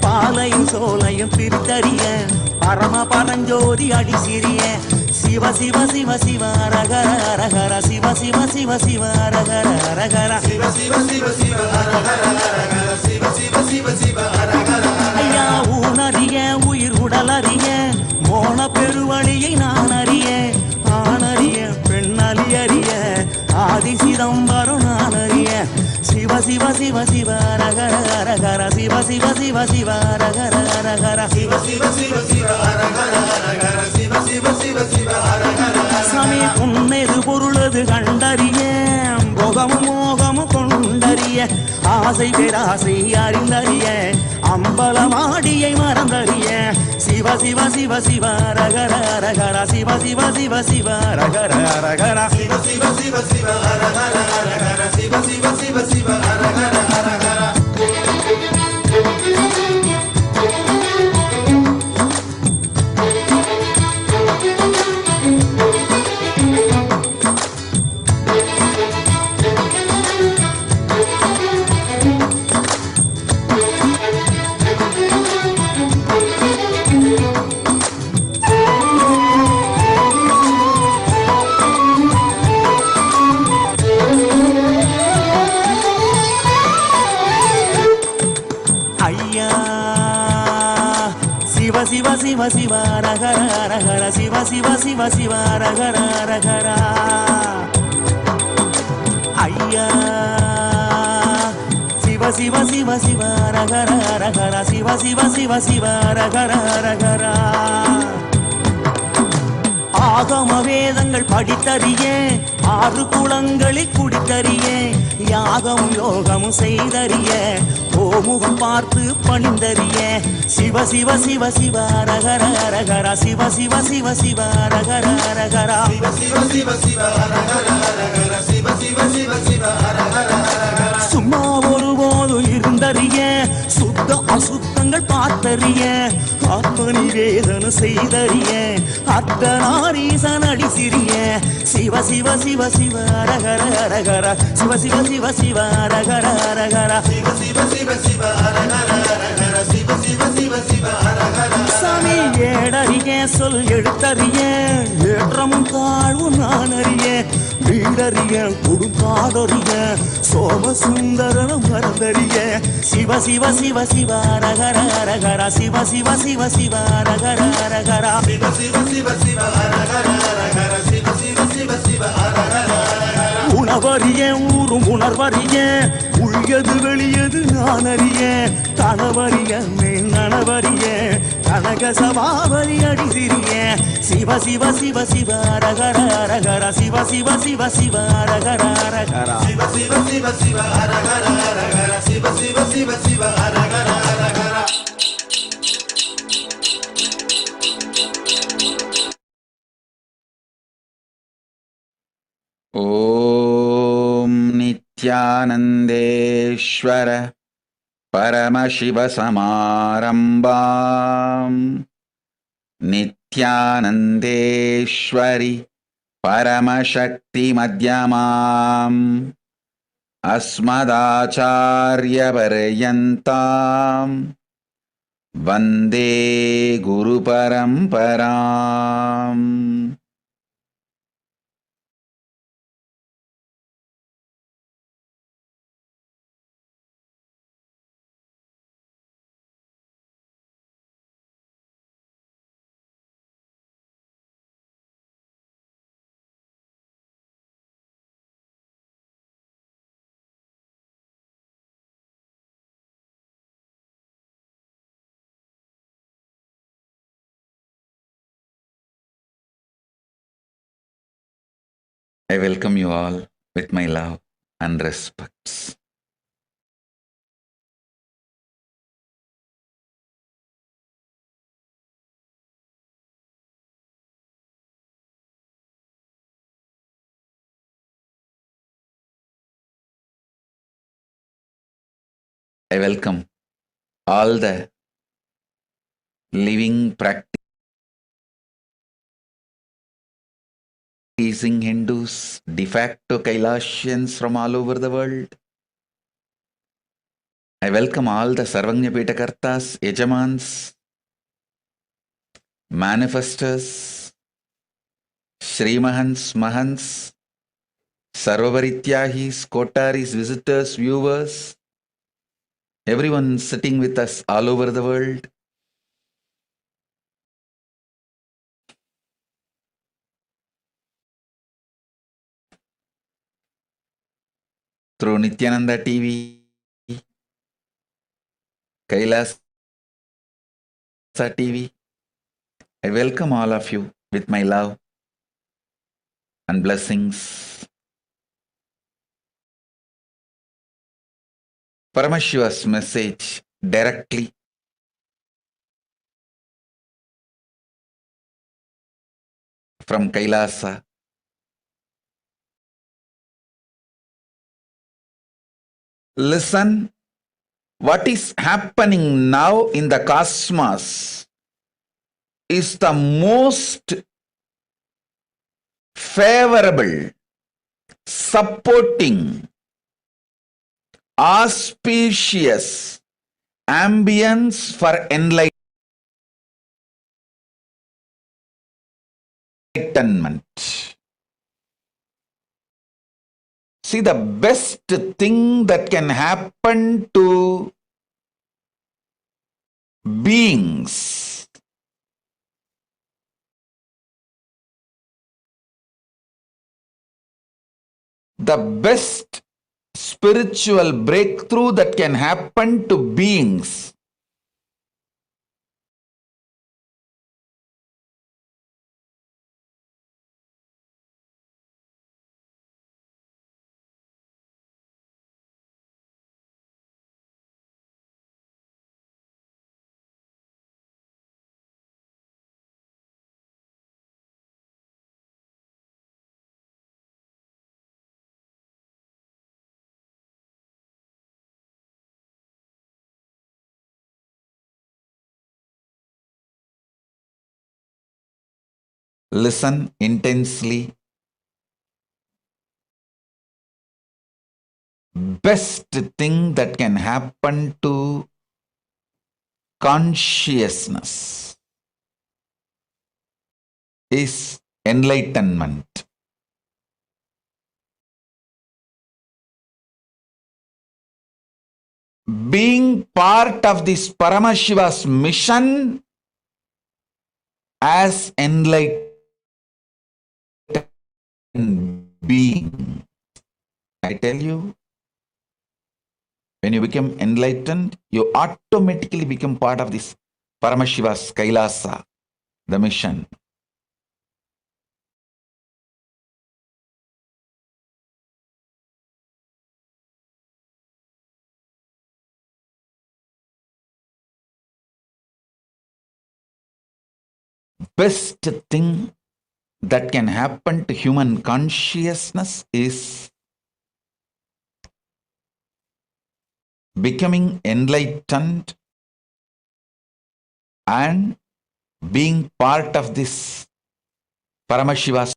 பாலையும் சோலையும் பிரித்தறிய பரம பரஞ்சோதி அடி சிறிய சிவ சிவ சிவ சிவ ரகர ரகர சிவ சிவ சிவ சிவ ரகர ரகர சிவ சிவ சிவ சிவ ரகர ரகர சிவ சிவ சிவ சிவ ரகர ஐயா ஊனறிய உயிர் உடலறிய மோன பெருவழியை நான் அறிய ஆணறிய பெண்ணலி அறிய ஆதி சிதம்பரம் நான் அறிய சிவ சிவ சிவ சிவ ரகர ரகர சிவ சிவ சிவ சிவ ரகர ரகர சிவ சிவ சிவ சிவ ரகர ரகர சிவ சிவ சிவ சிவ ரகர சாமி உன்னது பொருளது கண்டறிய போகமும் மோகமும் கொண்டறிய ஆசை பேராசை அறிந்தறிய அம்பலமாடியை மறந்தறிய Shiva Shiva Shiva Shiva ரகர ரகர Shiva Shiva Shiva Shiva ரகர ரகர Shiva Shiva Shiva Shiva ரகர ரகர Shiva Shiva Shiva Shiva ரகர ரகர Siva Siva Siva Siva Ragara Ragara Ayya Siva Siva Siva Siva Ragara Ragara Siva Siva Siva Siva Ragara Ragara ஆகம வேதங்கள் படித்தறியே ஆறு குளங்களில் குடித்தறியே யாகம் யோகமும் செய்தறிய ஓமுகம் பார்த்து பணிந்தறிய சிவ சிவ சிவ சிவ ரகர ரகர சிவ சிவ சிவ சிவ ரகர ரகர சிவ சிவ சிவ சிவ ரகர ரகர சிவ சிவ சிவ சிவ ரகர ரகர சும்மா ஒருபோதும் இருந்தறிய சுத்த அசுத்தங்கள் பார்த்தறிய ஆத்ம நிவேதன செய்தறிய அர்த்தநாரீசன் அடி சிறிய சிவ சிவ சிவ சிவ ரகர ரகர சிவ சிவ சிவ சிவ ரகர ரகர சிவ சிவ சிவ சிவ ரகர ரகர சிவ சிவ சிவ சிவ ரகர சாமி ஏடறிய சொல் எழுத்தறிய ஏற்றமும் தாழ்வும் நான் அறிய வீடறிய கொடுங்காடறிய சோமசுந்தரனும் மறந்தறிய சிவ சிவ சிவ சிவ ரகர ரகர சிவ சிவ சிவ சிவ ரகர ரகர சிவ சிவ சிவ சிவ ரகர ரகர சிவ சிவ சிவ சிவ ரகர உணவறிய ஊரும் உணர்வறிய உள்யது வெளியது நான் அறிய கணவறிய நனவறிய கனக சபாவரி அடி சிறிய சிவ சிவ சிவ சிவ ரகர ரகர சிவ சிவ சிவ சிவ ரகர ரகர சிவ சிவ சிவ சிவ ரகர ரகர சிவ சிவ சிவ சிவ ரகர ரகர ॐ नित्यानन्देश्वर परमशिवसमारम्भाम् नित्यानन्देश्वरि परमशक्तिमध्यमाम् अस्मदाचार्यपर्यन्ताम् वन्दे गुरुपरम्पराम् I welcome you all with my love and respects. I welcome all the living practicing Hindus, de facto Kailashians from all over the world. I welcome all the Sarvagnya Pitakartas, Yajamans, manifestors, Shrimahans, Mahants, Sarvavarityahis, Kotaris, visitors, viewers, everyone sitting with us all over the world. Through Nityananda TV, Kailasa TV, I welcome all of you with my love and blessings. Paramashiva's message directly from Kailasa. Listen, what is happening now in the cosmos is the most favorable, supporting, auspicious ambience for enlightenment. See, the best thing that can happen to beings the best spiritual breakthrough that can happen to beings listen intensely. Best thing that can happen to consciousness is enlightenment. Being part of this Paramashiva's mission as enlightened being. I tell you, when you become enlightened, you automatically become part of this Paramashiva's Kailasa, the mission. Best thing that can happen to human consciousness is becoming enlightened and being part of this Paramashiva's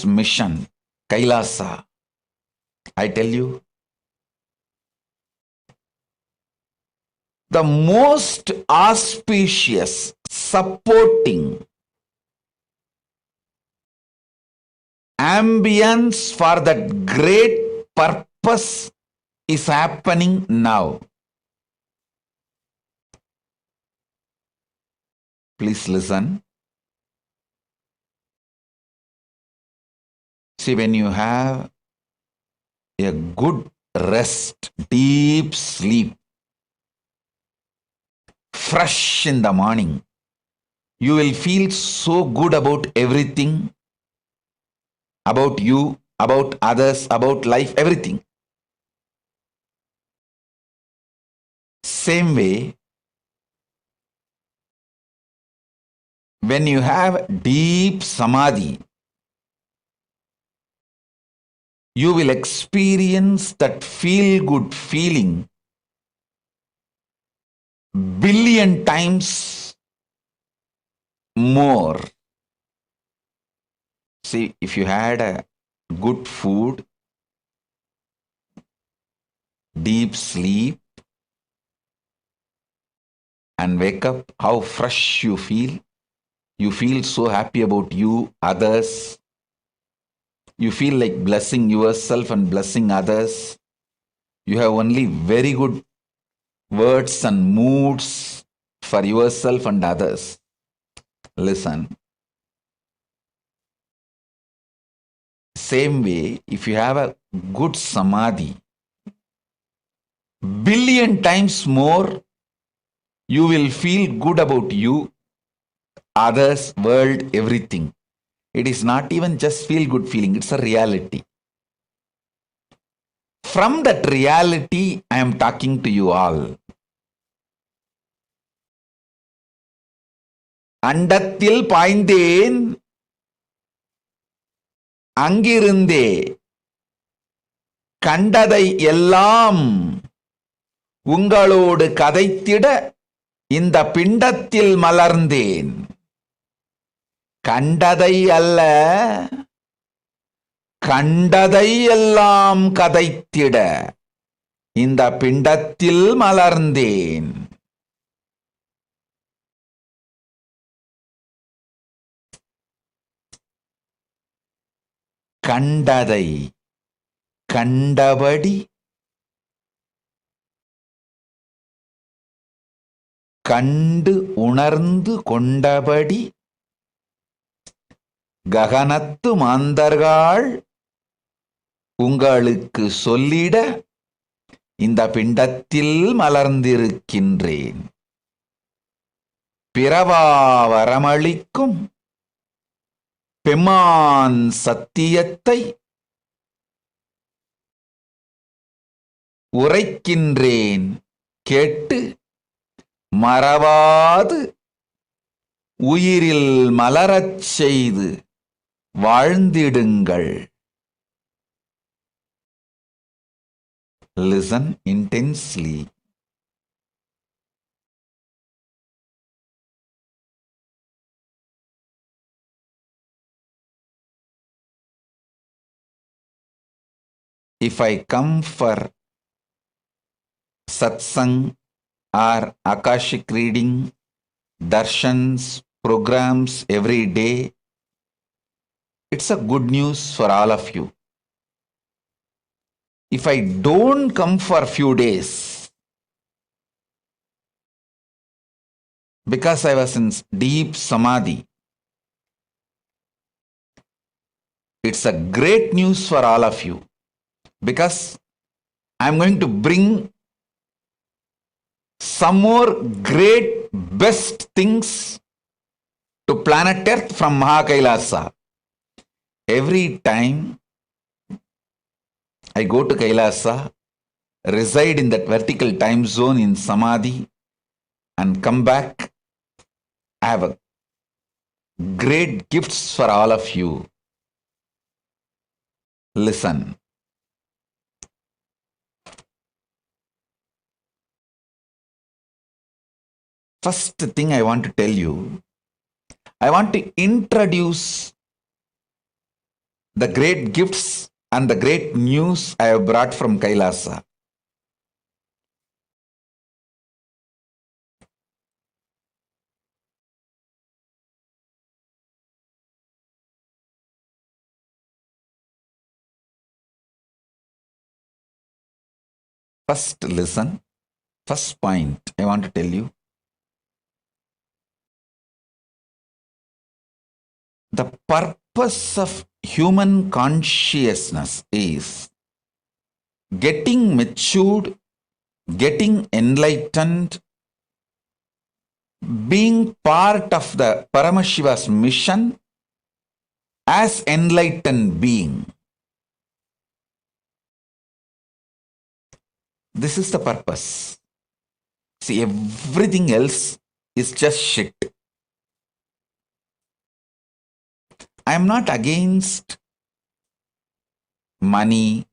mission, Kailasa. I tell you, the most auspicious, supporting ambience for that great purpose is happening now. Please listen. See, when you have a good rest, deep sleep, fresh in the morning, you will feel so good about everything, about you, about others, about life, everything. Same way, when you have deep samadhi, you will experience that feel-good feeling billion times more. See, if you had a good food, deep sleep, and wake up, how fresh you feel. You feel so happy about you, others. You feel like blessing yourself and blessing others. You have only very good words and moods for yourself and others. Listen. Same way, if you have a good samadhi, billion times more, you will feel good about you, others, world, everything. It is not even just feel-good feeling, it's a reality. From that reality, I am talking to you all. Andathil paindhen, angirunde, kandadai ellam, ungalodu kadaithida, inda pindathil malarndhen. கண்டதை அல்ல கண்டதை எல்லாம் கதைத்திட இந்த பிண்டத்தில் மலர்ந்தேன். கண்டதை கண்டபடி கண்டு உணர்ந்து கொண்டபடி ககனத்து மாந்தர்கள் உங்களுக்கு சொல்லிட இந்த பிண்டத்தில் மலர்ந்திருக்கின்றேன். பிறவா வரமளிக்கும் பெம்மான் சத்தியத்தை உரைக்கின்றேன் கேட்டு மறவாது உயிரில் மலரச் செய்து வாழ்ந்திடுங்கள். Listen intensely. If I come for satsang or akashic reading, darshans, programs every day, it's a good news for all of you. If I don't come for few days because I was in deep samadhi, it's a great news for all of you, because I'm going to bring some more great best things to planet Earth from Mahakailasa. Every time I go to Kailasa, reside in that vertical time zone in Samadhi, and come back, I have a great gifts for all of you. Listen. First thing I want to tell you, I want to introduce the great gifts and the great news I have brought from Kailasa. First, listen. First point I want to tell you. The purpose of human consciousness is getting matured, getting enlightened, being part of the Paramashiva's mission as enlightened being. This is the purpose. See, everything else is just shit. I am not against money,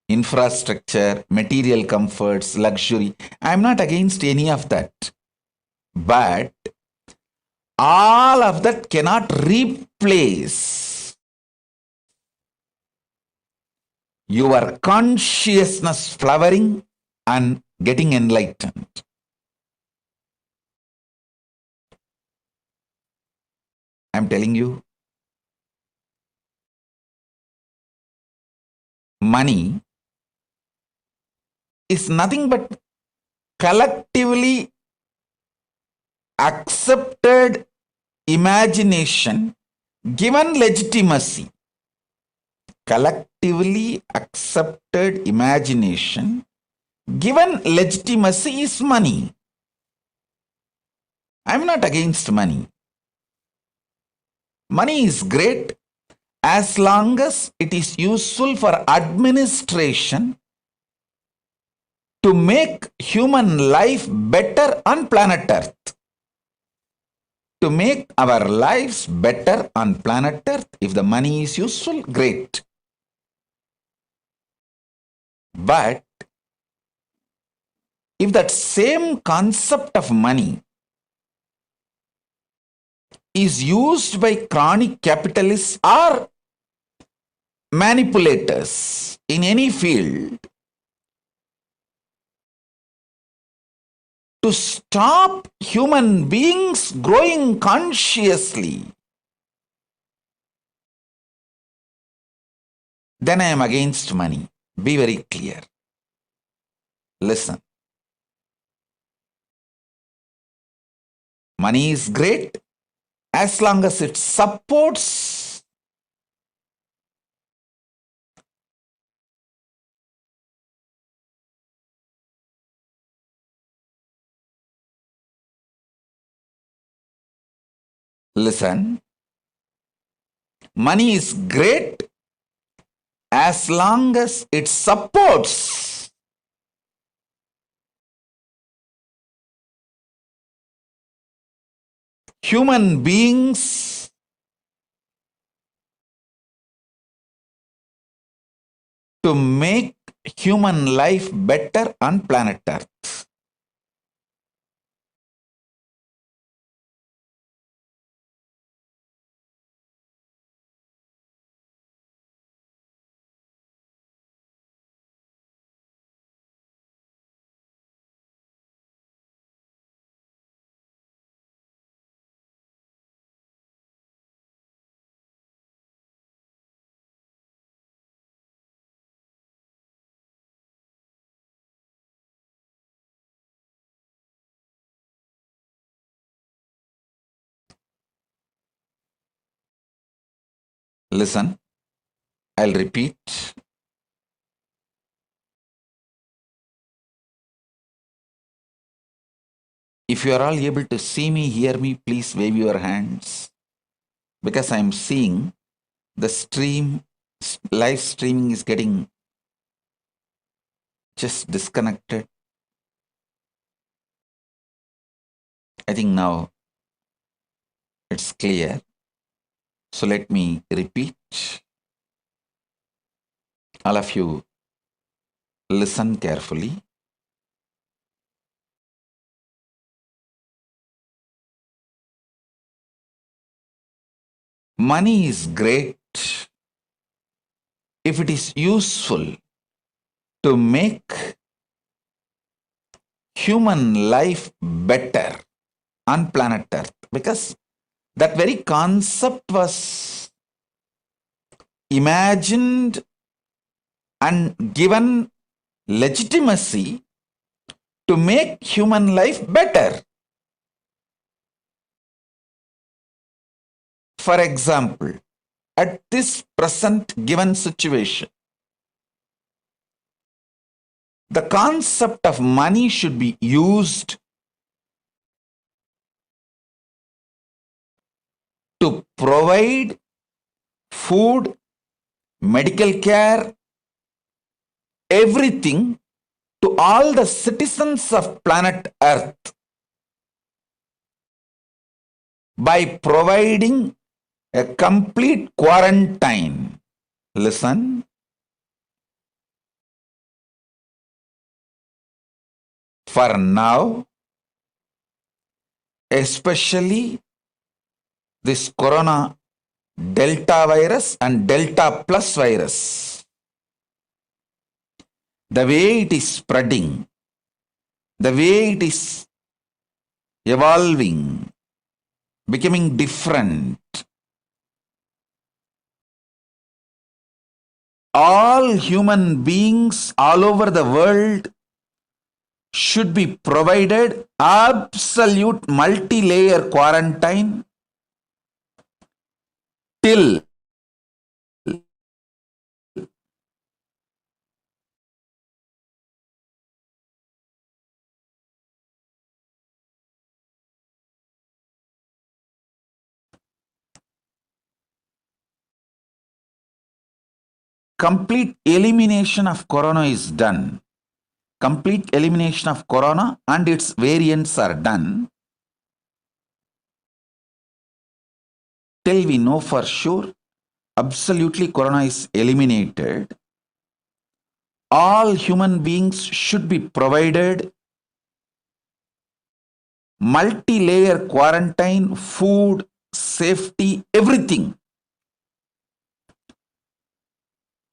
infrastructure, material comforts, luxury. I am not against any of that. But all of that cannot replace your consciousness flowering and getting enlightened. I am telling you, money is nothing but collectively accepted imagination given legitimacy. Collectively accepted imagination given legitimacy is money. I'm not against money. Money is great as long as it is useful for administration to make human life better on planet Earth. To make our lives better on planet Earth, if the money is useful, great. But if that same concept of money is used by chronic capitalists or manipulators in any field to stop human beings growing consciously, then I am against money. Be very clear. Listen. Money is great as long as it supports listen. Money is great as long as it supports human beings to make human life better on planet Earth. Listen, I'll repeat. If you are all able to see me, hear me, please wave your hands. Because I'm seeing the live streaming is getting just disconnected. I think now it's clear. So let me repeat. All of you listen carefully. Money is great if it is useful to make human life better on planet Earth, because that very concept was imagined and given legitimacy to make human life better. For example, at this present given situation, the concept of money should be used to provide food, medical care, everything to all the citizens of planet Earth by providing a complete quarantine. Listen. For now, especially this corona Delta virus and Delta plus virus, the way it is spreading, the way it is evolving, becoming different, all human beings all over the world should be provided absolute multi-layer quarantine till complete elimination of corona is done. Complete elimination of corona and its variants are done till we know for sure absolutely corona is eliminated. All human beings should be provided multi-layer quarantine, food, safety, everything.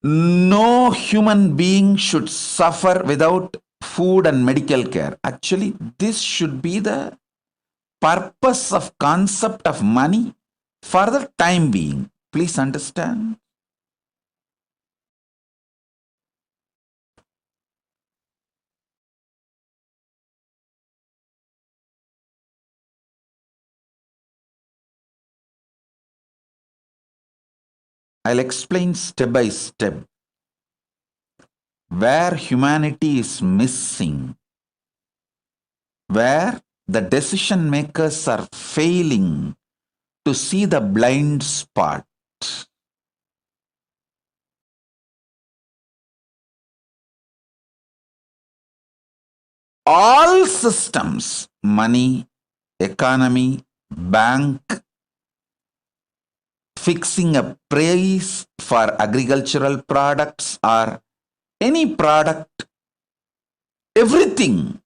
No human being should suffer without food and medical care. Actually, this should be the purpose of concept of money for the time being. Please understand. I'll explain step by step where humanity is missing, where the decision makers are failing to see the blind spot. All systems, money, economy, bank, fixing a price for agricultural products or any product, everything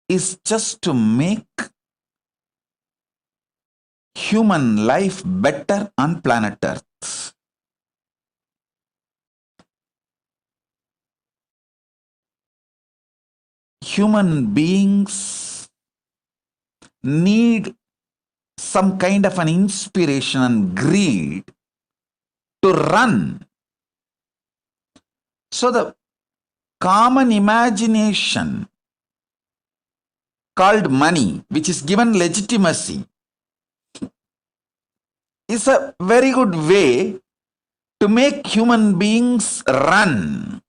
is just to make human life better on planet Earth. Human beings need some kind of an inspiration and greed to run. So the common imagination called money, which is given legitimacy, is a very good way to make human beings run.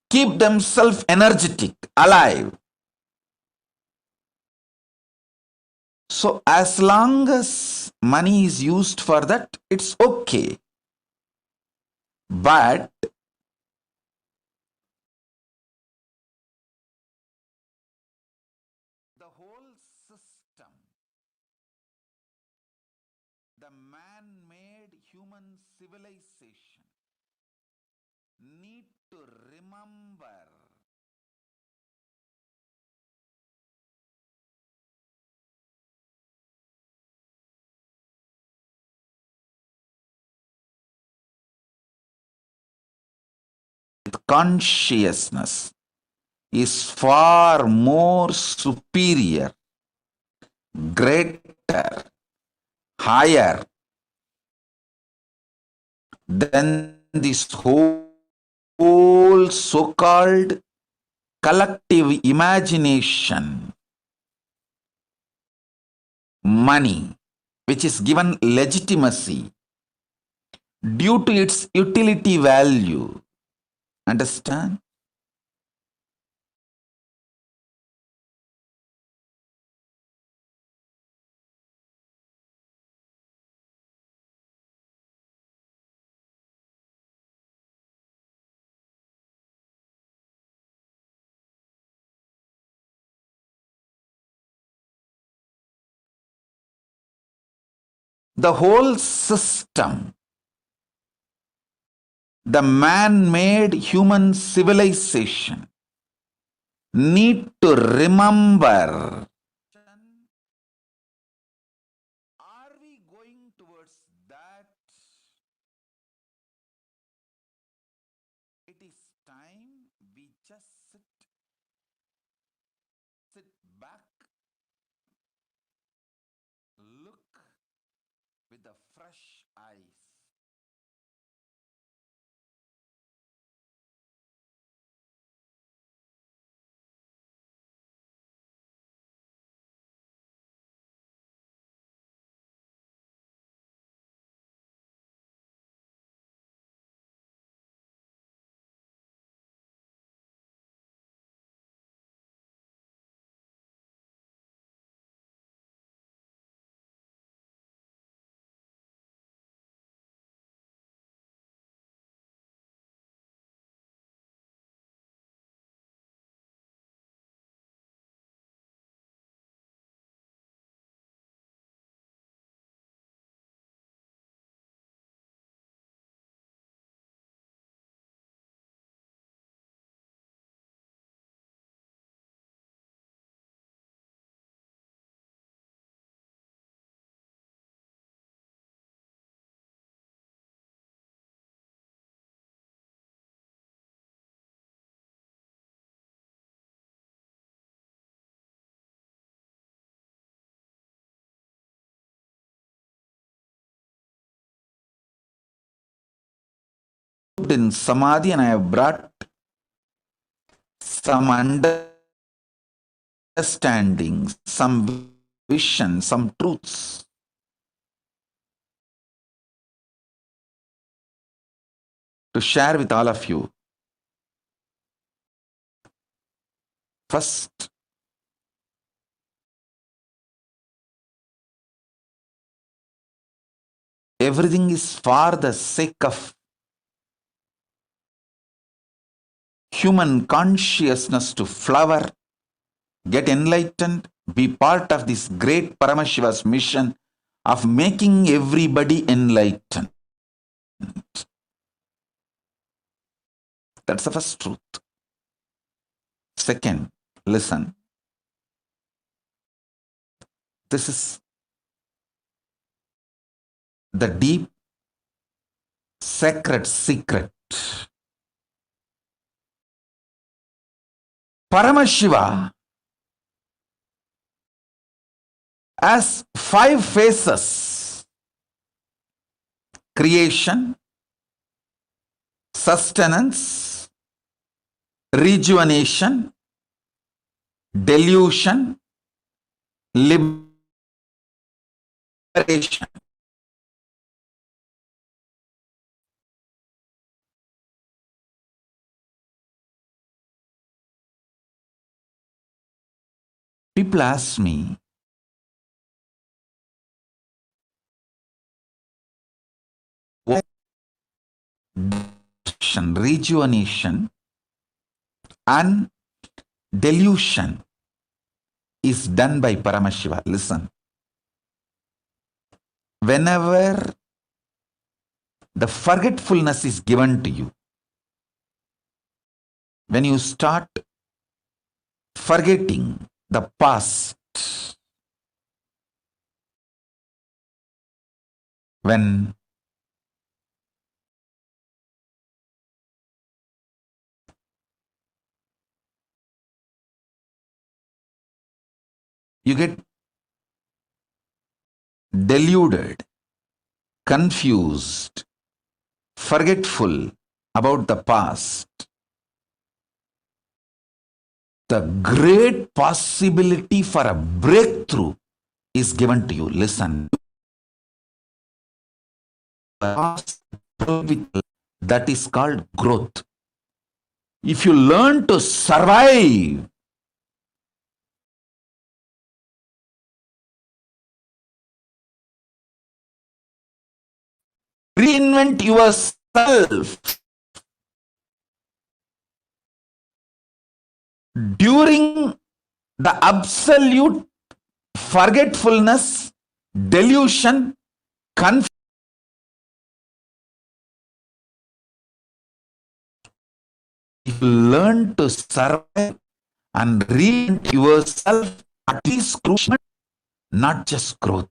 Keep themselves energetic, alive. So as long as money is used for that, it's okay. But the whole system, the man-made human civilization, need to remember consciousness is far more superior, greater, higher than this whole so-called collective imagination. Money, which is given legitimacy due to its utility value. Understand? The whole system, the man-made human civilization, need to remember, are we going towards that? It is time we just sit back, look with the fresh eyes. In Samadhi, and I have brought some understanding, some vision, some truths. To share with all of you. First, everything is for the sake of human consciousness to flower, get enlightened, be part of this great Paramashiva's mission of making everybody enlightened. That's the first truth. Second, listen. This is the deep, sacred secret. Paramashiva has 5 phases: creation, sustenance, rejuvenation, delusion, liberation. People ask me, what rejuvenation and delusion is done by Paramashiva. Listen. Whenever the forgetfulness is given to you, when you start forgetting the past, when you get deluded, confused, forgetful about the past, the great possibility for a breakthrough is given to you. Listen. That is called growth. If you learn to survive, reinvent yourself during the absolute forgetfulness, delusion, confusion. If you learn to survive and reinvent yourself, at least crucial, not just growth.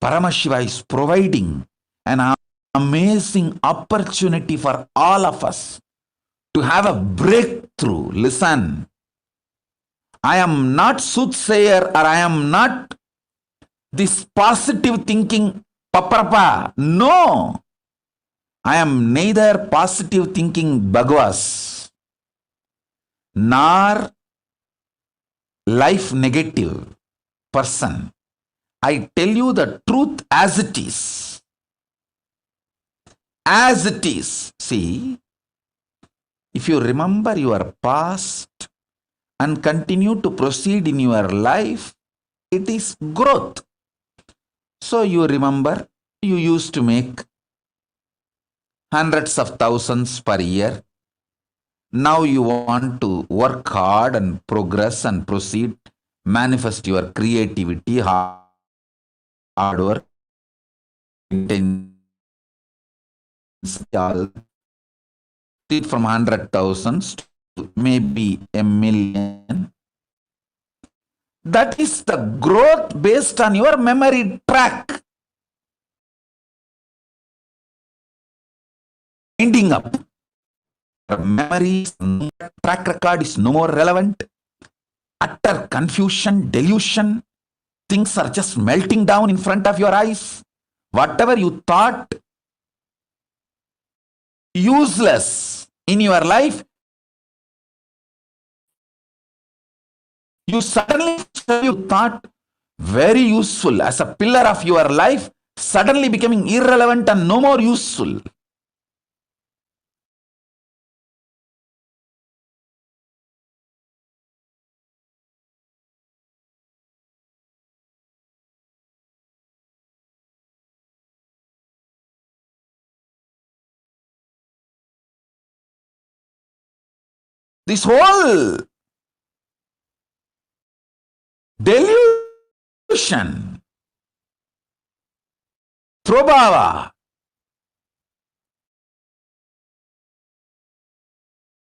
Paramashiva is providing an amazing opportunity for all of us to have a breakthrough. Listen. I am not soothsayer, or I am not this positive thinking paparapa. No. I am neither positive thinking Bhagavas nor life negative person. I tell you the truth as it is. As it is. See, if you remember your past and continue to proceed in your life, it is growth. So you remember, you used to make hundreds of thousands per year. Now you want to work hard and progress and proceed, manifest your creativity, hard work, from 100,000 to maybe 1,000,000. That is the growth based on your memory track. Ending up. Memory track record is no more relevant. Utter confusion, delusion. Things are just melting down in front of your eyes. Whatever you thought useless in your life You suddenly you thought very useful as a pillar of your life, suddenly becoming irrelevant and no more useful. This whole delusion, prabhava,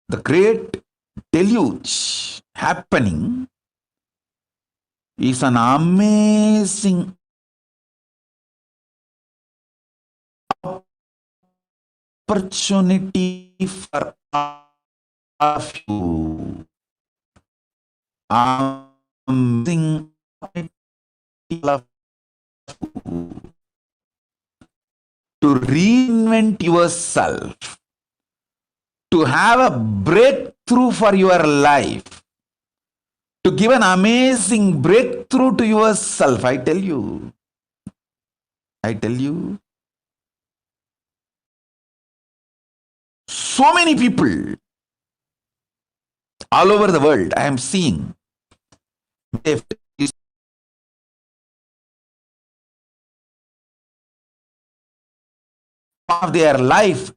the great deluge happening is an amazing opportunity for of you. Amazing of you to reinvent yourself, to have a breakthrough for your life, to give an amazing breakthrough to yourself. I tell you, so many people all over the world I am seeing of their life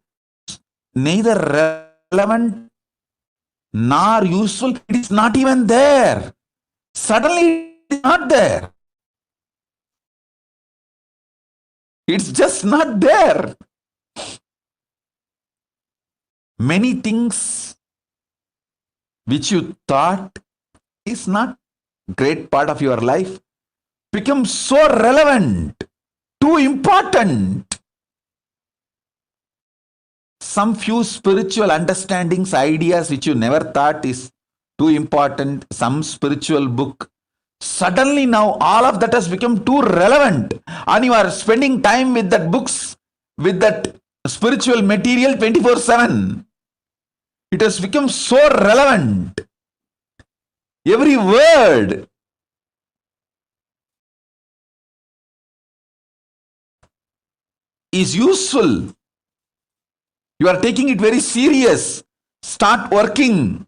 neither relevant nor useful. It is not even there. Suddenly it is not there. It's just not there. Many things which you thought is not great part of your life become so relevant, too important. Some few spiritual understandings, ideas which you never thought is too important, some spiritual book, suddenly now all of that has become too relevant and you are spending time with that books, with that spiritual material 24/7. It has become so relevant. Every word is useful. You are taking it very serious. Start working.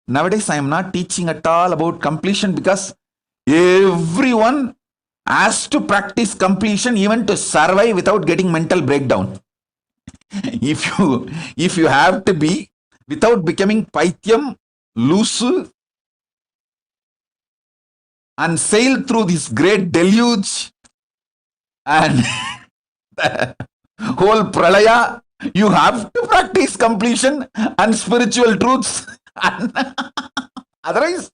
Nowadays, I am not teaching at all about completion because everyone has to practice completion even to survive without getting mental breakdown. If you have to be without becoming Paityam, loose, and sail through this great deluge and the whole pralaya, you have to practice completion and spiritual truths. Otherwise,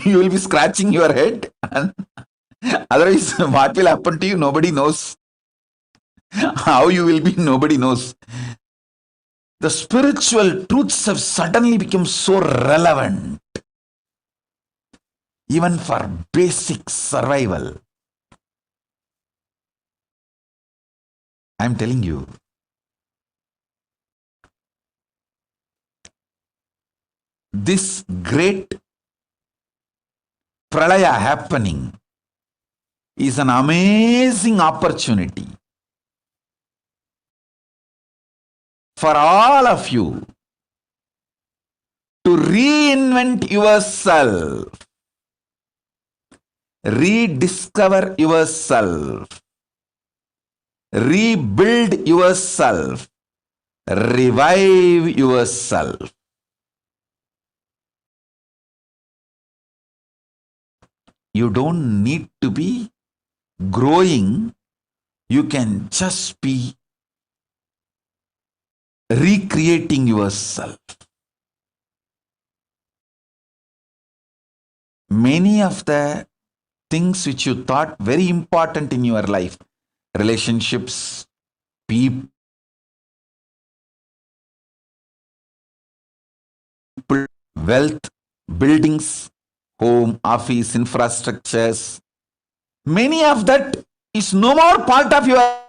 you will be scratching your head. And otherwise, what will happen to you? Nobody knows. How you will be, nobody knows. The spiritual truths have suddenly become so relevant, even for basic survival. I am telling you. This great pralaya happening is an amazing opportunity for all of you to reinvent yourself, rediscover yourself, rebuild yourself, revive yourself. You don't need to be growing. You can just be recreating yourself. Many of the things which you thought very important in your life, relationships, people, wealth, buildings, home, office, infrastructures, many of that is no more part of your life.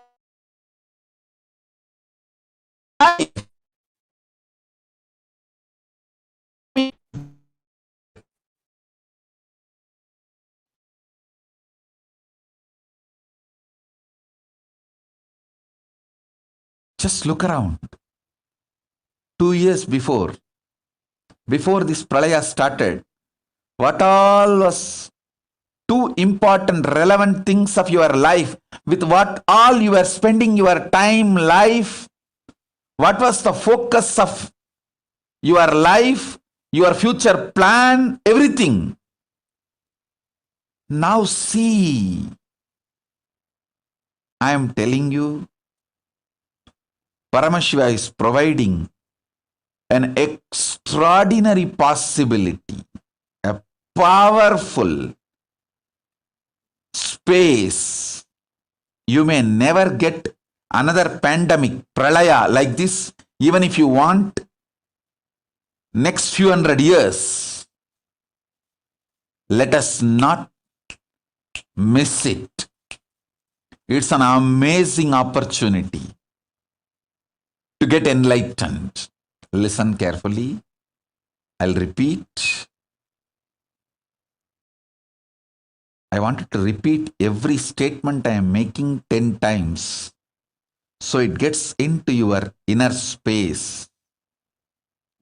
Just look around. 2 years before this pralaya started, what all was two important relevant things of your life, with what all you were spending your time, life, what was the focus of your life, your future plan, everything. Now see, I am telling you, Paramashiva is providing an extraordinary possibility, a powerful space. You may never get another pandemic, pralaya like this, even if you want, next few hundred years. Let us not miss it. It's an amazing opportunity to get enlightened. Listen carefully. I'll repeat. I wanted to repeat every statement I am making 10 times, so it gets into your inner space.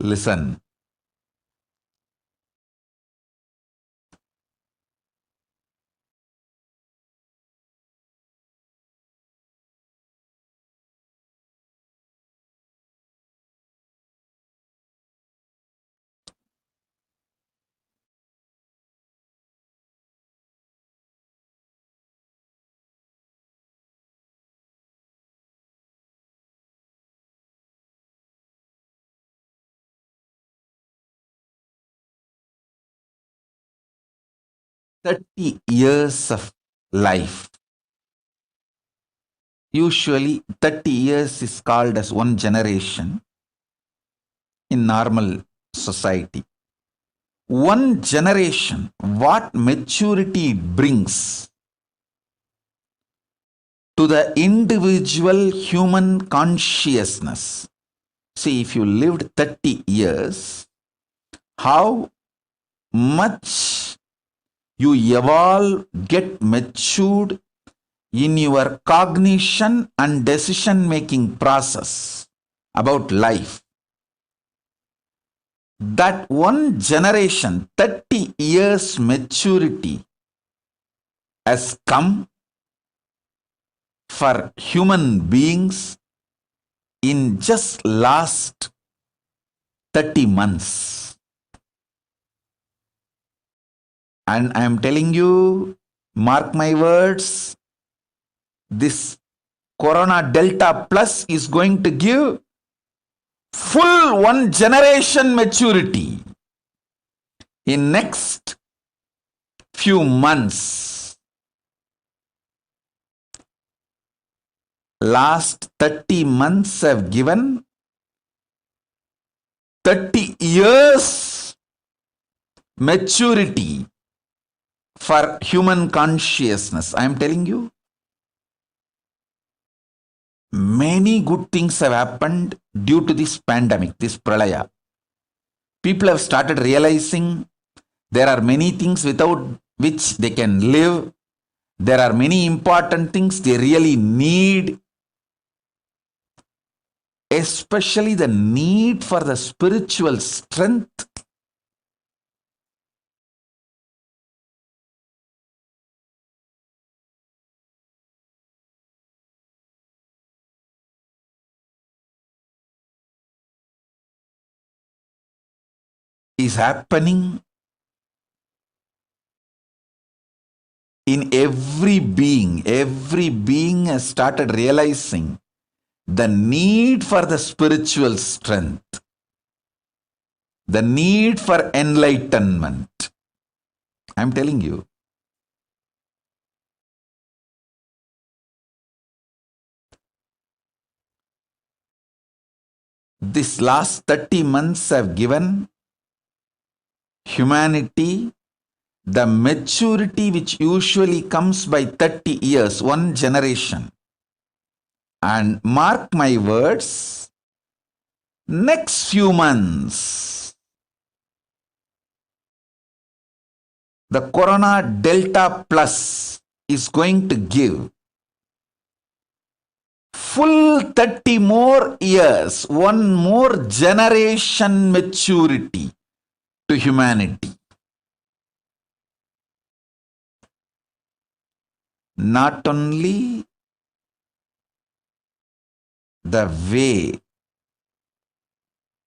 Listen. "30 years of life." Usually 30 years is called as one generation in normal society. One generation, what maturity it brings to the individual human consciousness. See, if you lived 30 years, how much you evolve, get matured in your cognition and decision-making process about life. That one generation, 30 years maturity, has come for human beings in just last 30 months. And I am telling you, mark my words, this Corona Delta Plus is going to give full one generation maturity in next few months. Last 30 months have given 30 years maturity for human consciousness. I am telling you, many good things have happened due to this pandemic, this pralaya. People have started realizing there are many things without which they can live. There are many important things they really need, especially the need for the spiritual strength. Is happening in every being. Every being has started realizing the need for the spiritual strength, the need for enlightenment. I'm telling you. This last 30 months have given humanity the maturity which usually comes by 30 years, one generation. And mark my words, next few months, the Corona Delta Plus is going to give full 30 more years, one more generation maturity to humanity. Not only the way,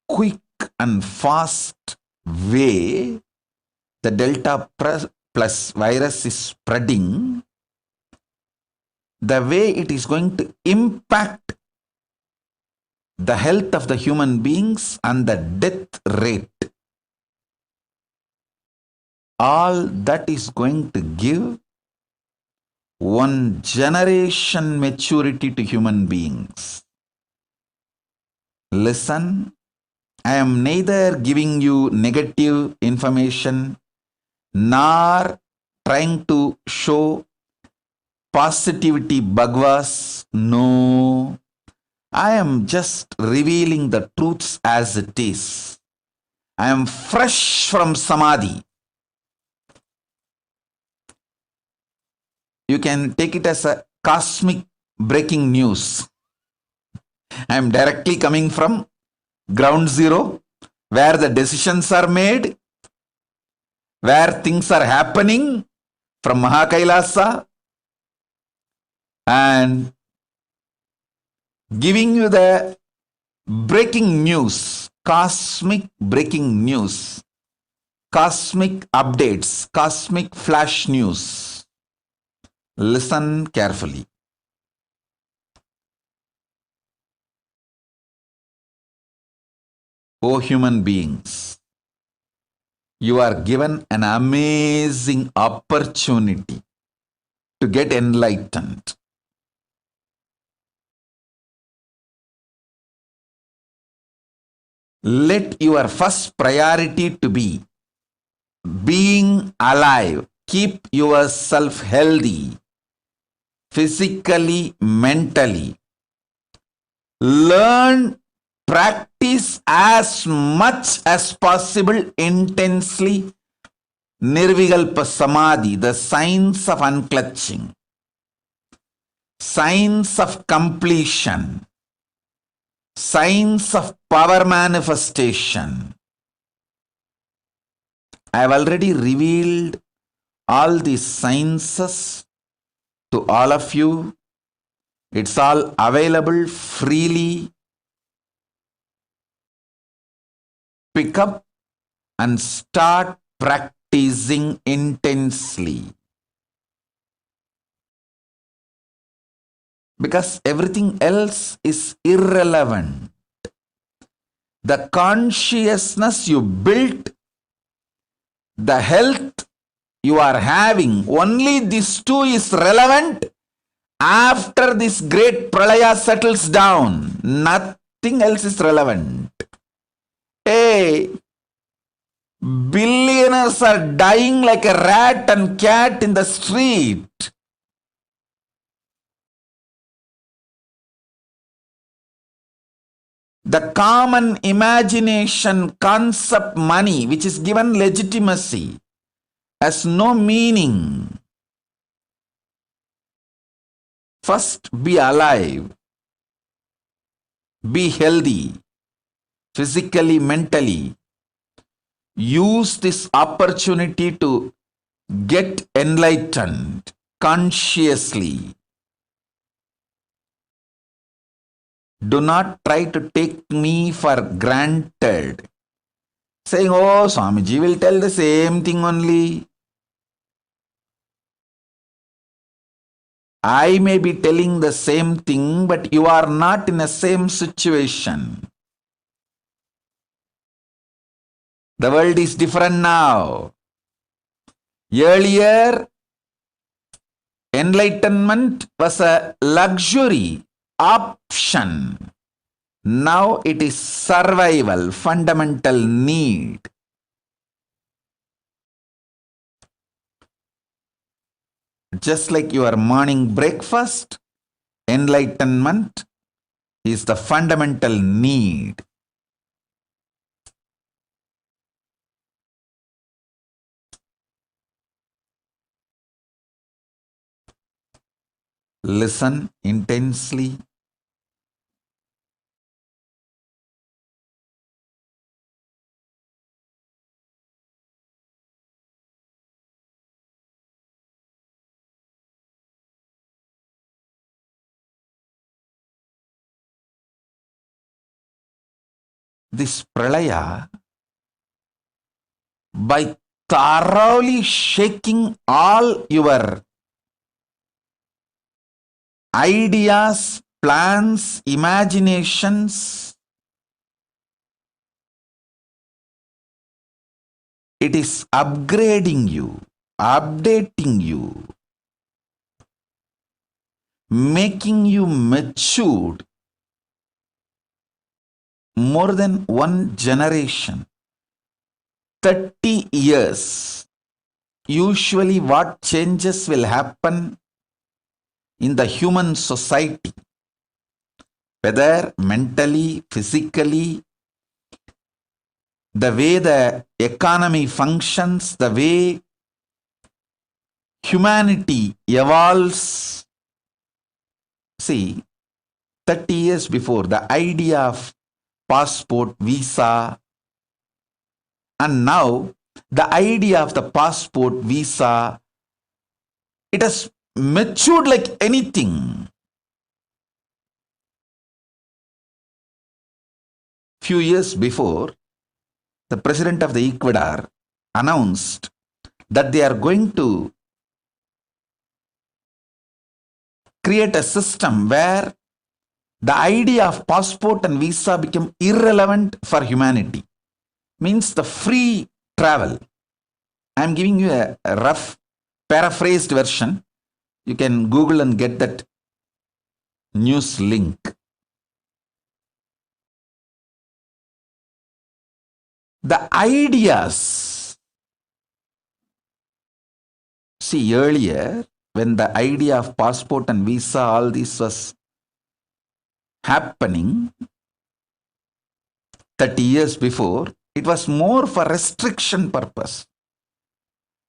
quick and fast way the Delta plus virus is spreading, the way it is going to impact the health of the human beings and the death rate, all that is going to give one generation maturity to human beings. Listen, I am neither giving you negative information nor trying to show positivity bhagavas. No, I am just revealing the truths as it is. I am fresh from samadhi. You can take it as a cosmic breaking news. I am directly coming from ground zero, where the decisions are made, where things are happening from Mahakailasa, and giving you the breaking news, cosmic breaking news, cosmic updates, cosmic flash news. Listen carefully. O human beings, you are given an amazing opportunity to get enlightened. Let your first priority to be being alive. Keep yourself healthy, physically, mentally. Learn, practice as much as possible intensely Nirvikalpa Samadhi, the science of unclutching, science of completion, science of power manifestation. I have already revealed all these sciences to all of you. It's all available freely. Pick up and start practicing intensely. Because everything else is irrelevant. The consciousness you built, the health you are having, only these two is relevant after this great pralaya settles down. Nothing else is relevant. Hey, billionaires are dying like a rat and cat in the street. The common imagination concept money, which is given legitimacy, has no meaning. First, be alive. Be healthy, physically, mentally. Use this opportunity to get enlightened consciously. Do not try to take me for granted, saying, oh, Swamiji will tell the same thing only. I may be telling the same thing, but you are not in the same situation. The world is different now. Earlier, enlightenment was a luxury option. Now it is survival, fundamental need. Just like your morning breakfast, enlightenment is the fundamental need. Listen intensely. this pralaya by thoroughly shaking all your ideas, plans, imaginations. It is upgrading you, updating you, making you matured more than one generation. 30 years. Usually what changes will happen in the human society, whether mentally, physically, the way the economy functions, the way humanity evolves. See, 30 years before, the idea of passport, visa, and now the idea of the passport, visa, it has matured like anything. Few years before, the president of the Ecuador announced that they are going to create a system where the idea of passport and visa become irrelevant for humanity. Means the free travel. I am giving you a rough paraphrased version. You can Google and get that news link. The ideas. See, earlier, when the idea of passport and visa, all this was happening 30 years before, it was more for restriction purpose.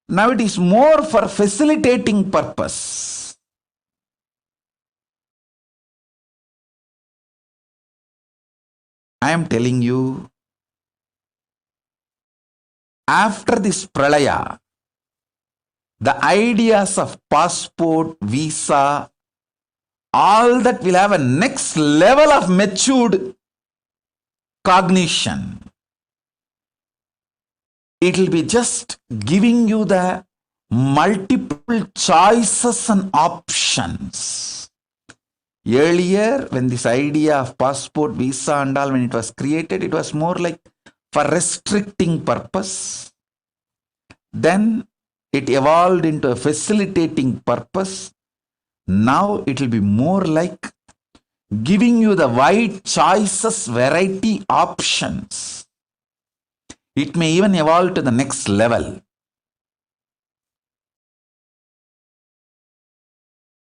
Now it is more for facilitating purpose. I am telling you, after this pralaya, the ideas of passport, visa, all that will have a next level of matured cognition. It will be just giving you the multiple choices and options. Earlier, when this idea of passport, visa and all, when it was created, it was more like for restricting purpose. Then it evolved into a facilitating purpose. Now it will be more like giving you the wide choices, variety, options. It may even evolve to the next level.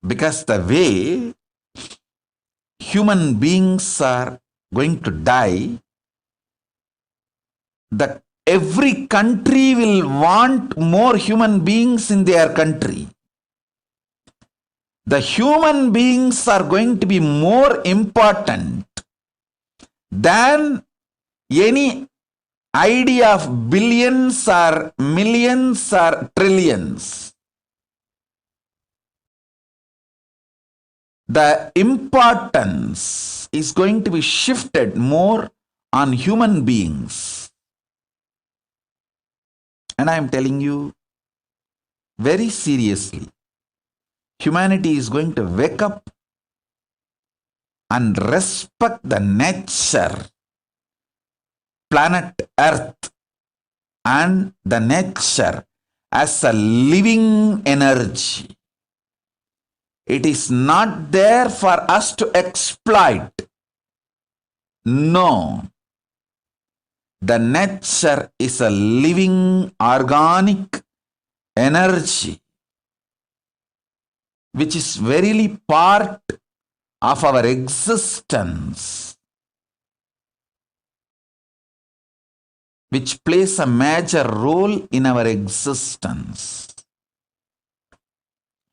Because the way human beings are going to die, that every country will want more human beings in their country. The human beings are going to be more important than any idea of billions or millions or trillions. The importance is going to be shifted more on human beings. And I am telling you very seriously, humanity is going to wake up and respect the nature, planet Earth, and the nature as a living energy. It is not there for us to exploit. No. The nature is a living organic energy which is verily part of our existence, which plays a major role in our existence.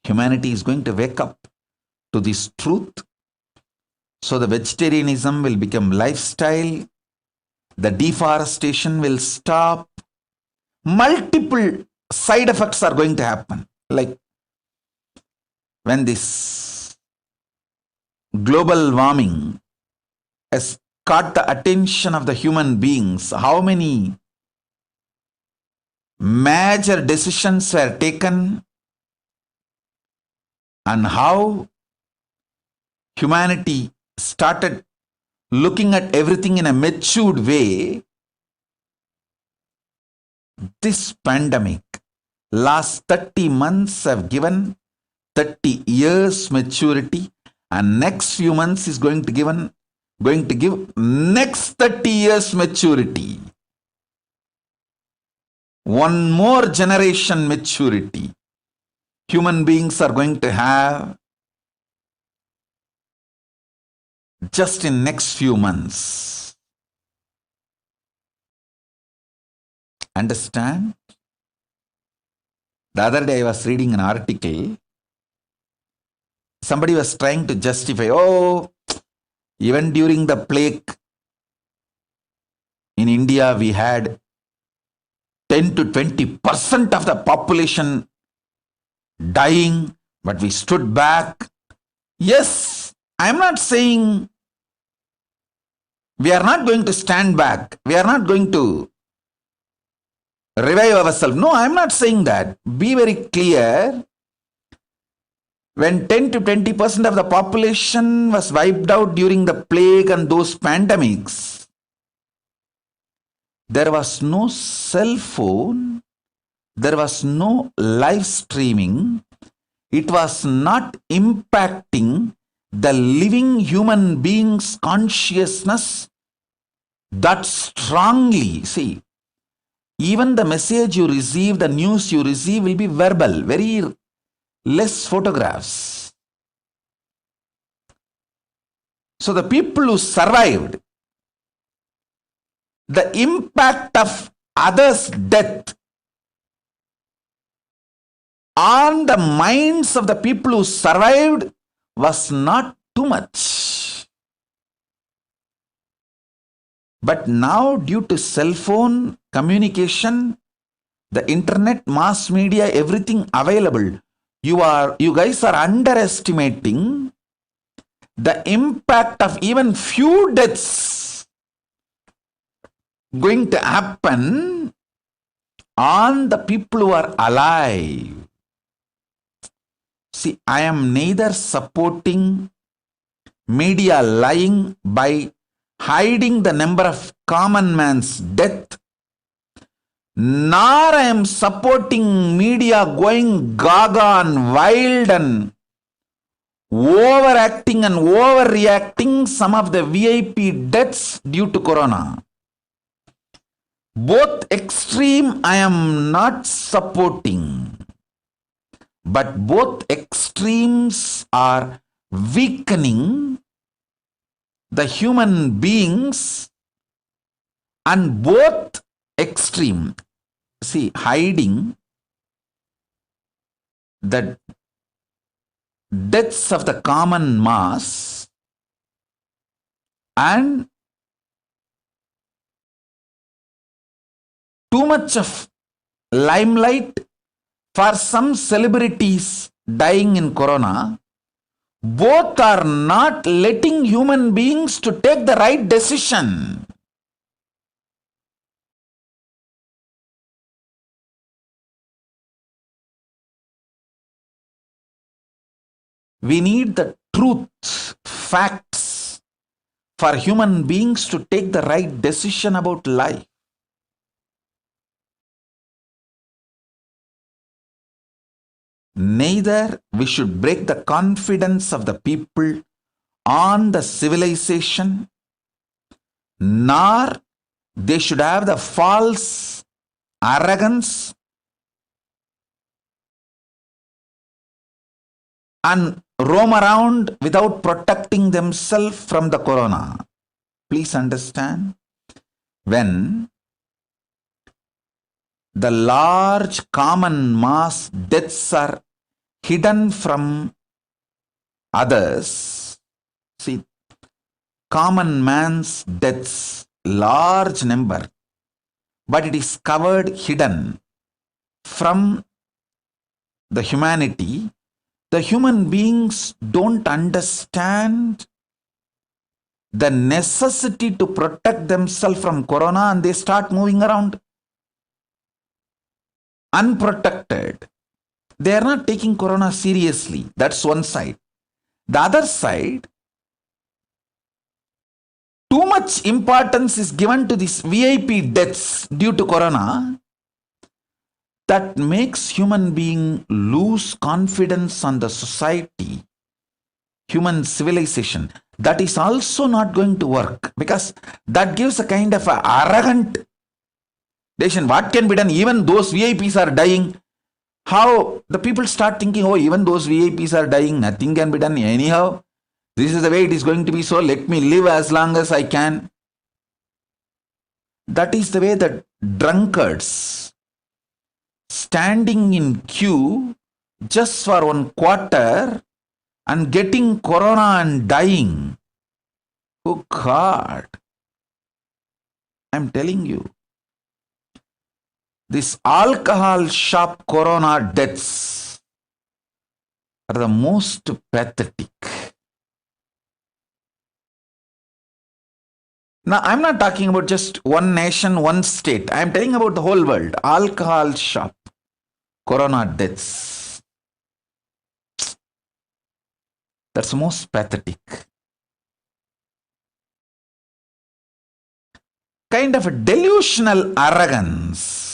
Humanity is going to wake up to this truth. So the vegetarianism will become lifestyle. The deforestation will stop. Multiple side effects are going to happen. Like when this global warming has caught the attention of the human beings, how many major decisions were taken, and how humanity started looking at everything in a matured way. This pandemic, last 30 months have given 30 years maturity, and next few months is going to give next 30 years maturity. One more generation maturity human beings are going to have just in next few months. Understand? The other day I was reading an article. Somebody was trying to justify, even during the plague in India, we had 10 to 20% of the population dying, but we stood back. Yes, I am not saying we are not going to stand back. We are not going to revive ourselves. No, I am not saying that. Be very clear. When 10 to 20% of the population was wiped out during the plague and those pandemics, there was no cell phone, there was no live streaming. It was not impacting the living human being's consciousness that strongly. See, even the message you receive, the news you receive will be verbal, very less photographs. So the people who survived, the impact of others' death on the minds of the people who survived was not too much. But now, due to cell phone communication, the internet, mass media, everything available, you guys are underestimating the impact of even few deaths going to happen on the people who are alive. See, I am neither supporting media lying by hiding the number of common man's death, nor I am supporting media going gaga and wild and overacting and overreacting some of the VIP deaths due to corona. Both extreme I am not supporting, but both extremes are weakening the human beings, and both extreme, see, hiding the deaths of the common mass and too much of limelight for some celebrities dying in corona. Both are not letting human beings to take the right decision. We need the truth, facts, for human beings to take the right decision about life. Neither we should break the confidence of the people on the civilization, nor they should have the false arrogance and roam around without protecting themselves from the corona. Please understand, when the large common mass deaths are hidden from others, see, common man's deaths, large number, but it is covered, hidden from the humanity. The human beings don't understand the necessity to protect themselves from corona and they start moving around unprotected. They are not taking corona seriously. That's one side. The other side, too much importance is given to these VIP deaths due to corona that makes human being lose confidence on the society, human civilization. That is also not going to work because that gives a kind of arrogant decision. What can be done? Even those VIPs are dying. How the people start thinking, oh, even those VIPs are dying, nothing can be done anyhow. This is the way it is going to be, so let me live as long as I can. That is the way that drunkards standing in queue just for 1 quarter and getting corona and dying. Oh God, I'm telling you, this alcohol shop corona deaths are the most pathetic. Now, I'm not talking about just one nation, one state. I'm telling about the whole world. Alcohol shop corona deaths. That's most pathetic. Kind of a delusional arrogance.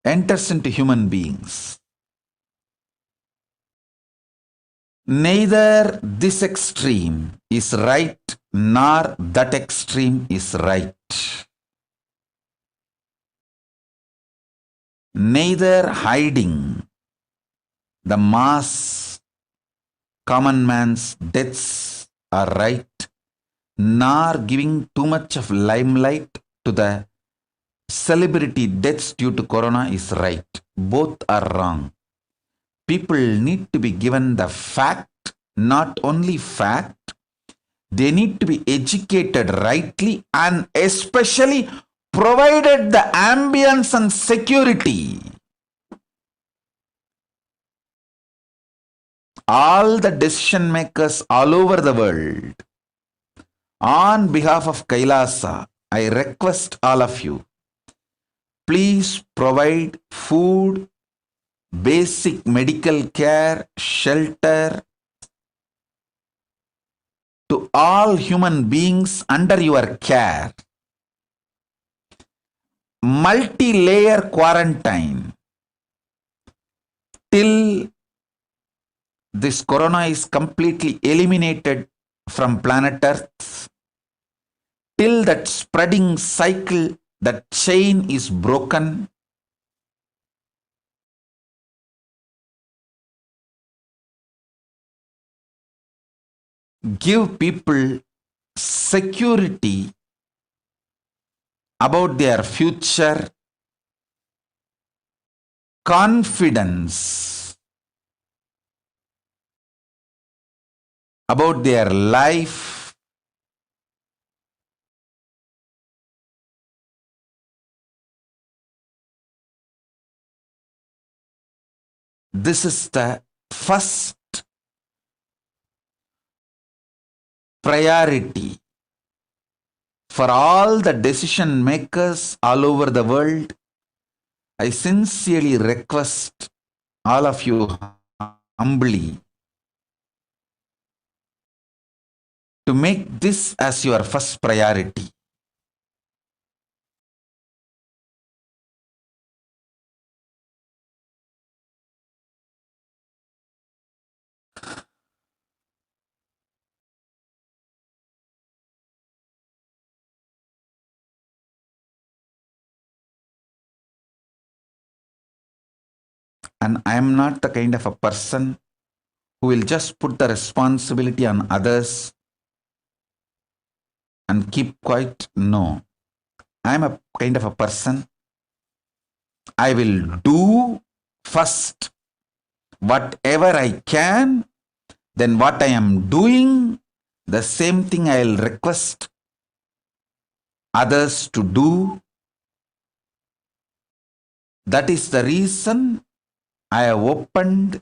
Enters into human beings. Neither this extreme is right nor that extreme is right. Neither hiding the mass common man's deaths are right, nor giving too much of limelight to the celebrity deaths due to corona is right. Both are wrong. People need to be given the fact, not only fact, they need to be educated rightly and especially provided the ambience and security. All the decision makers all over the world, on behalf of Kailasa, I request all of you, please provide food, basic medical care, shelter to all human beings under your care. Multi-layer quarantine till this corona is completely eliminated from planet Earth, till that spreading cycle, that chain is broken. Give people security about their future, confidence about their life, this is the first priority for all the decision makers all over the world. I sincerely request all of you humbly to make this as your first priority. And I am not the kind of a person who will just put the responsibility on others and keep quiet. No. I am a kind of a person, I will do first whatever I can, then what I am doing, the same thing I will request others to do. That is the reason I have opened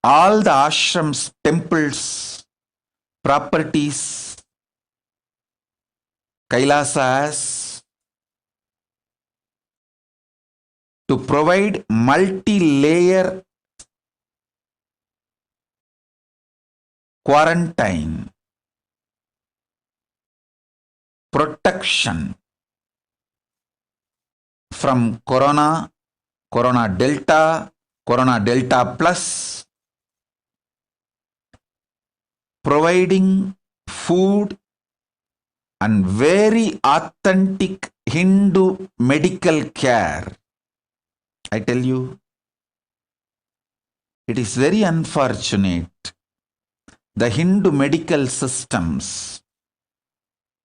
all the ashrams, temples, properties Kailasa has to provide multi-layer quarantine, protection from corona, corona delta plus, providing food and very authentic Hindu medical care. I tell you, it is very unfortunate. The Hindu medical systems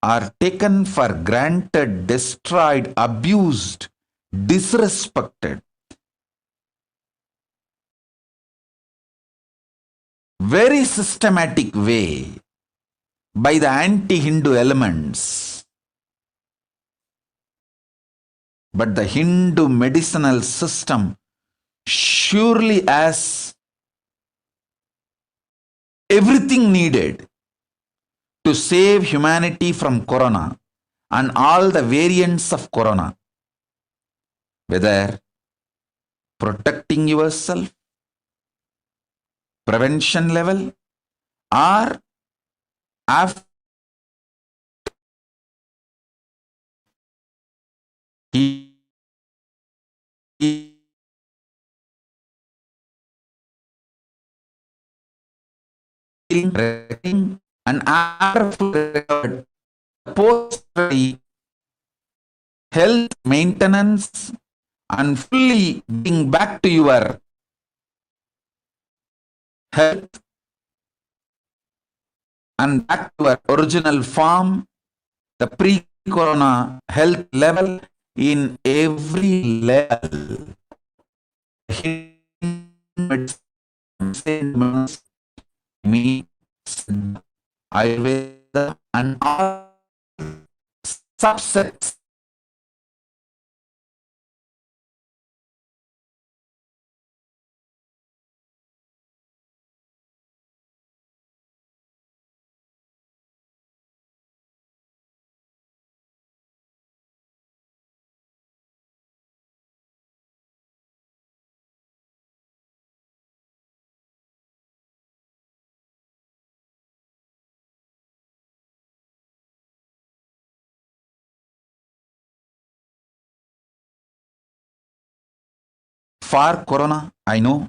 are taken for granted, destroyed, abused, disrespected. Very systematic way by the anti-Hindu elements. But the Hindu medicinal system surely has everything needed to save humanity from corona and all the variants of corona. Whether protecting yourself, prevention level, or after and after post health maintenance and fully getting back to your health and back to our original form, the pre-corona health level in every level. Me, Ayurveda and all subsets for corona, I know.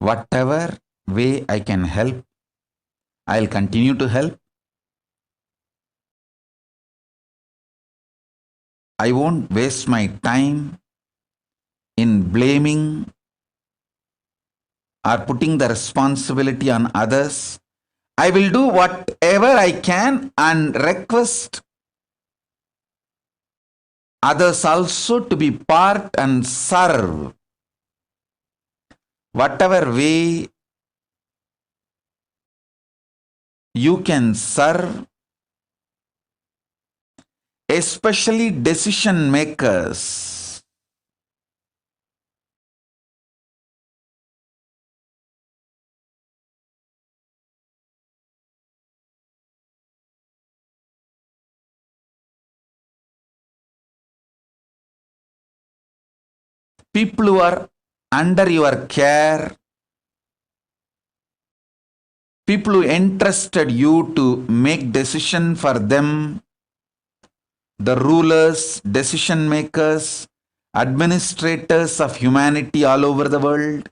Whatever way I can help, I'll continue to help. I won't waste my time in blaming or putting the responsibility on others. I will do whatever I can and request others also to be part and serve. Whatever way you can serve, especially decision makers. People who are under your care, people who entrusted you to make decision for them, the rulers, decision makers, administrators of humanity all over the world.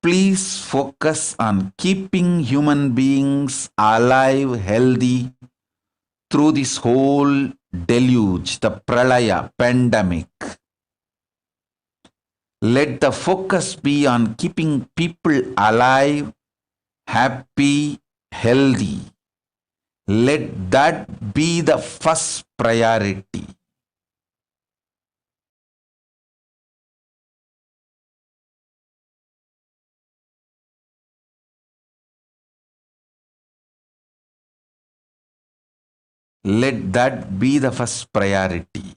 Please focus on keeping human beings alive, healthy through this whole deluge, the pralaya, pandemic. Let the focus be on keeping people alive, happy, healthy. Let that be the first priority. Let that be the first priority.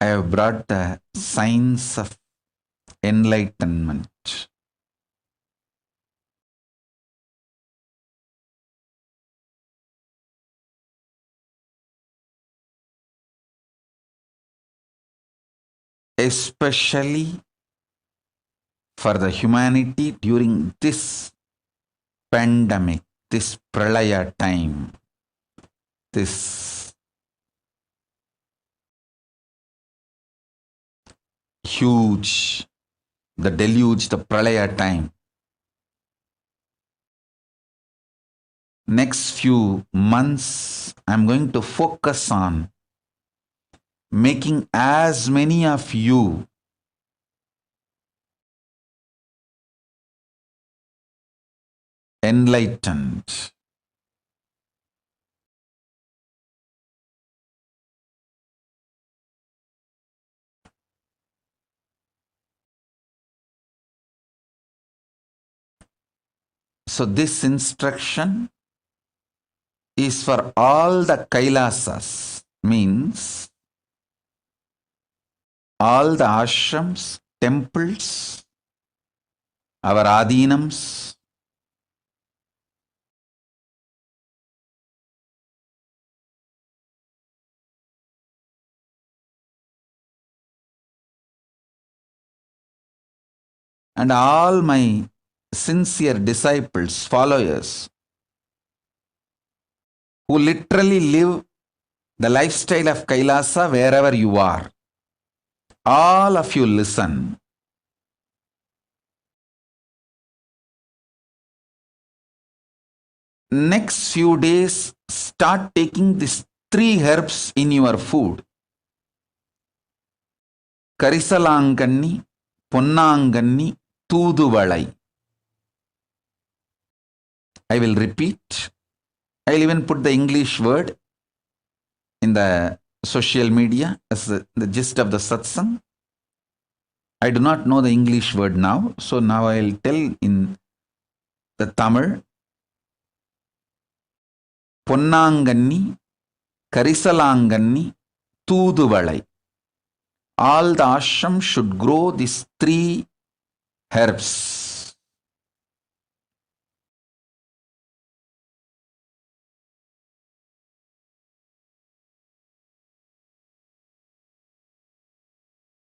I have brought the signs of enlightenment. Especially for the humanity during this pandemic, this pralaya time, this huge, the deluge, the pralaya time. Next few months, I'm going to focus on making as many of you enlightened. So this instruction is for all the Kailasas, means all the ashrams, temples, our adhinams, and all my sincere disciples, followers, who literally live the lifestyle of Kailasa wherever you are. All of you listen. Next few days, start taking these 3 herbs in your food. Karisalanganni, Ponnanganni, Thuduvalai. I will repeat. I will even put the English word in the social media as the gist of the satsang. I do not know the English word now, so now I will tell in the Tamil. Ponnanganni, Karisalanganni, Thuduvalai. All the ashrams should grow these 3 herbs.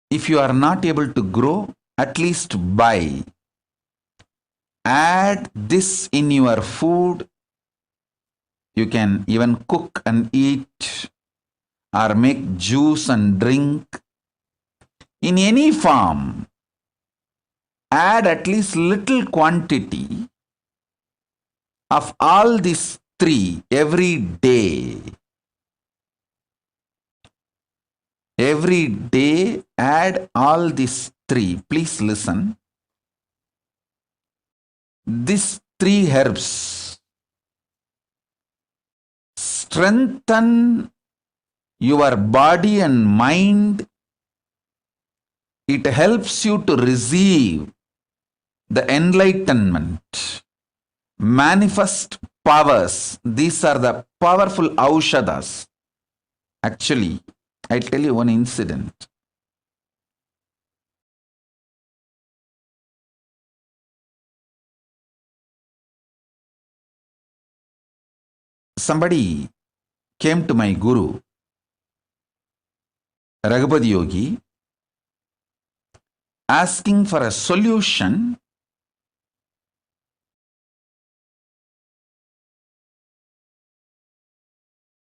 If you are not able to grow, at least buy. Add this in your food. You can even cook and eat or make juice and drink. In any form, add at least little quantity of all these 3 every day. Every day, add all these 3. Please listen. These 3 herbs strengthen your body and mind. It helps you to receive the enlightenment, manifest powers. These are the powerful aushadas. Actually, I'll tell you one incident. Somebody came to my guru, Raghupati Yogi, asking for a solution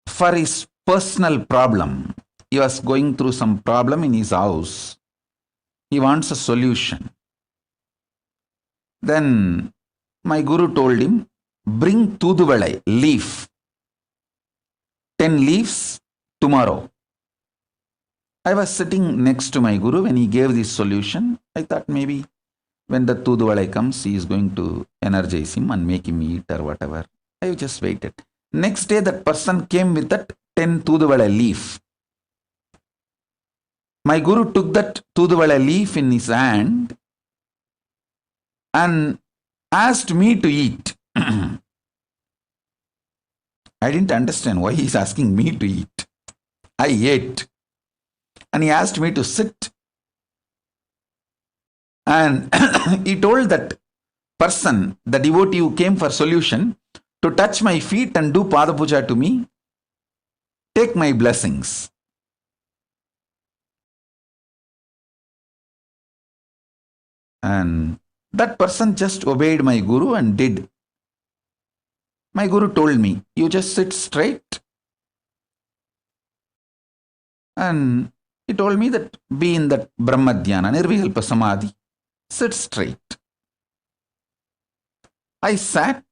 for his personal problem. He was going through some problem in his house. He wants a solution. Then my guru told him, bring Tuduvalai leaf, 10 leaves tomorrow. I was sitting next to my guru when he gave this solution. I thought maybe when the Tuduvalai comes, he is going to energize him and make him eat or whatever. I just waited. Next day, that person came with that 10 Tuduvalai leaf. My guru took that Tuduvalai leaf in his hand and asked me to eat. I didn't understand why he's asking me to eat. I ate. And he asked me to sit. And he told that person, the devotee who came for solution, to touch my feet and do Pada Puja to me, take my blessings. And that person just obeyed my guru and did. My guru told me, you just sit straight. And he told me that be in that Brahma Dhyana, Nirvikalpa Samadhi. Sit straight. I sat.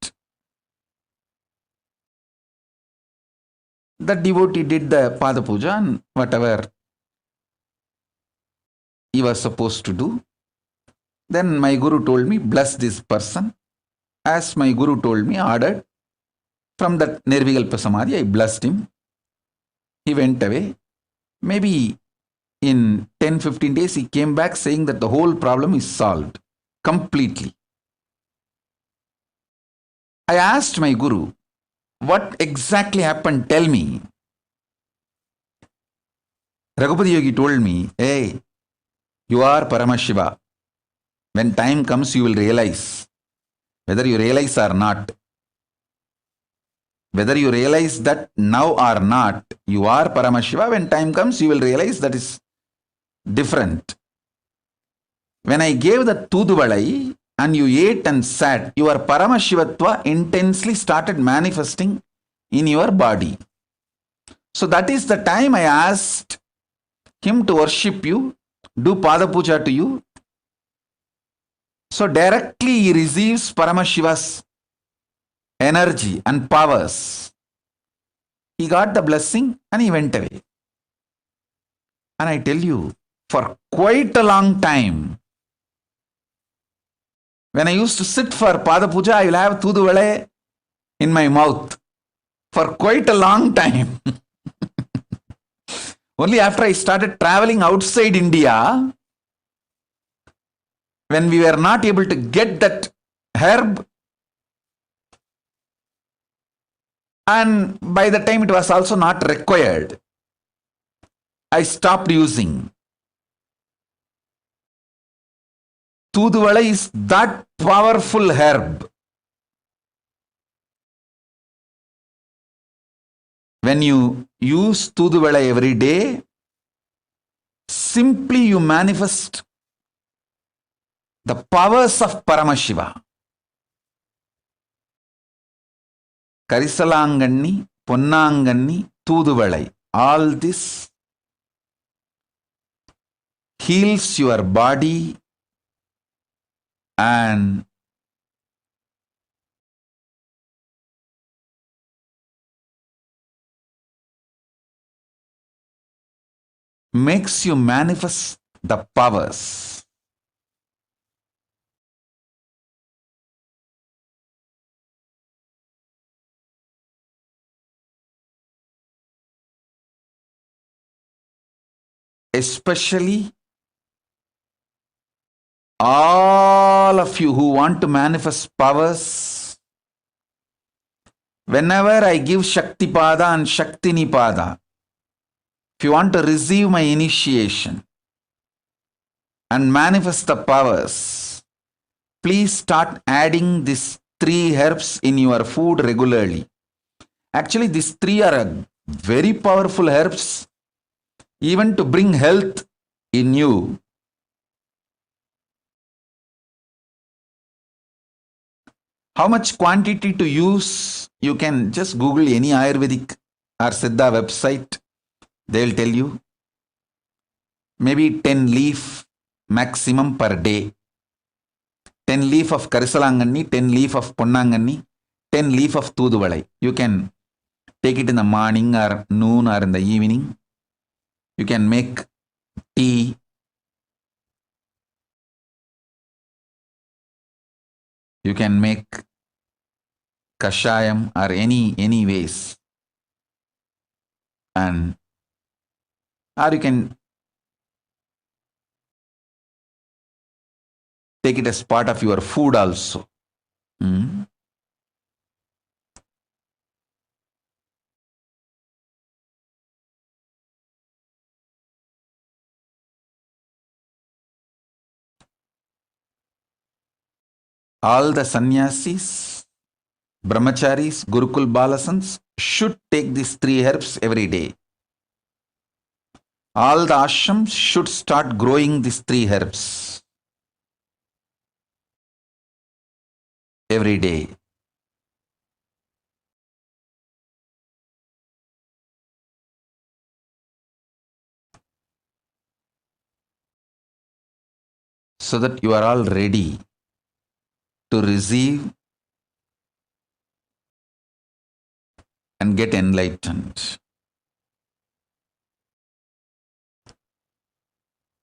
The devotee did the Pada Puja and whatever he was supposed to do. Then my guru told me, bless this person. As my guru told me, ordered, from that Nirvikalpa Samadhi, I blessed him. He went away. Maybe in 10-15 days, he came back saying that the whole problem is solved completely. I asked my guru, what exactly happened? Tell me. Raghupati Yogi told me, hey, you are Paramashiva. When time comes, you will realize, whether you realize or not. Whether you realize that now or not, you are Paramashiva. When time comes, you will realize that is different. When I gave the Tuduvalai and you ate and sat, your Paramashivatva intensely started manifesting in your body. So that is the time I asked him to worship you, do Pada Puja to you. So directly he receives Paramashiva's energy and powers. He got the blessing and he went away. And I tell you, for quite a long time, when I used to sit for Pada Puja, I will have Tuduvalai in my mouth for quite a long time. Only after I started traveling outside India, when we were not able to get that herb, and by the time it was also not required, I stopped using. Tuduvalai is that powerful herb. When you use Tuduvalai every day, simply you manifest the powers of Paramashiva. Karisalanganni, Ponnanganni, Tuduvalai. All this heals your body and makes you manifest the powers. especially all of you who want to manifest powers, whenever I give Shaktipada and Shaktinipada, if you want to receive my initiation and manifest the powers, please start adding these 3 herbs in your food regularly. Actually, these 3 are very powerful herbs, even to bring health in you. How much quantity to use? You can just Google any Ayurvedic or Siddha website. They'll tell you. Maybe 10 leaf maximum per day. 10 leaf of Karisalanganni, 10 leaf of Ponnanganni, 10 leaf of Tuduvalai. You can take it in the morning or noon or in the evening. You can make tea. You can make kashayam or any ways. And or you can take it as part of your food also. All the sannyasis, brahmacharis, Gurukul Balasans should take these 3 herbs every day. All the ashrams should start growing these 3 herbs every day. So that you are all ready to receive and get enlightened.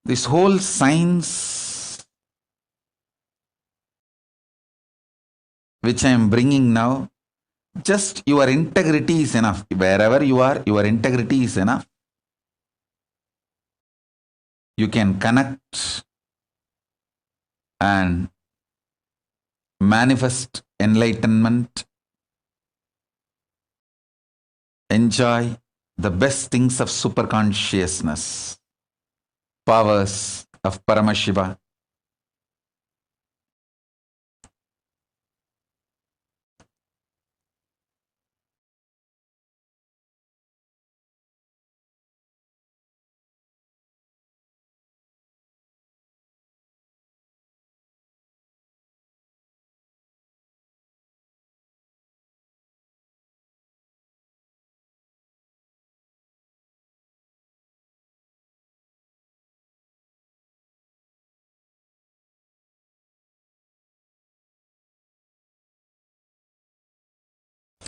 This whole science which I am bringing now, just your integrity is enough. Wherever you are, your integrity is enough. You can connect and manifest enlightenment, enjoy the best things of superconsciousness, powers of Paramashiva.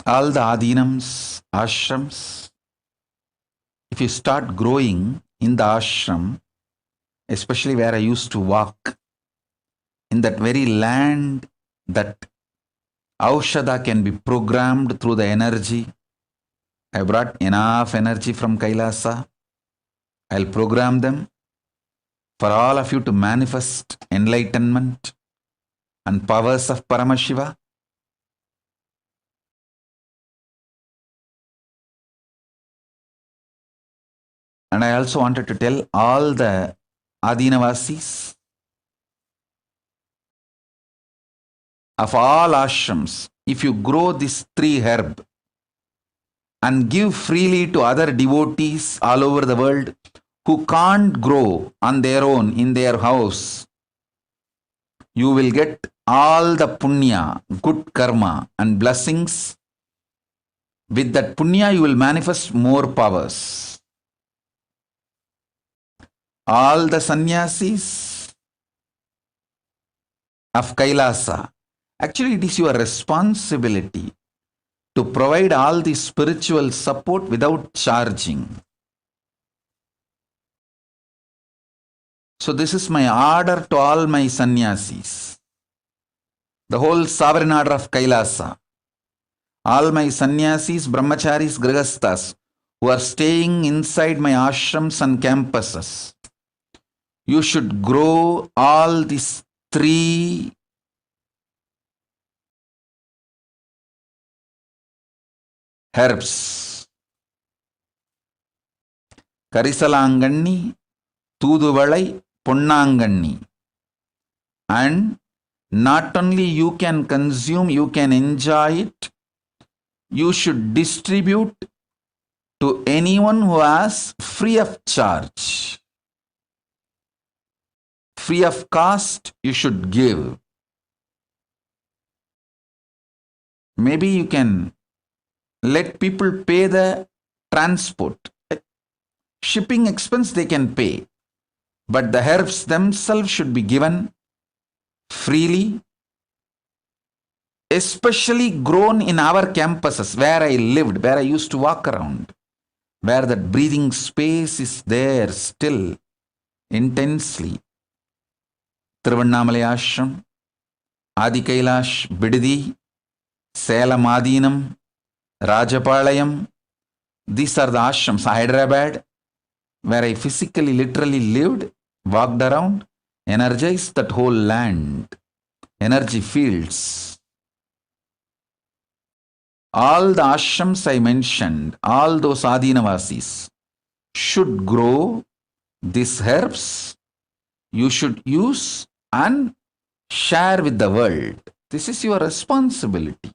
All the adhinams, ashrams, if you start growing in the ashram, especially where I used to walk, in that very land that Aushadha can be programmed through the energy. I brought enough energy from Kailasa. I'll program them for all of you to manifest enlightenment and powers of Paramashiva. And I also wanted to tell all the Adinavasis of all ashrams, if you grow this 3 herb and give freely to other devotees all over the world who can't grow on their own in their house, you will get all the punya, good karma and blessings. With that punya, you will manifest more powers. All the sannyasis of Kailasa, actually it is your responsibility to provide all the spiritual support without charging. So this is my order to all my sannyasis, the whole sovereign order of Kailasa, all my sannyasis, brahmacharis, grihasthas who are staying inside my ashrams and campuses, you should grow all these 3 herbs. Karisalanganni, Tuduvalai, Ponnanganni. And not only you can consume, you can enjoy it, you should distribute to anyone who has free of charge. Free of cost, you should give. Maybe you can let people pay the transport. Shipping expense they can pay. But the herbs themselves should be given freely, especially grown in our campuses where I lived, where I used to walk around, where that breathing space is there still intensely. Tiruvannamalai Ashram, Adi Kailash, Bididi, Salem Adinam, Rajapalayam. These are the ashrams. Hyderabad, where I physically, literally lived, walked around, energized that whole land, energy fields. All the ashrams I mentioned, all those Adinavasis should grow these herbs. You should use and share with the world. This is your responsibility.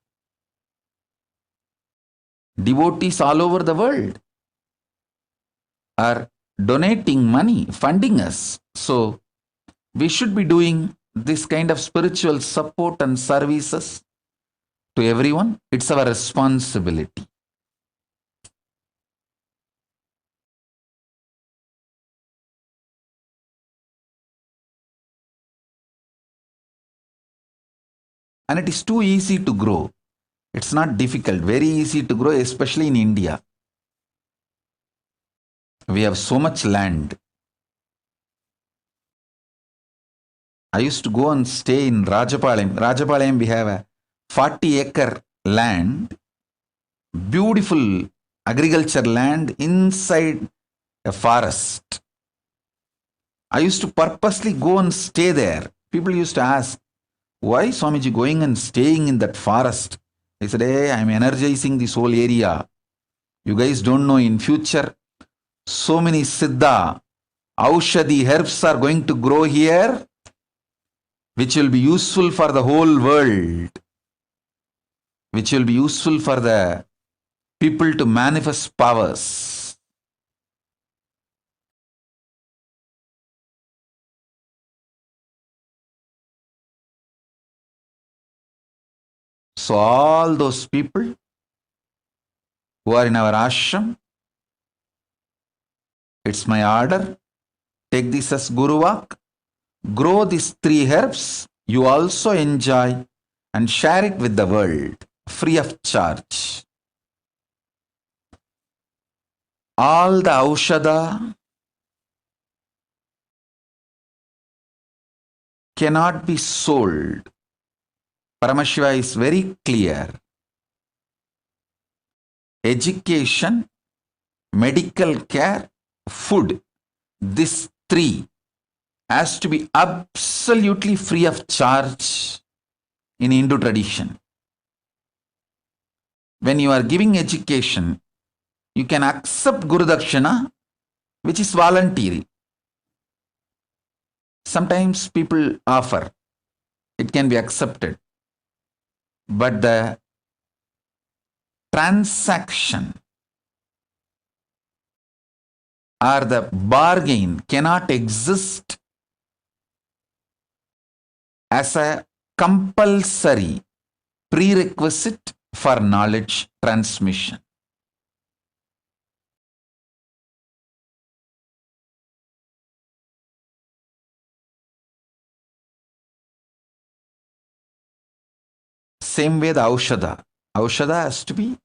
Devotees all over the world are donating money, funding us. So we should be doing this kind of spiritual support and services to everyone. It's our responsibility. And it is too easy to grow. It's not difficult, very easy to grow, especially in India. We have so much land. I used to go and stay in Rajapalayam. Rajapalayam, we have a 40-acre land, beautiful agriculture land inside a forest. I used to purposely go and stay there. People used to ask, why Swamiji going and staying in that forest? I said, hey, I'm energizing this whole area. You guys don't know, in future, so many Siddha, Aushadhi herbs are going to grow here, which will be useful for the whole world, which will be useful for the people to manifest powers. So all those people who are in our ashram, it's my order, take this as Guru Vak, grow these 3 herbs, you also enjoy and share it with the world, free of charge. All the Aushadha cannot be sold. Paramashiva is very clear. Education, medical care, food, these 3 has to be absolutely free of charge in Hindu tradition. When you are giving education, you can accept Guru Dakshina, which is voluntary. Sometimes people offer, it can be accepted. But the transaction or the bargain cannot exist as a compulsory prerequisite for knowledge transmission. Same way the Aushadha. Aushadha has to be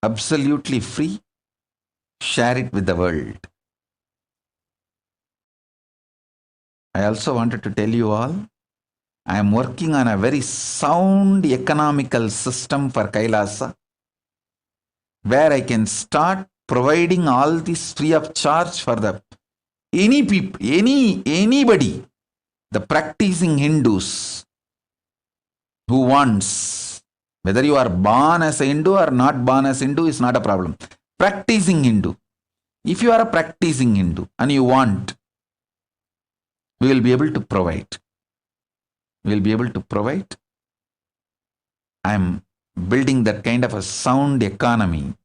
absolutely free. Share it with the world. I also wanted to tell you all, I am working on a very sound economical system for Kailasa, where I can start providing all this free of charge for the anybody, the practicing Hindus who wants, whether you are born as a Hindu or not born as Hindu is not a problem. Practicing Hindu. If you are a practicing Hindu and you want, we will be able to provide. We will be able to provide. I am building that kind of a sound economy.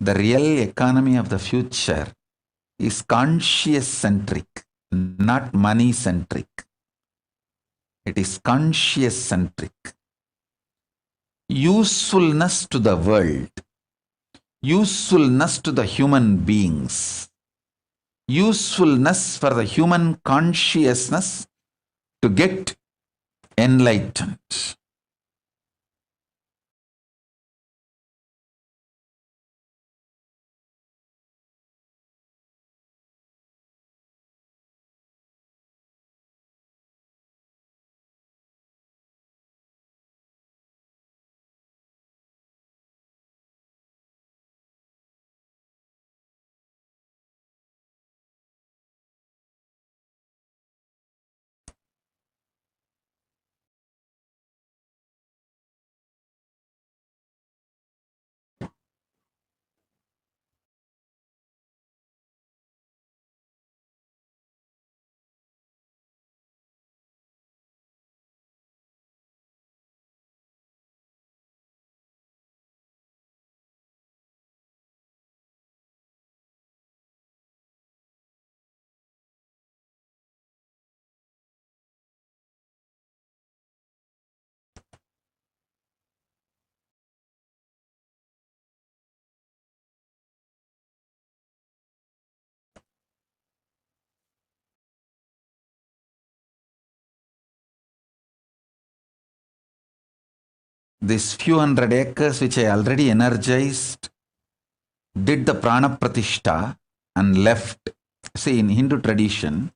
The real economy of the future is conscious-centric, not money-centric. It is conscious-centric. Usefulness to the world, usefulness to the human beings, usefulness for the human consciousness to get enlightened. This few hundred acres which I already energized, did the prana pratishta and left. See, in Hindu tradition,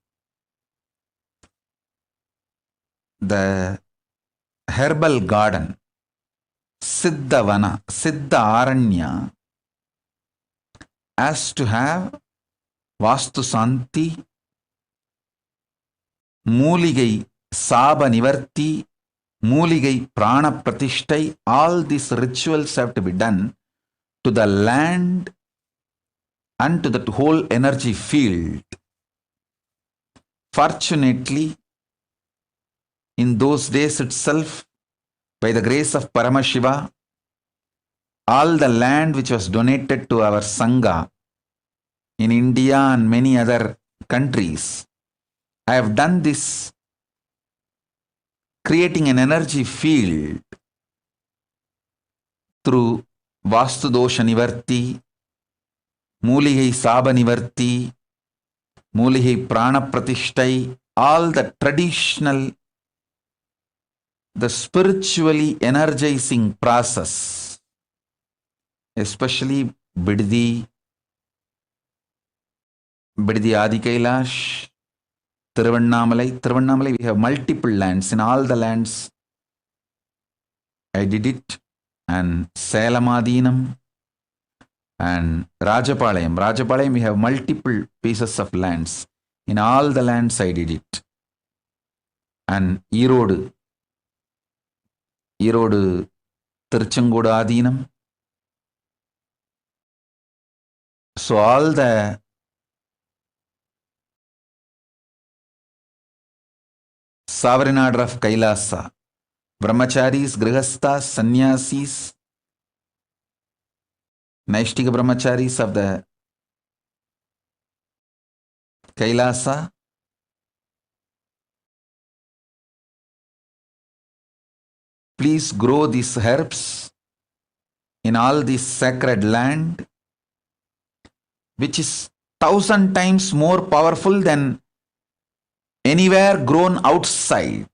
the herbal garden, Siddhavana, Siddha Aranya, has to have Vastu Santi, Mooligai Saba Nivarti, Mooligai Prana Pratishtai, all these rituals have to be done to the land and to the whole energy field. Fortunately, in those days itself, by the grace of Paramashiva, all the land which was donated to our Sangha in India and many other countries, I have done this, creating an energy field through Vastu Dosha Nivarti, Mooligai Saba Nivarti, Mooligai Prana Pratishtai, all the traditional, the spiritually energizing process, especially Biddi Adi Kailash, Tiruvannamalai, we have multiple lands. In all the lands, I did it. And Salamadinam and Rajapalayam. Rajapalayam, we have multiple pieces of lands. In all the lands, I did it. And Erode, Tiruchengodu Adinam. So all the sovereign order of Kailasa, Brahmacharis, Grihasthas, Sannyasis, Naishtika Brahmacharis of the Kailasa, please grow these herbs in all this sacred land, which is 1,000 times more powerful than anywhere grown outside,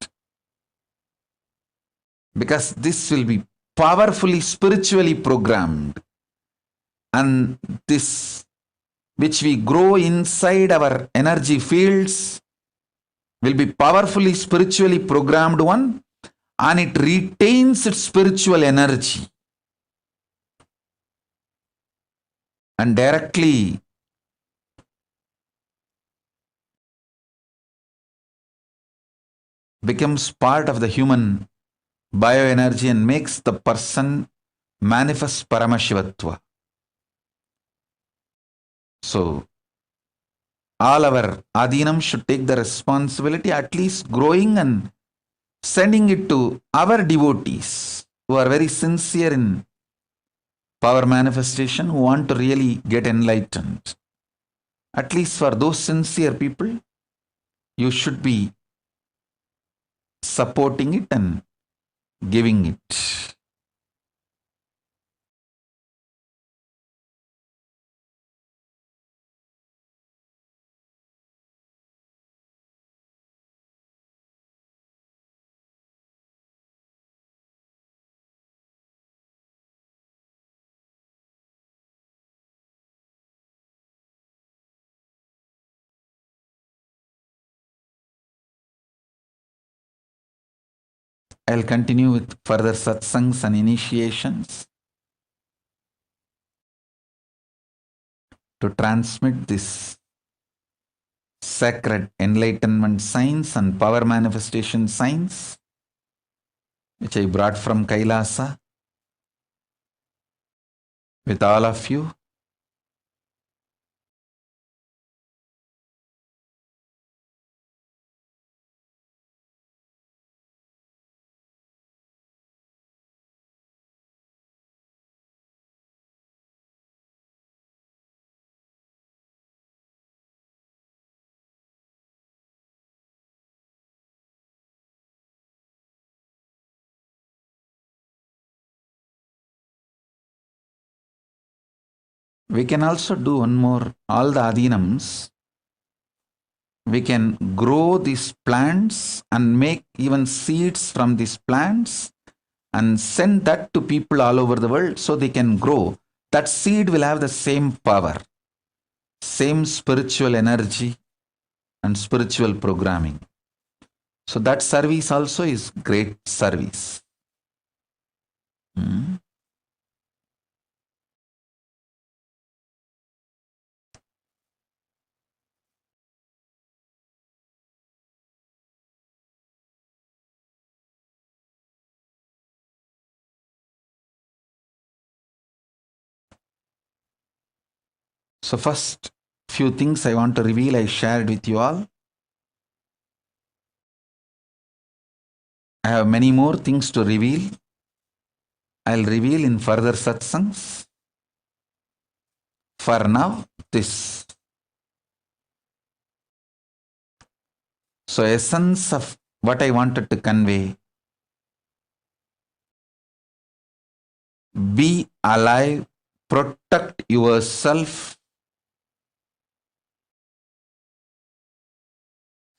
because this will be powerfully spiritually programmed, and this which we grow inside our energy fields, will be powerfully spiritually programmed one, and it retains its spiritual energy and directly becomes part of the human bioenergy and makes the person manifest Paramashivatva. So, all our Adinam should take the responsibility, at least growing and sending it to our devotees who are very sincere in power manifestation, who want to really get enlightened. At least for those sincere people, you should be supporting it and giving it. I'll continue with further satsangs and initiations to transmit this sacred enlightenment science and power manifestation science, which I brought from Kailasa with all of you. We can also do one more, all the adinams. We can grow these plants and make even seeds from these plants and send that to people all over the world so they can grow. That seed will have the same power, same spiritual energy and spiritual programming. So that service also is great service. So first few things I want to reveal, I shared with you all. I have many more things to reveal. I'll reveal in further satsangs. For now, this. So essence of what I wanted to convey. Be alive, protect yourself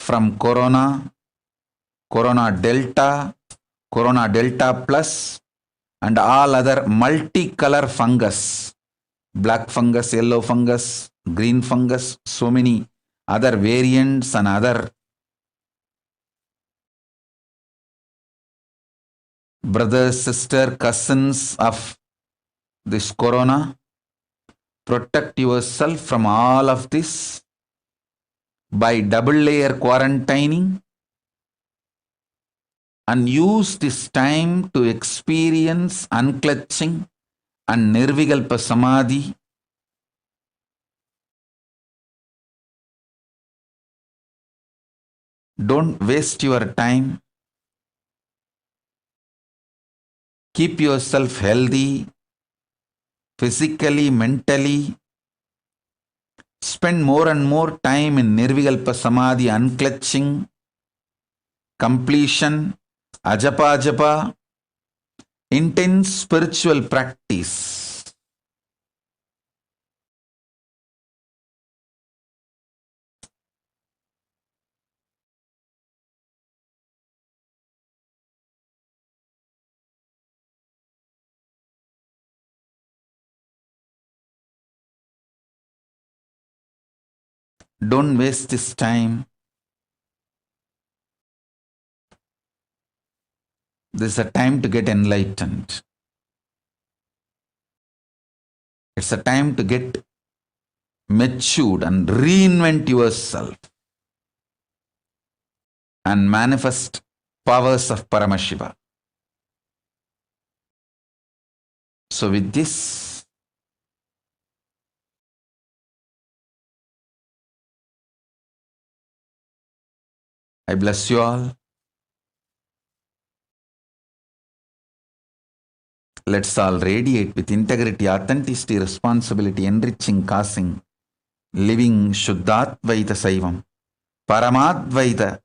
from corona, corona delta plus, and all other multicolor fungus, black fungus, yellow fungus, green fungus, so many other variants and other brothers, sisters, cousins of this corona. Protect yourself from all of this by double layer quarantining, and use this time to experience unclutching and nirvikalpa samadhi. Don't waste your time. Keep yourself healthy, physically, mentally. Spend more and more time in nirvikalpa samadhi, unclutching, completion, ajapa, intense spiritual practice. Don't waste this time. This is a time to get enlightened. It's a time to get matured and reinvent yourself and manifest powers of Paramashiva. So with this, I bless you all. Let's all radiate with integrity, authenticity, responsibility, enriching, causing, living Shuddhatvaita Saivam, Paramadvaita,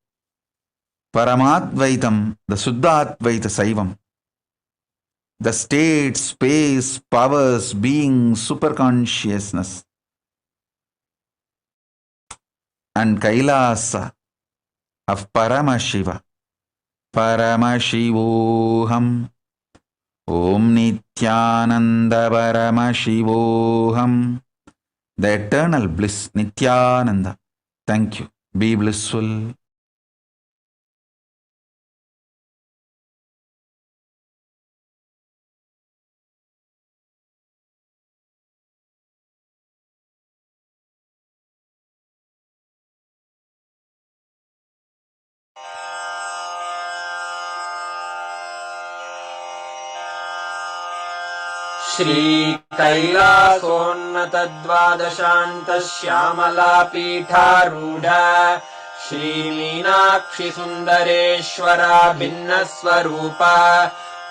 Paramadvaitam, the Shuddhatvaita Saivam, the state, space, powers, being, superconsciousness, and Kailasa of Paramashiva, Paramashivoham, Om Nityananda Paramashivoham, the eternal bliss, Nityananda. Thank you. Be blissful. श्रीकैलासोन्नतद्वादशान्तश्यामलापीठारूढ श्रीमीनाक्षिसुन्दरेश्वरा भिन्नस्वरूप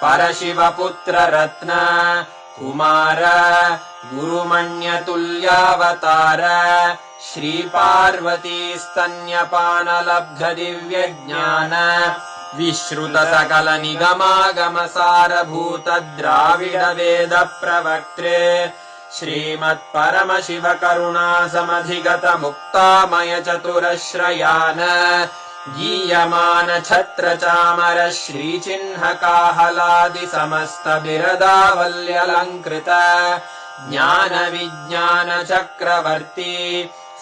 परशिवपुत्ररत्न Kumar गुरुमण्यतुल्यावतार श्रीपार्वतीस्तन्यपानलब्धदिव्यज्ञान विश्रुत सकल निगमागमसारभूत द्राविड वेद प्रवक्त्रे श्रीमत्परमशिव करुणा समधिगत मुक्तामय चतुरश्रयान गीयमान छत्र चामर श्रीचिह्न काहलादि समस्त बिरदावल्यलङ्कृत ज्ञान विज्ञान चक्रवर्ती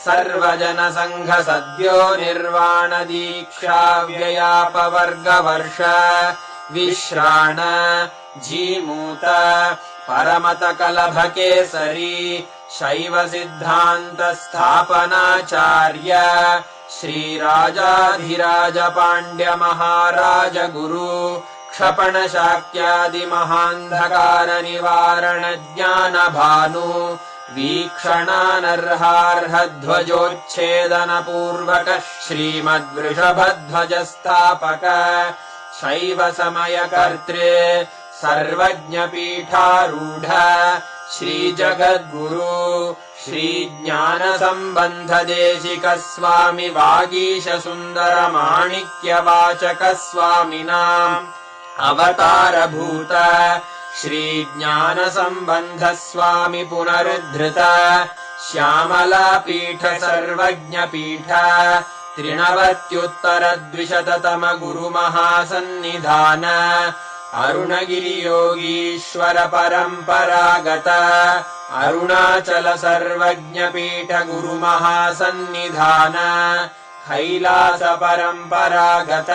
सर्वजन संघ सद्यो निर्वाण दीक्षा व्ययापवर्गवर्ष विश्राण जीमूत परमत कलभ केसरी शैव सिद्धांत स्थापनाचार्य श्रीराजाधिराज पांड्य महाराज गुरु क्षपण शाक्यादि महांधकार निवारण ज्ञान भानु वीक्षणानर्हार्हध्वजोच्छेदन पूर्वक श्रीमद्वृषभध्वजस्थापक शैव समय कर्त्रे सर्वज्ञ पीठारूढ़ श्री जगद्गुरु श्री ज्ञान संबंध देशिक स्वामी वागीश सुंदर माणिक्य वाचक स्वामिनाम् अवतार भूत श्री ज्ञान संबंध स्वामी पुनरुद्धृत श्यामला पीठ सर्वज्ञ पीठ त्रिनवत्युत्तर द्विशततम गुरु महासन्निधान अरुणगिरि योगीश्वर परंपरागत अरुणाचल सर्वज्ञ पीठ गुरु महासन्निधान कैलास परंपरागत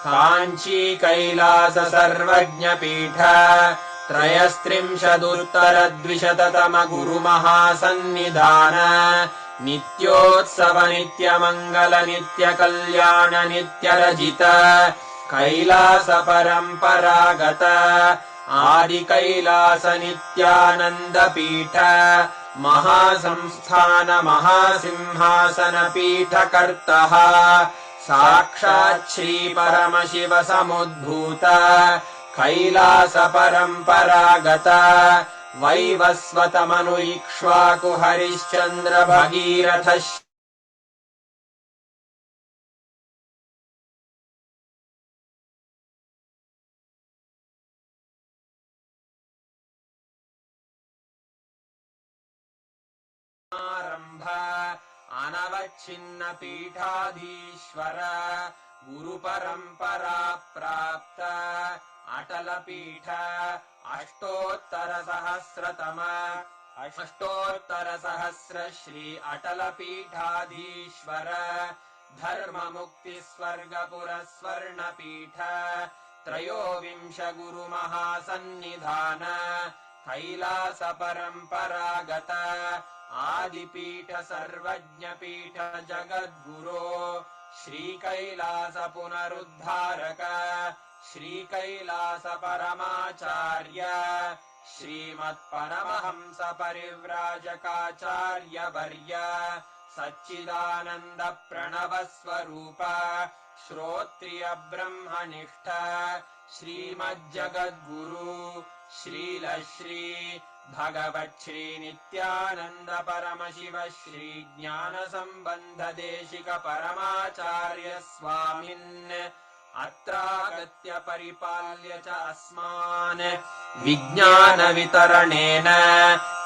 कांची कैलास सर्वज्ञ पीठ त्रयस्त्रिंशदुत्तर द्विशततम गुरु महासन्निधान नित्योत्सव नित्य मंगल नित्य कल्याण नित्य रजित कैलास परंपरागत आदि कैलास नित्यानंद पीठ महासंस्थान महासिंहासन पीठ कर्तः साक्षात् श्री परमशिव समुद्भूत कैलास परंपरागत वैवस्वत मनु इक्ष्वाकु हरिश्चंद्र भगीरथ अनवच्छिन्न पीठाधीश्वर गुरु परंपरा प्राप्त अटल पीठ अष्टोत्तर सहस्रतम अष्टोत्तरसहस्र श्री अटलपीठाधीश्वर धर्ममुक्तिस्वर्गपुरस्वर्णपीठ त्रयोविंश गुरुमहासन्निधान कैलास परम्परागत आदिपीठ सर्वज्ञपीठ जगद्गुरो श्रीकैलास पुनरुद्धारक श्रीकैलास परमाचार्य श्रीमत्परमहंस परिव्राजकाचार्य वर्य सच्चिदानंद प्रणव स्वरूप श्रोत्रिय ब्रह्मनिष्ठ श्रीमज्जगद्गुरु श्रील श्री भगवत् श्री नित्यानंद परमशिव श्री ज्ञान संबंध देशिक परमाचार्य स्वामिन् अत्रागत्य परिपाल्य च अस्मान् विज्ञान वितरणेन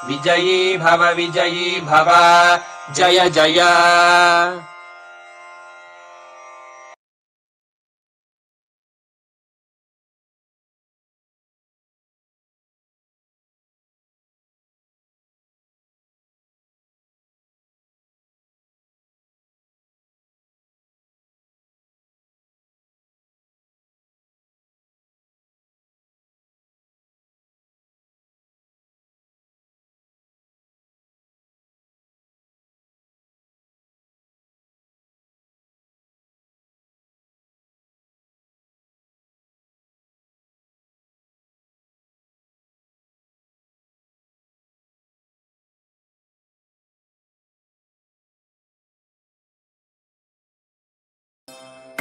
विजयी भव जय जय।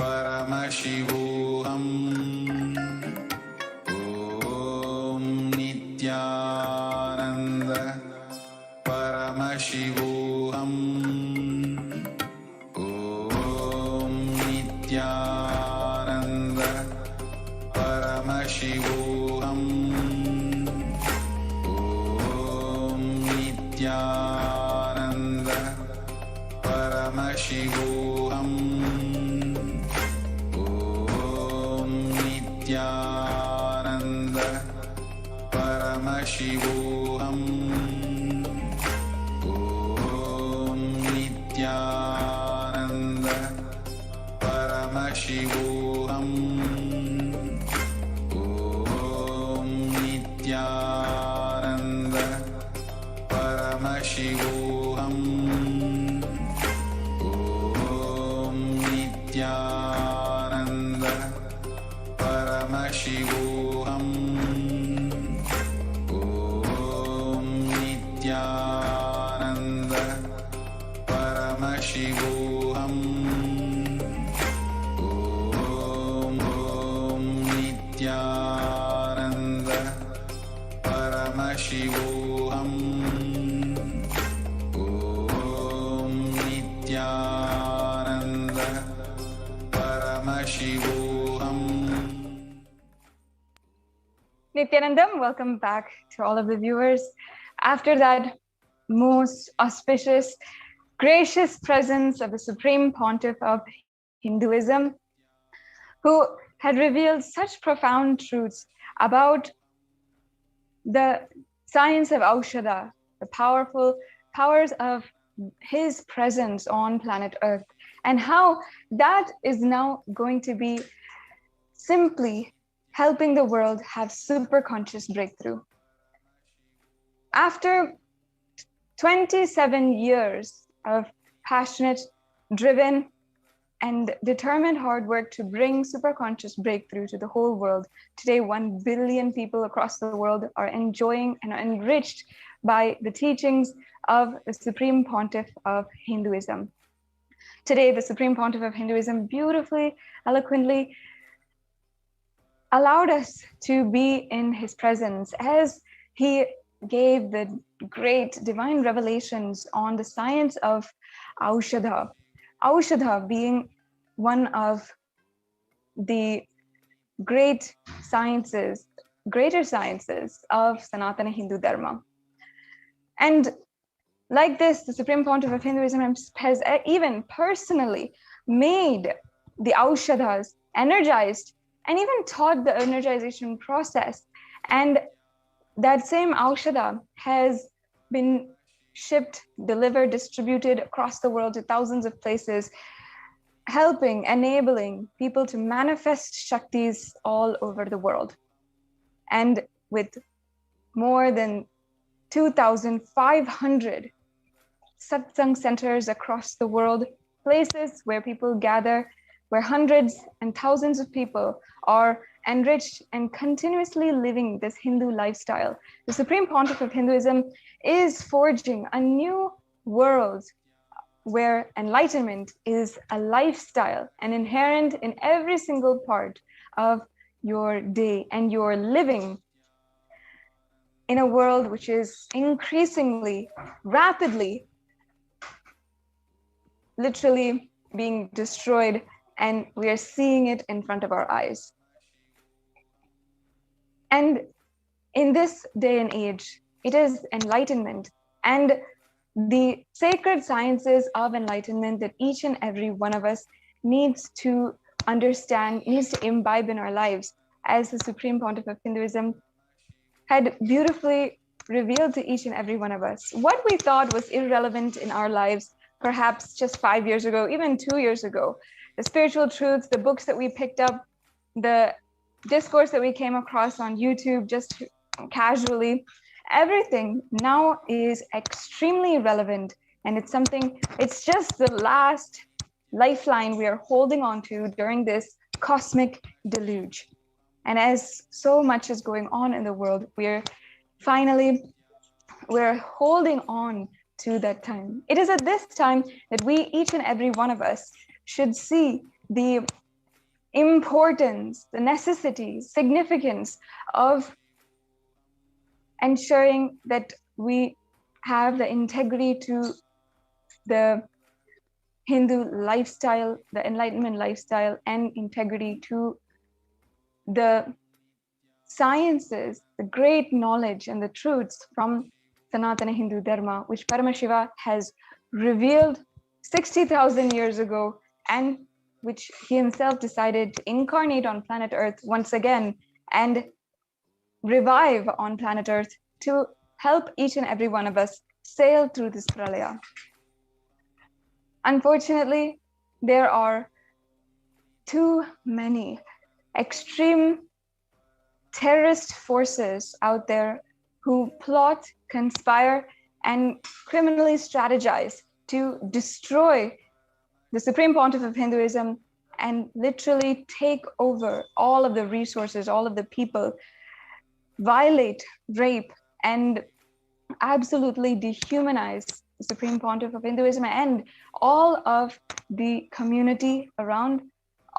परमशिवोऽहं ॐ नित्यानन्द परमशिवोऽहं ॐ नित्यानन्द परमशिवोऽहं ॐ नित्यानन्द परमशिवोऽहं नित्यानन्द परमशिवोऽहं ॐ नित्यानन्द परमशिवोऽहं ॐ नित्यानन्द परमशिवोऽहं ॐ नित्यानन्द परमशिवोऽहं ॐ Nityanand परमशिवोऽहं Nityanand परमशिवोऽहं Nityanand परमशिवोऽहं। Nityanandam, welcome back to all of the viewers. After that most auspicious, gracious presence of the Supreme Pontiff of Hinduism, who had revealed such profound truths about the science of Aushadha, the powerful powers of his presence on planet Earth, and how that is now going to be simply helping the world have super conscious breakthrough. After 27 years of passionate, driven, and determined hard work to bring super conscious breakthrough to the whole world, today 1 billion people across the world are enjoying and are enriched by the teachings of the Supreme Pontiff of Hinduism. Today, the Supreme Pontiff of Hinduism beautifully, eloquently allowed us to be in his presence as he gave the great divine revelations on the science of Aushadha. Aushadha being one of the greater sciences of Sanatana Hindu Dharma. And like this, the Supreme Pontiff of Hinduism has even personally made the Aushadhas energized and even taught the energization process. And that same Aushadha has been shipped, delivered, distributed across the world to thousands of places, helping, enabling people to manifest Shaktis all over the world. And with more than 2,500 satsang centers across the world, places where people gather, where hundreds and thousands of people are enriched and continuously living this Hindu lifestyle. The Supreme Pontiff of Hinduism is forging a new world where enlightenment is a lifestyle and inherent in every single part of your day, and you're living in a world which is increasingly, rapidly, literally being destroyed, and we are seeing it in front of our eyes. And in this day and age, it is enlightenment and the sacred sciences of enlightenment that each and every one of us needs to understand, needs to imbibe in our lives, as the Supreme Pontiff of Hinduism had beautifully revealed to each and every one of us. What we thought was irrelevant in our lives, perhaps just 5 years ago, even 2 years ago, the spiritual truths, the books that we picked up, the discourse that we came across on YouTube just casually, everything now is extremely relevant. And it's something, it's just the last lifeline we are holding on to during this cosmic deluge. And as so much is going on in the world, we're holding on to that time. It is at this time that we, each and every one of us, should see the importance, the necessity, significance of ensuring that we have the integrity to the Hindu lifestyle, the enlightenment lifestyle, and integrity to the sciences, the great knowledge and the truths from Sanatana Hindu Dharma, which Paramashiva has revealed 60,000 years ago, and which he himself decided to incarnate on planet Earth once again and revive on planet Earth to help each and every one of us sail through this pralaya. Unfortunately, there are too many extreme terrorist forces out there who plot, conspire, and criminally strategize to destroy the Supreme Pontiff of Hinduism and literally take over all of the resources, all of the people, violate, rape, and absolutely dehumanize the Supreme Pontiff of Hinduism and all of the community around,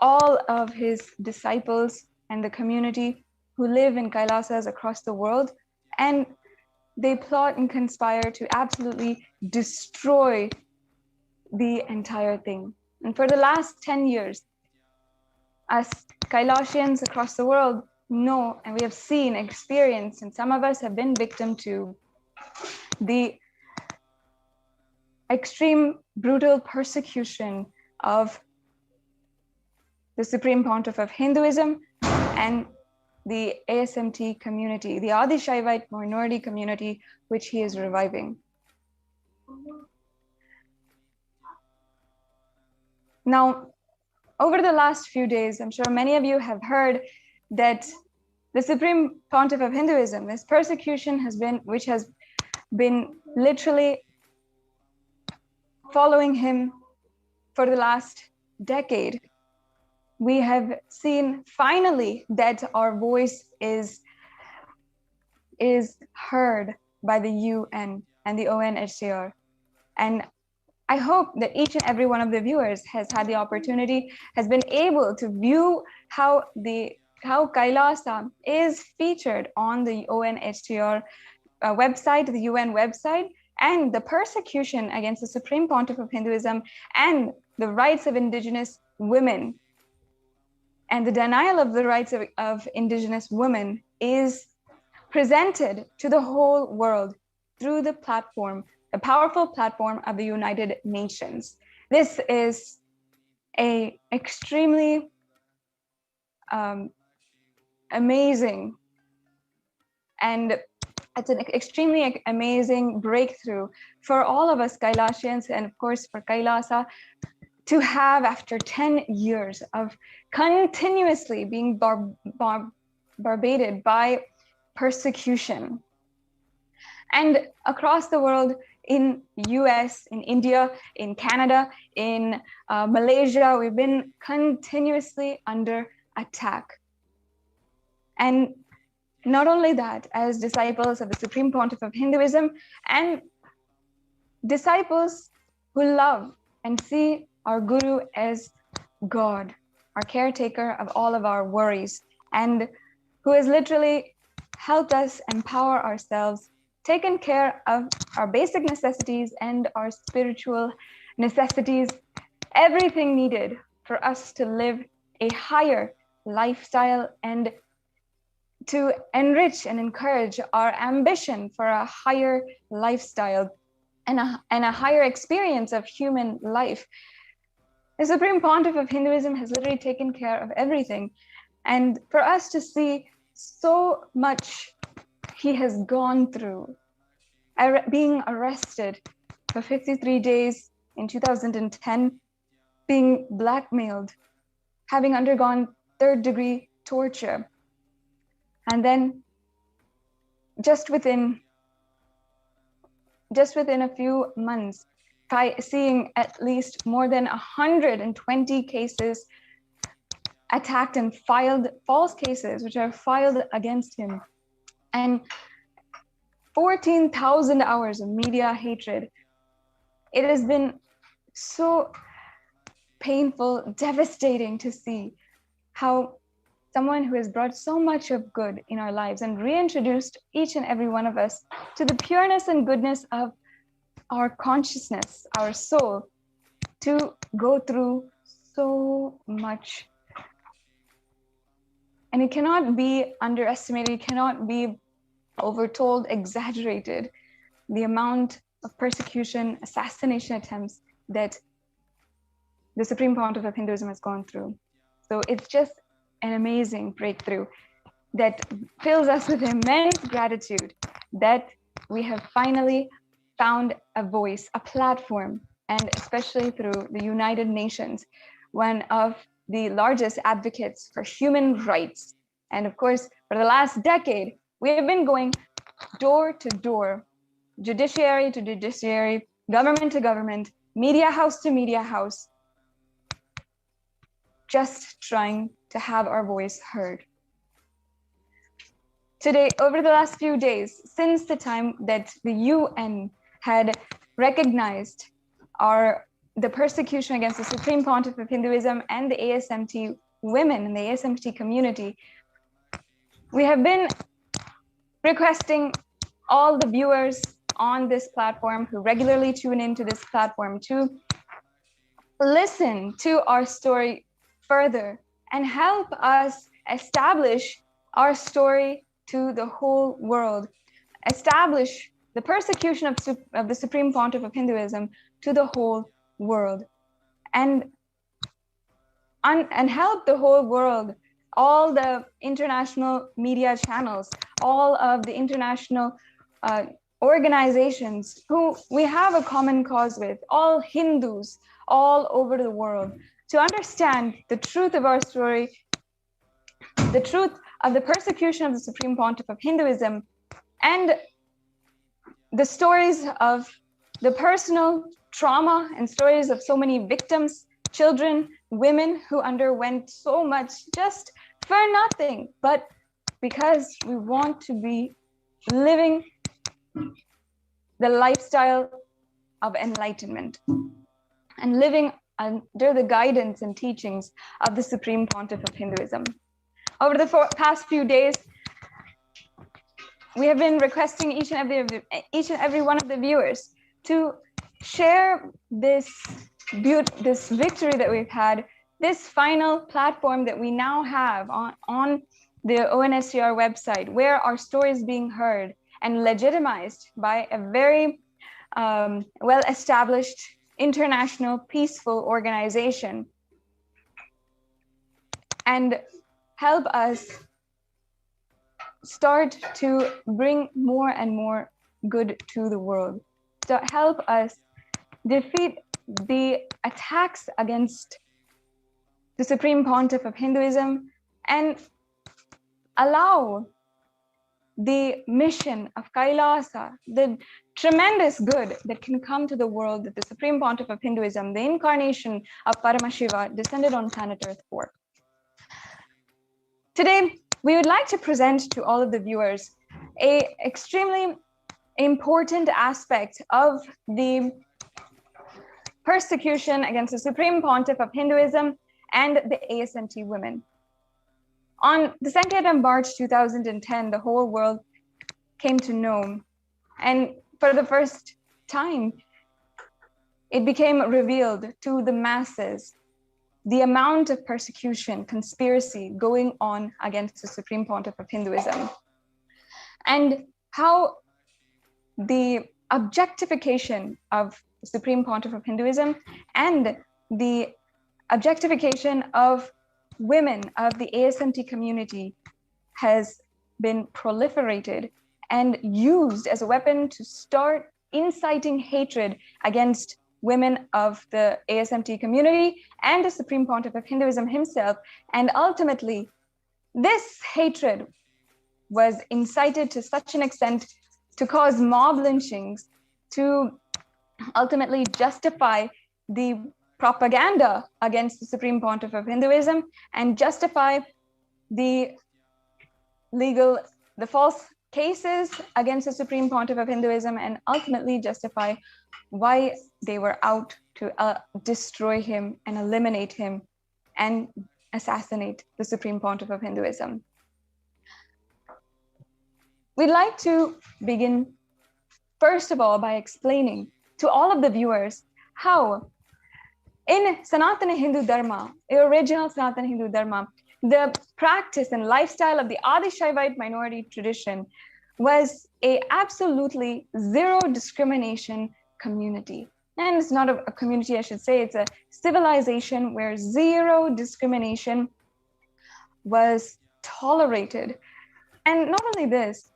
all of his disciples and the community who live in Kailasas across the world. And they plot and conspire to absolutely destroy the entire thing. And for the last 10 years, us Kailasians across the world know, and we have seen, experienced, and some of us have been victim to the extreme brutal persecution of the Supreme Pontiff of Hinduism and the ASMT community, the Adi Shaivite minority community, which he is reviving. Now, over the last few days, I'm sure many of you have heard that the Supreme Pontiff of Hinduism, this persecution which has been literally following him for the last decade. We have seen finally that our voice is heard by the UN and the ONHCR. And I hope that each and every one of the viewers has had the opportunity, has been able to view how Kailasa is featured on the ONHCR website, the UN website, and the persecution against the Supreme Pontiff of Hinduism and the rights of indigenous women and the denial of the rights of indigenous women is presented to the whole world through the platform, the powerful platform of the United Nations. This is an extremely amazing and it's an extremely amazing breakthrough for all of us Kailashians, and of course for Kailasa, to have, after 10 years of continuously being barbated by persecution. And across the world, in US, in India, in Canada, in Malaysia, we've been continuously under attack. And not only that, as disciples of the Supreme Pontiff of Hinduism and disciples who love and see our Guru as God, our caretaker of all of our worries, and who has literally helped us empower ourselves, taken care of our basic necessities and our spiritual necessities, everything needed for us to live a higher lifestyle and to enrich and encourage our ambition for a higher lifestyle and a higher experience of human life. The Supreme Pontiff of Hinduism has literally taken care of everything. And for us to see so much he has gone through, being arrested for 53 days in 2010, being blackmailed, having undergone third-degree torture, and then just within a few months, seeing at least more than 120 cases attacked and filed, false cases which are filed against him, and 14,000 hours of media hatred. It has been so painful, devastating to see how someone who has brought so much of good in our lives and reintroduced each and every one of us to the pureness and goodness of our consciousness, our soul, to go through so much. And it cannot be underestimated, it cannot be overtold, exaggerated, the amount of persecution, assassination attempts that the Supreme Pontiff of Hinduism has gone through. So it's just an amazing breakthrough that fills us with immense gratitude that we have finally found a voice, a platform, and especially through the United Nations, one of the largest advocates for human rights. And of course, for the last decade, we have been going door to door, judiciary to judiciary, government to government, media house to media house, just trying to have our voice heard. Today, over the last few days, since the time that the UN had recognized the persecution against the Supreme Pontiff of Hinduism and the ASMT women in the ASMT community, we have been requesting all the viewers on this platform who regularly tune into this platform to listen to our story further and help us establish our story to the whole world, establish the persecution of the Supreme Pontiff of Hinduism to the whole world, and help the whole world, all the international media channels, all of the international organizations who we have a common cause with, all Hindus all over the world, to understand the truth of our story, the truth of the persecution of the Supreme Pontiff of Hinduism, and the stories of the personal trauma and stories of so many victims, children, women who underwent so much just for nothing, but because we want to be living the lifestyle of enlightenment and living under the guidance and teachings of the Supreme Pontiff of Hinduism. Over the past few days, we have been requesting each and every one of the viewers to share this victory that we've had, this final platform that we now have on the ONSCR website, where our story is being heard and legitimized by a very well-established international peaceful organization, and help us start to bring more and more good to the world, to help us defeat the attacks against the Supreme Pontiff of Hinduism and allow the mission of Kailasa, the tremendous good that can come to the world that the Supreme Pontiff of Hinduism, the incarnation of Paramashiva, descended on planet Earth for. Today, we would like to present to all of the viewers an extremely important aspect of the persecution against the Supreme Pontiff of Hinduism and the ASMT women. On the 2nd of March 2010, the whole world came to know, and for the first time, it became revealed to the masses the amount of persecution, conspiracy going on against the Supreme Pontiff of Hinduism, and how the objectification of the Supreme Pontiff of Hinduism and the objectification of women of the ASMT community has been proliferated and used as a weapon to start inciting hatred against women of the ASMT community and the Supreme Pontiff of Hinduism himself. And ultimately, this hatred was incited to such an extent to cause mob lynchings, to ultimately justify the propaganda against the Supreme Pontiff of Hinduism and justify the false cases against the Supreme Pontiff of Hinduism, and ultimately justify why they were out to destroy him and eliminate him and assassinate the Supreme Pontiff of Hinduism. We'd like to begin, first of all, by explaining to all of the viewers how in Sanatana Hindu Dharma, the original Sanatana Hindu Dharma, the practice and lifestyle of the Adi Shaivite minority tradition was a absolutely zero discrimination community. And it's not a community, I should say, it's a civilization where zero discrimination was tolerated. And not only this,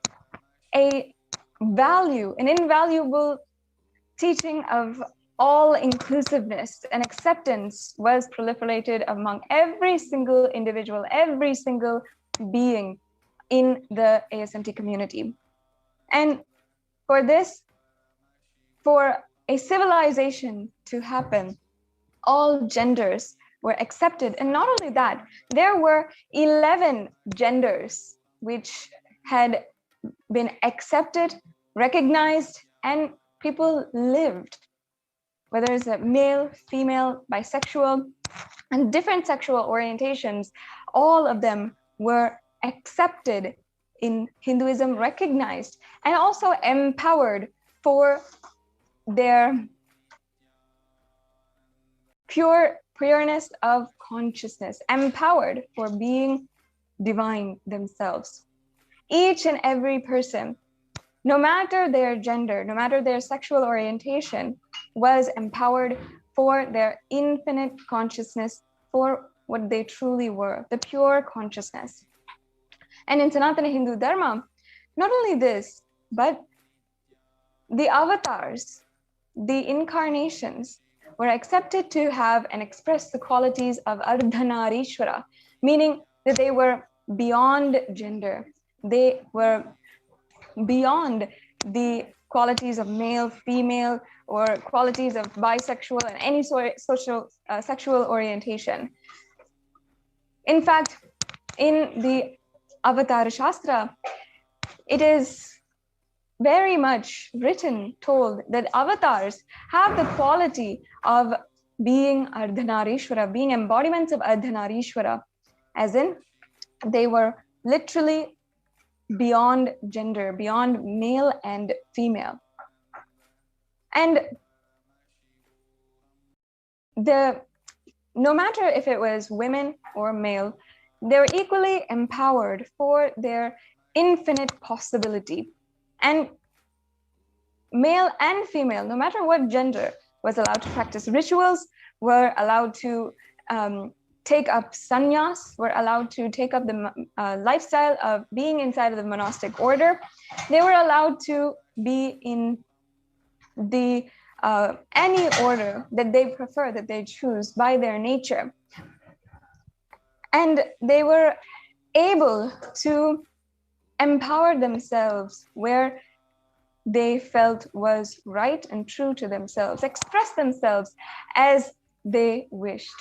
an invaluable teaching of all inclusiveness and acceptance was proliferated among every single individual, every single being in the ASMT community. And for this, for a civilization to happen, all genders were accepted. And not only that, there were 11 genders which had been accepted, recognized, and people lived, whether it's a male, female, bisexual, and different sexual orientations, all of them were accepted in Hinduism, recognized, and also empowered for their pureness of consciousness, empowered for being divine themselves. Each and every person, no matter their gender, no matter their sexual orientation, was empowered for their infinite consciousness, for what they truly were, the pure consciousness. And in Sanatana Hindu Dharma, not only this, but the avatars, the incarnations, were accepted to have and express the qualities of Ardhanarishwara, meaning that they were beyond gender. They were beyond the qualities of male, female, or qualities of bisexual and any sort of sexual orientation. In fact, in the Avatar Shastra, it is very much written, told that avatars have the quality of being Ardhanarishwara, being embodiments of Ardhanarishwara, as in they were literally beyond gender, beyond male and female. And no matter if it was women or male, they were equally empowered for their infinite possibility. And male and female, no matter what gender, was allowed to practice rituals, were allowed to take up sannyas, were allowed to take up the lifestyle of being inside of the monastic order. They were allowed to be in the any order that they prefer, that they choose by their nature. And they were able to empower themselves where they felt was right and true to themselves, express themselves as they wished.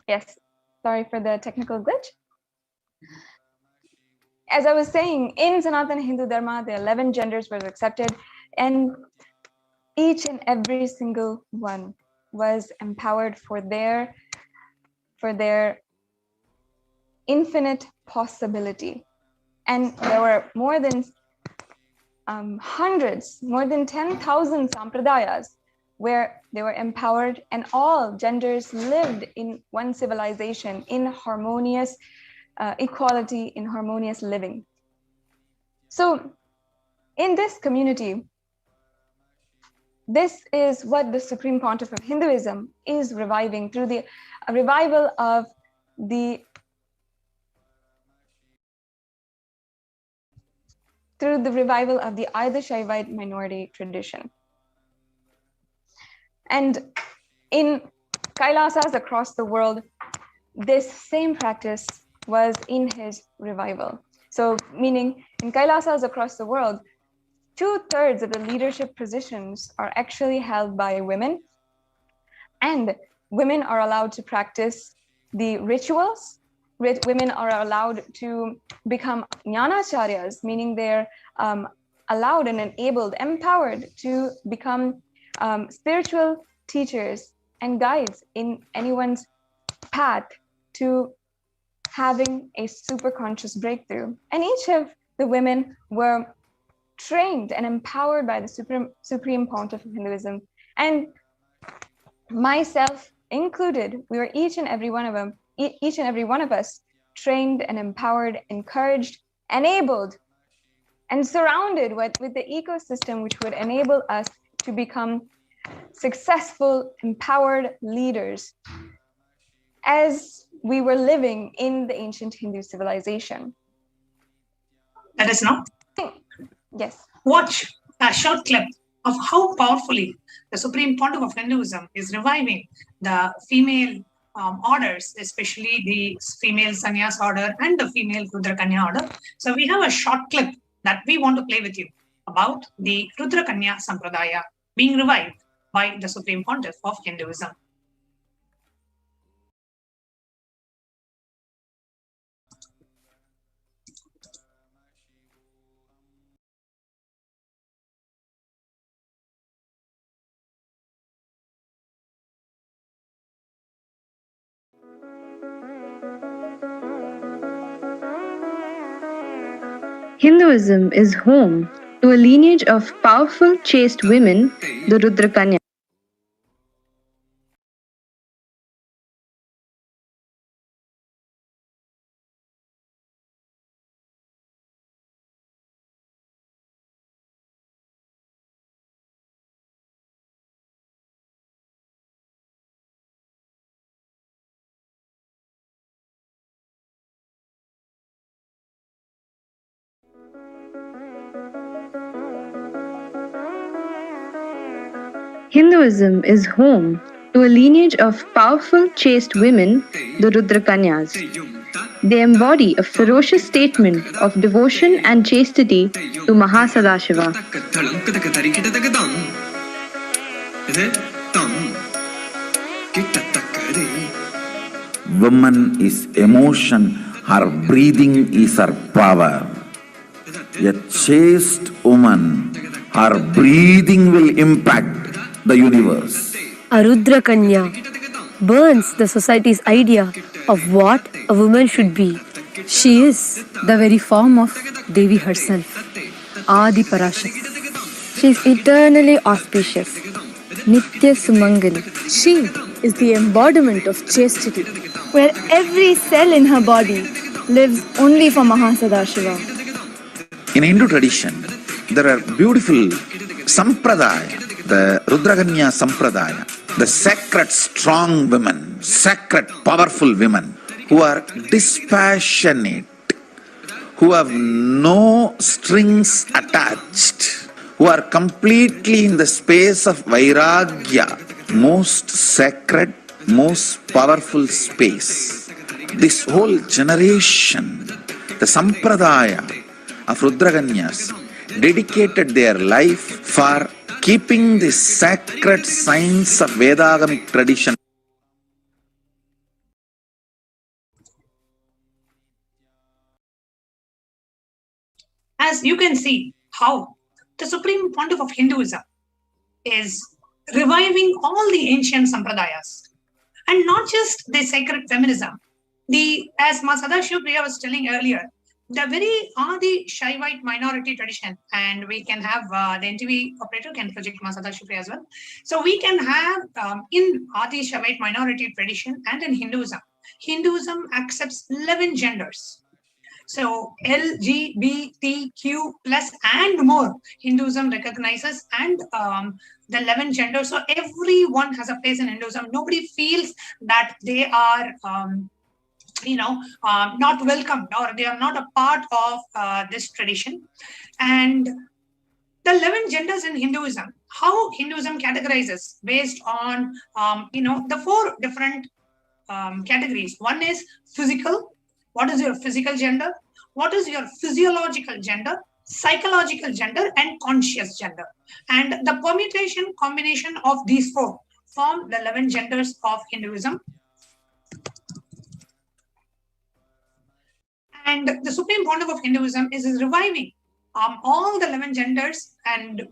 Yes, sorry for the technical glitch. As I was saying, in Sanatana Hindu Dharma, the 11 genders were accepted, and each and every single one was empowered for their infinite possibility. And there were more than hundreds, more than 10,000 sampradayas where they were empowered, and all genders lived in one civilization in harmonious equality, in harmonious living. So in this community, this is what the Supreme Pontiff of Hinduism is reviving through the revival of the Ida Shaivite minority tradition. And in Kailasas across the world, this same practice was in his revival. So meaning in Kailasas across the world, 2/3 of the leadership positions are actually held by women, and women are allowed to practice the rituals. Women are allowed to become jnanacharyas, meaning they're allowed and enabled, empowered to become spiritual teachers and guides in anyone's path to having a super conscious breakthrough. And each of the women were trained and empowered by the Supreme Pontiff of Hinduism, and myself included. We were each and every one of us trained and empowered, encouraged, enabled, and surrounded with the ecosystem which would enable us to become successful, empowered leaders as we were living in the ancient Hindu civilization. Let us now watch a short clip of how powerfully the Supreme Pontiff of Hinduism is reviving the female orders, especially the female sannyas order and the female Rudra Kanya order. So we have a short clip that we want to play with you about the Rudra Kanya Sampradaya being revived by the Supreme Pontiff of Hinduism. Hinduism is home to a lineage of powerful, chaste women, the Rudra Kanya. Hinduism is home to a lineage of powerful, chaste women, the Rudra Kanyas. They embody a ferocious statement of devotion and chastity to Mahasadashiva. Woman is emotion, her breathing is her power. A chaste woman, her breathing will impact the universe. A Rudra Kanya burns the society's idea of what a woman should be. She is the very form of Devi herself, Adi Parashakti. She is eternally auspicious, Nitya Sumangali. She is the embodiment of chastity, where every cell in her body lives only for Mahasadashiva. In Hindu tradition, there are beautiful sampradaya, the Rudraganya sampradaya, the sacred strong women, sacred powerful women who are dispassionate, who have no strings attached, who are completely in the space of Vairagya, most sacred, most powerful space. This whole generation, the Sampradaya of Rudraganyas, dedicated their life for keeping the sacred science of Vedagamic tradition. As you can see how the Supreme Pontiff of Hinduism is reviving all the ancient sampradayas, and not just the sacred feminism. As Sadashiva Priya was telling earlier, the very Adi Shaivite minority tradition, and we can have the NTV operator can project Sadashiva Priya as well. So we can have in Adi Shaivite minority tradition and in Hinduism, Hinduism accepts 11 genders. So LGBTQ plus and more, Hinduism recognizes, and the 11 genders. So everyone has a place in Hinduism. Nobody feels that they are, not welcomed, or they are not a part of this tradition. And the 11 genders in Hinduism, how Hinduism categorizes based on, the 4 different categories. One is physical. What is your physical gender? What is your physiological gender, psychological gender, and conscious gender? And the permutation combination of these 4 form the 11 genders of Hinduism. And the Supreme Pontiff of Hinduism is reviving all the 11 genders and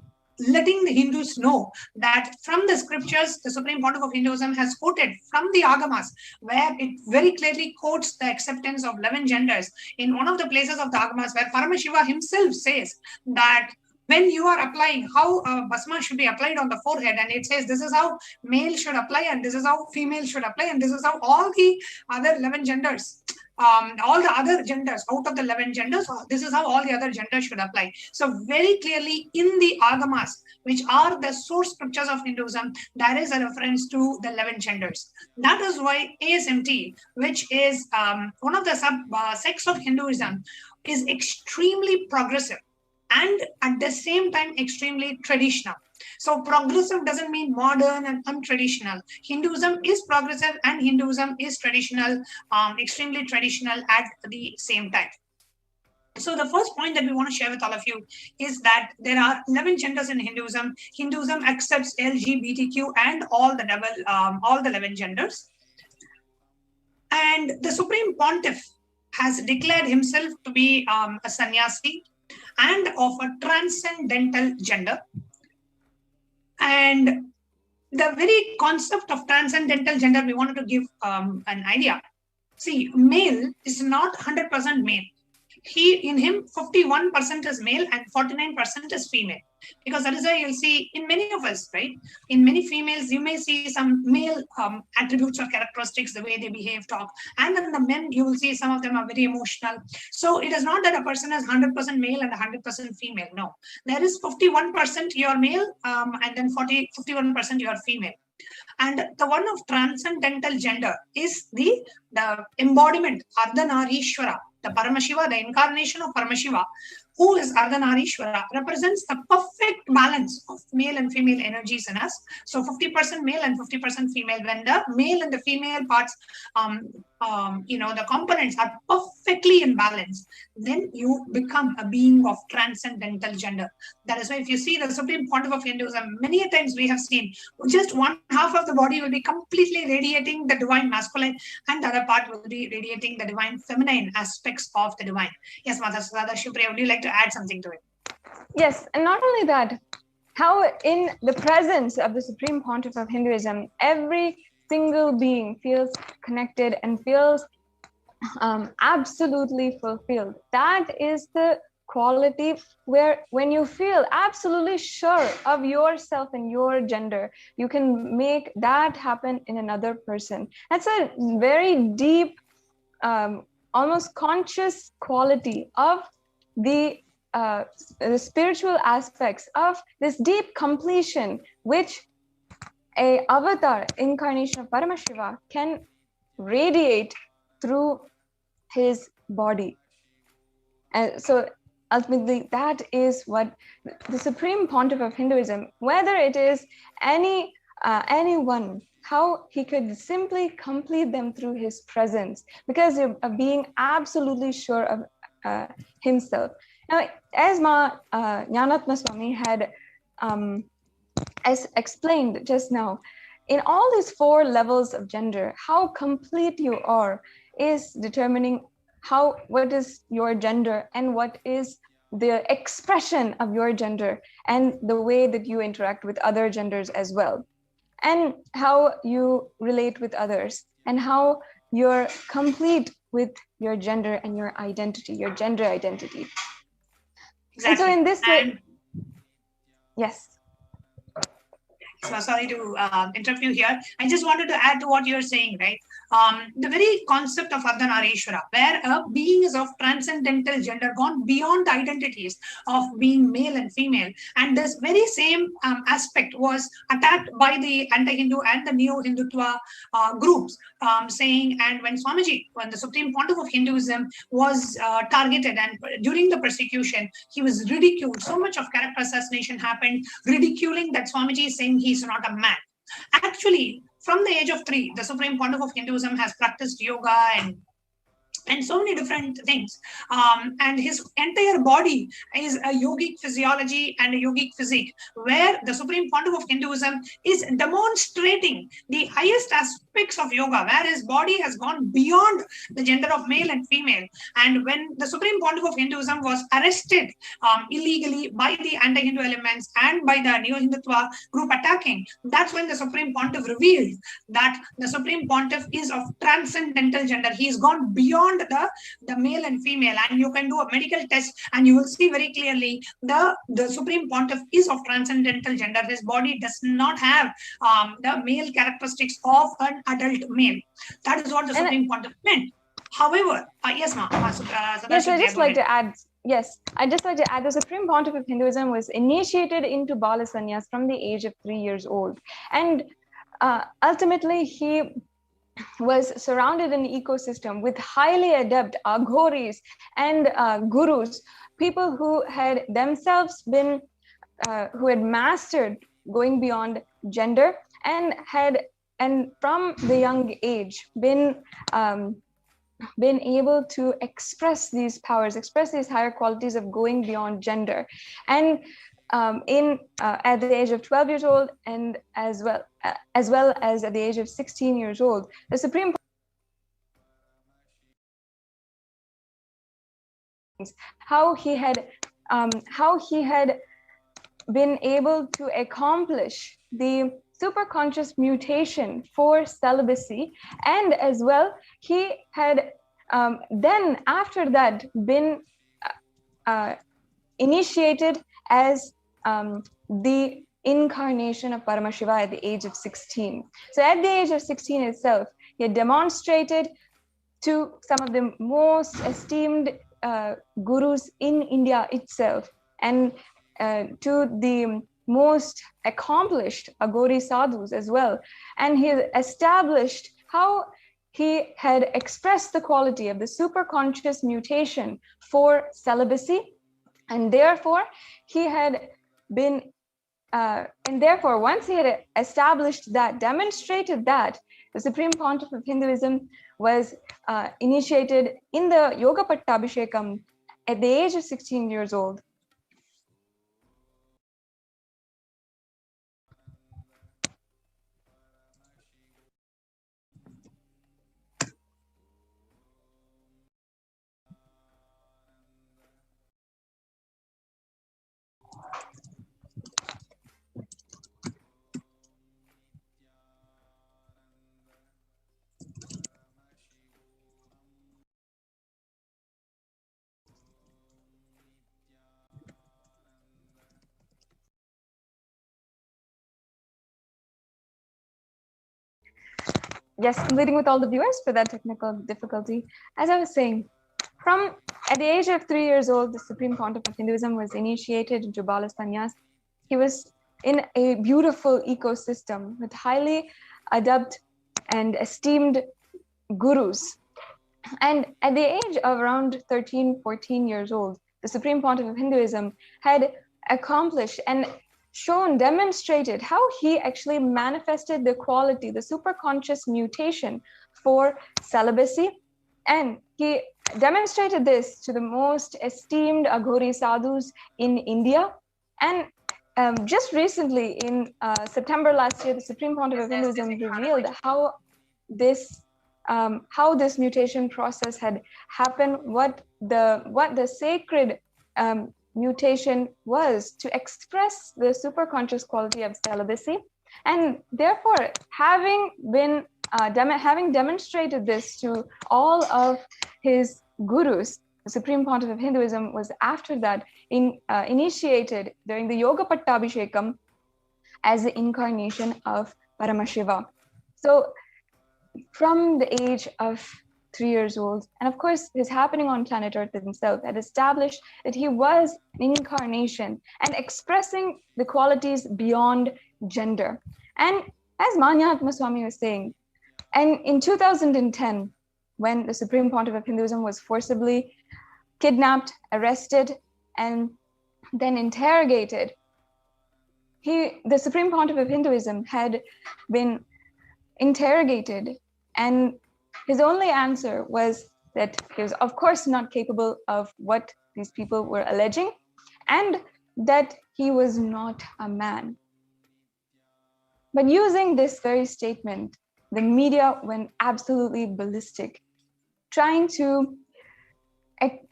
letting the Hindus know that from the scriptures, the Supreme Pontiff of Hinduism has quoted from the Agamas, where it very clearly quotes the acceptance of 11 genders. In one of the places of the Agamas, where Paramashiva himself says that when you are applying, how Bhasma should be applied on the forehead, and it says this is how male should apply, and this is how female should apply, and this is how all the other 11 genders, all the other genders out of the 11 genders, this is how all the other genders should apply. So very clearly in the Agamas, which are the source scriptures of Hinduism, there is a reference to the 11 genders. That is why ASMT, which is one of the sects of Hinduism, is extremely progressive and at the same time extremely traditional. So progressive doesn't mean modern and untraditional. Hinduism is progressive and Hinduism is traditional, extremely traditional at the same time. So the first point that we want to share with all of you is that there are 11 genders in Hinduism. Hinduism accepts LGBTQ and all the 11 genders. And the Supreme Pontiff has declared himself to be a sannyasi and of a transcendental gender. And the very concept of transcendental gender, we wanted to give an idea. See, male is not 100% male. In him, 51% is male and 49% is female. Because that is why you'll see in many of us, right? In many females, you may see some male attributes or characteristics, the way they behave, talk. And then the men, you will see some of them are very emotional. So it is not that a person is 100% male and 100% female. No, there is 51% you are male and then 51% you are female. And the one of transcendental gender is the embodiment, Ardhanarishwara, the Paramashiva, the incarnation of Paramashiva, who is Ardhanarishwara, represents the perfect balance of male and female energies in us. So 50% male and 50% female. When the male and the female parts, the components are perfectly in balance, then you become a being of transcendental gender. That is why if you see the Supreme Pontiff of Hinduism, many a times we have seen just one half of the body will be completely radiating the divine masculine and the other part will be radiating the divine feminine aspects of the divine. Yes, Mother Sadashiva Priya, would you like to add something to it? Yes, and not only that, how in the presence of the Supreme Pontiff of Hinduism, every single being feels connected and feels absolutely fulfilled. That is the quality where when you feel absolutely sure of yourself and your gender, you can make that happen in another person. That's a very deep, almost conscious quality of the the spiritual aspects of this deep completion, which a avatar incarnation of Paramashiva can radiate through his body. And so ultimately, that is what the Supreme Pontiff of Hinduism, whether it is anyone, how he could simply complete them through his presence, because of being absolutely sure of himself. Now, as Jnanatma Swami had as explained just now, in all these 4 levels of gender, how complete you are is determining what is your gender and what is the expression of your gender and the way that you interact with other genders as well, and how you relate with others, and how you're complete with your gender and your identity, your gender identity. Exactly. And so in this way, yes. So sorry to interrupt you here. I just wanted to add to what you're saying, right? The very concept of Ardhanarishwara, where a being is of transcendental gender, gone beyond the identities of being male and female. And this very same aspect was attacked by the anti-Hindu and the neo-Hindutva groups, saying, and when Swamiji, when the Supreme Pontiff of Hinduism was targeted and during the persecution, he was ridiculed. So much of character assassination happened, ridiculing that Swamiji is saying he's not a man. Actually, from the age of 3, the Supreme Pontiff of Hinduism has practiced yoga and so many different things. And his entire body is a yogic physiology and a yogic physique, where the Supreme Pontiff of Hinduism is demonstrating the highest aspects of yoga, where his body has gone beyond the gender of male and female. And when the Supreme Pontiff of Hinduism was arrested illegally by the anti-Hindu elements and by the neo-Hindutva group attacking, that's when the Supreme Pontiff revealed that the Supreme Pontiff is of transcendental gender. He's gone beyond the male and female, and you can do a medical test and you will see very clearly the Supreme Pontiff is of transcendental gender. His body does not have the male characteristics of an adult male. That is what the Supreme Pontiff meant. However, yes, ma'am. Yes, I'd just like to add. Yes, I'd just like to add the Supreme Pontiff of Hinduism was initiated into Bala Sannyas from the age of 3 years old, and ultimately he was surrounded in an ecosystem with highly adept aghoris and gurus, people who had themselves been, who had mastered going beyond gender and from the young age been able to express these powers, express these higher qualities of going beyond gender. And at the age of 12 years old, and as well as at the age of 16 years old, the Supreme how he had been able to accomplish the superconscious mutation for celibacy, and as well he had then after that been initiated as the incarnation of Paramashiva at the age of 16. So at the age of 16 itself, he had demonstrated to some of the most esteemed gurus in India itself, and to the most accomplished Aghori sadhus as well. And he established how he had expressed the quality of the superconscious mutation for celibacy, and therefore he had been and therefore once he had established that, demonstrated that, the Supreme Pontiff of Hinduism was initiated in the Yoga Pattabhishekam at the age of 16 years old. Yes, leading with all the viewers for that technical difficulty. As I was saying, At the age of 3 years old, the Supreme Pontiff of Hinduism was initiated into Bala Sannyas. He was in a beautiful ecosystem with highly adept and esteemed gurus. And at the age of around 13, 14 years old, the Supreme Pontiff of Hinduism had accomplished and demonstrated how he actually manifested the quality, the superconscious mutation for celibacy. And he demonstrated this to the most esteemed Aghori sadhus in India. And just recently, in September last year, the Supreme Pontiff of Hinduism revealed how this mutation process had happened, what the sacred mutation was to express the superconscious quality of celibacy. And therefore, having demonstrated this to all of his gurus, the Supreme Pontiff of Hinduism was after that initiated during the Yoga Pattabhishekam as the incarnation of Paramashiva. So from the age of 3 years old, and of course his happening on planet Earth himself had established that he was an incarnation and expressing the qualities beyond gender. And as Manyahatma Swami was saying, and in 2010, when the Supreme Pontiff of Hinduism was forcibly kidnapped, arrested, and then interrogated, the Supreme Pontiff of Hinduism had been interrogated, and his only answer was that he was of course not capable of what these people were alleging, and that he was not a man. But using this very statement, the media went absolutely ballistic, trying to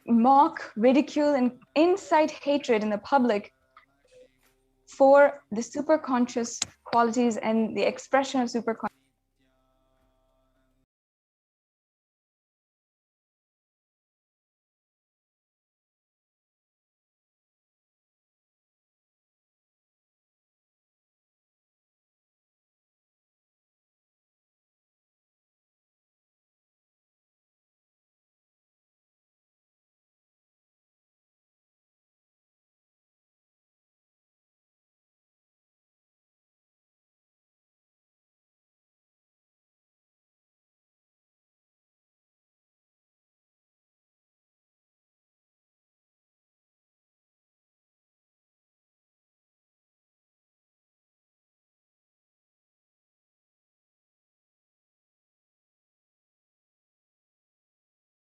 mock, ridicule, and incite hatred in the public for the superconscious qualities and the expression of superconscious.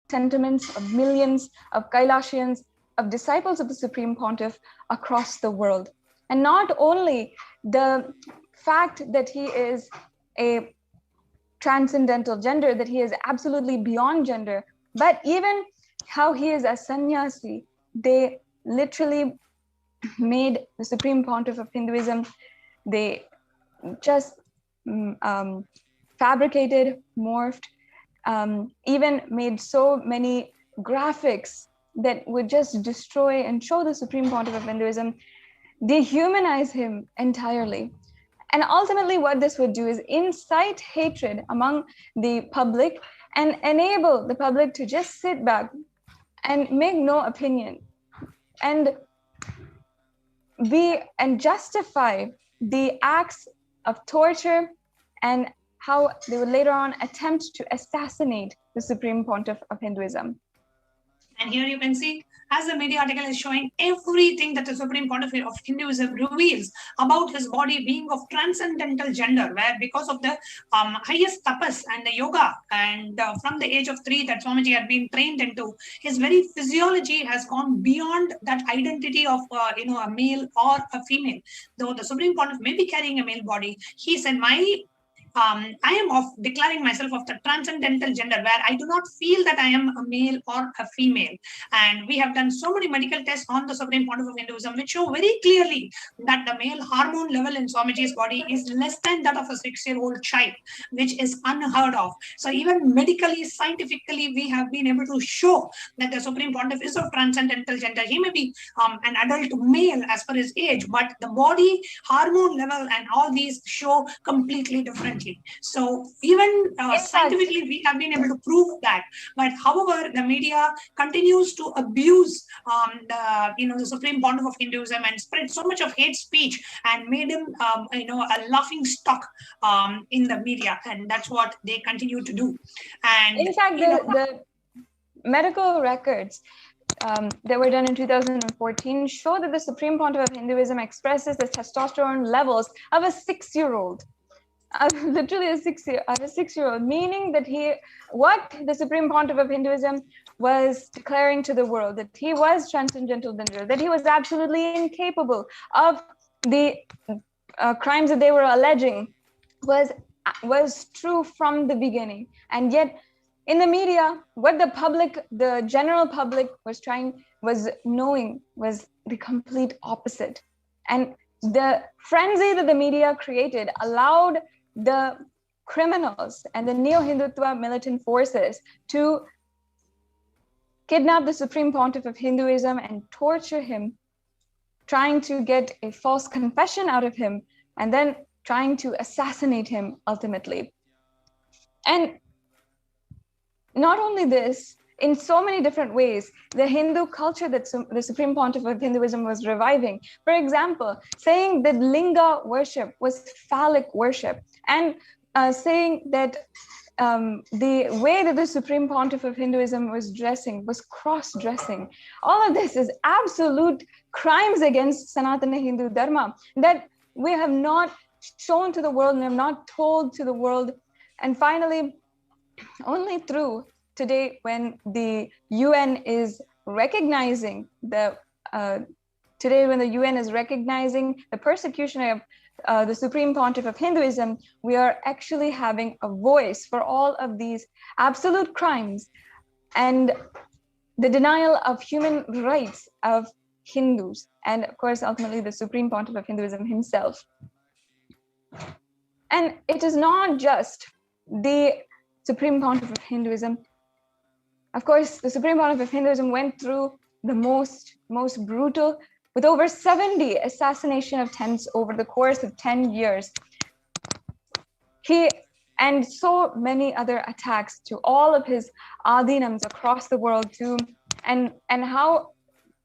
Sentiments of millions of Kailashians, of disciples of the Supreme Pontiff across the world. And not only the fact that he is a transcendental gender, that he is absolutely beyond gender, but even how he is a sannyasi. They literally made the Supreme Pontiff of Hinduism, they just fabricated, morphed, even made so many graphics that would just destroy and show the Supreme Pontiff of Hinduism, dehumanize him entirely. And ultimately what this would do is incite hatred among the public and enable the public to just sit back and make no opinion and justify the acts of torture and how they would later on attempt to assassinate the Supreme Pontiff of Hinduism. And here you can see, as the media article is showing, everything that the Supreme Pontiff of Hinduism reveals about his body being of transcendental gender, where because of the highest tapas and the yoga, and from the age of 3 that Swamiji had been trained into, his very physiology has gone beyond that identity of a male or a female. Though the Supreme Pontiff may be carrying a male body, he said, I am declaring myself of the transcendental gender, where I do not feel that I am a male or a female. And we have done so many medical tests on the Supreme Pontiff of Hinduism, which show very clearly that the male hormone level in Swamiji's body is less than that of a 6-year-old child, which is unheard of. So even medically, scientifically, we have been able to show that the Supreme Pontiff is of transcendental gender. He may be an adult male as per his age, but the body, hormone level, and all these show completely differently. differently. So even scientifically, we have been able to prove that. But however, the media continues to abuse the Supreme Pontiff of Hinduism and spread so much of hate speech and made him a laughing stock in the media, and that's what they continue to do. And in fact, the medical records that were done in 2014 show that the Supreme Pontiff of Hinduism expresses the testosterone levels of a 6-year-old. Literally a 6-year-old, meaning that what the Supreme Pontiff of Hinduism was declaring to the world, that he was transcendental gender, that he was absolutely incapable of the crimes that they were alleging, was true from the beginning. And yet in the media, what the general public was knowing was the complete opposite. And the frenzy that the media created allowed the criminals and the neo-Hindutva militant forces to kidnap the Supreme Pontiff of Hinduism and torture him, trying to get a false confession out of him, and then trying to assassinate him ultimately. And not only this, in so many different ways, the Hindu culture that the Supreme Pontiff of Hinduism was reviving. For example, saying that linga worship was phallic worship, and saying that the way that the Supreme Pontiff of Hinduism was dressing was cross-dressing. All of this is absolute crimes against Sanatana Hindu Dharma that we have not shown to the world and have not told to the world. And finally, only through today, when the UN is recognizing the persecution of the Supreme Pontiff of Hinduism, we are actually having a voice for all of these absolute crimes and the denial of human rights of Hindus, and of course, ultimately the Supreme Pontiff of Hinduism himself. And it is not just the Supreme Pontiff of Hinduism. Of course, the Supreme Pontiff of Hinduism went through the most brutal, with over 70 assassination attempts over the course of 10 years. And so many other attacks to all of his adinams across the world too, and how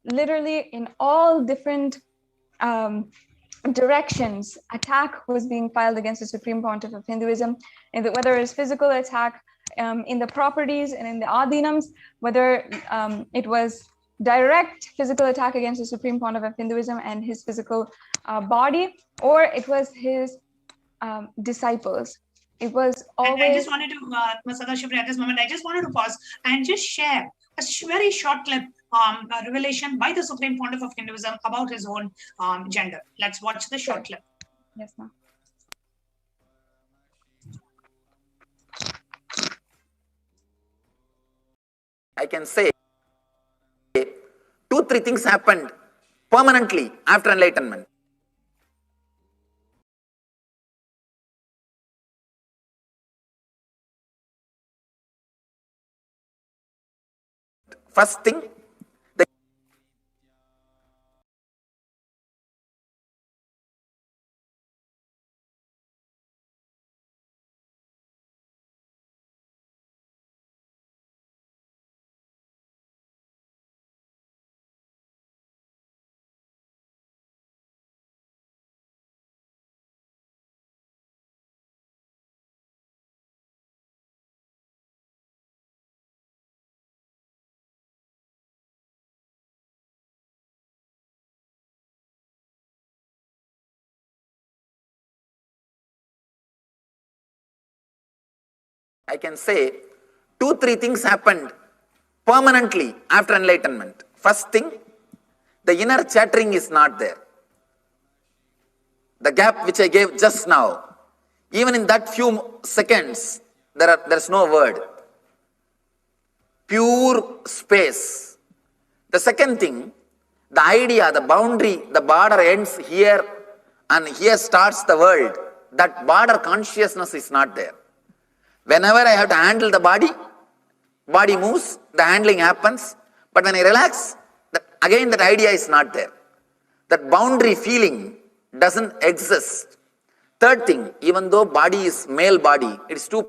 literally in all different directions, attack was being filed against the Supreme Pontiff of Hinduism, and whether it's physical attack in the properties and in the adinams, whether it was direct physical attack against the Supreme Pontiff of Hinduism and his physical body, or it was his disciples. It was always. I just wanted to, Sadashivri, at this moment, I just wanted to pause and just share a very short clip, a revelation by the Supreme Pontiff of Hinduism about his own gender. Let's watch the short clip. Yes, ma'am. I can say 2-3 things happened permanently after enlightenment. First thing, I can say 2-3 things happened permanently after enlightenment. First thing, the inner chattering is not there. The gap which I gave just now, even in that few seconds, there's no word. Pure space. The second thing, the idea, the boundary, the border ends here and here starts the world. That border consciousness is not there. Whenever I have to handle the body moves, the handling happens. But when I relax, again that idea is not there. That boundary feeling doesn't exist. Third thing, even though body is male body, it is too